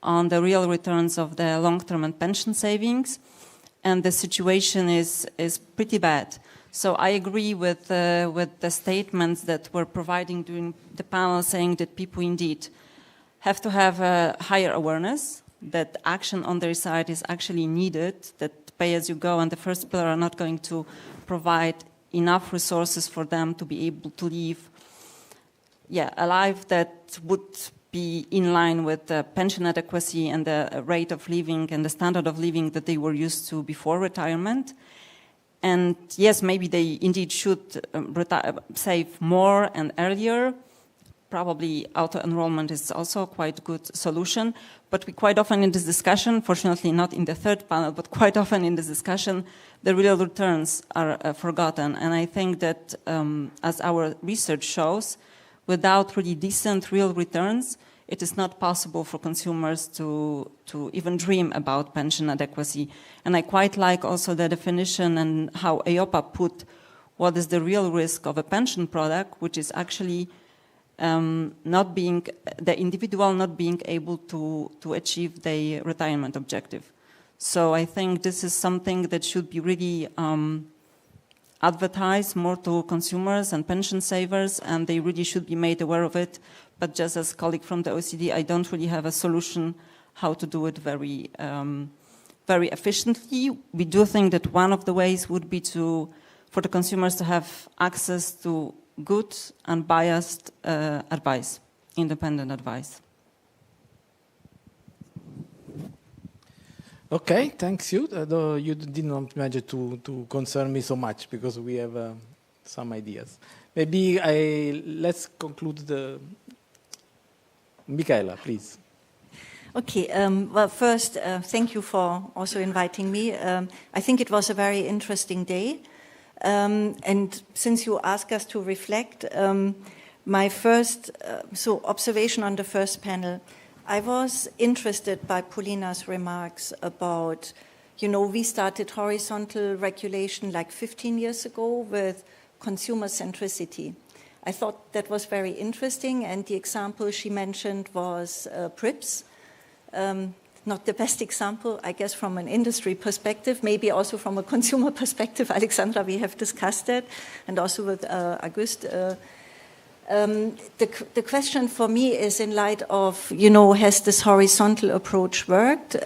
on the real returns of the long-term and pension savings, and the situation is pretty bad. So I agree with the statements that were providing during the panel, saying that people indeed have to have a higher awareness, that action on their side is actually needed, that pay-as-you-go and the first pillar are not going to provide enough resources for them to be able to live a life that would be in line with the pension adequacy and the rate of living and the standard of living that they were used to before retirement. And yes, maybe they indeed should save more and earlier. Probably auto-enrollment is also a quite good solution. But we quite often in this discussion, fortunately not in the third panel, but quite often in this discussion, the real returns are forgotten. And I think that as our research shows, without really decent real returns, it is not possible for consumers to even dream about pension adequacy. And I quite like also the definition and how EIOPA put what is the real risk of a pension product, which is actually the individual not being able to achieve their retirement objective. So I think this is something that should be really advertised more to consumers and pension savers, and they really should be made aware of it. But just as a colleague from the OECD, I don't really have a solution how to do it very efficiently. We do think that one of the ways would be for the consumers to have access to good, unbiased advice, independent advice. Okay, thanks you. Though you did not manage to concern me so much because we have some ideas. Maybe let's conclude the... Michaela, please. Okay, well, first, thank you for also inviting me. I think it was a very interesting day. And since you asked us to reflect, my first observation on the first panel, I was interested by Paulina's remarks about, we started horizontal regulation like 15 years ago with consumer centricity. I thought that was very interesting, and the example she mentioned was PRIPS. Not the best example, I guess, from an industry perspective, maybe also from a consumer perspective. Alexandra, we have discussed it, and also with Auguste. The question for me is in light of, has this horizontal approach worked?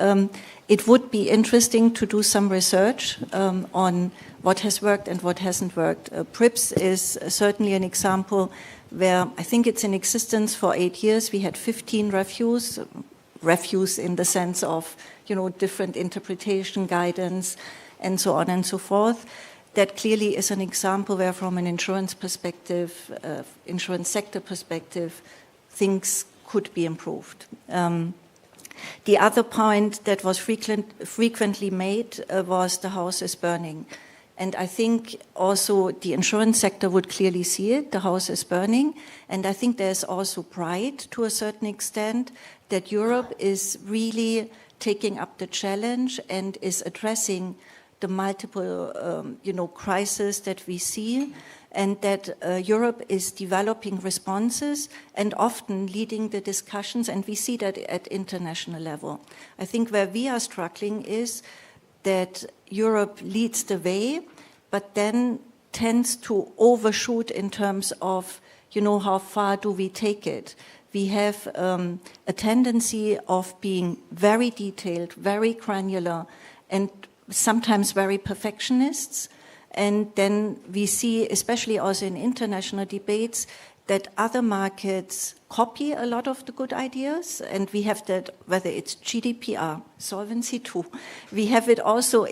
It would be interesting to do some research on what has worked and what hasn't worked. PRIPS is certainly an example where I think it's in existence for 8 years. We had 15 reviews in the sense of, different interpretation, guidance, and so on and so forth. That clearly is an example where from an insurance perspective, insurance sector perspective, things could be improved. The other point that was frequently made was the house is burning. And I think also the insurance sector would clearly see it, the house is burning. And I think there's also pride to a certain extent that Europe is really taking up the challenge and is addressing the multiple, crises that we see, and that Europe is developing responses and often leading the discussions, and we see that at international level. I think where we are struggling is that Europe leads the way, but then tends to overshoot in terms of, how far do we take it? We have a tendency of being very detailed, very granular, and sometimes very perfectionists. And then we see, especially also in international debates, that other markets copy a lot of the good ideas. And we have that, whether it's GDPR, Solvency II. We have it also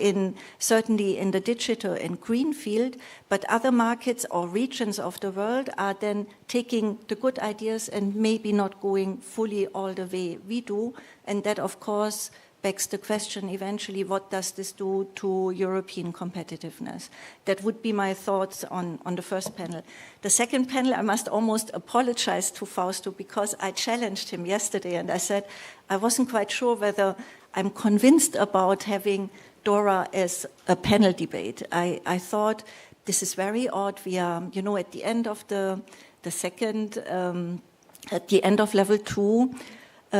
certainly in the digital and green field, but other markets or regions of the world are then taking the good ideas and maybe not going fully all the way we do. And that, of course, begs the question eventually, what does this do to European competitiveness? That would be my thoughts on the first panel. The second panel, I must almost apologize to Fausto because I challenged him yesterday and I said I wasn't quite sure whether I'm convinced about having DORA as a panel debate. I thought this is very odd. We are, at the end of the second, at the end of level 2,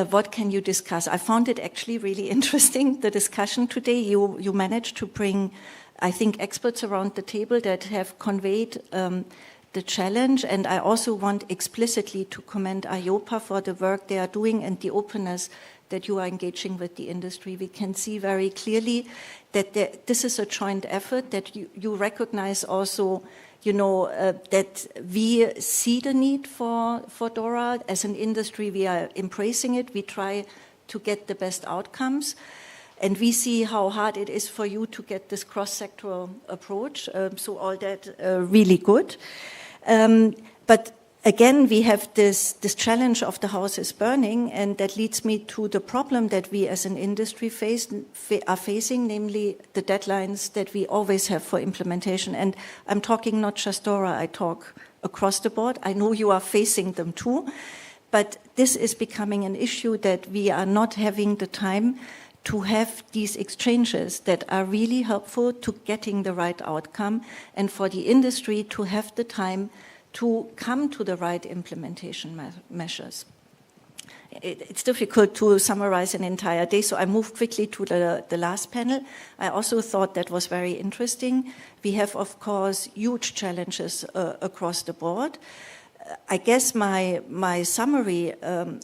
what can you discuss? I found it actually really interesting, the discussion today. You managed to bring, I think, experts around the table that have conveyed the challenge. And I also want explicitly to commend EIOPA for the work they are doing and the openness that you are engaging with the industry. We can see very clearly that this is a joint effort, that you recognize also that we see the need for DORA. As an industry, we are embracing it. We try to get the best outcomes. And we see how hard it is for you to get this cross-sectoral approach. So all that really good. But again, we have this challenge of the house is burning, and that leads me to the problem that we as an industry are facing, namely the deadlines that we always have for implementation. And I'm talking not just DORA, I talk across the board. I know you are facing them too, but this is becoming an issue that we are not having the time to have these exchanges that are really helpful to getting the right outcome, and for the industry to have the time to come to the right implementation measures. It's difficult to summarize an entire day, so I move quickly to the last panel. I also thought that was very interesting. We have, of course, huge challenges across the board. I guess my summary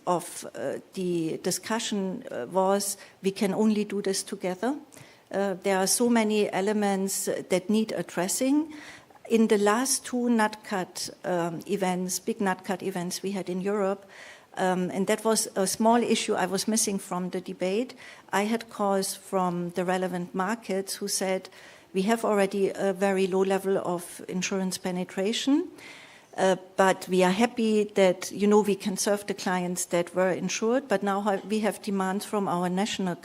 of the discussion was we can only do this together. There are so many elements that need addressing. In the last two NatCat events, big NatCat events we had in Europe, and that was a small issue I was missing from the debate, I had calls from the relevant markets who said, we have already a very low level of insurance penetration, but we are happy that, we can serve the clients that were insured, but now we have demands from our national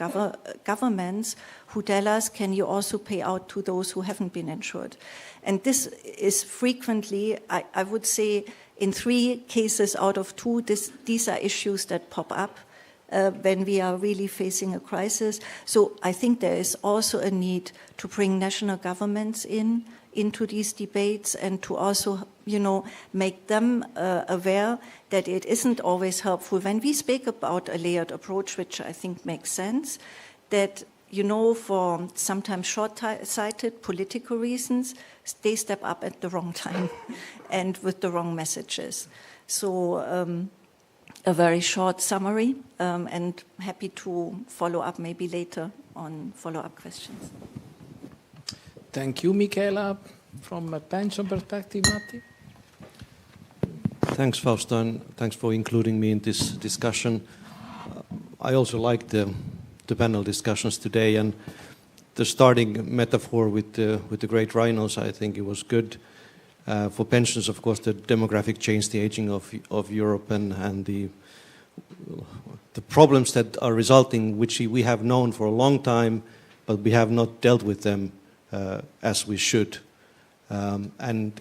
governments who tell us, can you also pay out to those who haven't been insured? And this is frequently, I would say, in 3 cases out of 2, these are issues that pop up when we are really facing a crisis. So I think there is also a need to bring national governments into these debates and to also, make them aware that it isn't always helpful. When we speak about a layered approach, which I think makes sense, that, for sometimes short-sighted political reasons, they step up at the wrong time and with the wrong messages. So a very short summary, and happy to follow up maybe later on follow-up questions. Thank you, Michaela. From a pension perspective, Matti? Thanks, Fausto, and thanks for including me in this discussion. I also like the panel discussions today, and the starting metaphor with the great rhinos, I think it was good. For pensions, of course, the demographic change, the aging of Europe, and the problems that are resulting, which we have known for a long time, but we have not dealt with them as we should. And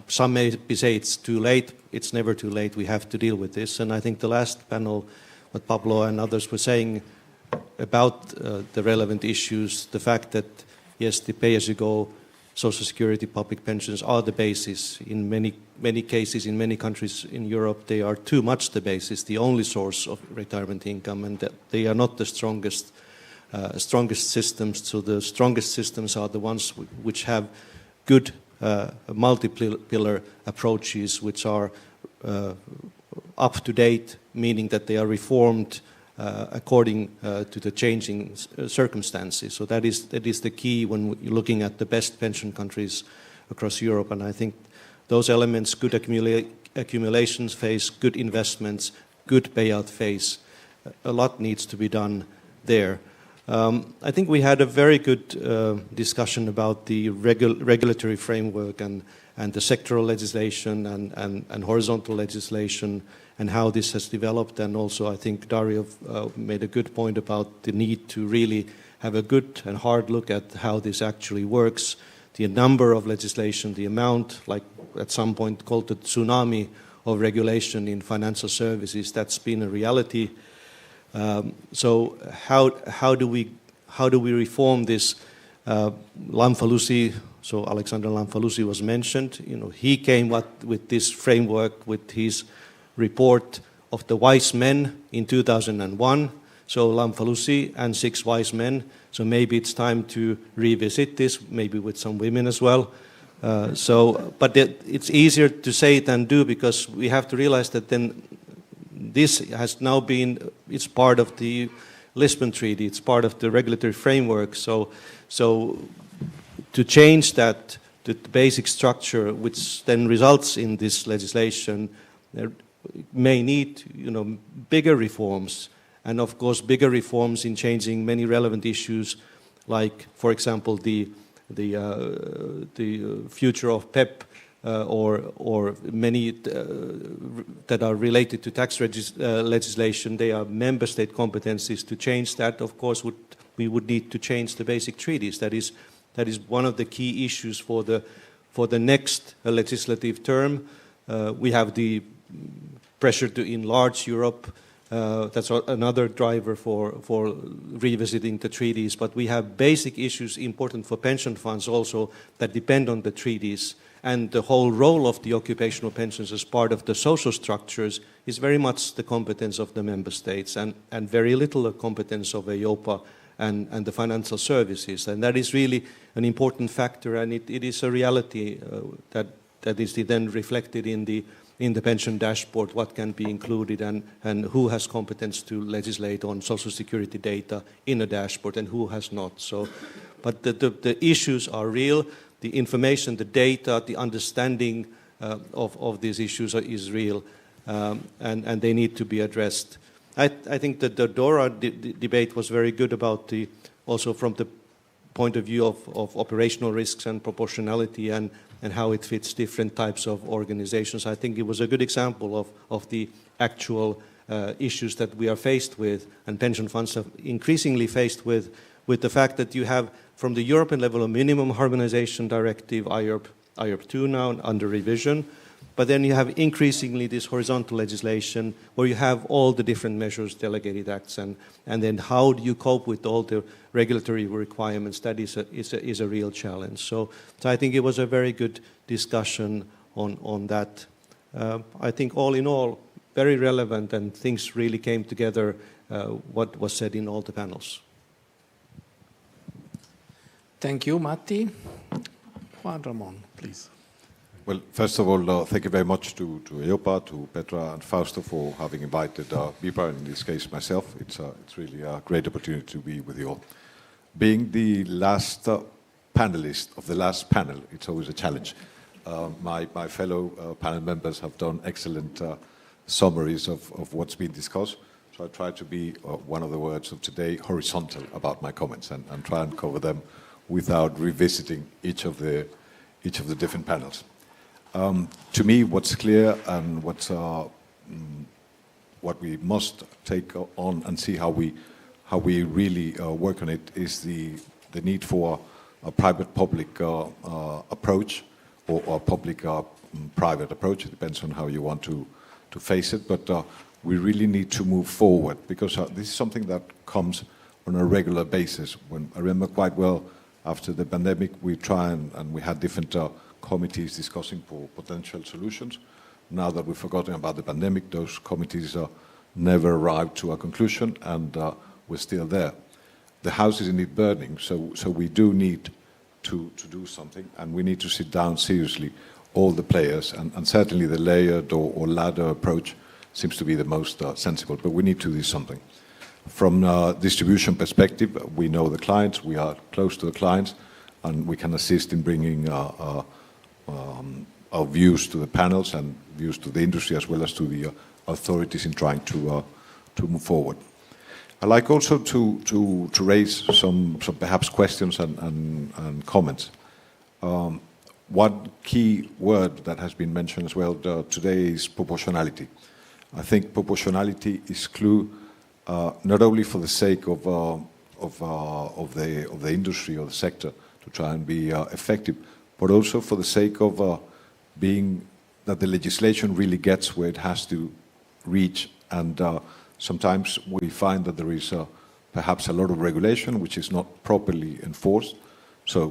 some may say it's too late. It's never too late. We have to deal with this. And I think the last panel, what Pablo and others were saying about the relevant issues, the fact that, yes, the pay-as-you-go Social Security public pensions are the basis. In many cases, in many countries in Europe, they are too much the basis, the only source of retirement income, and that they are not the strongest systems. So the strongest systems are the ones which have good multi-pillar approaches, which are up to date, meaning that they are reformed according to the changing circumstances. So that is the key when you're looking at the best pension countries across Europe. And I think those elements, good accumulations phase, good investments, good payout phase, a lot needs to be done there. I think we had a very good discussion about the regulatory framework and the sectoral legislation and horizontal legislation and how this has developed. And also I think Dario made a good point about the need to really have a good and hard look at how this actually works. The number of legislation, the amount, like at some point called the tsunami of regulation in financial services, that's been a reality. So how do we reform this? Lamfalussy, so Alexander Lamfalussy was mentioned. He came up with this framework with his report of the wise men in 2001. So Lamfalussy and 6 wise men. So maybe it's time to revisit this, maybe with some women as well. But it's easier to say than do, because we have to realize that then this has now been, it's part of the Lisbon Treaty, it's part of the regulatory framework. So to change that, the basic structure, which then results in this legislation, may need, bigger reforms, and of course bigger reforms in changing many relevant issues, like, for example, the future of PEP, or many that are related to tax legislation. They are member state competencies. To change that, of course, we would need to change the basic treaties. That is one of the key issues for the next legislative term. We have the pressure to enlarge Europe. That's another driver for revisiting the treaties. But we have basic issues important for pension funds also that depend on the treaties. And the whole role of the occupational pensions as part of the social structures is very much the competence of the member states, and very little the competence of EIOPA and the financial services. And that is really an important factor, and it is a reality that is then reflected in the pension dashboard, what can be included and who has competence to legislate on social security data in a dashboard and who has not. So, but the issues are real. The information, the data, the understanding of these issues is real, and they need to be addressed. I think that the DORA debate was very good about also from the point of view of operational risks and proportionality and how it fits different types of organizations. I think it was a good example of the actual issues that we are faced with, and pension funds are increasingly faced with the fact that you have, from the European level, a minimum harmonization directive, IORP 2 now, under revision. But then you have increasingly this horizontal legislation where you have all the different measures, delegated acts, and then how do you cope with all the regulatory requirements? That is a real challenge. So I think it was a very good discussion on that. I think all in all, very relevant, and things really came together, what was said in all the panels. Thank you, Matti. Juan Ramon, please. Well, first of all, thank you very much to EIOPA, to Petra and Fausto for having invited BIPA, in this case myself. It's really a great opportunity to be with you all. Being the last panelist of the last panel, it's always a challenge. My fellow panel members have done excellent summaries of what's been discussed. So I try to be, one of the words of today, horizontal about my comments and try and cover them without revisiting each of the different panels. To me, what's clear and what we must take on and see how we really work on it is the need for a private-public approach or a public-private approach. It depends on how you want to face it, but we really need to move forward because this is something that comes on a regular basis. When I remember quite well, after the pandemic, we try and we had different committees discussing for potential solutions. Now that we've forgotten about the pandemic, those committees never arrived to a conclusion, and we're still there. The house is indeed burning, so we do need to do something, and we need to sit down seriously, all the players, and certainly the layered or ladder approach seems to be the most sensible, but we need to do something. From a distribution perspective, we know the clients, we are close to the clients, and we can assist in bringing our views to the panels and views to the industry as well as to the authorities in trying to move forward. I'd like also to raise some perhaps questions and comments. One key word that has been mentioned as well today is proportionality. I think proportionality is clue not only for the sake of the industry or the sector to try and be effective, but also for the sake of being that the legislation really gets where it has to reach. And sometimes we find that there is perhaps a lot of regulation which is not properly enforced. So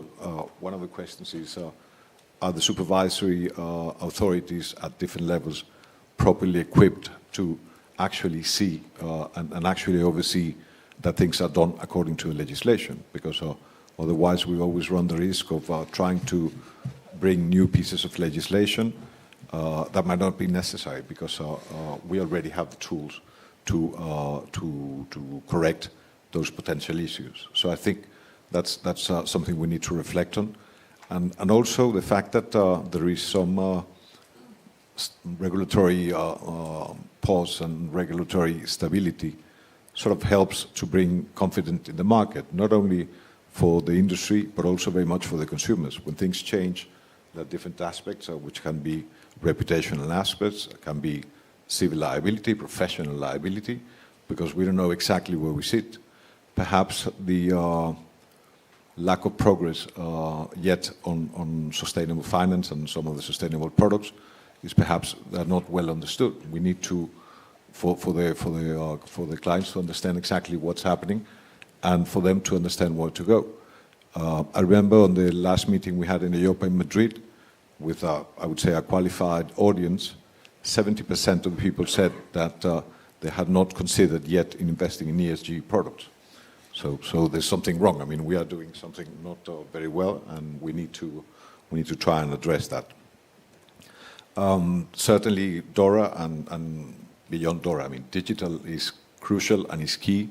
one of the questions is, are the supervisory authorities at different levels properly equipped to actually see and actually oversee that things are done according to the legislation? Because otherwise we always run the risk of trying to bring new pieces of legislation that might not be necessary, because we already have the tools to correct those potential issues. So I think that's something we need to reflect on. And also the fact that there is some regulatory pause and regulatory stability sort of helps to bring confidence in the market, not only for the industry, but also very much for the consumers. When things change, there are different aspects, which can be reputational aspects, can be civil liability, professional liability, because we don't know exactly where we sit. Perhaps the lack of progress yet on sustainable finance and some of the sustainable products is perhaps they're not well understood. We need to, for the clients to understand exactly what's happening and for them to understand where to go. I remember on the last meeting we had in EIOPA in Madrid with, I would say, a qualified audience, 70% of the people said that they had not considered yet investing in ESG products. So there's something wrong. I mean, we are doing something not very well, and we need to try and address that. Certainly, DORA and beyond DORA, I mean, digital is crucial and is key.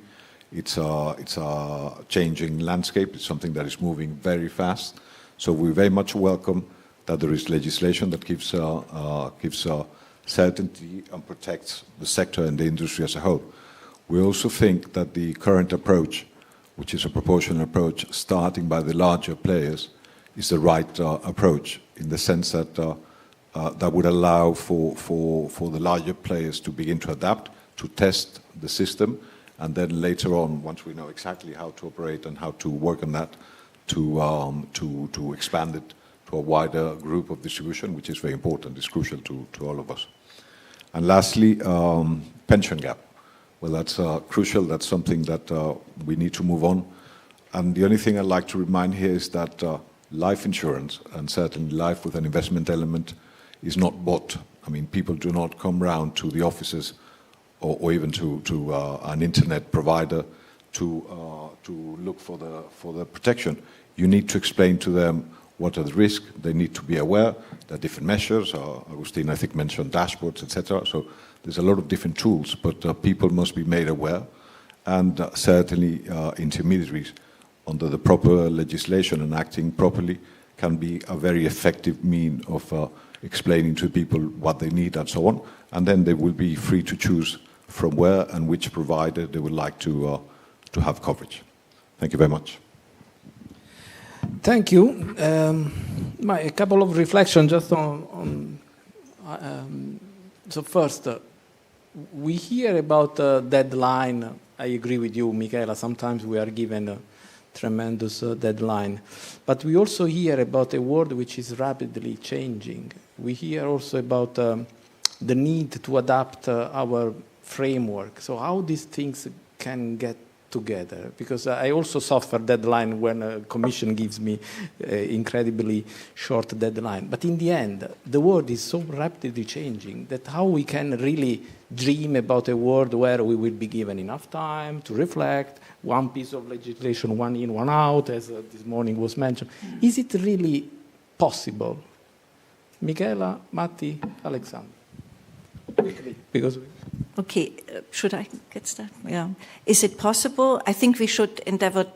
It's a changing landscape. It's something that is moving very fast. So we very much welcome that there is legislation that gives certainty and protects the sector and the industry as a whole. We also think that the current approach, which is a proportional approach, starting by the larger players, is the right approach in the sense that that would allow for the larger players to begin to adapt, to test the system, and then later on, once we know exactly how to operate and how to work on that, to expand it to a wider group of distribution, which is very important, it's crucial to all of us. And lastly, pension gap. Well, that's crucial, that's something that we need to move on. And the only thing I'd like to remind here is that life insurance, and certainly life with an investment element, is not bought. I mean, people do not come round to the offices or even to an internet provider to look for the protection. You need to explain to them what are the risks. They need to be aware. There are different measures. Agustin, I think, mentioned dashboards, etc. So there's a lot of different tools, but people must be made aware. And certainly intermediaries, under the proper legislation and acting properly, can be a very effective means of explaining to people what they need and so on. And then they will be free to choose from where and which provider they would like to have coverage. Thank you very much. Thank you. A couple of reflections just on so first, we hear about deadline. I agree with you, Michaela. Sometimes we are given a tremendous deadline. But we also hear about a world which is rapidly changing. We hear also about the need to adapt our framework. So how these things can get together, because I also suffer deadline when a commission gives me incredibly short deadline. But in the end, the world is so rapidly changing that how we can really dream about a world where we will be given enough time to reflect, one piece of legislation, one in, one out, as this morning was mentioned. Is it really possible? Michaela, Matti, Alexander. Quickly, because... Okay, should I get started? Yeah. Is it possible? I think we should endeavor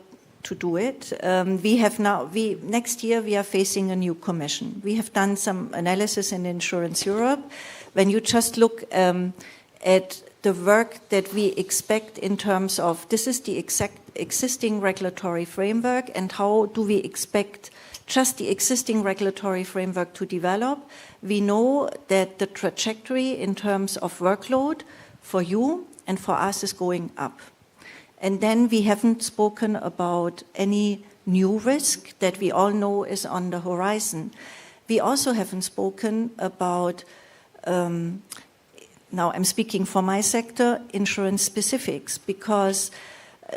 to do it. Next year we are facing a new commission. We have done some analysis in Insurance Europe. When you just look at the work that we expect in terms of, this is the existing regulatory framework, and how do we expect just the existing regulatory framework to develop, we know that the trajectory in terms of workload for you and for us is going up. And then we haven't spoken about any new risk that we all know is on the horizon. We also haven't spoken about, now I'm speaking for my sector, insurance specifics, because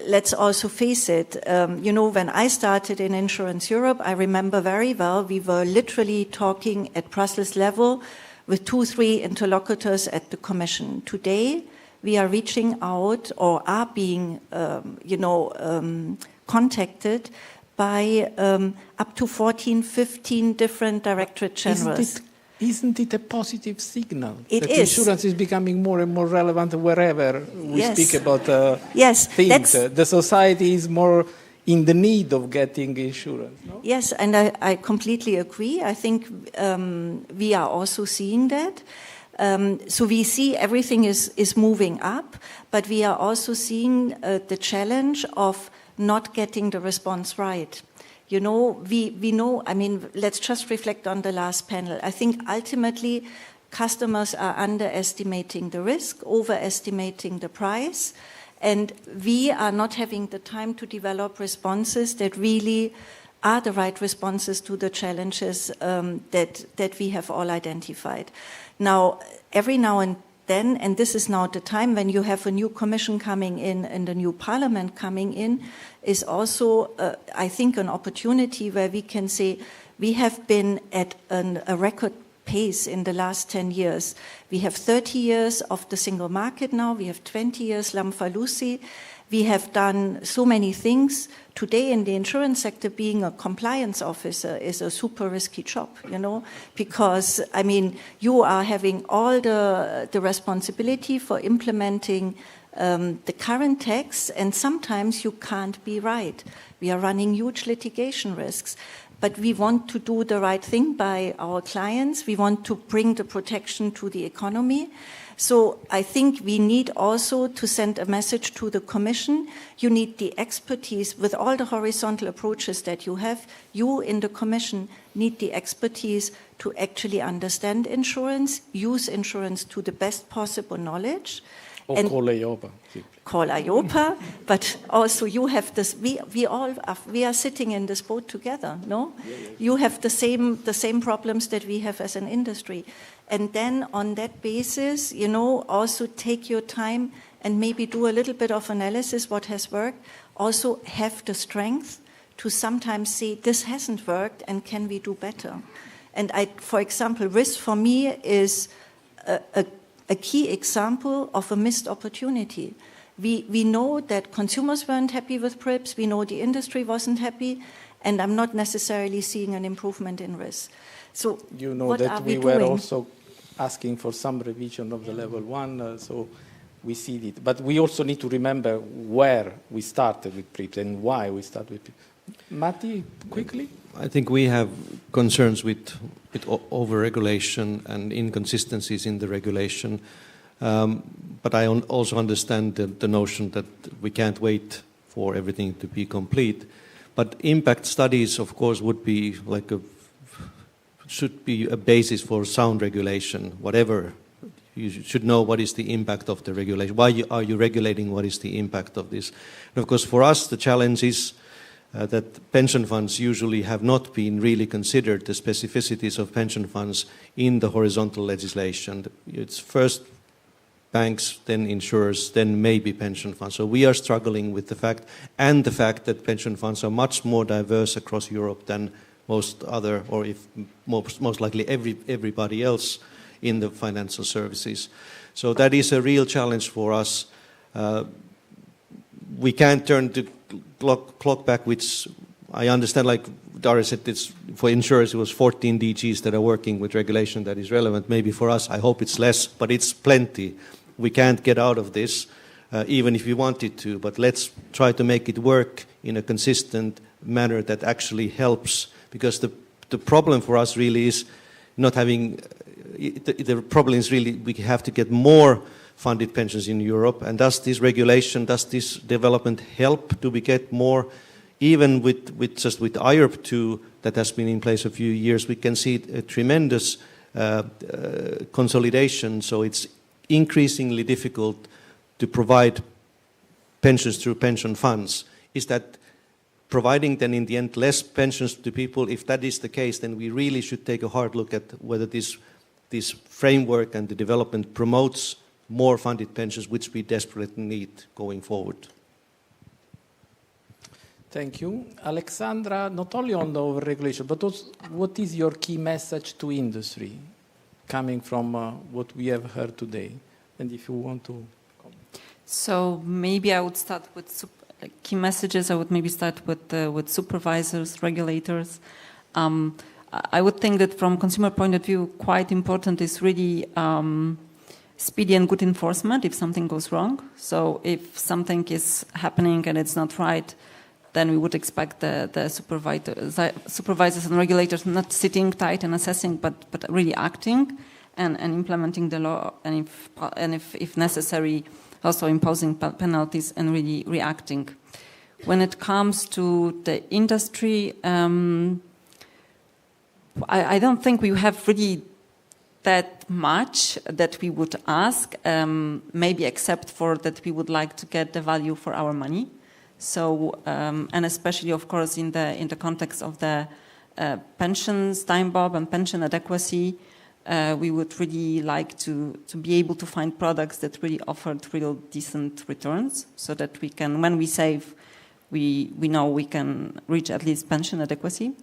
let's also face it, when I started in Insurance Europe, I remember very well, we were literally talking at Brussels level with 2-3 interlocutors at the Commission. Today, we are reaching out or are being, contacted by up to 14, 15 different directorate generals. Isn't it a positive signal? It that is. Insurance is becoming more and more relevant wherever we speak about yes, things. The society is more in the need of getting insurance. No? Yes, and I completely agree. I think we are also seeing that. So we see everything is moving up, but we are also seeing the challenge of not getting the response right. You know, we know, I mean, let's just reflect on the last panel. I think ultimately customers are underestimating the risk, overestimating the price, and we are not having the time to develop responses that really are the right responses to the challenges that we have all identified. Now, every now and then, and this is now the time when you have a new commission coming in and a new parliament coming in, is also, I think, an opportunity where we can say we have been at a record pace in the last 10 years. We have 30 years of the single market now. We have 20 years Lamfalussy. We have done so many things. Today in the insurance sector, being a compliance officer is a super risky job, you know, because, I mean, you are having all the responsibility for implementing the current text, and sometimes you can't be right. We are running huge litigation risks, but we want to do the right thing by our clients. We want to bring the protection to the economy. So I think we need also to send a message to the Commission. You need the expertise with all the horizontal approaches that you have. You in the Commission need the expertise to actually understand insurance, use insurance to the best possible knowledge. Or call EIOPA. Call EIOPA, but also you have this. We are sitting in this boat together. No, you have the same problems that we have as an industry, and then on that basis, you know, also take your time and maybe do a little bit of analysis what has worked. Also have the strength to sometimes say this hasn't worked and can we do better. And for example, risk for me is a key example of a missed opportunity. We know that consumers weren't happy with PRIPS, we know the industry wasn't happy, and I'm not necessarily seeing an improvement in risk. So you know what that are we we were doing? also asking for some revision of the level 1, so we see it. But we also need to remember where we started with PRIPS and why we started with PRIPS. Matti, quickly? I think we have concerns with over-regulation and inconsistencies in the regulation. But I also understand the notion that we can't wait for everything to be complete. But impact studies, of course, should be a basis for sound regulation. Whatever, you should know what is the impact of the regulation. Why are you regulating? What is the impact of this? And of course, for us, the challenge is that pension funds usually have not been really considered, the specificities of pension funds in the horizontal legislation. It's first banks, then insurers, then maybe pension funds. So we are struggling with the fact that pension funds are much more diverse across Europe than most other, or if most likely everybody else in the financial services. So that is a real challenge for us. We can't turn the clock back, which I understand, like Dara said, it's, for insurers it was 14 DGs that are working with regulation that is relevant. Maybe for us, I hope it's less, but it's plenty. We can't get out of this, even if we wanted to, but let's try to make it work in a consistent manner that actually helps, because the problem for us really is not having, the problem is really we have to get more funded pensions in Europe, and does this regulation, does this development help? Do we get more? Even with EIOPA 2 that has been in place a few years, we can see a tremendous consolidation, so it's increasingly difficult to provide pensions through pension funds. Is that providing then in the end less pensions to people? If that is the case, then we really should take a hard look at whether this framework and the development promotes more funded pensions, which we desperately need going forward. Thank you. Alexandra, not only on the overregulation, but also what is your key message to industry coming from what we have heard today? And if you want to comment. So maybe I would start with key messages. I would maybe start with supervisors, regulators. I would think that from consumer point of view, quite important is really speedy and good enforcement if something goes wrong. So if something is happening and it's not right, then we would expect the supervisors and regulators not sitting tight and assessing, but really acting and implementing the law, and if necessary, also imposing penalties and really reacting. When it comes to the industry, I don't think we have really that much that we would ask, maybe except for that we would like to get the value for our money. So, and especially, of course, in the context of the pensions, time bomb, and pension adequacy, we would really like to be able to find products that really offered real decent returns, so that we can, when we save, we know we can reach at least pension adequacy.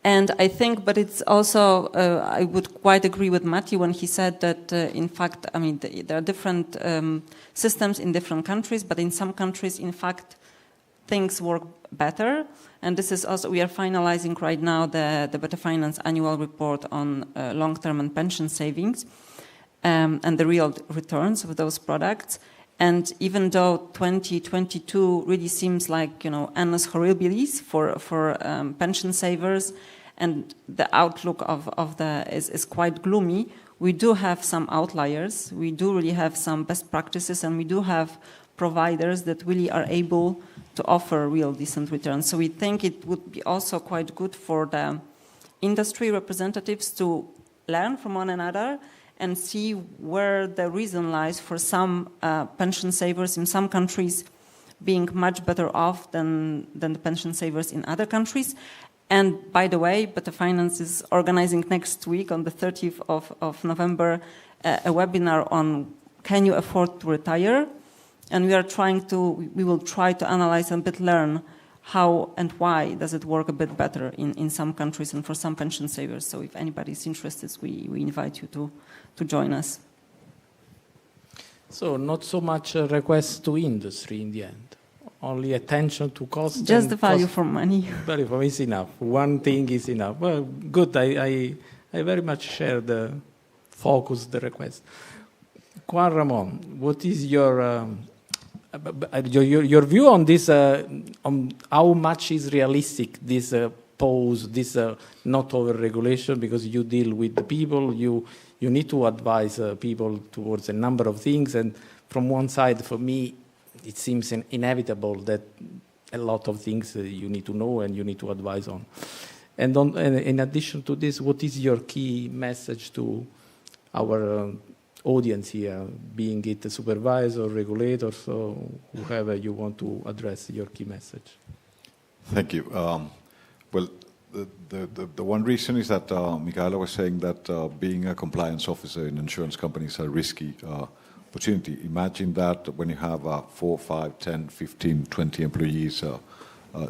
And I think, but it's also, I would quite agree with Matthew when he said that, in fact, I mean, there are different systems in different countries, but in some countries, in fact, things work better. And this is also, we are finalizing right now the Better Finance annual report on long-term and pension savings and the real returns of those products. And even though 2022 really seems like, you know, annus horribilis for pension savers, and the outlook of the is quite gloomy, we do have some outliers. We do really have some best practices, and we do have providers that really are able to offer real decent returns. So we think it would be also quite good for the industry representatives to learn from one another and see where the reason lies for some pension savers in some countries being much better off than the pension savers in other countries. And by the way, Better Finance is organizing next week on the 30th of November a webinar on can you afford to retire? And we will try to analyze and a bit learn how and why does it work a bit better in some countries and for some pension savers. So if anybody is interested, we invite you to join us. So not so much a request to industry in the end, only attention to cost. Just the value for money. Value for money is enough. One thing is enough. Well, good. I very much share the focus, the request. Juan Ramon, what is your view on this? On how much is realistic this this not over regulation, because you deal with the people, you need to advise people towards a number of things, and from one side, for me, it seems inevitable that a lot of things you need to know and you need to advise on. And in addition to this, what is your key message to our audience here, being it a supervisor, regulator, so whoever you want to address your key message? Thank you. Well, the one reason is that Michaela was saying that being a compliance officer in insurance companies is a risky opportunity. Imagine that when you have 4, 5, 10, 15, 20 employees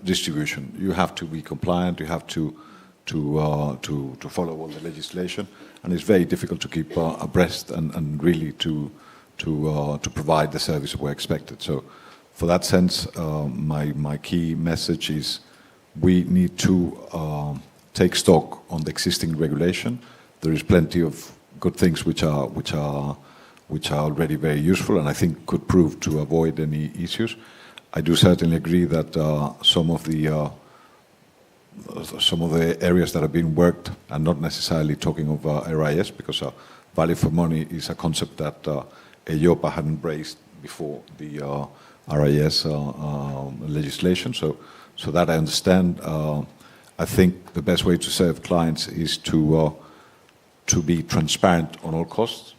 distribution, you have to be compliant, you have to follow all the legislation, and it's very difficult to keep abreast and really to provide the service we're expected. So, for that sense, my key message is we need to take stock on the existing regulation. There is plenty of good things which are already very useful, and I think could prove to avoid any issues. I do certainly agree that some of the areas that have been worked are not necessarily talking of RIS, because value for money is a concept that EIOPA had embraced before the RIS legislation. So that I understand. I think the best way to serve clients is to be transparent on all costs,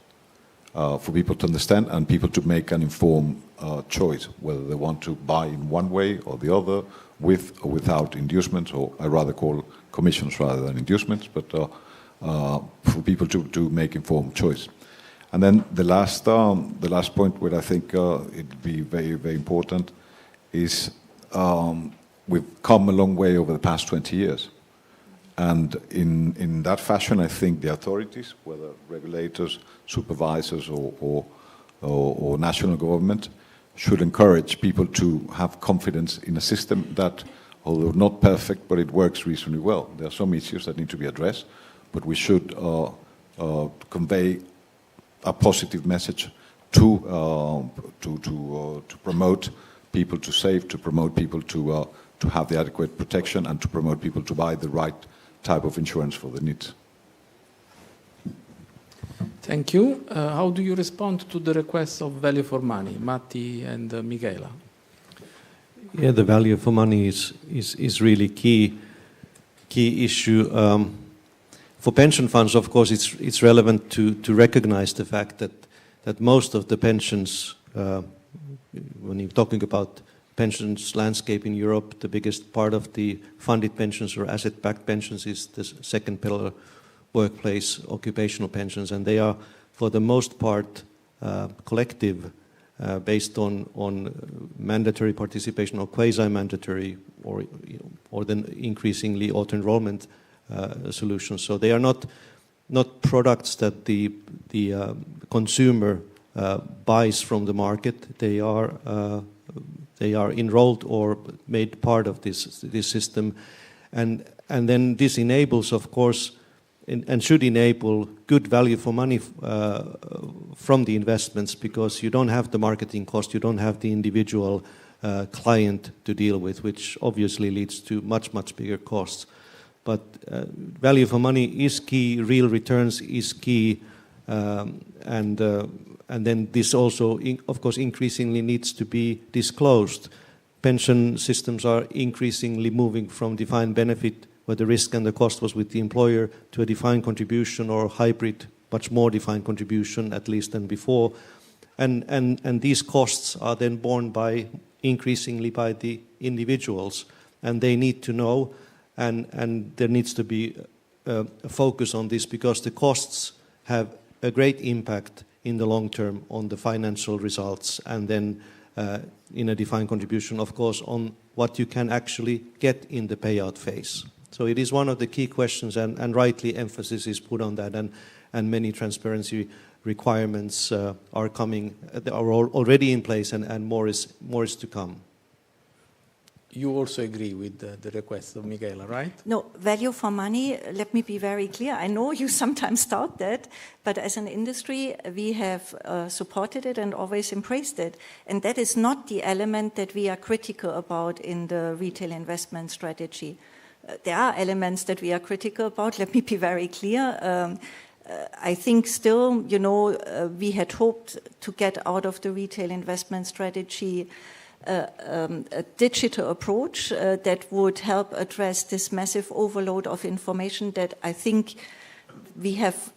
for people to understand and people to make an informed choice, whether they want to buy in one way or the other, with or without inducements, or I rather call commissions rather than inducements, but for people to make informed choice. And then the last point where I think it'd be very, very important is we've come a long way over the past 20 years. And in that fashion, I think the authorities, whether regulators, supervisors, or national government, should encourage people to have confidence in a system that, although not perfect, but it works reasonably well. There are some issues that need to be addressed, but we should convey a positive message to promote people to save, to promote people to have the adequate protection, and to promote people to buy the right type of insurance for their needs. Thank you. How do you respond to the request of value for money, Matti and Michaela? Yeah, the value for money is really key issue. For pension funds, of course, it's relevant to recognize the fact that most of the pensions, when you're talking about pensions landscape in Europe, the biggest part of the funded pensions or asset-backed pensions is the second pillar, workplace occupational pensions, and they are, for the most part, collective, based on mandatory participation or quasi-mandatory, or then increasingly auto-enrollment solutions. So they are not products that the consumer buys from the market. They are enrolled or made part of this system, and then this enables, of course, and should enable good value for money from the investments, because you don't have the marketing cost, you don't have the individual client to deal with, which obviously leads to much bigger costs. But value for money is key, real returns is key, and then this also, of course, increasingly needs to be disclosed. Pension systems are increasingly moving from defined benefit, where the risk and the cost was with the employer, to a defined contribution or hybrid, much more defined contribution at least than before. And these costs are then borne increasingly by the individuals, and they need to know, and there needs to be a focus on this, because the costs have a great impact in the long term on the financial results, and then in a defined contribution, of course, on what you can actually get in the payout phase. So it is one of the key questions, and rightly emphasis is put on that, and many transparency requirements are already in place, and more is to come. You also agree with the request of Michaela, right? No, value for money, let me be very clear. I know you sometimes thought that, but as an industry, we have supported it and always embraced it. And that is not the element that we are critical about in the retail investment strategy. There are elements that we are critical about, let me be very clear. I think still, we had hoped to get out of the retail investment strategy a digital approach that would help address this massive overload of information that I think we have.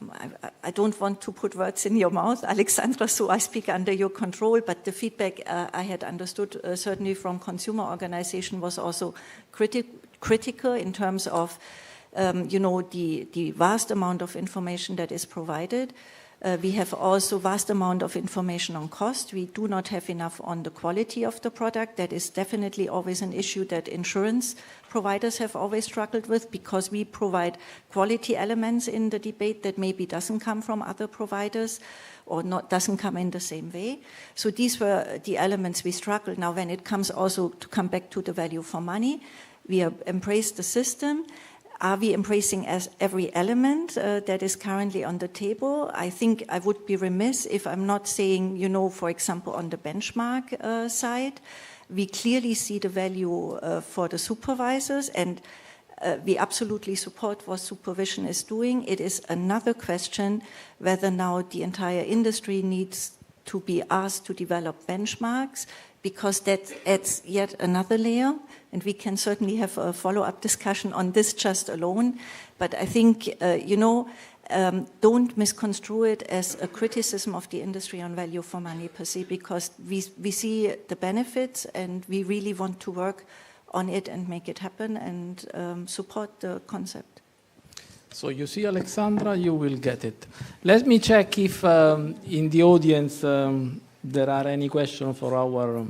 I don't want to put words in your mouth, Alexandra, so I speak under your control, but the feedback I had understood certainly from consumer organization was also critical in terms of the vast amount of information that is provided. We have also vast amount of information on cost. We do not have enough on the quality of the product. That is definitely always an issue that insurance providers have always struggled with, because we provide quality elements in the debate that maybe doesn't come from other providers or doesn't come in the same way. So these were the elements we struggled. Now, when it comes also to come back to the value for money, we have embraced the system. Are we embracing as every element that is currently on the table? I think I would be remiss if I'm not saying, for example, on the benchmark side, we clearly see the value for the supervisors, and we absolutely support what supervision is doing. It is another question whether now the entire industry needs to be asked to develop benchmarks, because that adds yet another layer. And we can certainly have a follow-up discussion on this just alone. But I think, don't misconstrue it as a criticism of the industry on value for money per se, because we see the benefits and we really want to work on it and make it happen and support the concept. So you see, Alexandra, you will get it. Let me check if in the audience there are any questions for our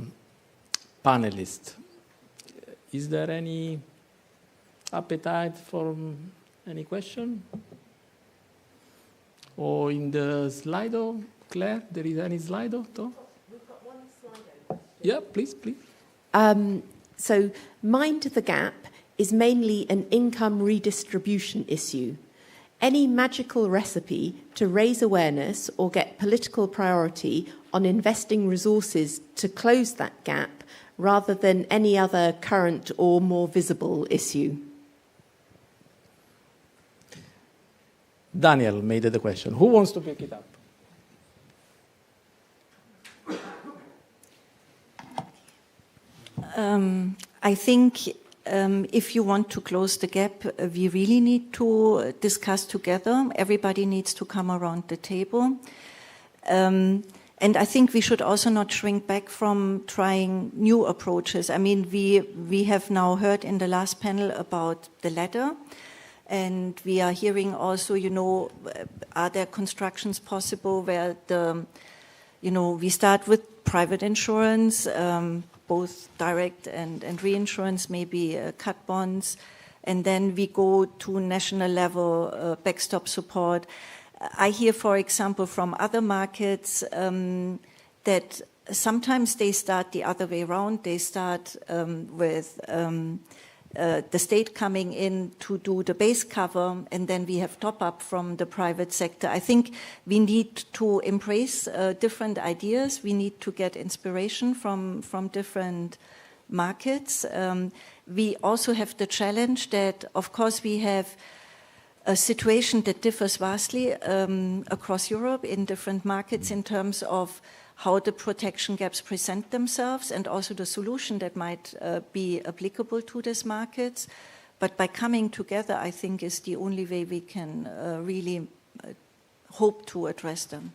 panelists. Is there any appetite for any question? Or in the Slido, Claire, there is any Slido? We've got one Slido. Yeah, please. So Mind the Gap is mainly an income redistribution issue. Any magical recipe to raise awareness or get political priority on investing resources to close that gap rather than any other current or more visible issue? Daniel made the question. Who wants to pick it up? I think if you want to close the gap, we really need to discuss together. Everybody needs to come around the table. And I think we should also not shrink back from trying new approaches. I mean, we have now heard in the last panel about the ladder, and we are hearing also, you know, are there constructions possible where we start with private insurance, both direct and reinsurance, maybe cat bonds, and then we go to national level backstop support. I hear, for example, from other markets that sometimes they start the other way around. They start with the state coming in to do the base cover, and then we have top-up from the private sector. I think we need to embrace different ideas. We need to get inspiration from different markets. We also have the challenge that, of course, we have a situation that differs vastly across Europe in different markets in terms of how the protection gaps present themselves and also the solution that might be applicable to these markets. But by coming together, I think is the only way we can really hope to address them.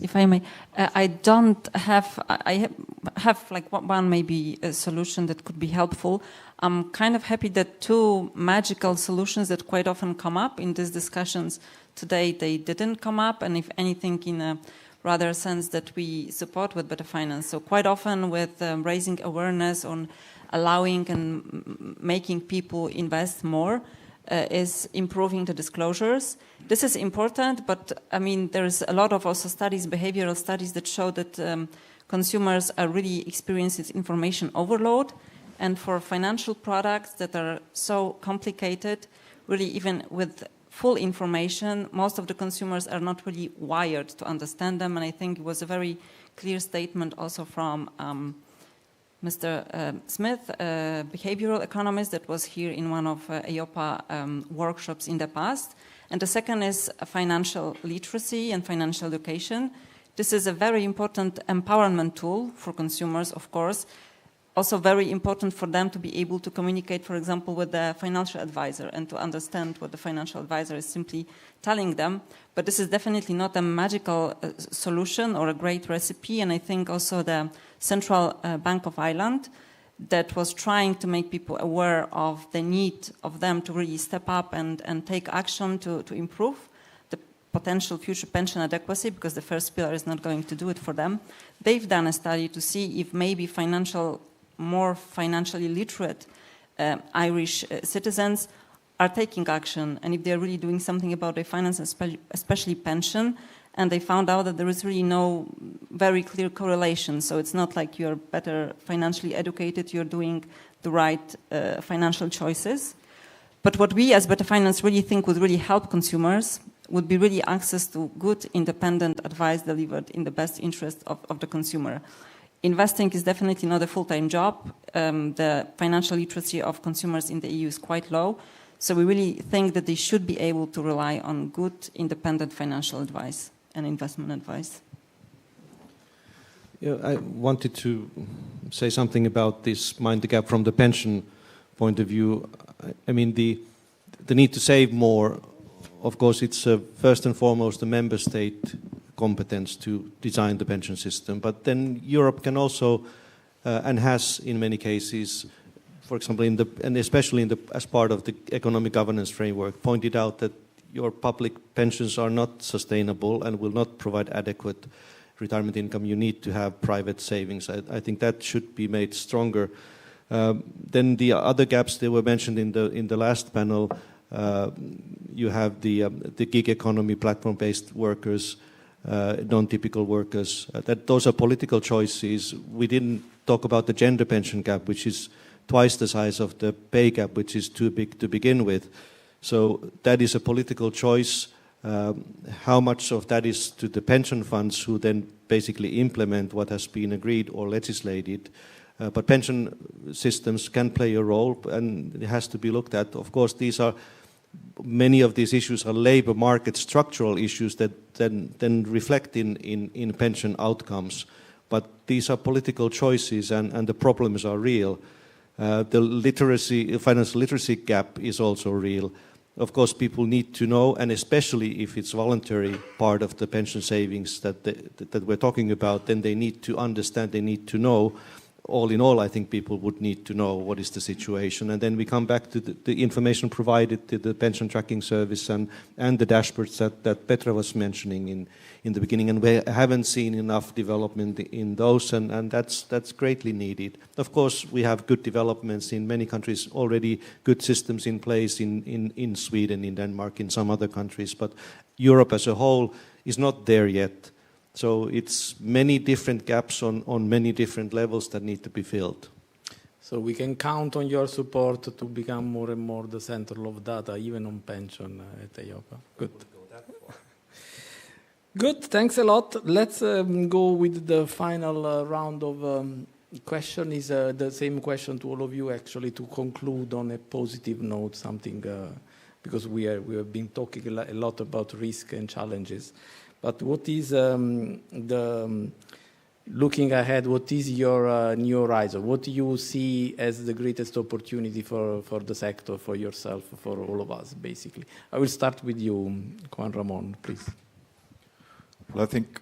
If I may, I have like one maybe a solution that could be helpful. I'm kind of happy that two magical solutions that quite often come up in these discussions today, they didn't come up, and if anything in a rather sense that we support with better finance. So quite often with raising awareness on allowing and making people invest more, is improving the disclosures. This is important, but I mean, there's a lot of also studies, behavioral studies that show that consumers are really experiencing information overload. And for financial products that are so complicated, really even with full information, most of the consumers are not really wired to understand them. And I think it was a very clear statement also from Mr. Smith, a behavioral economist that was here in one of EIOPA workshops in the past. And the second is financial literacy and financial education. This is a very important empowerment tool for consumers, of course. Also very important for them to be able to communicate, for example, with the financial advisor and to understand what the financial advisor is simply telling them. But this is definitely not a magical solution or a great recipe. And I think also the Central Bank of Ireland that was trying to make people aware of the need of them to really step up and take action to improve the potential future pension adequacy, because the first pillar is not going to do it for them. They've done a study to see if maybe more financially literate Irish citizens are taking action and if they're really doing something about their finances, especially pension. And they found out that there is really no very clear correlation. So it's not like you're better financially educated, you're doing the right financial choices. But what we as Better Finance really think would really help consumers would be really access to good independent advice delivered in the best interest of the consumer. Investing is definitely not a full-time job. The financial literacy of consumers in the EU is quite low. So we really think that they should be able to rely on good independent financial advice and investment advice. Yeah, I wanted to say something about this mind the gap from the pension point of view. I mean, the need to save more, of course, it's first and foremost the member state competence to design the pension system. But then Europe can also, and has in many cases, for example, and especially as part of the economic governance framework, pointed out that your public pensions are not sustainable and will not provide adequate retirement income. You need to have private savings. I think that should be made stronger. Then the other gaps that were mentioned in the last panel, you have the gig economy, platform-based workers, non-typical workers. Those are political choices. We didn't talk about the gender pension gap, which is twice the size of the pay gap, which is too big to begin with. So that is a political choice. How much of that is to the pension funds who then basically implement what has been agreed or legislated? But pension systems can play a role, and it has to be looked at. Of course, many of these issues are labor market structural issues that then reflect in pension outcomes. But these are political choices, and the problems are real. The financial literacy gap is also real. Of course, people need to know, and especially if it's voluntary part of the pension savings that we're talking about, then they need to understand, they need to know. All in all, I think people would need to know what is the situation. And then we come back to the information provided to the pension tracking service and the dashboards that Petra was mentioning in the beginning. And we haven't seen enough development in those, and that's greatly needed. Of course, we have good developments in many countries, already good systems in place in Sweden, in Denmark, in some other countries. But Europe as a whole is not there yet. So it's many different gaps on many different levels that need to be filled. So we can count on your support to become more and more the center of data, even on pension at EIOPA. Good. Good, thanks a lot. Let's go with the final round of question. Is the same question to all of you, actually, to conclude on a positive note, something, because we have been talking a lot about risk and challenges. But what is looking ahead, what is your new horizon? What do you see as the greatest opportunity for the sector, for yourself, for all of us, basically? I will start with you, Juan Ramon, please. Well, I think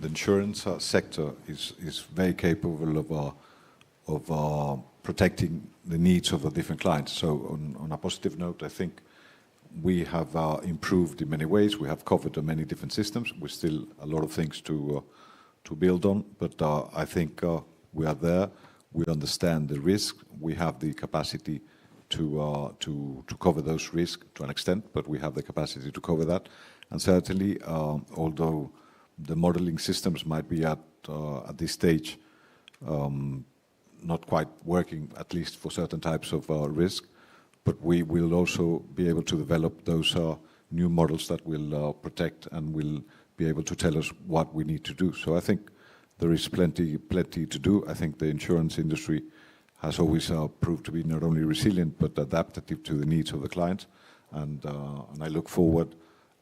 the insurance sector is very capable of protecting the needs of the different clients. So on a positive note, I think we have improved in many ways. We have covered many different systems. We're still a lot of things to build on, but I think we are there. We understand the risk. We have the capacity to cover those risks to an extent, but we have the capacity to cover that. And certainly, although the modeling systems might be at this stage not quite working, at least for certain types of risk, but we will also be able to develop those new models that will protect and will be able to tell us what we need to do. So I think there is plenty to do. I think the insurance industry has always proved to be not only resilient but adaptive to the needs of the client. And I look forward,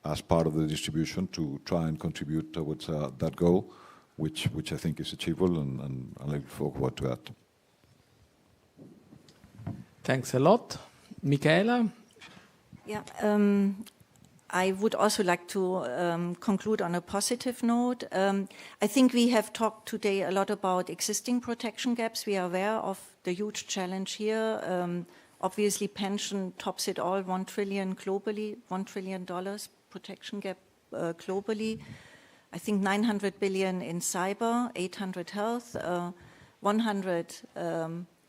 as part of the distribution, to try and contribute towards that goal, which I think is achievable, and I look forward to that. Thanks a lot. Michaela? Yeah, I would also like to conclude on a positive note. I think we have talked today a lot about existing protection gaps. We are aware of the huge challenge here. Obviously, pension tops it all, $1 trillion globally, $1 trillion protection gap globally. I think 900 billion in cyber, 800 health, 100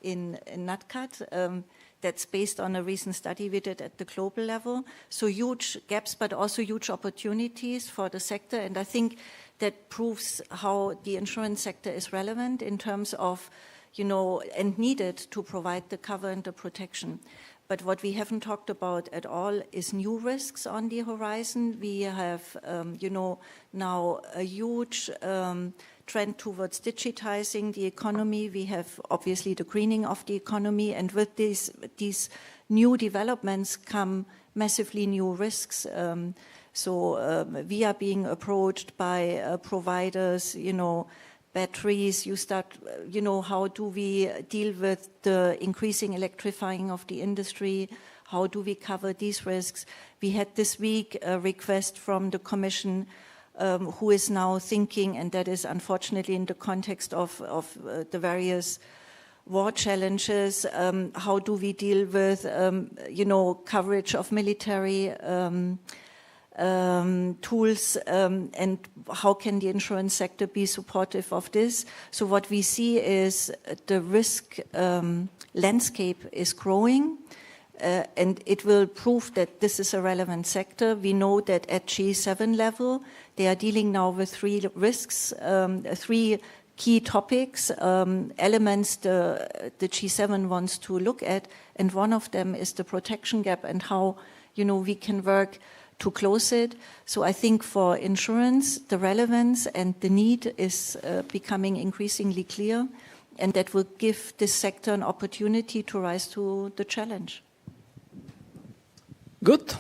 in NatCat. That's based on a recent study we did at the global level. So huge gaps, but also huge opportunities for the sector. And I think that proves how the insurance sector is relevant in terms of, and needed to provide the cover and the protection. But what we haven't talked about at all is new risks on the horizon. We have, now a huge trend towards digitizing the economy. We have obviously the greening of the economy, and with these new developments come massively new risks. So we are being approached by providers, batteries. You start, how do we deal with the increasing electrifying of the industry? How do we cover these risks? We had this week a request from the Commission, who is now thinking, and that is unfortunately in the context of the various war challenges, how do we deal with, coverage of military tools, and how can the insurance sector be supportive of this? So what we see is the risk landscape is growing. And it will prove that this is a relevant sector. We know that at G7 level, they are dealing now with 3 risks, 3 key topics, elements the G7 wants to look at, and one of them is the protection gap and how, we can work to close it. So I think for insurance, the relevance and the need is becoming increasingly clear, and that will give this sector an opportunity to rise to the challenge. Good.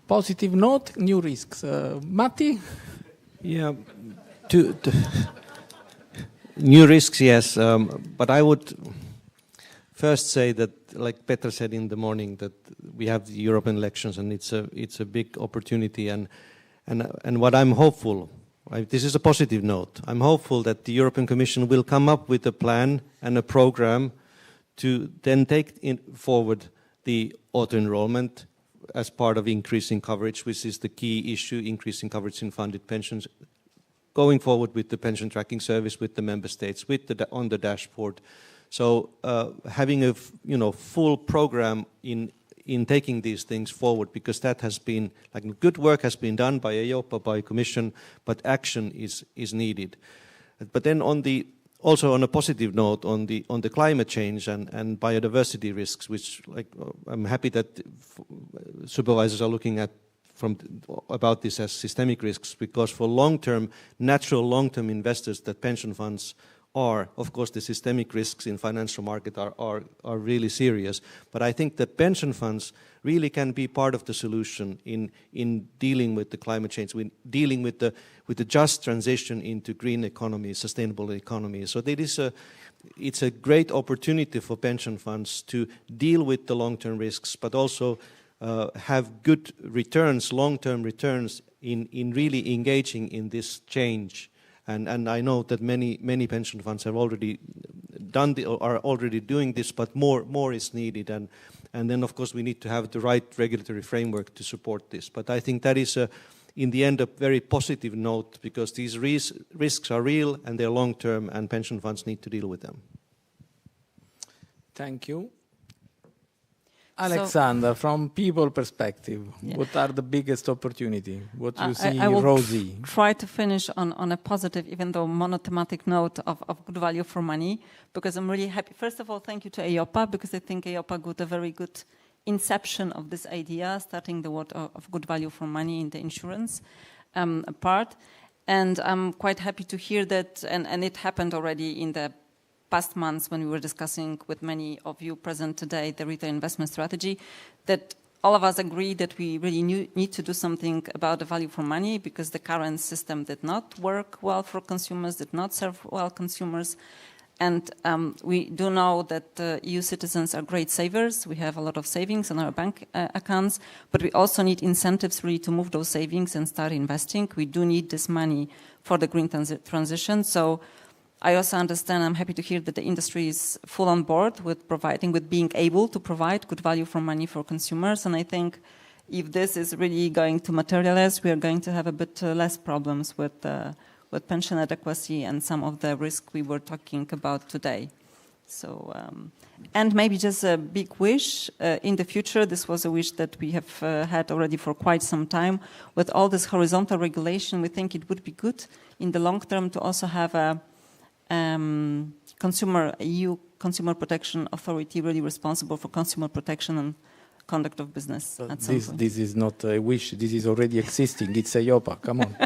Positive note, new risks. Matti? Yeah, new risks, yes. But I would first say that, like Petra said in the morning, that we have the European elections, and it's a big opportunity. And what I'm hopeful, this is a positive note. I'm hopeful that the European Commission will come up with a plan and a program to then take forward the auto-enrollment as part of increasing coverage, which is the key issue, increasing coverage in funded pensions, going forward with the pension tracking service, with the member states, on the dashboard. So having a full program in taking these things forward, because that has been, good work has been done by EIOPA, by Commission, but action is needed. But then also on a positive note, on the climate change and biodiversity risks, which I'm happy that supervisors are looking at about this as systemic risks, because for natural long-term investors that pension funds are, of course, the systemic risks in financial market are really serious. But I think that pension funds really can be part of the solution in dealing with the climate change, dealing with the just transition into green economy, sustainable economy. So it's a great opportunity for pension funds to deal with the long-term risks, but also have good returns, long-term returns in really engaging in this change. And I know that many pension funds have already are already doing this, but more is needed. And then, of course, we need to have the right regulatory framework to support this. But I think that is, in the end, a very positive note, because these risks are real and they're long-term, and pension funds need to deal with them. Thank you. Alexander, from people perspective, what are the biggest opportunity? What you see, Rosie? I will try to finish on a positive, even though monothematic note of good value for money, because I'm really happy. First of all, thank you to EIOPA, because I think EIOPA got a very good inception of this idea, starting the word of good value for money in the insurance part. And I'm quite happy to hear that, and it happened already in the past months when we were discussing with many of you present today the retail investment strategy, that all of us agree that we really need to do something about the value for money, because the current system did not work well for consumers, did not serve well consumers. And we do know that EU citizens are great savers. We have a lot of savings in our bank accounts, but we also need incentives really to move those savings and start investing. We do need this money for the green transition. So I also understand, I'm happy to hear that the industry is full on board with being able to provide good value for money for consumers. And I think if this is really going to materialize, we are going to have a bit less problems with pension adequacy and some of the risk we were talking about today. So, and maybe just a big wish in the future. This was a wish that we have had already for quite some time. With all this horizontal regulation, we think it would be good in the long term to also have a EU Consumer Protection Authority really responsible for consumer protection and conduct of business. This is not a wish. This is already existing. It's EIOPA. Come on.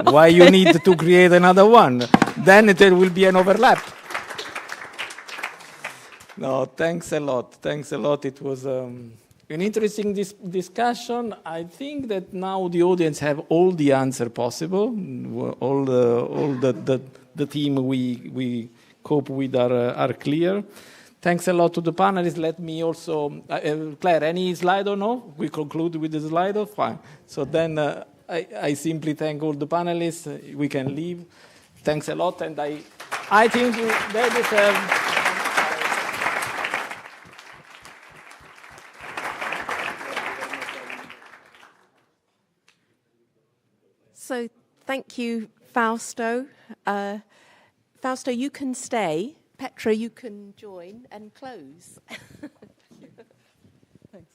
Why you need to create another one? Then there will be an overlap. No, thanks a lot. Thanks a lot. It was an interesting discussion. I think that now the audience have all the answer possible. All the team we cope with are clear. Thanks a lot to the panelists. Let me also, Claire, any slide or no? We conclude with the slide or fine. So then I simply thank all the panelists. We can leave. Thanks a lot, and I think they deserve. So thank you, Fausto. Fausto, you can stay. Petra, you can join and close. Thanks.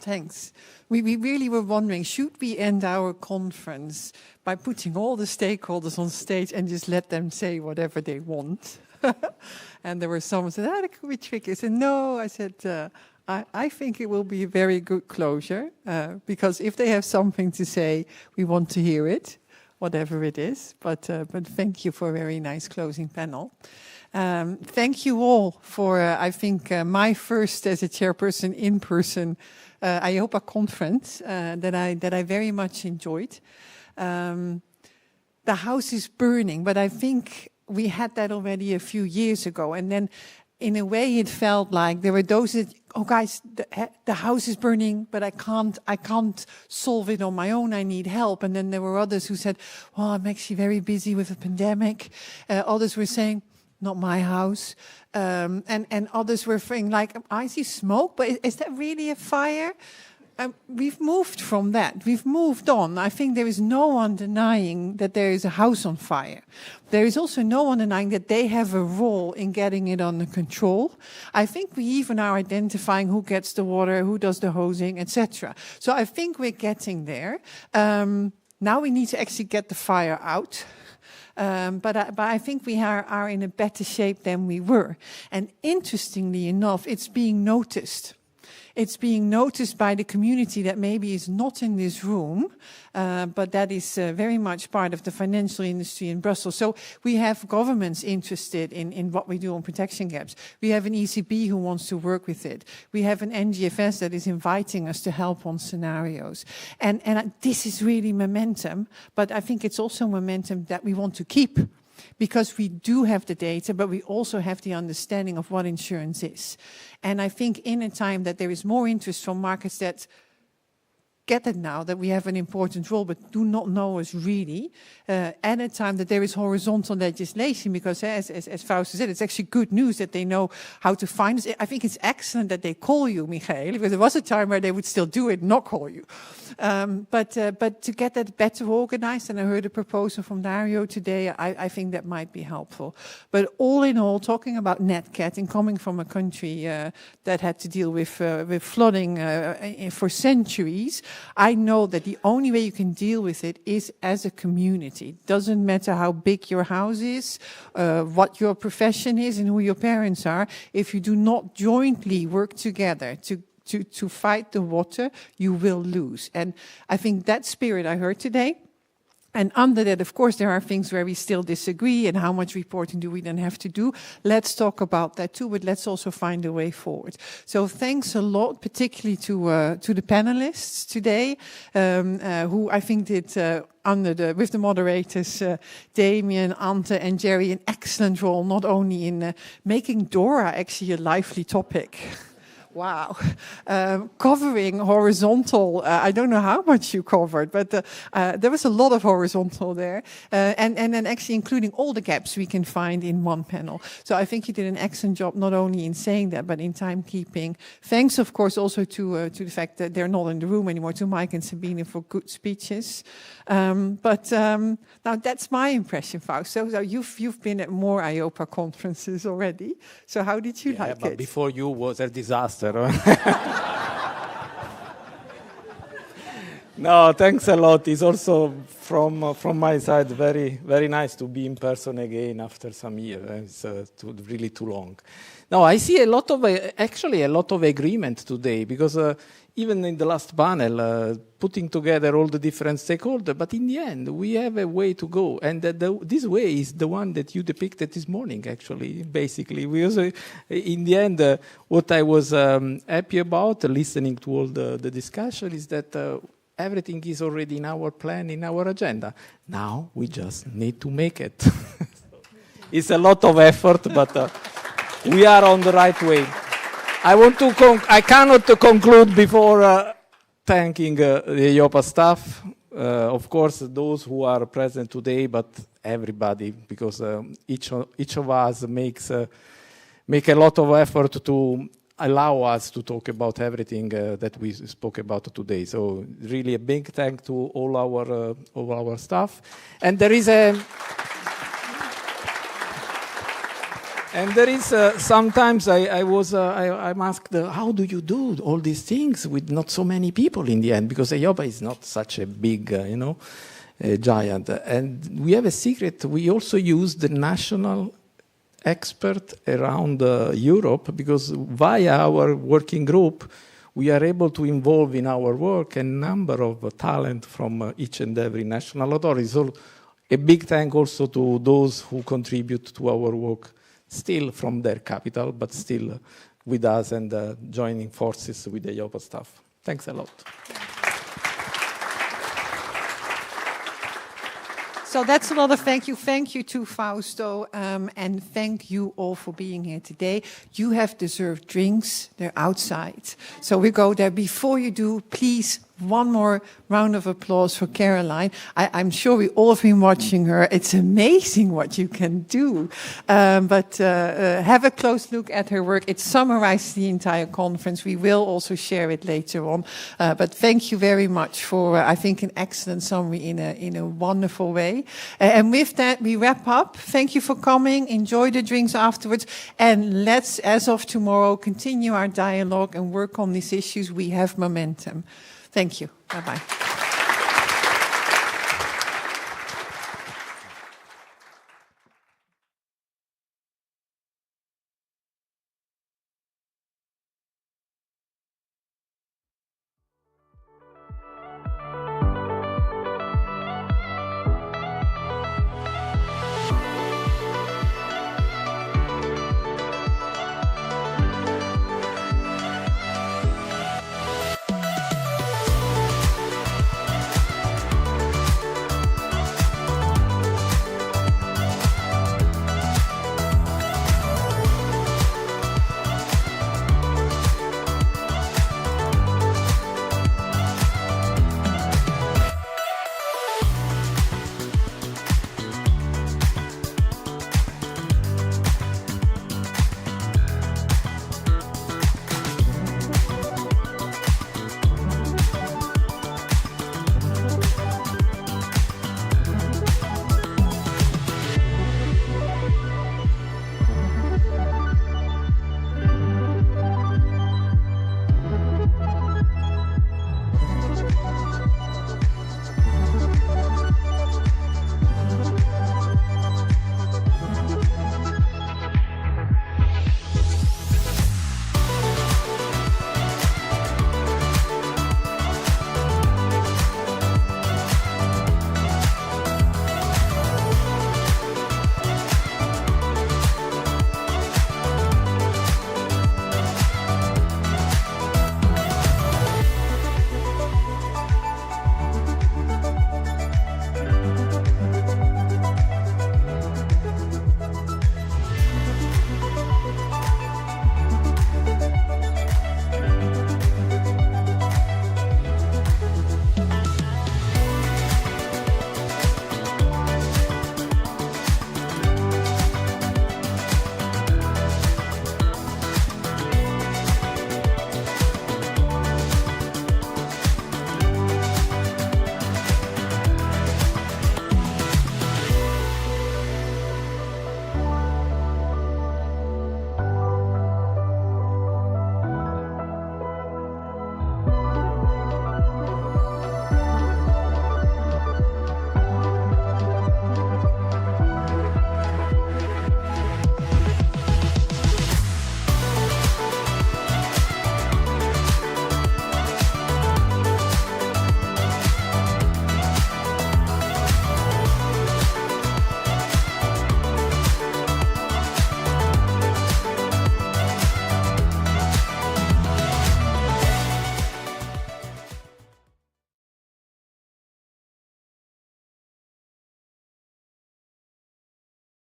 Thanks. We really were wondering, should we end our conference by putting all the stakeholders on stage and just let them say whatever they want? And there were some who said, that could be tricky. I said, no. I said, I think it will be a very good closure, because if they have something to say, we want to hear it, whatever it is. But thank you for a very nice closing panel. Thank you all for, I think, my first as a chairperson in-person EIOPA conference that I very much enjoyed. The house is burning, but I think we had that already a few years ago. And then in a way it felt like there were those that, oh guys, the house is burning, but I can't solve it on my own, I need help. And then there were others who said, well, I'm actually very busy with a pandemic. Others were saying, not my house. And others were saying, like, I see smoke, but is that really a fire? We've moved from that. We've moved on. I think there is no one denying that there is a house on fire. There is also no one denying that they have a role in getting it under control. I think we even are identifying who gets the water, who does the hosing, etc. So I think we're getting there. Now we need to actually get the fire out. But I think we are in a better shape than we were. And interestingly enough, it's being noticed. It's being noticed by the community that maybe is not in this room, but that is very much part of the financial industry in Brussels. So we have governments interested in what we do on protection gaps. We have an ECB who wants to work with it. We have an NGFS that is inviting us to help on scenarios. And this is really momentum, but I think it's also momentum that we want to keep. Because we do have the data, but we also have the understanding of what insurance is. And I think in a time that there is more interest from markets that get it now, that we have an important role, but do not know us really, at a time that there is horizontal legislation, because as Fausto said, it's actually good news that they know how to find us. I think it's excellent that they call you, Michael, because there was a time where they would still do it, not call you. But to get that better organized, and I heard a proposal from Dario today, I think that might be helpful. But all in all, talking about NatCat and coming from a country that had to deal with flooding for centuries, I know that the only way you can deal with it is as a community. It doesn't matter how big your house is, what your profession is, and who your parents are. If you do not jointly work together to fight the water, you will lose. And I think that spirit I heard today. And under that, of course, there are things where we still disagree, and how much reporting do we then have to do? Let's talk about that too, but let's also find a way forward. So thanks a lot, particularly to the panelists today, who I think did with the moderators, Damien, Ante, and Jerry, an excellent role, not only in making DORA actually a lively topic. Wow. Covering horizontal, I don't know how much you covered, but there was a lot of horizontal there. And then actually including all the gaps we can find in one panel. So I think you did an excellent job, not only in saying that, but in timekeeping. Thanks, of course, also to the fact that they're not in the room anymore, to Mike and Sabine for good speeches. But now that's my impression, Fausto. So you've been at more EIOPA conferences already. So how did you like but it? Before you was a disaster. No, thanks a lot. It's also from my side very, very nice to be in person again after some years. It's really too long. Now I see a lot of agreement today, because even in the last panel, putting together all the different stakeholders, but in the end, we have a way to go. And this way is the one that you depicted this morning, actually, basically. Because in the end, what I was happy about, listening to all the discussion, is that everything is already in our plan, in our agenda. Now we just need to make it. It's a lot of effort, but we are on the right way. I cannot conclude before thanking the EIOPA staff, of course, those who are present today, but everybody, because each of us make a lot of effort to allow us to talk about everything that we spoke about today. So really a big thank to all our staff. And there is And there is sometimes I'm asked, how do you do all these things with not so many people in the end? Because EIOPA is not such a big, giant. And we have a secret. We also use the national expert around Europe, because via our working group, we are able to involve in our work a number of talent from each and every national authority. So a big thank also to those who contribute to our work, still from their capital, but still with us and joining forces with the EIOPA staff. Thanks a lot. So that's another thank you. Thank you to Fausto, and thank you all for being here today. You have deserved drinks. They're outside. So we go there. Before you do, please, one more round of applause for Caroline. I'm sure we all have been watching her. It's amazing what you can do. But have a close look at her work. It summarized the entire conference. We will also share it later on. But thank you very much for, I think, an excellent summary in a wonderful way. And with that, we wrap up. Thank you for coming. Enjoy the drinks afterwards. And let's, as of tomorrow, continue our dialogue and work on these issues. We have momentum. Thank you. Bye-bye.